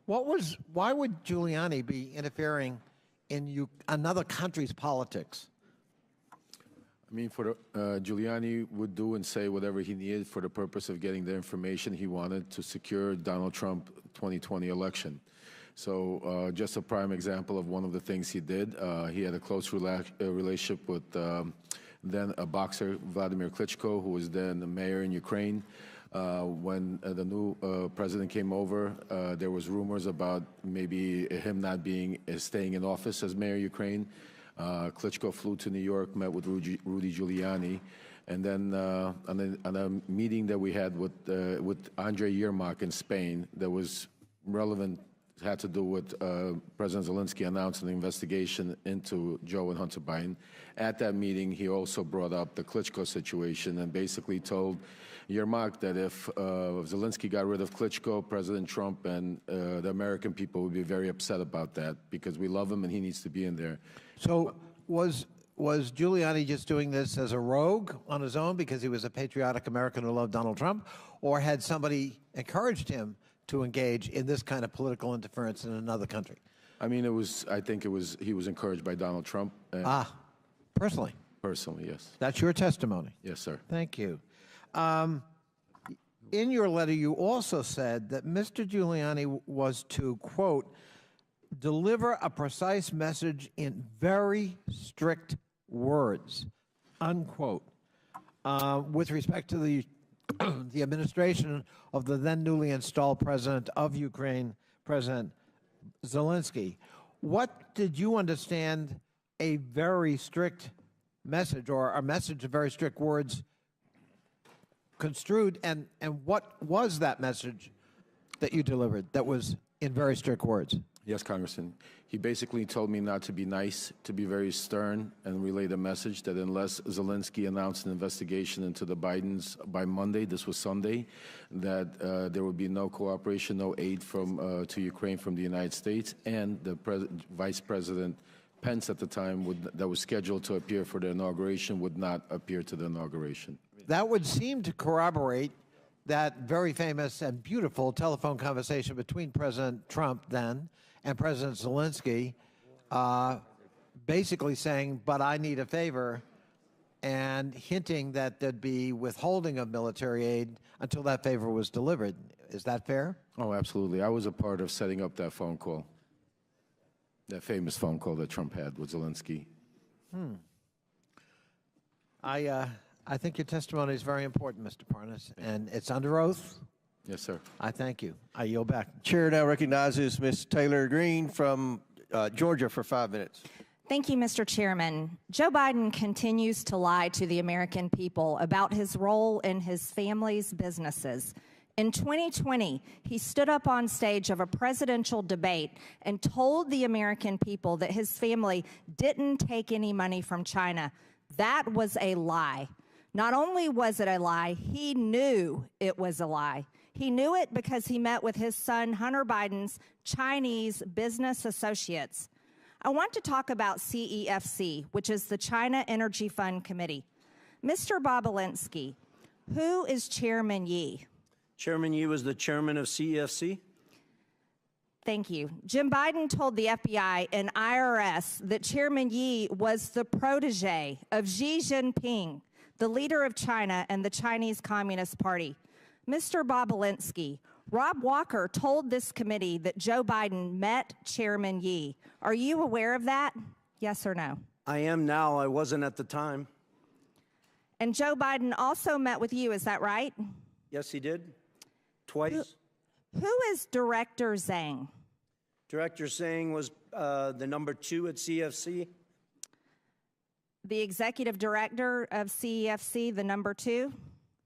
Why would Giuliani be interfering in another country's politics? I mean, Giuliani would do and say whatever he needed for the purpose of getting the information he wanted to secure Donald Trump 2020 election. So just a prime example of one of the things he did, he had a close relationship with then a boxer, Vladimir Klitschko, who was then the mayor in Ukraine. When the new president came over, there was rumors about maybe him not staying in office as mayor of Ukraine. Klitschko flew to New York, met with Rudy Giuliani, and then on a meeting that we had with Andrei Yermak in Spain that was relevant, had to do with President Zelensky announcing an investigation into Joe and Hunter Biden. At that meeting, he also brought up the Klitschko situation and basically told Yermak that if Zelensky got rid of Klitschko, President Trump and the American people would be very upset about that because we love him and he needs to be in there. So was Giuliani just doing this as a rogue on his own because he was a patriotic American who loved Donald Trump, or had somebody encouraged him to engage in this kind of political interference in another country? I mean, I think he was encouraged by Donald Trump. Personally? Personally, yes. That's your testimony? Yes, sir. Thank you. In your letter, you also said that Mr. Giuliani was to, quote, deliver a precise message in very strict words, unquote, with respect to the administration of the then newly installed president of Ukraine, President Zelensky. What did you understand a very strict message, or a message of very strict words, construed, and what was that message that you delivered that was in very strict words? Yes, Congressman. He basically told me not to be nice, to be very stern, and relay the message that unless Zelensky announced an investigation into the Bidens by Monday, this was Sunday, that there would be no cooperation, no aid to Ukraine from the United States, and the Vice President Pence at the time that was scheduled to appear for the inauguration would not appear to the inauguration. That would seem to corroborate that very famous and beautiful telephone conversation between President Trump then and President Zelensky, basically saying, but I need a favor, and hinting that there'd be withholding of military aid until that favor was delivered. Is that fair? Oh, absolutely. I was a part of setting up that phone call, that famous phone call that Trump had with Zelensky. I think your testimony is very important, Mr. Parnas, and it's under oath. Yes, sir. I thank you. I yield back. Chair now recognizes Ms. Taylor Greene from Georgia for 5 minutes. Thank you, Mr. Chairman. Joe Biden continues to lie to the American people about his role in his family's businesses. In 2020, he stood up on stage of a presidential debate and told the American people that his family didn't take any money from China. That was a lie. Not only was it a lie, he knew it was a lie. He knew it because he met with his son Hunter Biden's Chinese business associates. I want to talk about CEFC, which is the China Energy Fund Committee. Mr. Bobulinski, who is Chairman Yi? Chairman Yi was the chairman of CEFC. Thank you. Jim Biden told the FBI and IRS that Chairman Yi was the protege of Xi Jinping, the leader of China and the Chinese Communist Party. Mr. Bobulinski, Rob Walker told this committee that Joe Biden met Chairman Yi. Are you aware of that? Yes or no? I am now. I wasn't at the time. And Joe Biden also met with you, is that right? Yes, he did. Twice. Who is Director Zhang? Director Zhang was the number 2 at CEFC. The executive director of CEFC, the number 2?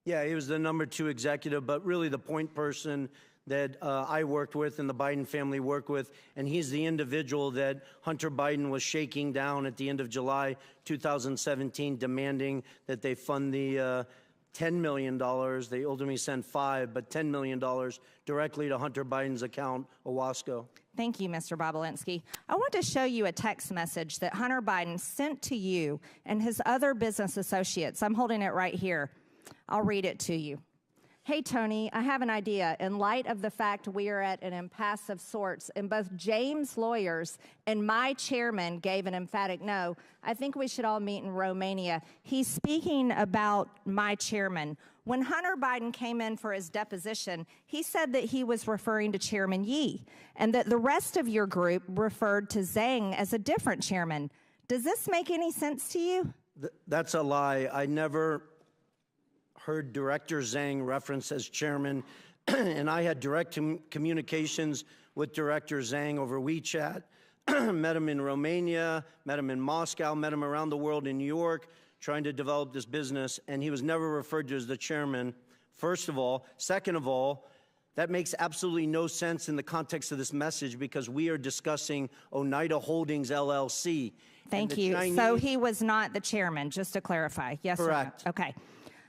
Yeah, he was the number 2 executive, but really the point person that I worked with and the Biden family worked with, and he's the individual that Hunter Biden was shaking down at the end of July 2017, demanding that they fund the $10 million. They ultimately sent $5 million, but $10 million directly to Hunter Biden's account, Owasco. Thank you, Mr. Bobulinski. I want to show you a text message that Hunter Biden sent to you and his other business associates. I'm holding it right here. I'll read it to you. Hey, Tony, I have an idea. In light of the fact we are at an impasse of sorts, and both James' lawyers and my chairman gave an emphatic no, I think we should all meet in Romania. He's speaking about my chairman. When Hunter Biden came in for his deposition, he said that he was referring to Chairman Yi, and that the rest of your group referred to Zhang as a different chairman. Does this make any sense to you? That's a lie. I never heard Director Zhang referenced as chairman, and I had direct communications with Director Zhang over WeChat, met him in Romania, met him in Moscow, met him around the world in New York, trying to develop this business, and he was never referred to as the chairman, first of all. Second of all, that makes absolutely no sense in the context of this message because we are discussing Oneida Holdings, LLC. Thank you. So he was not the chairman, just to clarify. Yes, correct. Or no? Okay.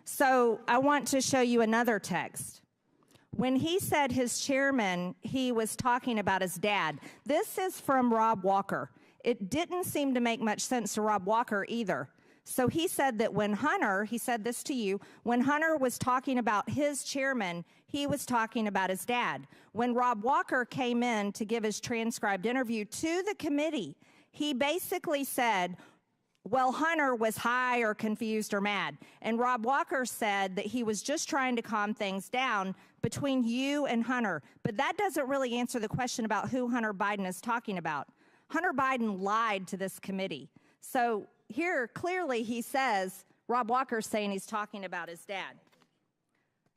So I want to show you another text. When he said his chairman, he was talking about his dad. This is from Rob Walker. It didn't seem to make much sense to Rob Walker either. So he said that when Hunter, he said this to you, when Hunter was talking about his chairman, he was talking about his dad. When Rob Walker came in to give his transcribed interview to the committee, he basically said, well, Hunter was high or confused or mad. And Rob Walker said that he was just trying to calm things down between you and Hunter. But that doesn't really answer the question about who Hunter Biden is talking about. Hunter Biden lied to this committee. So here, clearly, he says, Rob Walker's saying he's talking about his dad.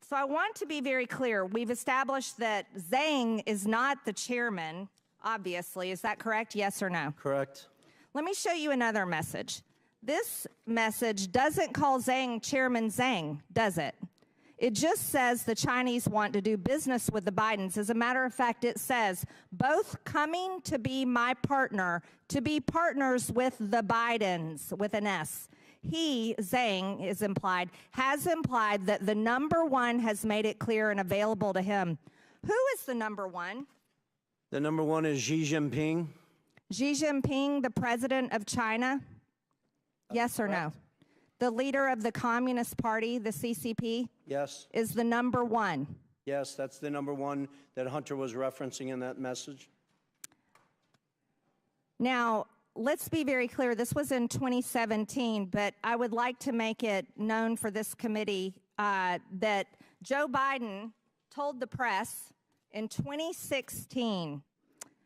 So I want to be very clear. We've established that Zhang is not the chairman, obviously. Is that correct? Yes or no? Correct. Let me show you another message. This message doesn't call Zhang Chairman Zhang, does it? It just says the Chinese want to do business with the Bidens. As a matter of fact, it says, both coming to be my partner, to be partners with the Bidens, with an S. He, Zhang, is implied, has implied that the number one has made it clear and available to him. Who is the number one? The number one is Xi Jinping. Xi Jinping, the president of China? Yes or no? The leader of the Communist Party, the CCP? Yes. Is the number one? Yes, that's the number one that Hunter was referencing in that message. Now, let's be very clear. This was in 2017, but I would like to make it known for this committee that Joe Biden told the press in 2016,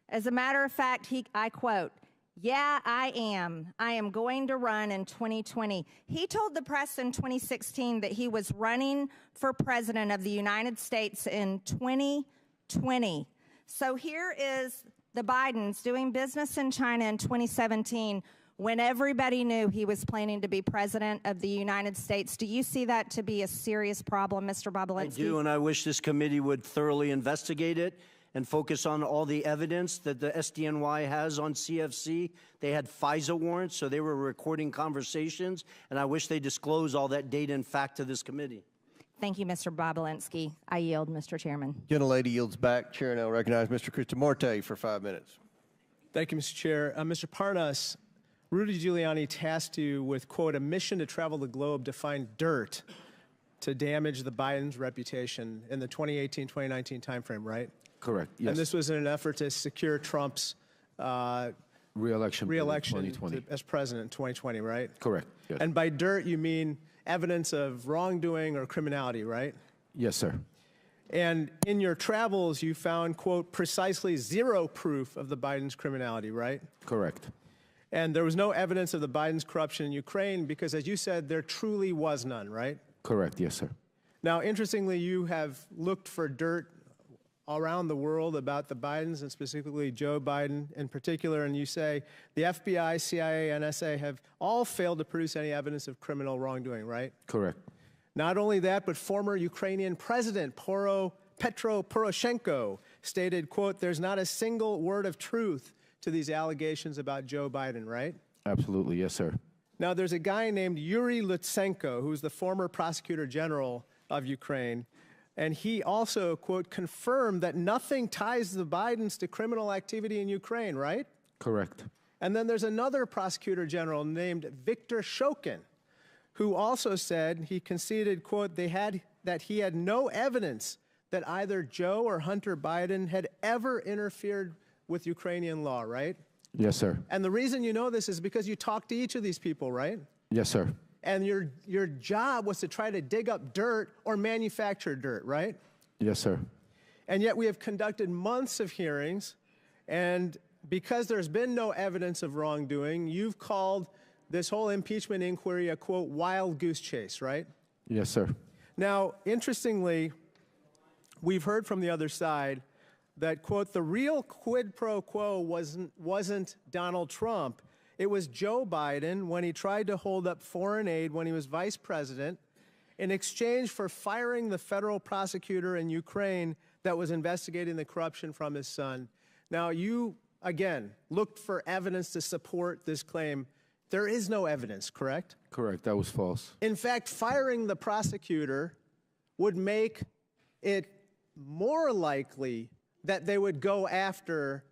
as a matter of fact, I quote, Yeah, I am. I am going to run in 2020. He told the press in 2016 that he was running for president of the United States in 2020. So here is the Bidens doing business in China in 2017 when everybody knew he was planning to be president of the United States. Do you see that to be a serious problem, Mr. Bobulinski? I do, and I wish this committee would thoroughly investigate it and focus on all the evidence that the SDNY has on CFC. They had FISA warrants, so they were recording conversations, and I wish they disclose all that data and fact to this committee. Thank you, Mr. Bobulinski. I yield, Mr. Chairman. Gentlelady yields back. Chair now recognize Mr. Krishnamurti for 5 minutes. Thank you, Mr. Chair. Mr. Parnas, Rudy Giuliani tasked you with, quote, a mission to travel the globe to find dirt to damage the Biden's reputation in the 2018-2019 timeframe, right? Correct, yes. And this was in an effort to secure Trump's re-election as president in 2020, right? Correct, yes. And by dirt, you mean evidence of wrongdoing or criminality, right? Yes, sir. And in your travels, you found, quote, precisely zero proof of the Biden's criminality, right? Correct. And there was no evidence of the Biden's corruption in Ukraine because, as you said, there truly was none, right? Correct, yes, sir. Now, interestingly, you have looked for dirt around the world about the Bidens and specifically Joe Biden in particular, and you say the FBI, CIA, NSA have all failed to produce any evidence of criminal wrongdoing, right? Correct. Not only that, but former Ukrainian President Petro Poroshenko stated, quote, there's not a single word of truth to these allegations about Joe Biden, right? Absolutely, yes, sir. Now, there's a guy named Yuri Lutsenko, who's the former prosecutor general of Ukraine, and he also, quote, confirmed that nothing ties the Bidens to criminal activity in Ukraine, right? Correct. And then there's another prosecutor general named Viktor Shokin, who also said he conceded, quote, that he had no evidence that either Joe or Hunter Biden had ever interfered with Ukrainian law, right? Yes, sir. And the reason you know this is because you talked to each of these people, right? Yes, sir. And your job was to try to dig up dirt or manufacture dirt, right? Yes, sir. And yet we have conducted months of hearings, and because there's been no evidence of wrongdoing, you've called this whole impeachment inquiry a, quote, wild goose chase, right? Yes, sir. Now, interestingly, we've heard from the other side that, quote, the real quid pro quo wasn't Donald Trump. It was Joe Biden when he tried to hold up foreign aid when he was vice president in exchange for firing the federal prosecutor in Ukraine that was investigating the corruption from his son. Now, you, again, looked for evidence to support this claim. There is no evidence, correct? Correct. That was false. In fact, firing the prosecutor would make it more likely that they would go after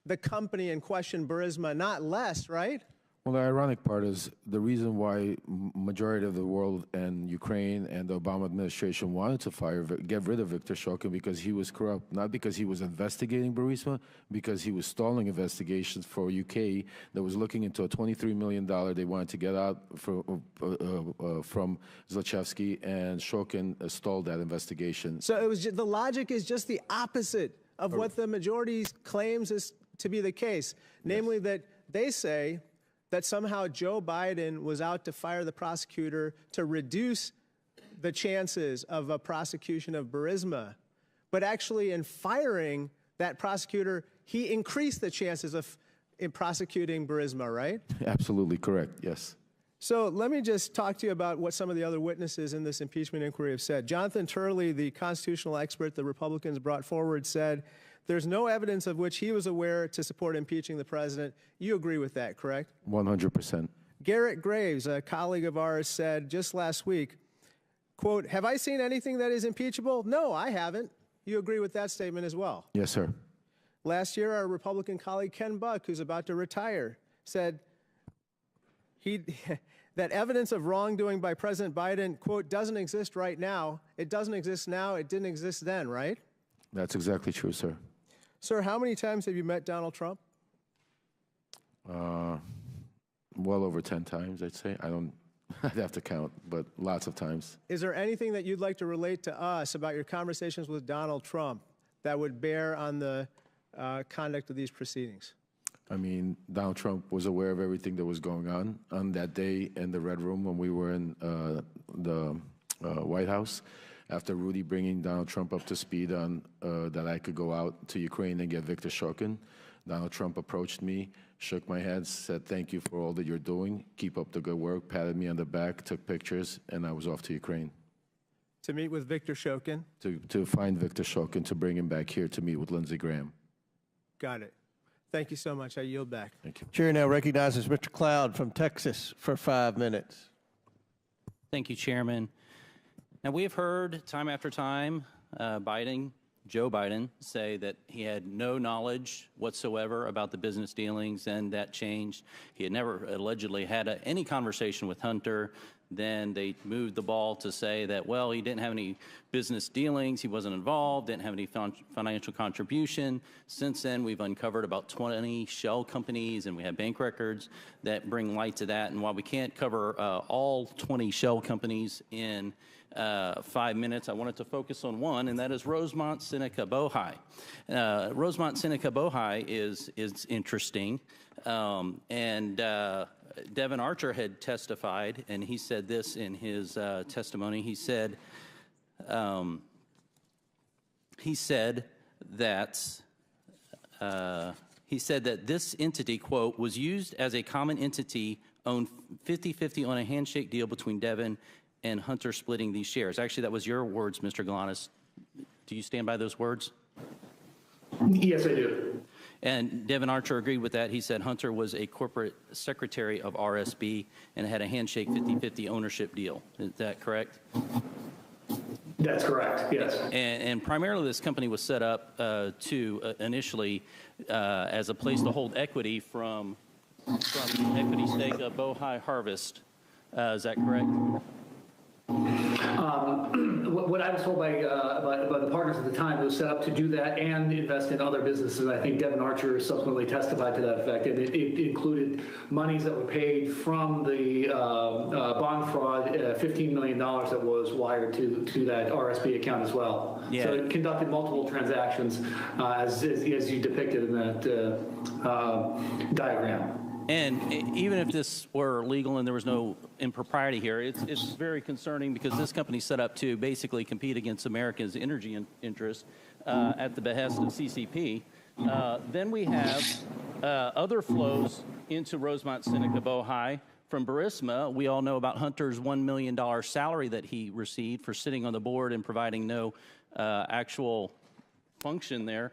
the company in question, Burisma, not less, right? Well, the ironic part is the reason why majority of the world and Ukraine and the Obama administration wanted to get rid of Viktor Shokin because he was corrupt, not because he was investigating Burisma, because he was stalling investigations for UK that was looking into a $23 million they wanted to get out from Zlochevsky, and Shokin stalled that investigation. So it was the logic is just the opposite of what the majority claims is to be the case, namely that they say that somehow Joe Biden was out to fire the prosecutor to reduce the chances of a prosecution of Burisma. But actually, in firing that prosecutor, he increased the chances of prosecuting Burisma, right? Absolutely correct, yes. So let me just talk to you about what some of the other witnesses in this impeachment inquiry have said. Jonathan Turley, the constitutional expert the Republicans brought forward, said there's no evidence of which he was aware to support impeaching the president. You agree with that, correct? 100%. Garrett Graves, a colleague of ours, said just last week, quote, have I seen anything that is impeachable? No, I haven't. You agree with that statement as well? Yes, sir. Last year, our Republican colleague Ken Buck, who's about to retire, said that evidence of wrongdoing by President Biden, quote, doesn't exist right now. It doesn't exist now. It didn't exist then, right? That's exactly true, sir. Sir, how many times have you met Donald Trump? Well over 10 times, I'd say. I'd have to count, but lots of times. Is there anything that you'd like to relate to us about your conversations with Donald Trump that would bear on the conduct of these proceedings? I mean, Donald Trump was aware of everything that was going on that day in the Red Room when we were in the White House. After Rudy bringing Donald Trump up to speed on that I could go out to Ukraine and get Viktor Shokin, Donald Trump approached me, shook my hand, said, "Thank you for all that you're doing. Keep up the good work," patted me on the back, took pictures, and I was off to Ukraine. To meet with Viktor Shokin? To find Viktor Shokin, to bring him back here to meet with Lindsey Graham. Got it. Thank you so much. I yield back. Thank you. Chair now recognizes Mr. Cloud from Texas for 5 minutes. Thank you, Chairman. Now, we have heard time after time Joe Biden, say that he had no knowledge whatsoever about the business dealings, and that changed. He had never allegedly had any conversation with Hunter. Then they moved the ball to say that, well, he didn't have any business dealings, he wasn't involved, didn't have any financial contribution. Since then, we've uncovered about 20 shell companies, and we have bank records that bring light to that. And while we can't cover all 20 shell companies in 5 minutes, I wanted to focus on one, and that is Rosemont Seneca Bohai. Rosemont Seneca Bohai is interesting, and Devin Archer had testified, and he said this in his testimony. He said that this entity, quote, was used as a common entity, owned 50-50 on a handshake deal between Devin and Hunter splitting these shares. Actually, that was your words, Mr. Galanis. Do you stand by those words? Yes, I do. And Devin Archer agreed with that. He said Hunter was a corporate secretary of RSB and had a handshake 50-50 ownership deal. Is that correct? That's correct, yes. And primarily this company was set up initially as a place to hold equity from the equity stake of Bohai Harvest. Is that correct? What I was told by the partners at the time, it was set up to do that and invest in other businesses. I think Devin Archer subsequently testified to that effect, and it included monies that were paid from the bond fraud, $15 million that was wired to that RSB account as well. Yeah. So it conducted multiple transactions as you depicted in that diagram. And even if this were legal and there was no impropriety here, it's very concerning because this company set up to basically compete against America's energy interests at the behest of CCP. Then we have other flows into Rosemont Seneca Bohai from Burisma. We all know about Hunter's $1 million salary that he received for sitting on the board and providing no actual function there.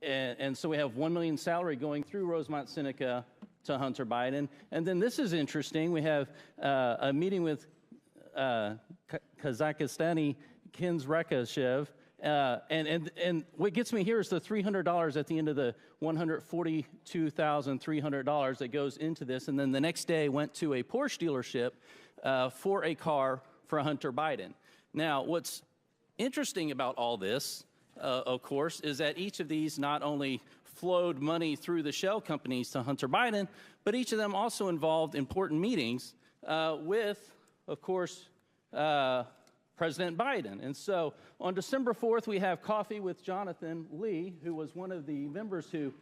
And so we have $1 million salary going through Rosemont Seneca to Hunter Biden. And then this is interesting. We have a meeting with Kazakhstani Kins Rekashev. And what gets me here is the $300 at the end of the $142,300 that goes into this. And then the next day went to a Porsche dealership for a car for Hunter Biden. Now, what's interesting about all this, of course, is that each of these not only flowed money through the shell companies to Hunter Biden, but each of them also involved important meetings with, of course, President Biden. And so on December 4th, we have coffee with Jonathan Lee, who was one of the members who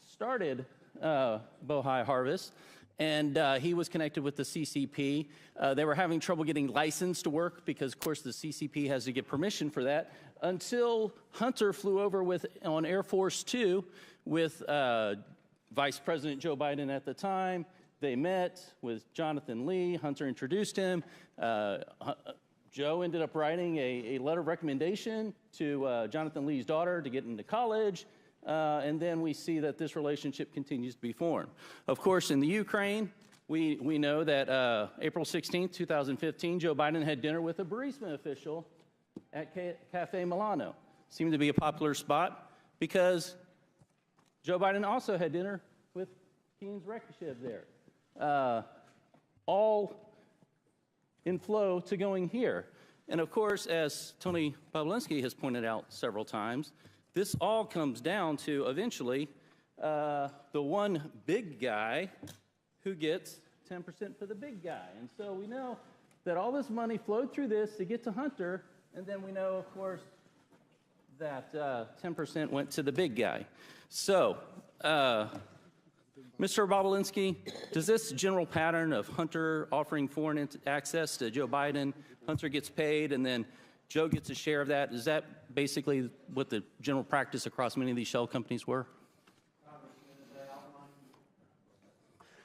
started Bohai Harvest. And he was connected with the CCP. They were having trouble getting licensed to work because, of course, the CCP has to get permission for that, until Hunter flew over on Air Force Two with Vice President Joe Biden at the time. They met with Jonathan Lee. Hunter introduced him. Joe ended up writing a letter of recommendation to Jonathan Lee's daughter to get into college. And then we see that this relationship continues to be formed. Of course, in the Ukraine, we know that April 16, 2015, Joe Biden had dinner with a Burisma official at Cafe Milano. Seemed to be a popular spot because Joe Biden also had dinner with Kins Rekashev there. All in flow to going here. And of course, as Tony Pawlinski has pointed out several times, this all comes down to eventually the one big guy who gets 10% for the big guy. And so we know that all this money flowed through this to get to Hunter, and then we know, of course, that 10% went to the big guy. So Mr. Bobulinski, does this general pattern of Hunter offering foreign access to Joe Biden, Hunter gets paid, and then Joe gets a share of that, is that basically what the general practice across many of these shell companies were?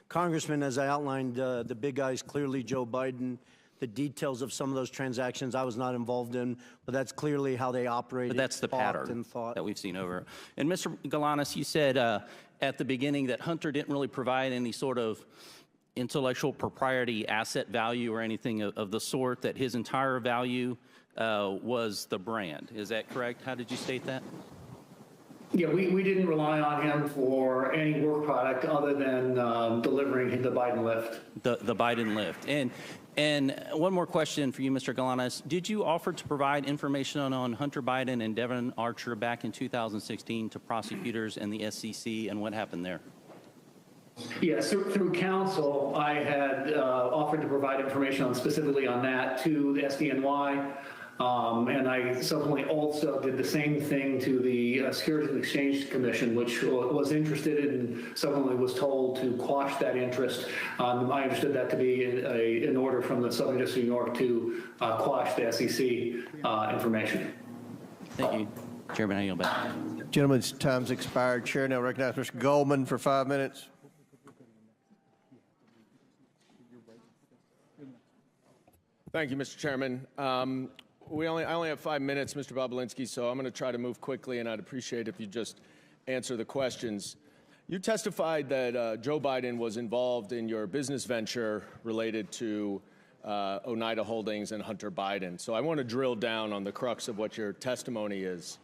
Congressman, as I outlined, the big guys, clearly Joe Biden. The details of some of those transactions I was not involved in, but that's clearly how they operated. But that's the pattern that we've seen over. And Mr. Galanis, you said at the beginning that Hunter didn't really provide any sort of intellectual propriety asset value or anything of the sort, that his entire value was the brand. Is that correct? How did you state that? Yeah, we didn't rely on him for any work product other than delivering the Biden lift. The Biden lift. And one more question for you, Mr. Galanis. Did you offer to provide information on Hunter Biden and Devon Archer back in 2016 to prosecutors and the SEC, and what happened there? Yes, through counsel, I had offered to provide information specifically on that to the SDNY. And I subsequently also did the same thing to the Securities and Exchange Commission, which was interested and subsequently was told to quash that interest. I understood that to be an order from the Southern District of New York to quash the SEC information. Thank you. Chairman, I yield back. Gentleman's time's expired. Chair now recognizes Mr. Goldman for 5 minutes. Thank you, Mr. Chairman. I only have 5 minutes, Mr. Bobulinski, so I'm going to try to move quickly, and I'd appreciate if you just answer the questions. You testified that Joe Biden was involved in your business venture related to Oneida Holdings and Hunter Biden. So I want to drill down on the crux of what your testimony is.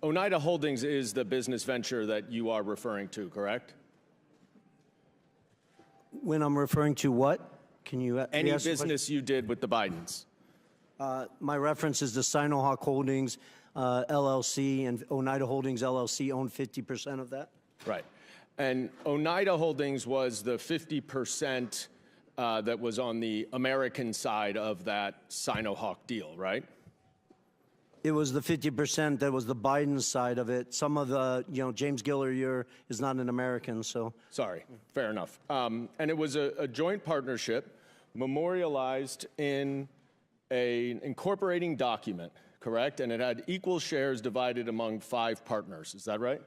Oneida Holdings is the business venture that you are referring to, correct? When I'm referring to what? Can you any business you did with the Bidens? My reference is the Sinohawk Holdings LLC, and Oneida Holdings LLC owned 50% of that. Right. And Oneida Holdings was the 50% that was on the American side of that Sinohawk deal, right? It was the 50% that was the Biden side of it. Some of the, James Gillier is not an American, so. Sorry, fair enough. And it was a joint partnership memorialized in an incorporating document, correct? And it had equal shares divided among 5 partners. Is that right?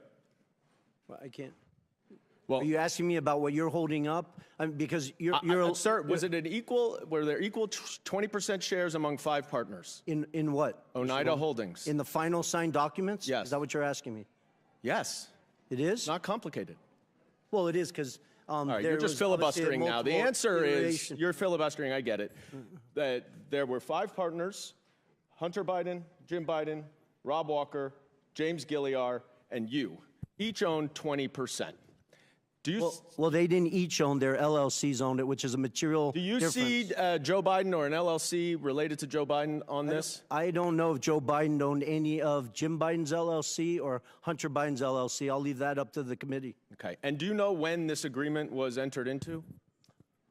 Well, I can't. Well, are you asking me about what you're holding up? Because you're sir, was it an equal? Were there equal 20% shares among 5 partners? In what? Oneida Holdings. In the final signed documents? Yes. Is that what you're asking me? Yes. It is? Not complicated. Well, it is because. All right, you're just filibustering now. The answer is you're filibustering. I get it. That there were 5 partners: Hunter Biden, Jim Biden, Rob Walker, James Gilliar, and you. Each owned 20%. Do you? Well, they didn't each own. Their LLCs owned it, which is a material difference. Do you see Joe Biden or an LLC related to Joe Biden on this? I don't know if Joe Biden owned any of Jim Biden's LLC or Hunter Biden's LLC. I'll leave that up to the committee. Okay. And do you know when this agreement was entered into?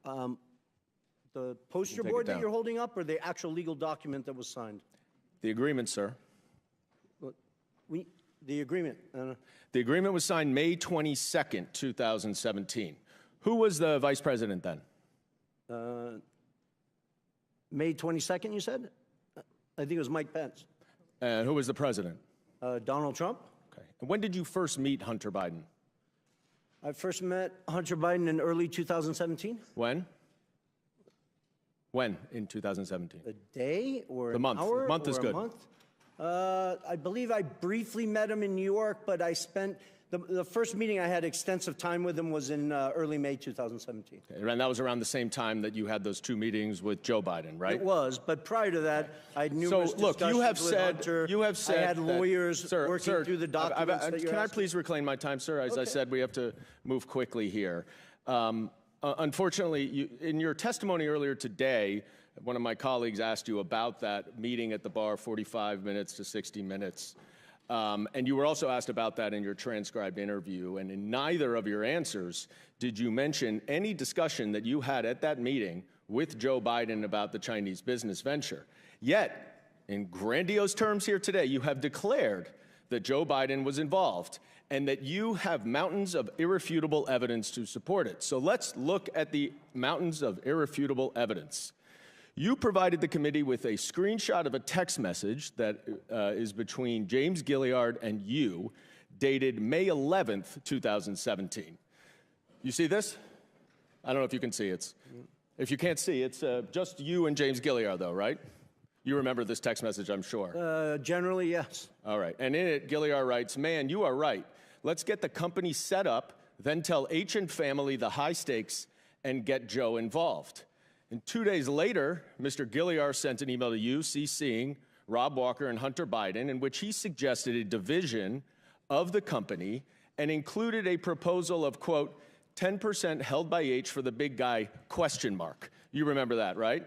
The poster board that you're holding up, or the actual legal document that was signed? The agreement, sir. The agreement. The agreement was signed May 22nd, 2017. Who was the vice president then? May 22nd, you said? I think it was Mike Pence. And who was the president? Donald Trump. Okay. And when did you first meet Hunter Biden? I first met Hunter Biden in early 2017. When? When in 2017? A day or the month? An hour Month is good. A month? I believe I briefly met him in New York, but I spent the first meeting I had extensive time with him was in early May 2017. Okay, and that was around the same time that you had those 2 meetings with Joe Biden, right? It was, but prior to that, I had numerous discussions with Hunter. You have said I had lawyers working through the documents that you're Can I asking? please reclaim my time, sir? As I said, we have to move quickly here. Unfortunately, in your testimony earlier today, one of my colleagues asked you about that meeting at the bar, 45 minutes to 60 minutes. And you were also asked about that in your transcribed interview. And in neither of your answers did you mention any discussion that you had at that meeting with Joe Biden about the Chinese business venture. Yet, in grandiose terms here today, you have declared that Joe Biden was involved. and that you have mountains of irrefutable evidence to support it. So let's look at the mountains of irrefutable evidence. You provided the committee with a screenshot of a text message that is between James Gilliard and you, dated May 11th, 2017. You see this? I don't know if you can see it. If you can't see, it's just you and James Gilliard, though, right? You remember this text message, I'm sure. Generally, yes. All right. And in it, Gilliard writes, "Man, you are right. Let's get the company set up, then tell H and family the high stakes and get Joe involved." And 2 days later, Mr. Gilliard sent an email to you, CCing Rob Walker and Hunter Biden, in which he suggested a division of the company and included a proposal of, quote, 10% held by H for the big guy, question mark. You remember that, right?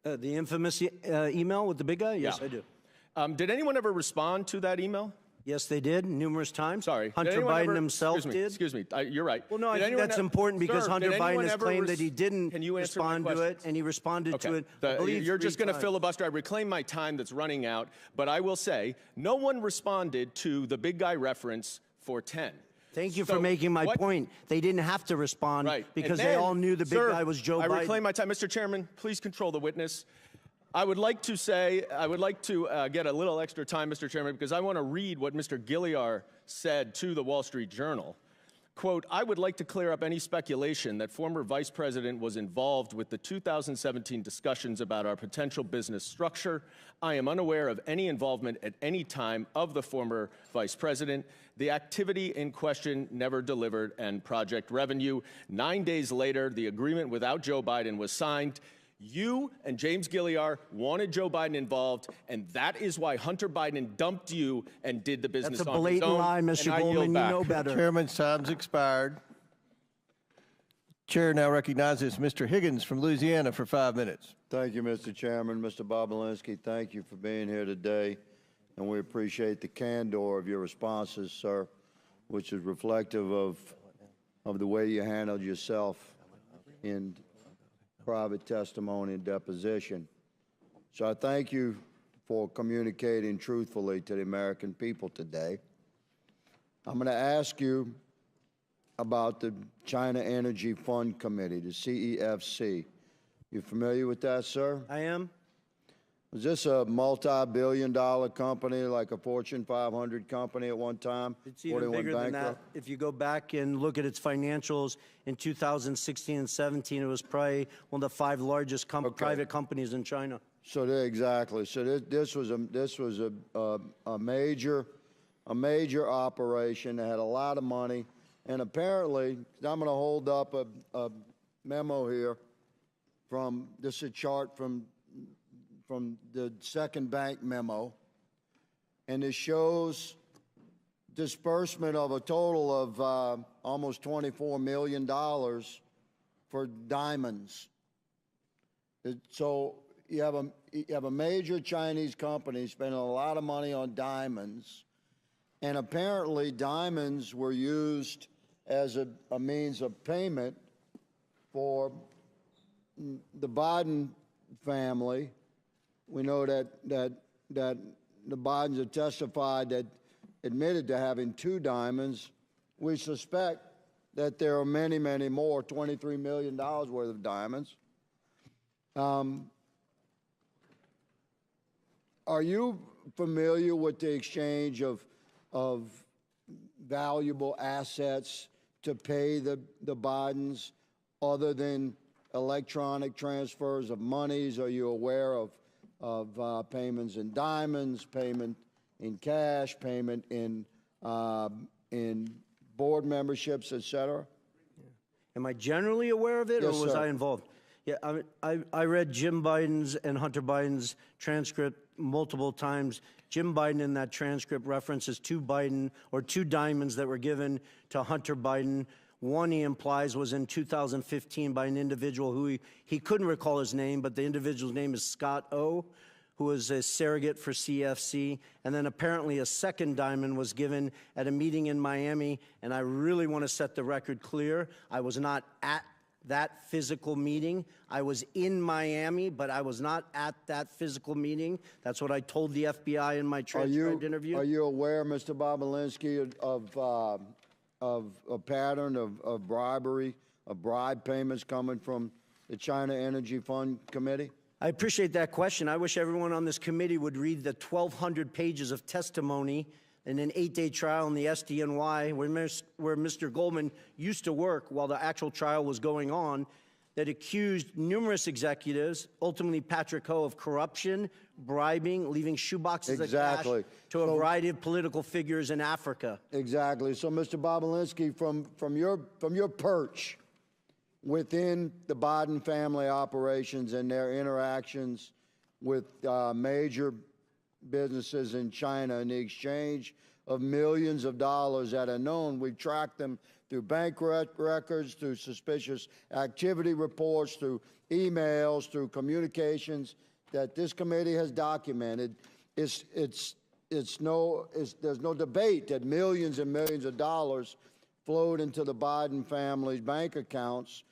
The infamous email with the big guy? Yes, Yeah. I do. Did anyone ever respond to that email? Yes, they did, numerous times. Sorry. Hunter Biden himself did. Excuse me. You're right. Well, no, I think that's important because Sir, Hunter did Biden anyone has ever claimed that he didn't Can you answer my respond to it, questions? and he responded to it, I believe, You're just 3 going to times. filibuster. I reclaim my time that's running out, but I will say no one responded to the big guy reference for 10. Thank you for making my point. They didn't have to respond because they all knew the big guy was Joe Biden. I reclaim my time. Mr. Chairman, please control the witness. I would like to get a little extra time, Mr. Chairman, because I want to read what Mr. Gilliard said to the Wall Street Journal. Quote, "I would like to clear up any speculation that former Vice President was involved with the 2017 discussions about our potential business structure. I am unaware of any involvement at any time of the former Vice President. The activity in question never delivered and project revenue. 9 days later, the agreement without Joe Biden was signed. You and James Gilliard wanted Joe Biden involved, and that is why Hunter Biden dumped you and did the business That's a on his blatant own. lie, Mr. And I yield Goldman. You back. know better. Chairman's time's expired. Chair now recognizes Mr. Higgins from Louisiana for 5 minutes. Thank you, Mr. Chairman. Mr. Bobolinsky, thank you for being here today, and we appreciate the candor of your responses, sir, which is reflective of the way you handled yourself in private testimony and deposition. So I thank you for communicating truthfully to the American people today. I'm going to ask you about the China Energy Fund Committee, the CEFC. You familiar with that, sir? I am. Was this a multi-billion-dollar company, like a Fortune 500 company at one time? It's even bigger than that. If you go back and look at its financials in 2016 and 17, it was probably one of the 5 largest private companies in China. So exactly. So this was a major operation that had a lot of money, and apparently, I'm going to hold up a memo here from this is a chart from the second bank memo, and it shows disbursement of a total of almost $24 million for diamonds. So you have a major Chinese company spending a lot of money on diamonds, and apparently diamonds were used as a means of payment for the Biden family. We know that the Bidens have testified that admitted to having 2 diamonds. We suspect that there are many, many more, $23 million worth of diamonds. Are you familiar with the exchange of valuable assets to pay the Bidens other than electronic transfers of monies? Are you aware of payments in diamonds, payment in cash, payment in board memberships, et cetera? Am I generally aware of it, Yes, or was sir. I involved? Yeah, I read Jim Biden's and Hunter Biden's transcript multiple times. Jim Biden in that transcript references 2 diamonds that were given to Hunter Biden. One, he implies, was in 2015 by an individual who he couldn't recall his name, but the individual's name is Scott O., who was a surrogate for CFC. And then apparently a second diamond was given at a meeting in Miami. And I really want to set the record clear. I was not at that physical meeting. I was in Miami, but I was not at that physical meeting. That's what I told the FBI in my transcribed interview. Are you aware, Mr. Bobolinsky, of a pattern of bribery, of bribe payments coming from the China Energy Fund Committee? I appreciate that question. I wish everyone on this committee would read the 1,200 pages of testimony in an 8-day trial in the SDNY where Mr. Goldman used to work while the actual trial was going on, that accused numerous executives, ultimately Patrick Ho, of corruption, bribing, leaving shoeboxes of cash to a variety of political figures in Africa. Exactly. So, Mr. Bobolinsky, from your perch within the Biden family operations and their interactions with major businesses in China and the exchange of millions of dollars that are known. We've tracked them through bank records, through suspicious activity reports, through emails, through communications that this committee has documented. There's no debate that millions and millions of dollars flowed into the Biden family's bank accounts.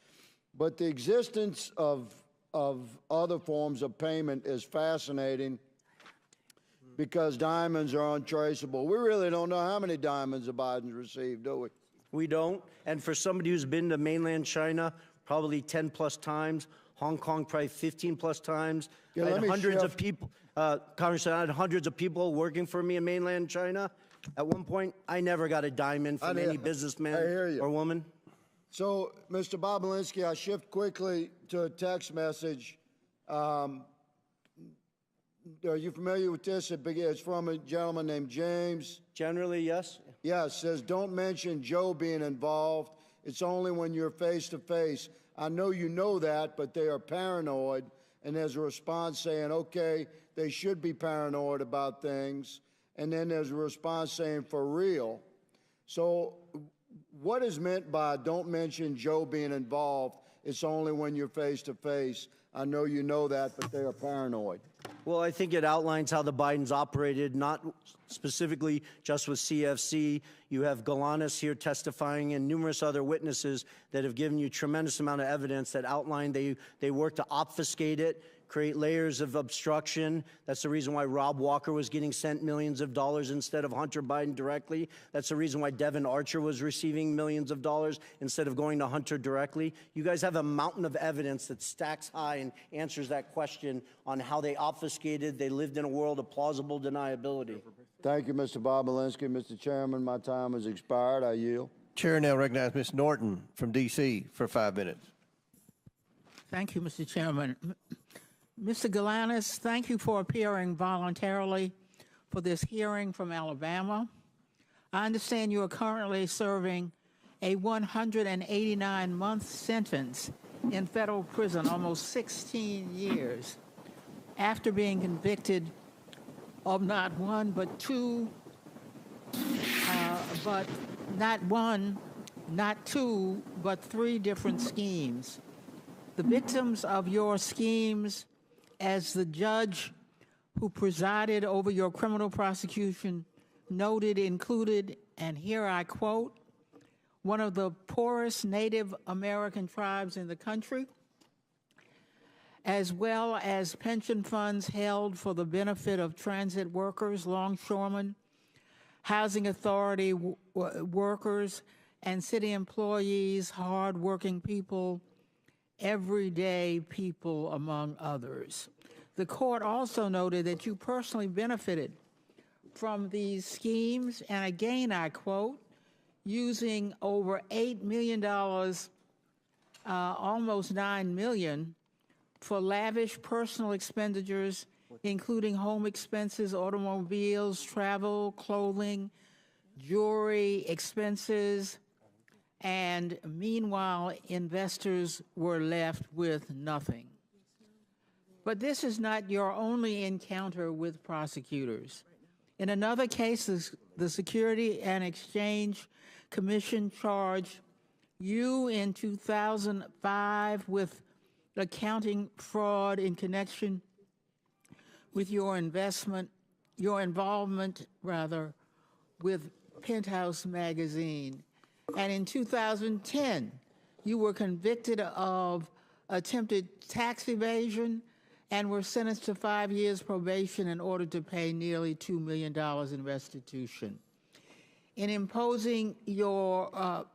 But the existence of other forms of payment is fascinating because diamonds are untraceable. We really don't know how many diamonds the Bidens received, do we? We don't. And for somebody who's been to mainland China probably 10 plus times, Hong Kong probably 15 plus times, I had hundreds of people, Congressman, I had hundreds of people working for me in mainland China. At one point, I never got a diamond from any businessman or woman. So, Mr. Bobolinsky, I shift quickly to a text message. Are you familiar with this? It's from a gentleman named James. Generally, yes. Yes, says, don't mention Joe being involved. It's only when you're face to face. I know you know that, but they are paranoid. And there's a response saying, okay, they should be paranoid about things. And then there's a response saying, for real. So what is meant by don't mention Joe being involved? It's only when you're face to face. I know you know that, but they are paranoid. Well, I think it outlines how the Bidens operated, not specifically just with CFC. You have Galanis here testifying and numerous other witnesses that have given you tremendous amount of evidence that outline they worked to obfuscate it, create layers of obstruction. That's the reason why Rob Walker was getting sent millions of dollars instead of Hunter Biden directly. That's the reason why Devin Archer was receiving millions of dollars instead of going to Hunter directly. You guys have a mountain of evidence that stacks high and answers that question on how they obfuscated. They lived in a world of plausible deniability. Thank you, Mr. Bobolinsky. Mr. Chairman, my time has expired. I yield. Chair now recognizes Ms. Norton from D.C. for 5 minutes. Thank you, Mr. Chairman. Mr. Galanis, thank you for appearing voluntarily for this hearing from Alabama. I understand you are currently serving a 189-month sentence in federal prison, almost 16 years, after being convicted of not one, but two, but not one, not two, but three different schemes. The victims of your schemes, as the judge who presided over your criminal prosecution noted, included, and here I quote, one of the poorest Native American tribes in the country, as well as pension funds held for the benefit of transit workers, longshoremen, housing authority workers, and city employees, hardworking people, everyday people, among others. The court also noted that you personally benefited from these schemes, and again I quote, using over $8 million, almost $9 million, for lavish personal expenditures, including home expenses, automobiles, travel, clothing, jewelry expenses, and meanwhile, investors were left with nothing. But this is not your only encounter with prosecutors. In another case, the Security and Exchange Commission charged you in 2005 with accounting fraud in connection with your involvement with Penthouse magazine. And in 2010, you were convicted of attempted tax evasion and were sentenced to 5 years probation in order to pay nearly $2 million in restitution. In imposing your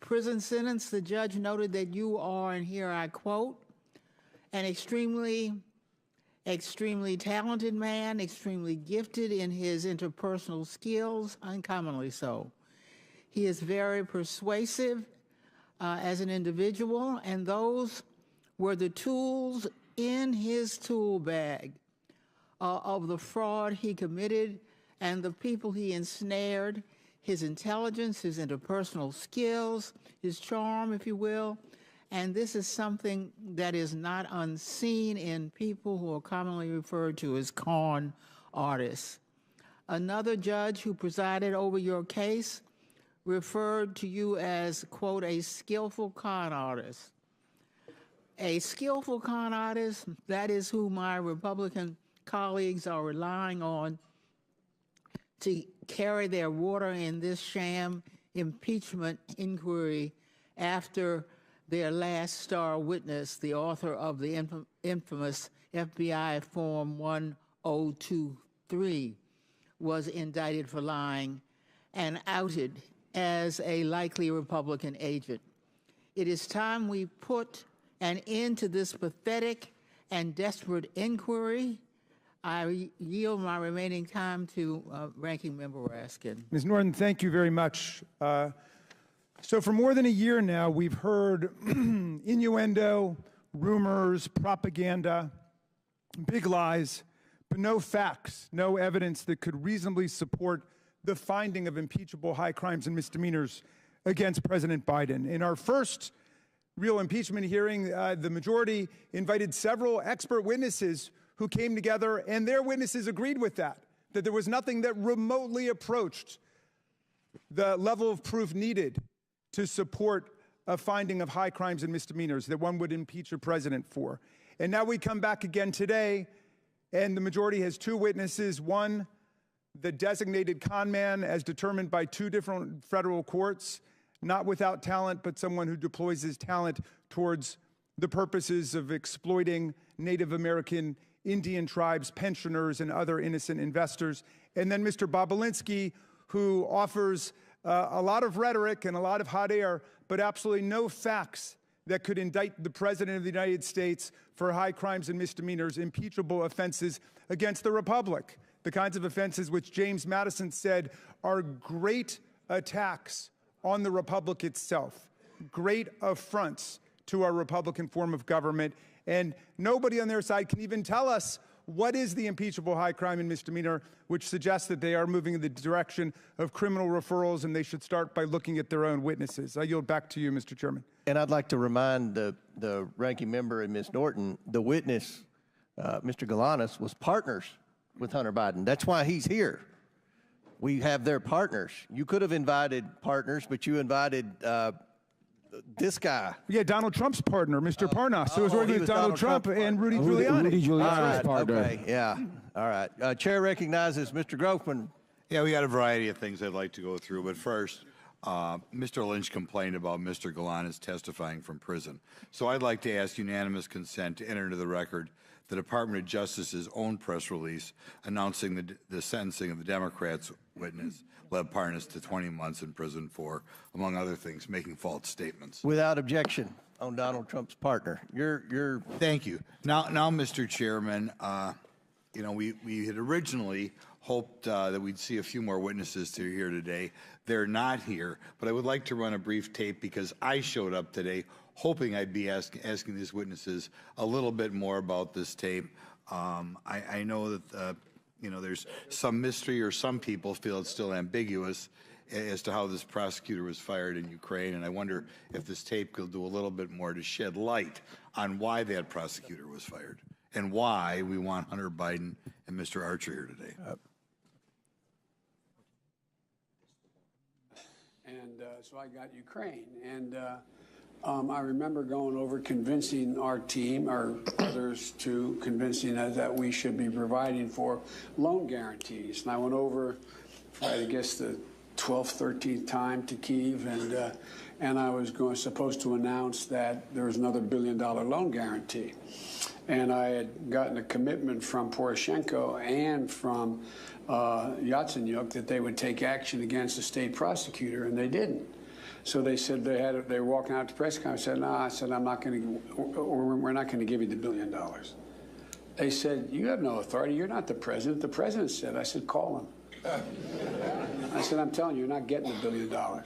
prison sentence, the judge noted that you are, and here I quote, an extremely talented man, extremely gifted in his interpersonal skills, uncommonly so. He is very persuasive as an individual, and those were the tools in his tool bag of the fraud he committed and the people he ensnared, his intelligence, his interpersonal skills, his charm, if you will. And this is something that is not unseen in people who are commonly referred to as con artists. Another judge who presided over your case referred to you as, quote, a skillful con artist. A skillful con artist, that is who my Republican colleagues are relying on to carry their water in this sham impeachment inquiry after their last star witness, the author of the infamous FBI Form 1023, was indicted for lying and outed as a likely Republican agent. It is time we put an end to this pathetic and desperate inquiry. I yield my remaining time to Ranking Member Raskin. Ms. Norton, thank you very much. So for more than a year now, we've heard innuendo, rumors, propaganda, big lies, but no facts, no evidence that could reasonably support the finding of impeachable high crimes and misdemeanors against President Biden. In our first real impeachment hearing, the majority invited several expert witnesses who came together, and their witnesses agreed with that there was nothing that remotely approached the level of proof needed to support a finding of high crimes and misdemeanors that one would impeach a president for. And now we come back again today, and the majority has two witnesses. One, the designated con man as determined by two different federal courts, not without talent, but someone who deploys his talent towards the purposes of exploiting Native American Indian tribes, pensioners, and other innocent investors. And then Mr. Bobulinski, who offers a lot of rhetoric and a lot of hot air, but absolutely no facts that could indict the President of the United States for high crimes and misdemeanors, impeachable offenses against the Republic, the kinds of offenses which James Madison said are great attacks on the Republic itself, great affronts to our Republican form of government. And nobody on their side can even tell us what is the impeachable high crime and misdemeanor, which suggests that they are moving in the direction of criminal referrals, and they should start by looking at their own witnesses. I yield back to you, Mr. Chairman. And I'd like to remind the ranking member and Ms. Norton, the witness, Mr. Galanis, was partners with Hunter Biden. That's why he's here. We have their partners. You could have invited partners, but you invited this guy. Yeah, Donald Trump's partner, Mr. Parnas, who was working with Donald Trump and Rudy Giuliani. Rudy Giuliani's partner. Okay, yeah. All right. Chair recognizes Mr. Groffman. Yeah, we got a variety of things I'd like to go through, but first, Mr. Lynch complained about Mr. Galanis testifying from prison. So I'd like to ask unanimous consent to enter into the record the Department of Justice's own press release announcing the sentencing of the Democrats' witness, Lev Parnas, to 20 months in prison for, among other things, making false statements. Without objection on Donald Trump's partner. Thank you. Now, Mr. Chairman, you know, we had originally hoped that we'd see a few more witnesses to here today. They're not here, but I would like to run a brief tape because I showed up today hoping I'd be asking these witnesses a little bit more about this tape. I know that, you know, there's some mystery, or some people feel it's still ambiguous as to how this prosecutor was fired in Ukraine, and I wonder if this tape could do a little bit more to shed light on why that prosecutor was fired and why we want Hunter Biden and Mr. Archer here today. And so I got Ukraine, and I remember going over convincing our team, or others, to convincing us that we should be providing for loan guarantees. And I went over, I guess, the 12th, 13th time to Kyiv, and I was supposed to announce that there was another $1 billion loan guarantee. And I had gotten a commitment from Poroshenko and from Yatsenyuk that they would take action against the state prosecutor, and they didn't. So they said they were walking out to press conference. I said, no, I said, I'm not going to, we're not going to give you the $1 billion. They said, you have no authority. You're not the president. The president said. I said, call him. I said, I'm telling you, you're not getting the $1 billion.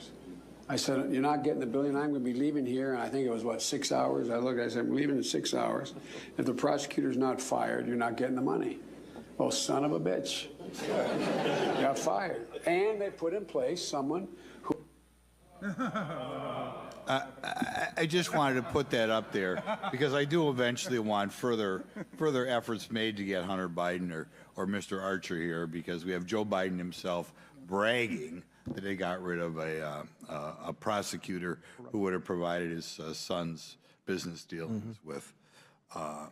I said, you're not getting the $1 billion. I'm going to be leaving here. And I think it was, what, 6 hours? I looked, I said, I'm leaving in 6 hours. If the prosecutor's not fired, you're not getting the money. Well, son of a bitch. Got fired. And they put in place someone who... I just wanted to put that up there because I do eventually want further efforts made to get Hunter Biden or Mr. Archer here, because we have Joe Biden himself bragging that they got rid of a prosecutor who would have provided his son's business dealings with a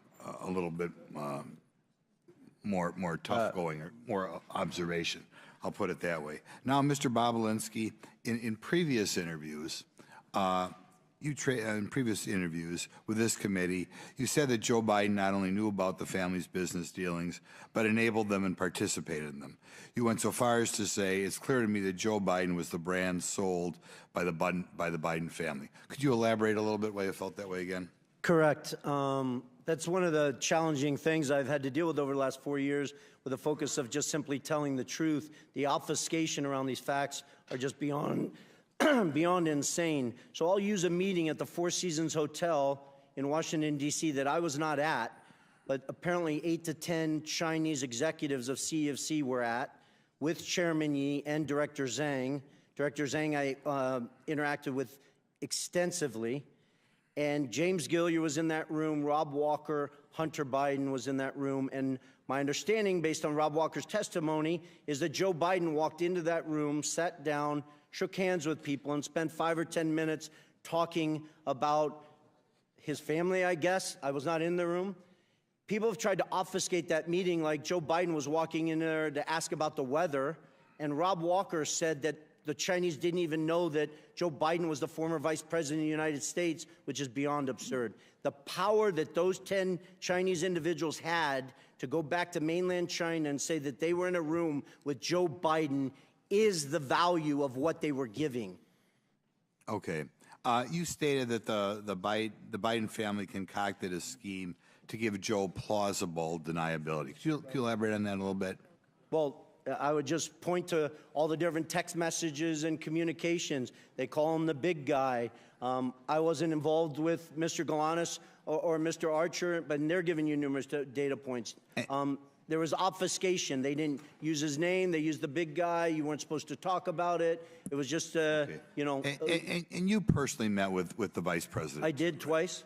little bit more tough going, or more observation. I'll put it that way. Now, Mr. Bobulinski, in previous interviews, in previous interviews with this committee, you said that Joe Biden not only knew about the family's business dealings, but enabled them and participated in them. You went so far as to say, it's clear to me that Joe Biden was the brand sold by the Biden family. Could you elaborate a little bit why you felt that way again? Correct. That's one of the challenging things I've had to deal with over the last 4 years, with a focus of just simply telling the truth. The obfuscation around these facts are just beyond beyond insane. So I'll use a meeting at the Four Seasons Hotel in Washington, D.C. that I was not at, but apparently 8 to 10 Chinese executives of CEFC were at, with Chairman Yi and Director Zhang. Director Zhang I interacted with extensively. And James Gilliar was in that room, Rob Walker, Hunter Biden was in that room. And my understanding, based on Rob Walker's testimony, is that Joe Biden walked into that room, sat down, shook hands with people, and spent 5 or 10 minutes talking about his family, I guess. I was not in the room. People have tried to obfuscate that meeting like Joe Biden was walking in there to ask about the weather, and Rob Walker said that the Chinese didn't even know that Joe Biden was the former vice president of the United States, which is beyond absurd. The power that those 10 Chinese individuals had to go back to mainland China and say that they were in a room with Joe Biden is the value of what they were giving. Okay. You stated that the Biden family concocted a scheme to give Joe plausible deniability. Could you elaborate on that a little bit? Well, I would just point to all the different text messages and communications. They call him the big guy. I wasn't involved with Mr. Galanis or Mr. Archer, but they're giving you numerous data points. There was obfuscation. They didn't use his name. They used the big guy. You weren't supposed to talk about it. It was just, you know. And you personally met with the vice president? I did twice.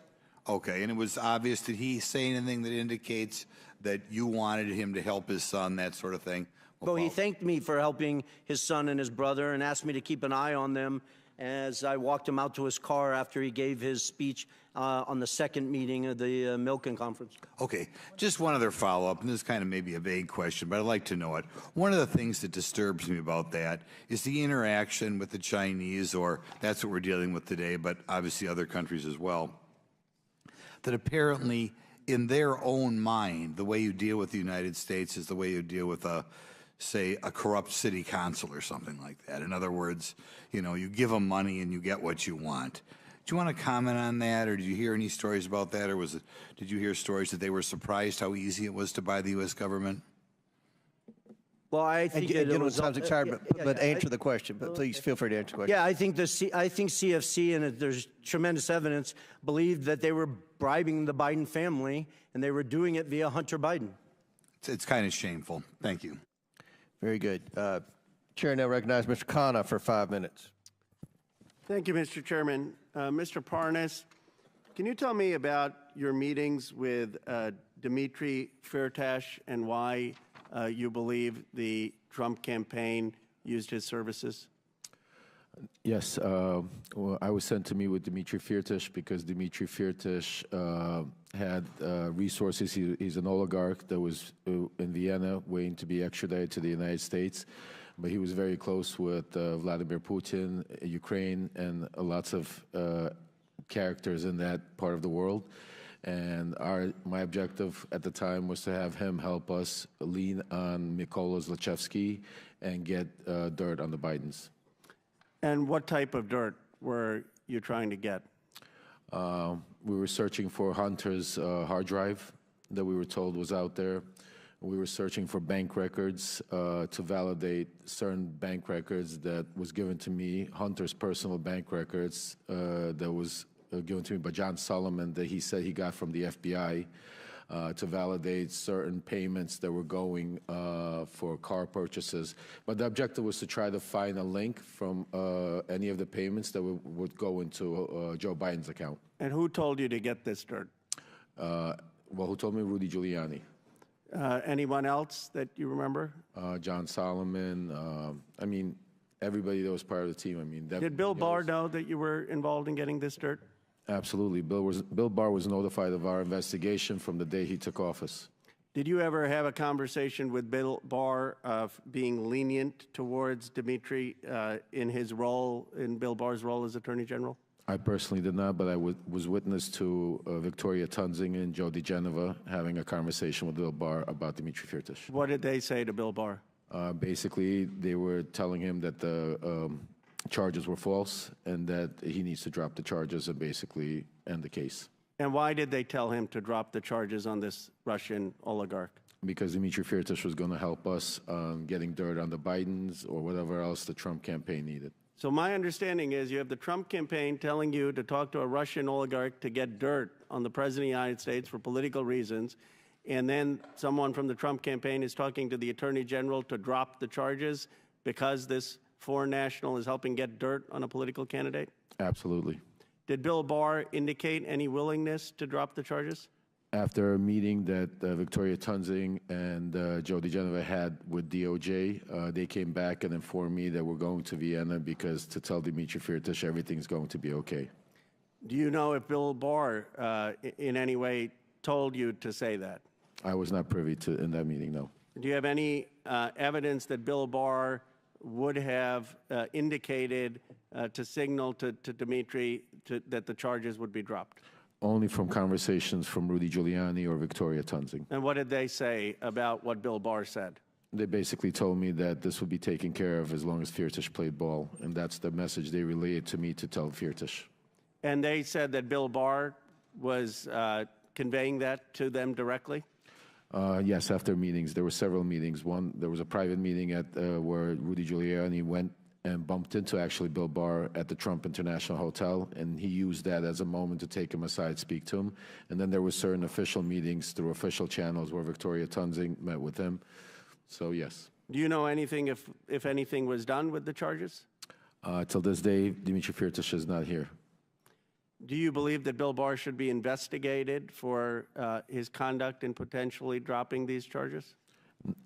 Okay, and it was obvious. Did he say anything that indicates that you wanted him to help his son, that sort of thing? Well, he thanked me for helping his son and his brother and asked me to keep an eye on them as I walked him out to his car after he gave his speech on the second meeting of the Milken Conference. Okay, just one other follow-up, and this is kind of maybe a vague question, but I'd like to know it. One of the things that disturbs me about that is the interaction with the Chinese, or that's what we're dealing with today, but obviously other countries as well, that apparently in their own mind, the way you deal with the United States is the way you deal with say, a corrupt city council or something like that. In other words, you know, you give them money and you get what you want. Do you want to comment on that, or did you hear any stories about that, or did you hear stories that they were surprised how easy it was to buy the U.S. government? Well, I think it was excited, but answer the question. But please feel free to answer the question. Yeah, I think CFC, and there's tremendous evidence, believed that they were bribing the Biden family, and they were doing it via Hunter Biden. It's kind of shameful. Thank you. Very good. Chair now recognizes Mr. Khanna for 5 minutes. Thank you, Mr. Chairman. Mr. Parnas, can you tell me about your meetings with Dmitry Firtash and why you believe the Trump campaign used his services? Yes, well, I was sent to meet with Dmitry Firtash because Dmitry Firtash had resources. He's an oligarch that was in Vienna waiting to be extradited to the United States. But he was very close with Vladimir Putin, Ukraine, and lots of characters in that part of the world. And my objective at the time was to have him help us lean on Mykola Zlochevsky and get dirt on the Bidens. And what type of dirt were you trying to get? We were searching for Hunter's hard drive that we were told was out there. We were searching for bank records to validate certain bank records that was given to me, Hunter's personal bank records that was given to me by John Solomon that he said he got from the FBI to validate certain payments that were going for car purchases. But the objective was to try to find a link from any of the payments that would go into Joe Biden's account. And who told you to get this dirt? Well, who told me? Rudy Giuliani. Anyone else that you remember? John Solomon. I mean, everybody that was part of the team. I mean, did Bill Barr know that you were involved in getting this dirt? Absolutely. Bill Barr was notified of our investigation from the day he took office. Did you ever have a conversation with Bill Barr of being lenient towards Dimitri in his role, in Bill Barr's role as Attorney General? I personally did not, but I was witness to Victoria Tunzing and Joe DeGeneva having a conversation with Bill Barr about Dimitri Firtash. What did they say to Bill Barr? Basically, they were telling him that the charges were false and that he needs to drop the charges and basically end the case. And why did they tell him to drop the charges on this Russian oligarch? Because Dimitri Firtash was going to help us getting dirt on the Bidens or whatever else the Trump campaign needed. So my understanding is you have the Trump campaign telling you to talk to a Russian oligarch to get dirt on the President of the United States for political reasons, and then someone from the Trump campaign is talking to the Attorney General to drop the charges because this foreign national is helping get dirt on a political candidate? Absolutely. Did Bill Barr indicate any willingness to drop the charges? After a meeting that Victoria Tunzing and Joe DeGeneva had with DOJ, they came back and informed me that we're going to Vienna because to tell Dimitri Firtash everything's going to be okay. Do you know if Bill Barr in any way told you to say that? I was not privy to in that meeting, no. Do you have any evidence that Bill Barr would have indicated to signal to Dimitri that the charges would be dropped? Only from conversations from Rudy Giuliani or Victoria Tunzing. And what did they say about what Bill Barr said? They basically told me that this would be taken care of as long as Firtash played ball, and that's the message they relayed to me to tell Firtash. And they said that Bill Barr was conveying that to them directly? Yes, after meetings. There were several meetings. One, there was a private meeting at where Rudy Giuliani went and bumped into actually Bill Barr at the Trump International Hotel, and he used that as a moment to take him aside, speak to him. And then there were certain official meetings through official channels where Victoria Tunzing met with him. So, yes. Do you know anything, if anything was done with the charges? Till this day, Dimitri Firtash is not here. Do you believe that Bill Barr should be investigated for his conduct in potentially dropping these charges?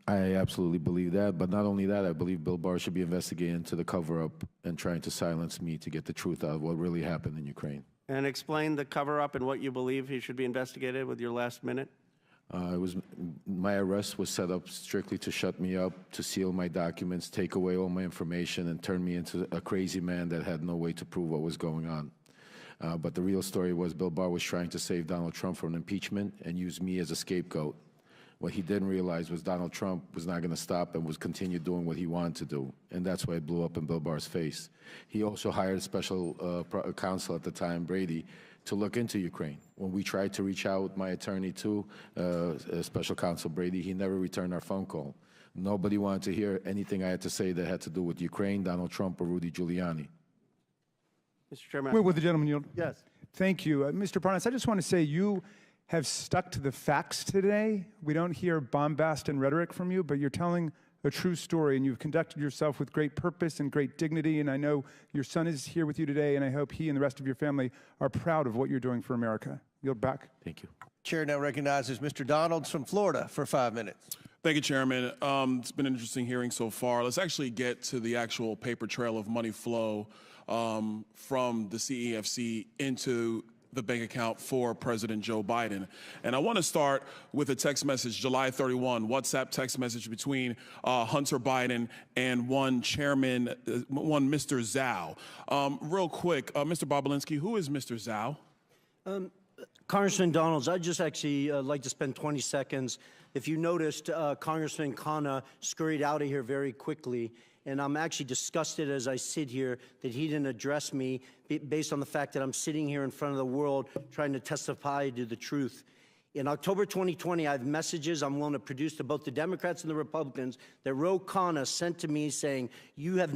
I absolutely believe that, but not only that, I believe Bill Barr should be investigated into the cover-up and trying to silence me to get the truth out of what really happened in Ukraine. And explain the cover-up and what you believe he should be investigated with your last minute. My arrest was set up strictly to shut me up, to seal my documents, take away all my information, and turn me into a crazy man that had no way to prove what was going on. But the real story was Bill Barr was trying to save Donald Trump from impeachment and use me as a scapegoat. What he didn't realize was Donald Trump was not going to stop and was continue doing what he wanted to do. And that's why it blew up in Bill Barr's face. He also hired a special counsel at the time, Brady, to look into Ukraine. When we tried to reach out, my attorney to special counsel Brady, he never returned our phone call. Nobody wanted to hear anything I had to say that had to do with Ukraine, Donald Trump, or Rudy Giuliani. Mr. Chairman. Will the gentleman yield? Yes. Thank you. Mr. Parnas, I just want to say you have stuck to the facts today. We don't hear bombast and rhetoric from you, but you're telling a true story, and you've conducted yourself with great purpose and great dignity, and I know your son is here with you today, and I hope he and the rest of your family are proud of what you're doing for America. Yield back. Thank you. Chair now recognizes Mr. Donalds from Florida for 5 minutes. Thank you, Chairman. It's been an interesting hearing so far. Let's actually get to the actual paper trail of money flow from the CEFC into the bank account for President Joe Biden. And I want to start with a text message, July 31, WhatsApp text message between Hunter Biden and one Mr. Zhao. Real quick, Mr. Bobolinsky, who is Mr. Zhao? Congressman Donalds, I'd just actually like to spend 20 seconds. If you noticed, Congressman Khanna scurried out of here very quickly, and I'm actually disgusted as I sit here that he didn't address me based on the fact that I'm sitting here in front of the world trying to testify to the truth. In October 2020, I have messages I'm willing to produce to both the Democrats and the Republicans that Ro Khanna sent to me saying, you have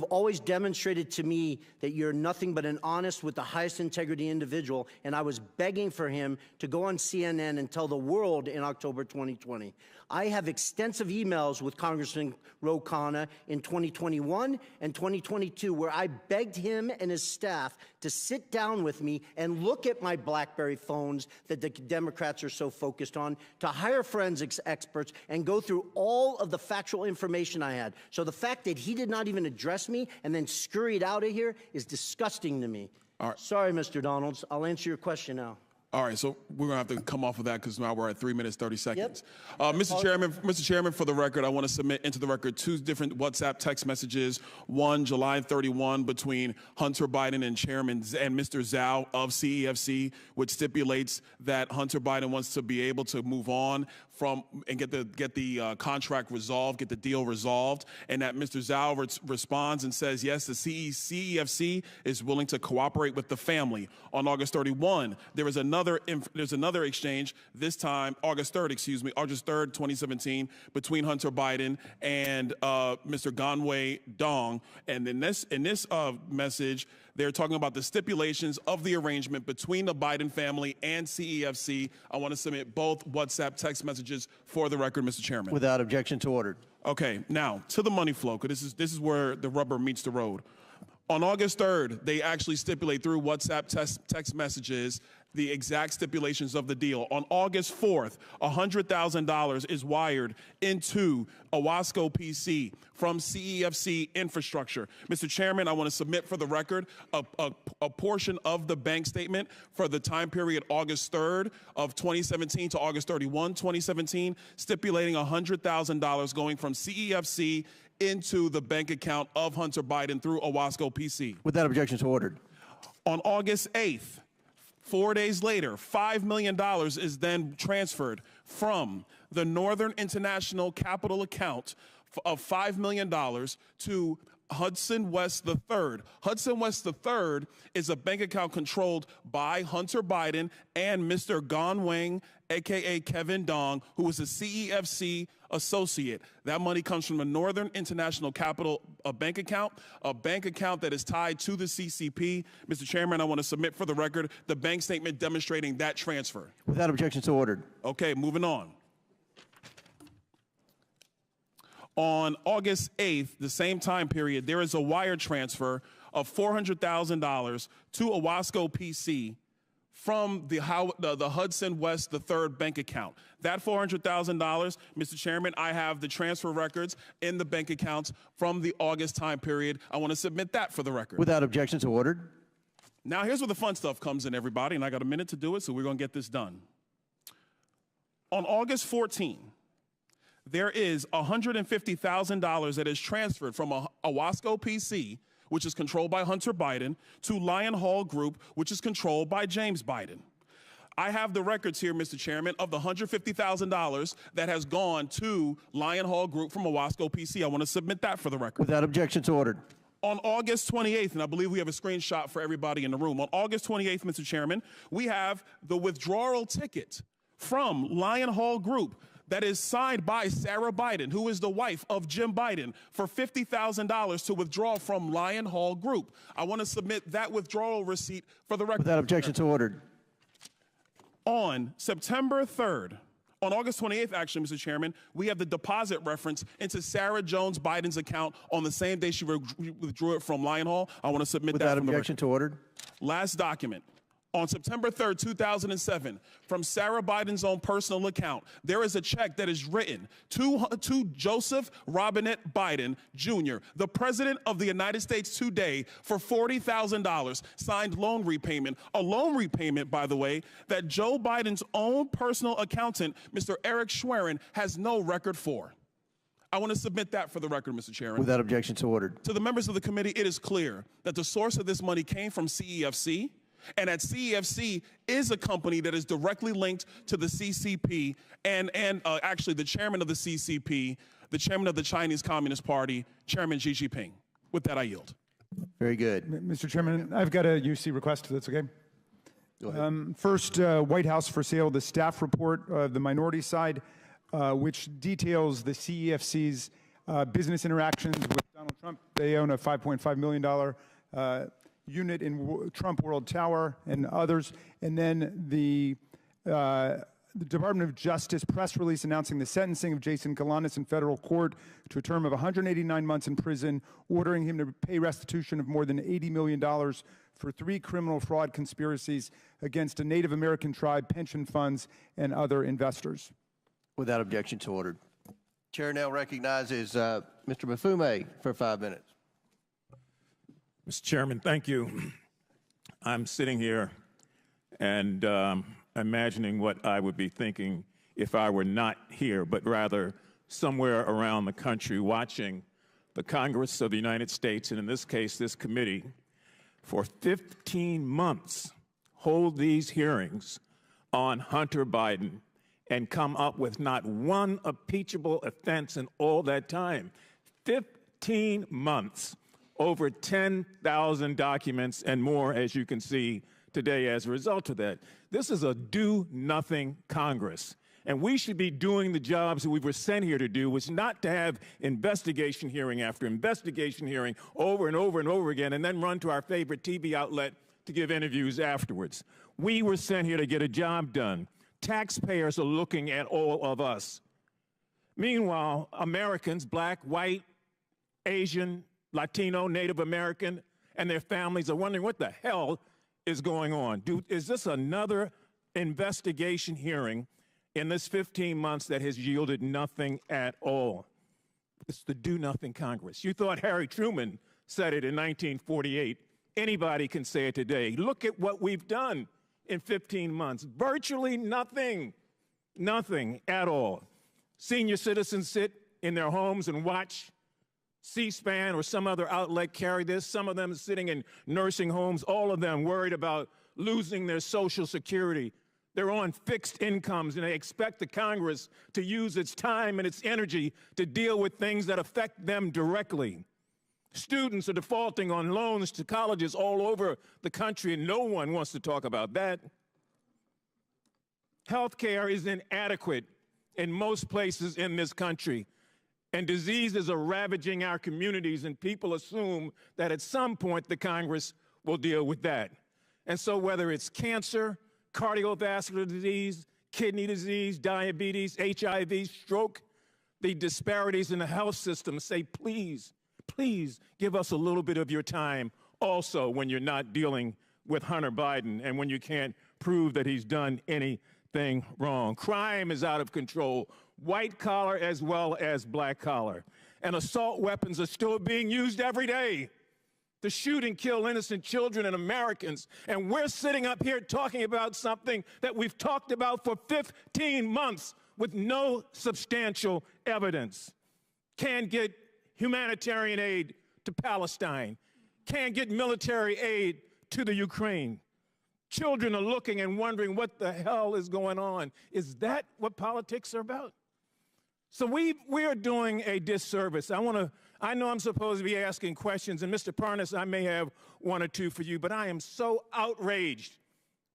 always demonstrated to me that you're nothing but an honest with the highest integrity individual, and I was begging for him to go on CNN and tell the world in October 2020. I have extensive emails with Congressman Ro Khanna in 2021 and 2022 where I begged him and his staff to sit down with me and look at my BlackBerry phones that the Democrats are so focused on, to hire forensics experts and go through all of the factual information I had. So the fact that he did not even address me and then scurried out of here is disgusting to me. All right. Sorry, Mr. Donalds. I'll answer your question now. All right, so we're going to have to come off of that because now we're at 3 minutes, 30 seconds. Yep. Mr. Chairman, for the record, I want to submit into the record 2 different WhatsApp text messages. One, July 31, between Hunter Biden and Mr. Zhao of CEFC, which stipulates that Hunter Biden wants to be able to move on from and get the contract resolved, get the deal resolved, and that Mr. Zhao responds and says, yes, the CEFC is willing to cooperate with the family. On August 31, there's another exchange, this time August 3rd, 2017, between Hunter Biden and Mr. Ganwei Dong. And in this message, they're talking about the stipulations of the arrangement between the Biden family and CEFC. I want to submit both WhatsApp text messages for the record, Mr. Chairman. Without objection to order. Okay, now to the money flow, because this is where the rubber meets the road. On August 3rd, they actually stipulate through WhatsApp text messages the exact stipulations of the deal. On August 4th, $100,000 is wired into Owasco PC from CEFC infrastructure. Mr. Chairman, I want to submit for the record a portion of the bank statement for the time period August 3rd of 2017 to August 31, 2017, stipulating $100,000 going from CEFC into the bank account of Hunter Biden through Owasco PC. Without objection to ordered. On August 8th, 4 days later, $5 million is then transferred from the Northern International Capital account of $5 million to Hudson West III. Hudson West III is a bank account controlled by Hunter Biden and Mr. Ganwei, a.k.a. Kevin Dong, who is a CEFC associate. That money comes from the Northern International Capital bank account that is tied to the CCP. Mr. Chairman, I want to submit for the record the bank statement demonstrating that transfer. Without objection to ordered. Okay, moving on. On August 8th, the same time period, there is a wire transfer of $400,000 to Owasco PC from the Hudson West III bank account. That $400,000, Mr. Chairman, I have the transfer records in the bank accounts from the August time period. I want to submit that for the record. Without objection to ordered. Now, here's where the fun stuff comes in, everybody, and I got a minute to do it, so we're going to get this done. On August 14th, there is $150,000 that is transferred from Owasco PC, which is controlled by Hunter Biden, to Lion Hall Group, which is controlled by James Biden. I have the records here, Mr. Chairman, of the $150,000 that has gone to Lion Hall Group from Owasco PC. I want to submit that for the record. Without objection to ordered. On August 28th, and I believe we have a screenshot for everybody in the room. On August 28th, Mr. Chairman, we have the withdrawal ticket from Lion Hall Group that is signed by Sarah Biden, who is the wife of Jim Biden, for $50,000 to withdraw from Lion Hall Group. I want to submit that withdrawal receipt for the record. Without objection to ordered. On September 3rd, on August 28th, actually, Mr. Chairman, we have the deposit reference into Sarah Jones Biden's account on the same day she withdrew it from Lion Hall. I want to submit that. Without objection to ordered. Last document. On September 3rd, 2007, from Sarah Biden's own personal account, there is a check that is written to Joseph Robinette Biden, Jr., the President of the United States today, for $40,000, signed loan repayment. A loan repayment, by the way, that Joe Biden's own personal accountant, Mr. Eric Schwerin, has no record for. I want to submit that for the record, Mr. Chairman. Without objection, so ordered. To the members of the committee, it is clear that the source of this money came from CEFC, and that CEFC is a company that is directly linked to the CCP and actually the chairman of the CCP, the chairman of the Chinese Communist Party, Chairman Xi Jinping. With that, I yield. Very good. Mr. Chairman, I've got a UC request, if that's okay. Go ahead. First, White House for sale, the staff report of the minority side, which details the CEFC's business interactions with Donald Trump. They own a $5.5 million unit in Trump World Tower and others. And then the Department of Justice press release announcing the sentencing of Jason Galanis in federal court to a term of 189 months in prison, ordering him to pay restitution of more than $80 million for 3 criminal fraud conspiracies against a Native American tribe, pension funds, and other investors. Without objection, so ordered. Chair now recognizes Mr. Mafume for 5 minutes. Mr. Chairman, thank you. I'm sitting here and imagining what I would be thinking if I were not here, but rather somewhere around the country watching the Congress of the United States, and in this case, this committee, for 15 months hold these hearings on Hunter Biden and come up with not one impeachable offense in all that time. 15 months. Over 10,000 documents and more, as you can see today as a result of that. This is a do-nothing Congress. And we should be doing the jobs that we were sent here to do, which is not to have investigation hearing after investigation hearing over and over and over again, and then run to our favorite TV outlet to give interviews afterwards. We were sent here to get a job done. Taxpayers are looking at all of us. Meanwhile, Americans, black, white, Asian, Latino, Native American, and their families are wondering what the hell is going on. Is this another investigation hearing in this 15 months that has yielded nothing at all? It's the do-nothing Congress. You thought Harry Truman said it in 1948. Anybody can say it today. Look at what we've done in 15 months. Virtually nothing. Nothing at all. Senior citizens sit in their homes and watch C-SPAN or some other outlet carry this. Some of them sitting in nursing homes, all of them worried about losing their Social Security. They're on fixed incomes, and they expect the Congress to use its time and its energy to deal with things that affect them directly. Students are defaulting on loans to colleges all over the country, and no one wants to talk about that. Health care is inadequate in most places in this country. And diseases are ravaging our communities, and people assume that at some point the Congress will deal with that. And so whether it's cancer, cardiovascular disease, kidney disease, diabetes, HIV, stroke, the disparities in the health system say, please, please give us a little bit of your time also when you're not dealing with Hunter Biden and when you can't prove that he's done anything wrong. Crime is out of control. White collar as well as black collar. And assault weapons are still being used every day to shoot and kill innocent children and Americans. And we're sitting up here talking about something that we've talked about for 15 months with no substantial evidence. Can't get humanitarian aid to Palestine. Can't get military aid to the Ukraine. Children are looking and wondering what the hell is going on. Is that what politics are about? So we are doing a disservice. I know I'm supposed to be asking questions, and Mr. Parnas, I may have one or two for you, but I am so outraged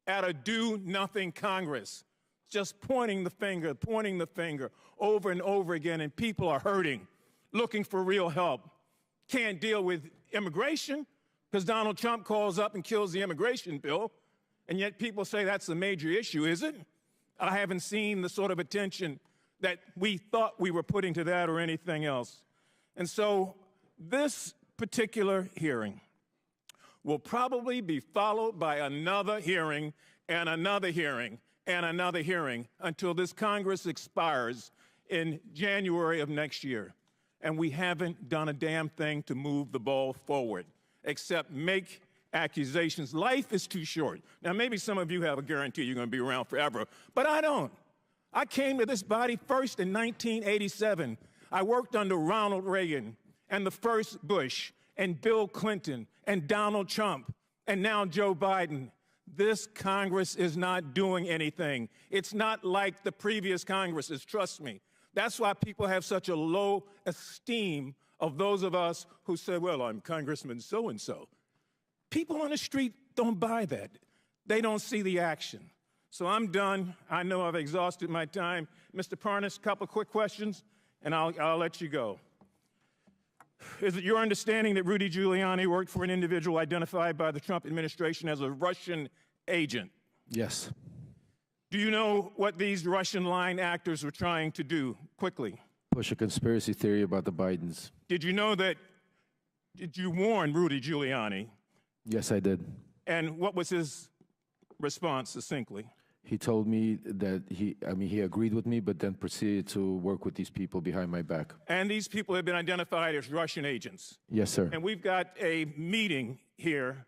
at a do-nothing Congress, just pointing the finger over and over again, and people are hurting, looking for real help. Can't deal with immigration because Donald Trump calls up and kills the immigration bill, and yet people say that's a major issue, is it? I haven't seen the sort of attention that we thought we were putting to that or anything else. And so this particular hearing will probably be followed by another hearing and another hearing and another hearing until this Congress expires in January of next year. And we haven't done a damn thing to move the ball forward, except make accusations. Life is too short. Now, maybe some of you have a guarantee you're going to be around forever, but I don't. I came to this body first in 1987. I worked under Ronald Reagan and the first Bush and Bill Clinton and Donald Trump and now Joe Biden. This Congress is not doing anything. It's not like the previous Congresses, trust me. That's why people have such a low esteem of those of us who say, well, I'm Congressman so-and-so. People on the street don't buy that. They don't see the action. So I'm done. I know I've exhausted my time. Mr. Parnas, a couple quick questions, and I'll let you go. Is it your understanding that Rudy Giuliani worked for an individual identified by the Trump administration as a Russian agent? Yes. Do you know what these Russian line actors were trying to do? Quickly. Push a conspiracy theory about the Bidens. Did you know that, did you warn Rudy Giuliani? Yes, I did. And what was his response, succinctly? He told me that he agreed with me, but then proceeded to work with these people behind my back. And these people have been identified as Russian agents. Yes, sir. And we've got a meeting here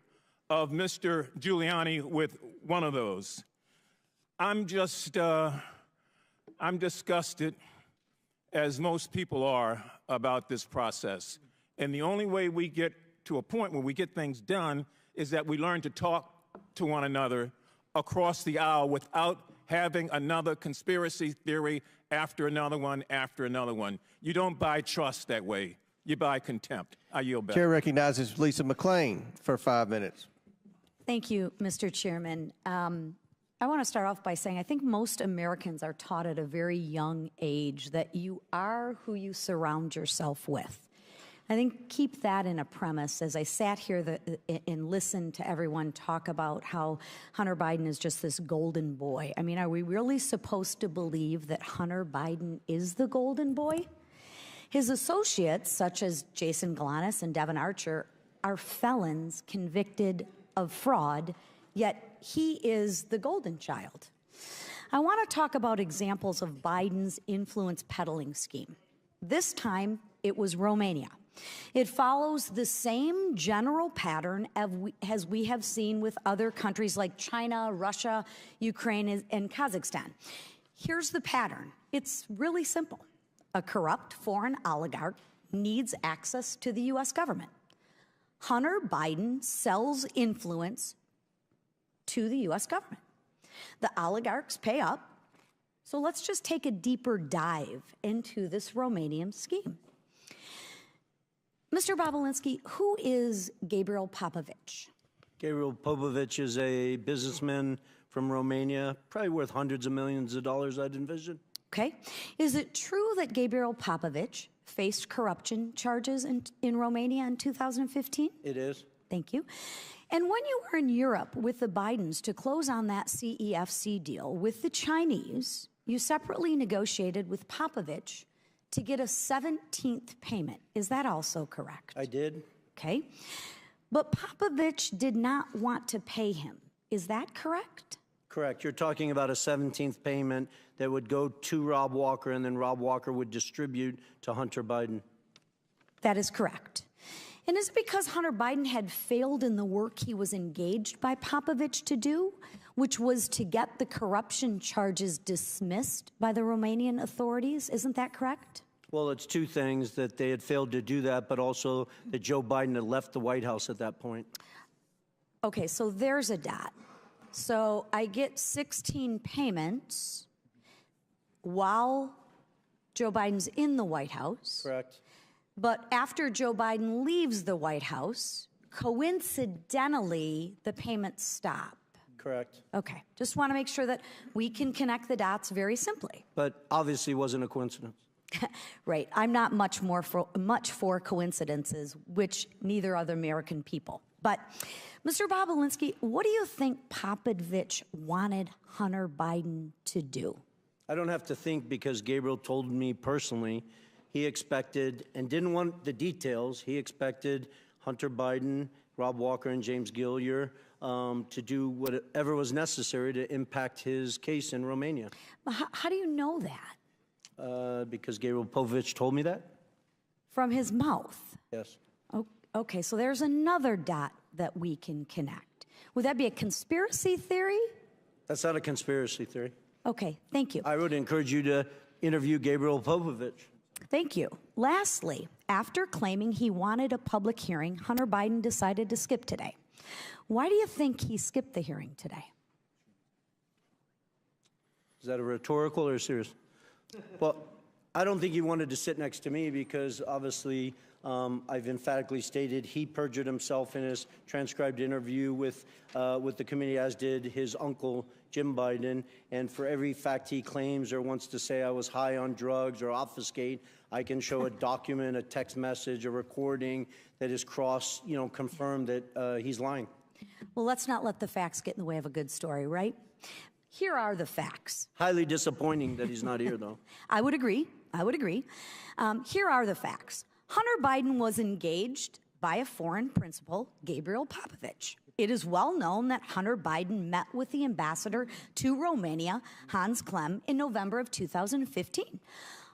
of Mr. Giuliani with one of those. I'm disgusted, as most people are, about this process. And the only way we get to a point where we get things done is that we learn to talk to one another across the aisle without having another conspiracy theory after another one after another one. You don't buy trust that way. You buy contempt. I yield back. Chair recognizes Lisa McClain for 5 minutes. Thank you, Mr. Chairman. I want to start off by saying I think most Americans are taught at a very young age that you are who you surround yourself with. I think keep that in a premise. As I sat here and listened to everyone talk about how Hunter Biden is just this golden boy. I mean, are we really supposed to believe that Hunter Biden is the golden boy? His associates, such as Jason Galanis and Devin Archer, are felons convicted of fraud, yet he is the golden child. I want to talk about examples of Biden's influence peddling scheme. This time, it was Romania. It follows the same general pattern as we have seen with other countries like China, Russia, Ukraine, and Kazakhstan. Here's the pattern. It's really simple. A corrupt foreign oligarch needs access to the U.S. government. Hunter Biden sells influence to the U.S. government. The oligarchs pay up. So let's just take a deeper dive into this Romanian scheme. Mr. Bobulinski, who is Gabriel Popovich? Gabriel Popovich is a businessman from Romania, probably worth hundreds of millions of dollars, I'd envision. Okay. Is it true that Gabriel Popovich faced corruption charges in Romania in 2015? It is. Thank you. And when you were in Europe with the Bidens to close on that CEFC deal with the Chinese, you separately negotiated with Popovich to get a 17th payment. Is that also correct? I did. Okay. But Popovich did not want to pay him. Is that correct? Correct. You're talking about a 17th payment that would go to Rob Walker, and then Rob Walker would distribute to Hunter Biden. That is correct. And is it because Hunter Biden had failed in the work he was engaged by Popovich to do, which was to get the corruption charges dismissed by the Romanian authorities? Isn't that correct? Well, it's two things, that they had failed to do that, but also that Joe Biden had left the White House at that point. Okay, so there's a dot. So I get 16 payments while Joe Biden's in the White House. Correct. But after Joe Biden leaves the White House, coincidentally, the payments stop. Correct. Okay, just want to make sure that we can connect the dots very simply. But obviously wasn't a coincidence. Right, I'm not much for coincidences, which neither are the American people. But Mr. Bobulinski, what do you think Popovich wanted Hunter Biden to do? I don't have to think, because Gabriel told me personally he expected, and didn't want the details, he expected Hunter Biden Rob Walker and James Gillier to do whatever was necessary to impact his case in Romania. How do you know that? Because Gabriel Povich told me that? From his mouth? Yes. Okay, so there's another dot that we can connect. Would that be a conspiracy theory? That's not a conspiracy theory. Okay, thank you. I would encourage you to interview Gabriel Povich. Thank you. Lastly, after claiming he wanted a public hearing, Hunter Biden decided to skip today. Why do you think he skipped the hearing today? Is that a rhetorical or serious? Well, I don't think he wanted to sit next to me because obviously I've emphatically stated he perjured himself in his transcribed interview with the committee, as did his uncle, Jim Biden. And for every fact he claims or wants to say I was high on drugs or obfuscate, I can show a document, a text message, a recording that is confirmed that he's lying. Well, let's not let the facts get in the way of a good story, right? Here are the facts. Highly disappointing that he's not here, though. I would agree. Here are the facts. Hunter Biden was engaged by a foreign principal, Gabriel Popovich. It is well known that Hunter Biden met with the ambassador to Romania, Hans Klem, in November of 2015.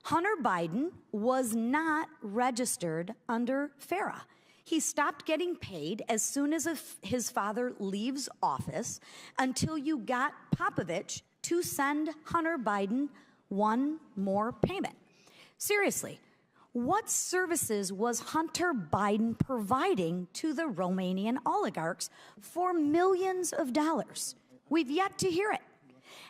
Hunter Biden was not registered under FARA. He stopped getting paid as soon as his father leaves office until you got Popovich to send Hunter Biden one more payment. Seriously, what services was Hunter Biden providing to the Romanian oligarchs for millions of dollars? We've yet to hear it.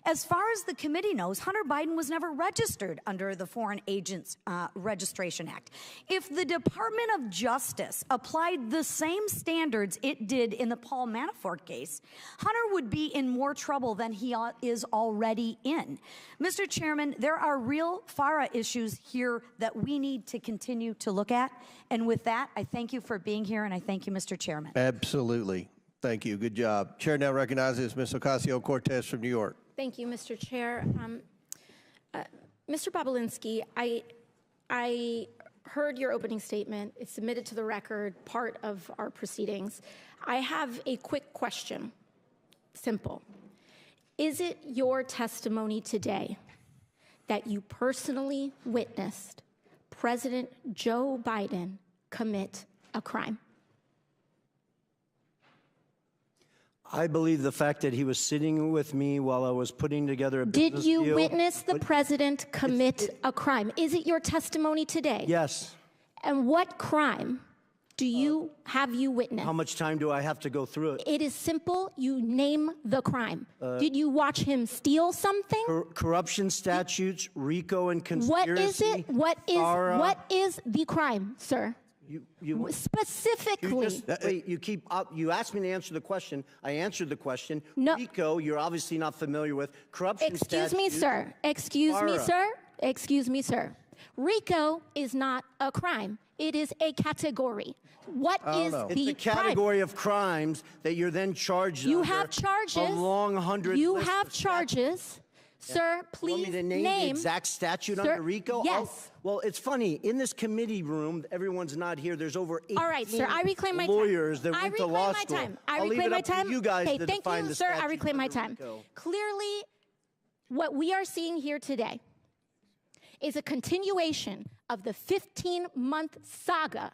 As far as the committee knows, Hunter Biden was never registered under the Foreign Agents Registration Act. If the Department of Justice applied the same standards it did in the Paul Manafort case, Hunter would be in more trouble than he is already in. Mr. Chairman, there are real FARA issues here that we need to continue to look at. And with that, I thank you for being here, and I thank you, Mr. Chairman. Absolutely. Thank you. Good job. Chair now recognizes Ms. Ocasio-Cortez from New York. Thank you, Mr. Chair. Mr. Bobulinski, I heard your opening statement. It's submitted to the record, part of our proceedings. I have a quick question. Simple. Is it your testimony today that you personally witnessed President Joe Biden commit a crime? I believe the fact that he was sitting with me while I was putting together a business deal. Did you witness the president commit a crime? Is it your testimony today? Yes. And what crime have you witnessed? How much time do I have to go through it? It is simple. You name the crime. Did you watch him steal something? Corruption statutes, RICO and conspiracy. What is it? What is the crime, sir? Specifically. You asked me to answer the question. I answered the question. No. RICO, you're obviously not familiar with. Corruption statutes. Excuse me, sir. RICO is not a crime. It is a category. What is the crime? It's a category of crimes that you're then charged You under have charges. A long 100 You list have of charges. Sir, please want me to name the exact statute under RICO? Yes. Well, it's funny. In this committee room, everyone's not here. There's over 18 All right, sir. I reclaim my time. lawyers that went to law school. I reclaim my time. You guys okay, to thank define you, the sir. I statute reclaim my under time. RICO. Clearly, what we are seeing here today is a continuation of the 15-month saga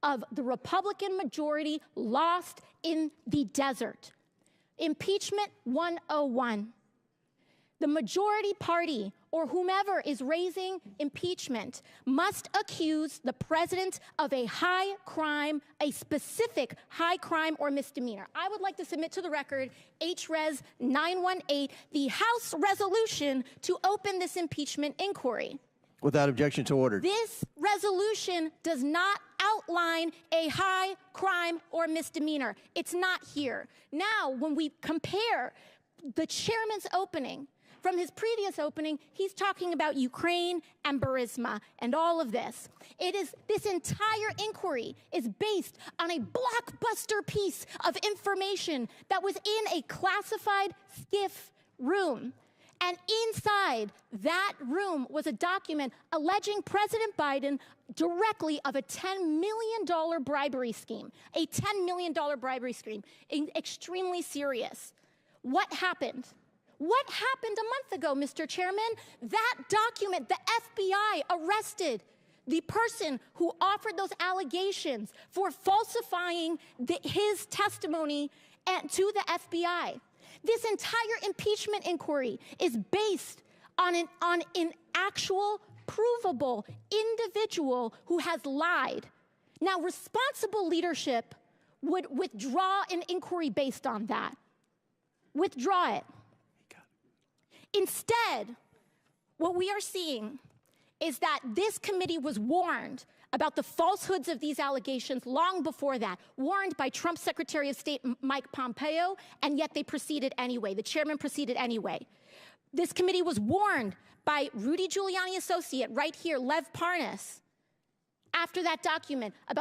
of the Republican majority lost in the desert. Impeachment 101. The majority party, or whomever is raising impeachment, must accuse the president of a high crime, a specific high crime or misdemeanor. I would like to submit to the record HRES 918, the House resolution to open this impeachment inquiry. Without objection to order. This resolution does not outline a high crime or misdemeanor. It's not here. Now, when we compare the chairman's opening from his previous opening, he's talking about Ukraine and Burisma and all of this. This entire inquiry is based on a blockbuster piece of information that was in a classified SCIF room. And inside that room was a document alleging President Biden directly of a $10 million bribery scheme, a $10 million bribery scheme, extremely serious. What happened? What happened a month ago, Mr. Chairman? That document, the FBI arrested the person who offered those allegations for falsifying his testimony to the FBI. This entire impeachment inquiry is based on an actual, provable individual who has lied. Now, responsible leadership would withdraw an inquiry based on that. Withdraw it. Instead, what we are seeing is that this committee was warned about the falsehoods of these allegations long before that, warned by Trump's Secretary of State Mike Pompeo, and yet they proceeded anyway. The chairman proceeded anyway. This committee was warned by Rudy Giuliani associate right here, Lev Parnas, after that document about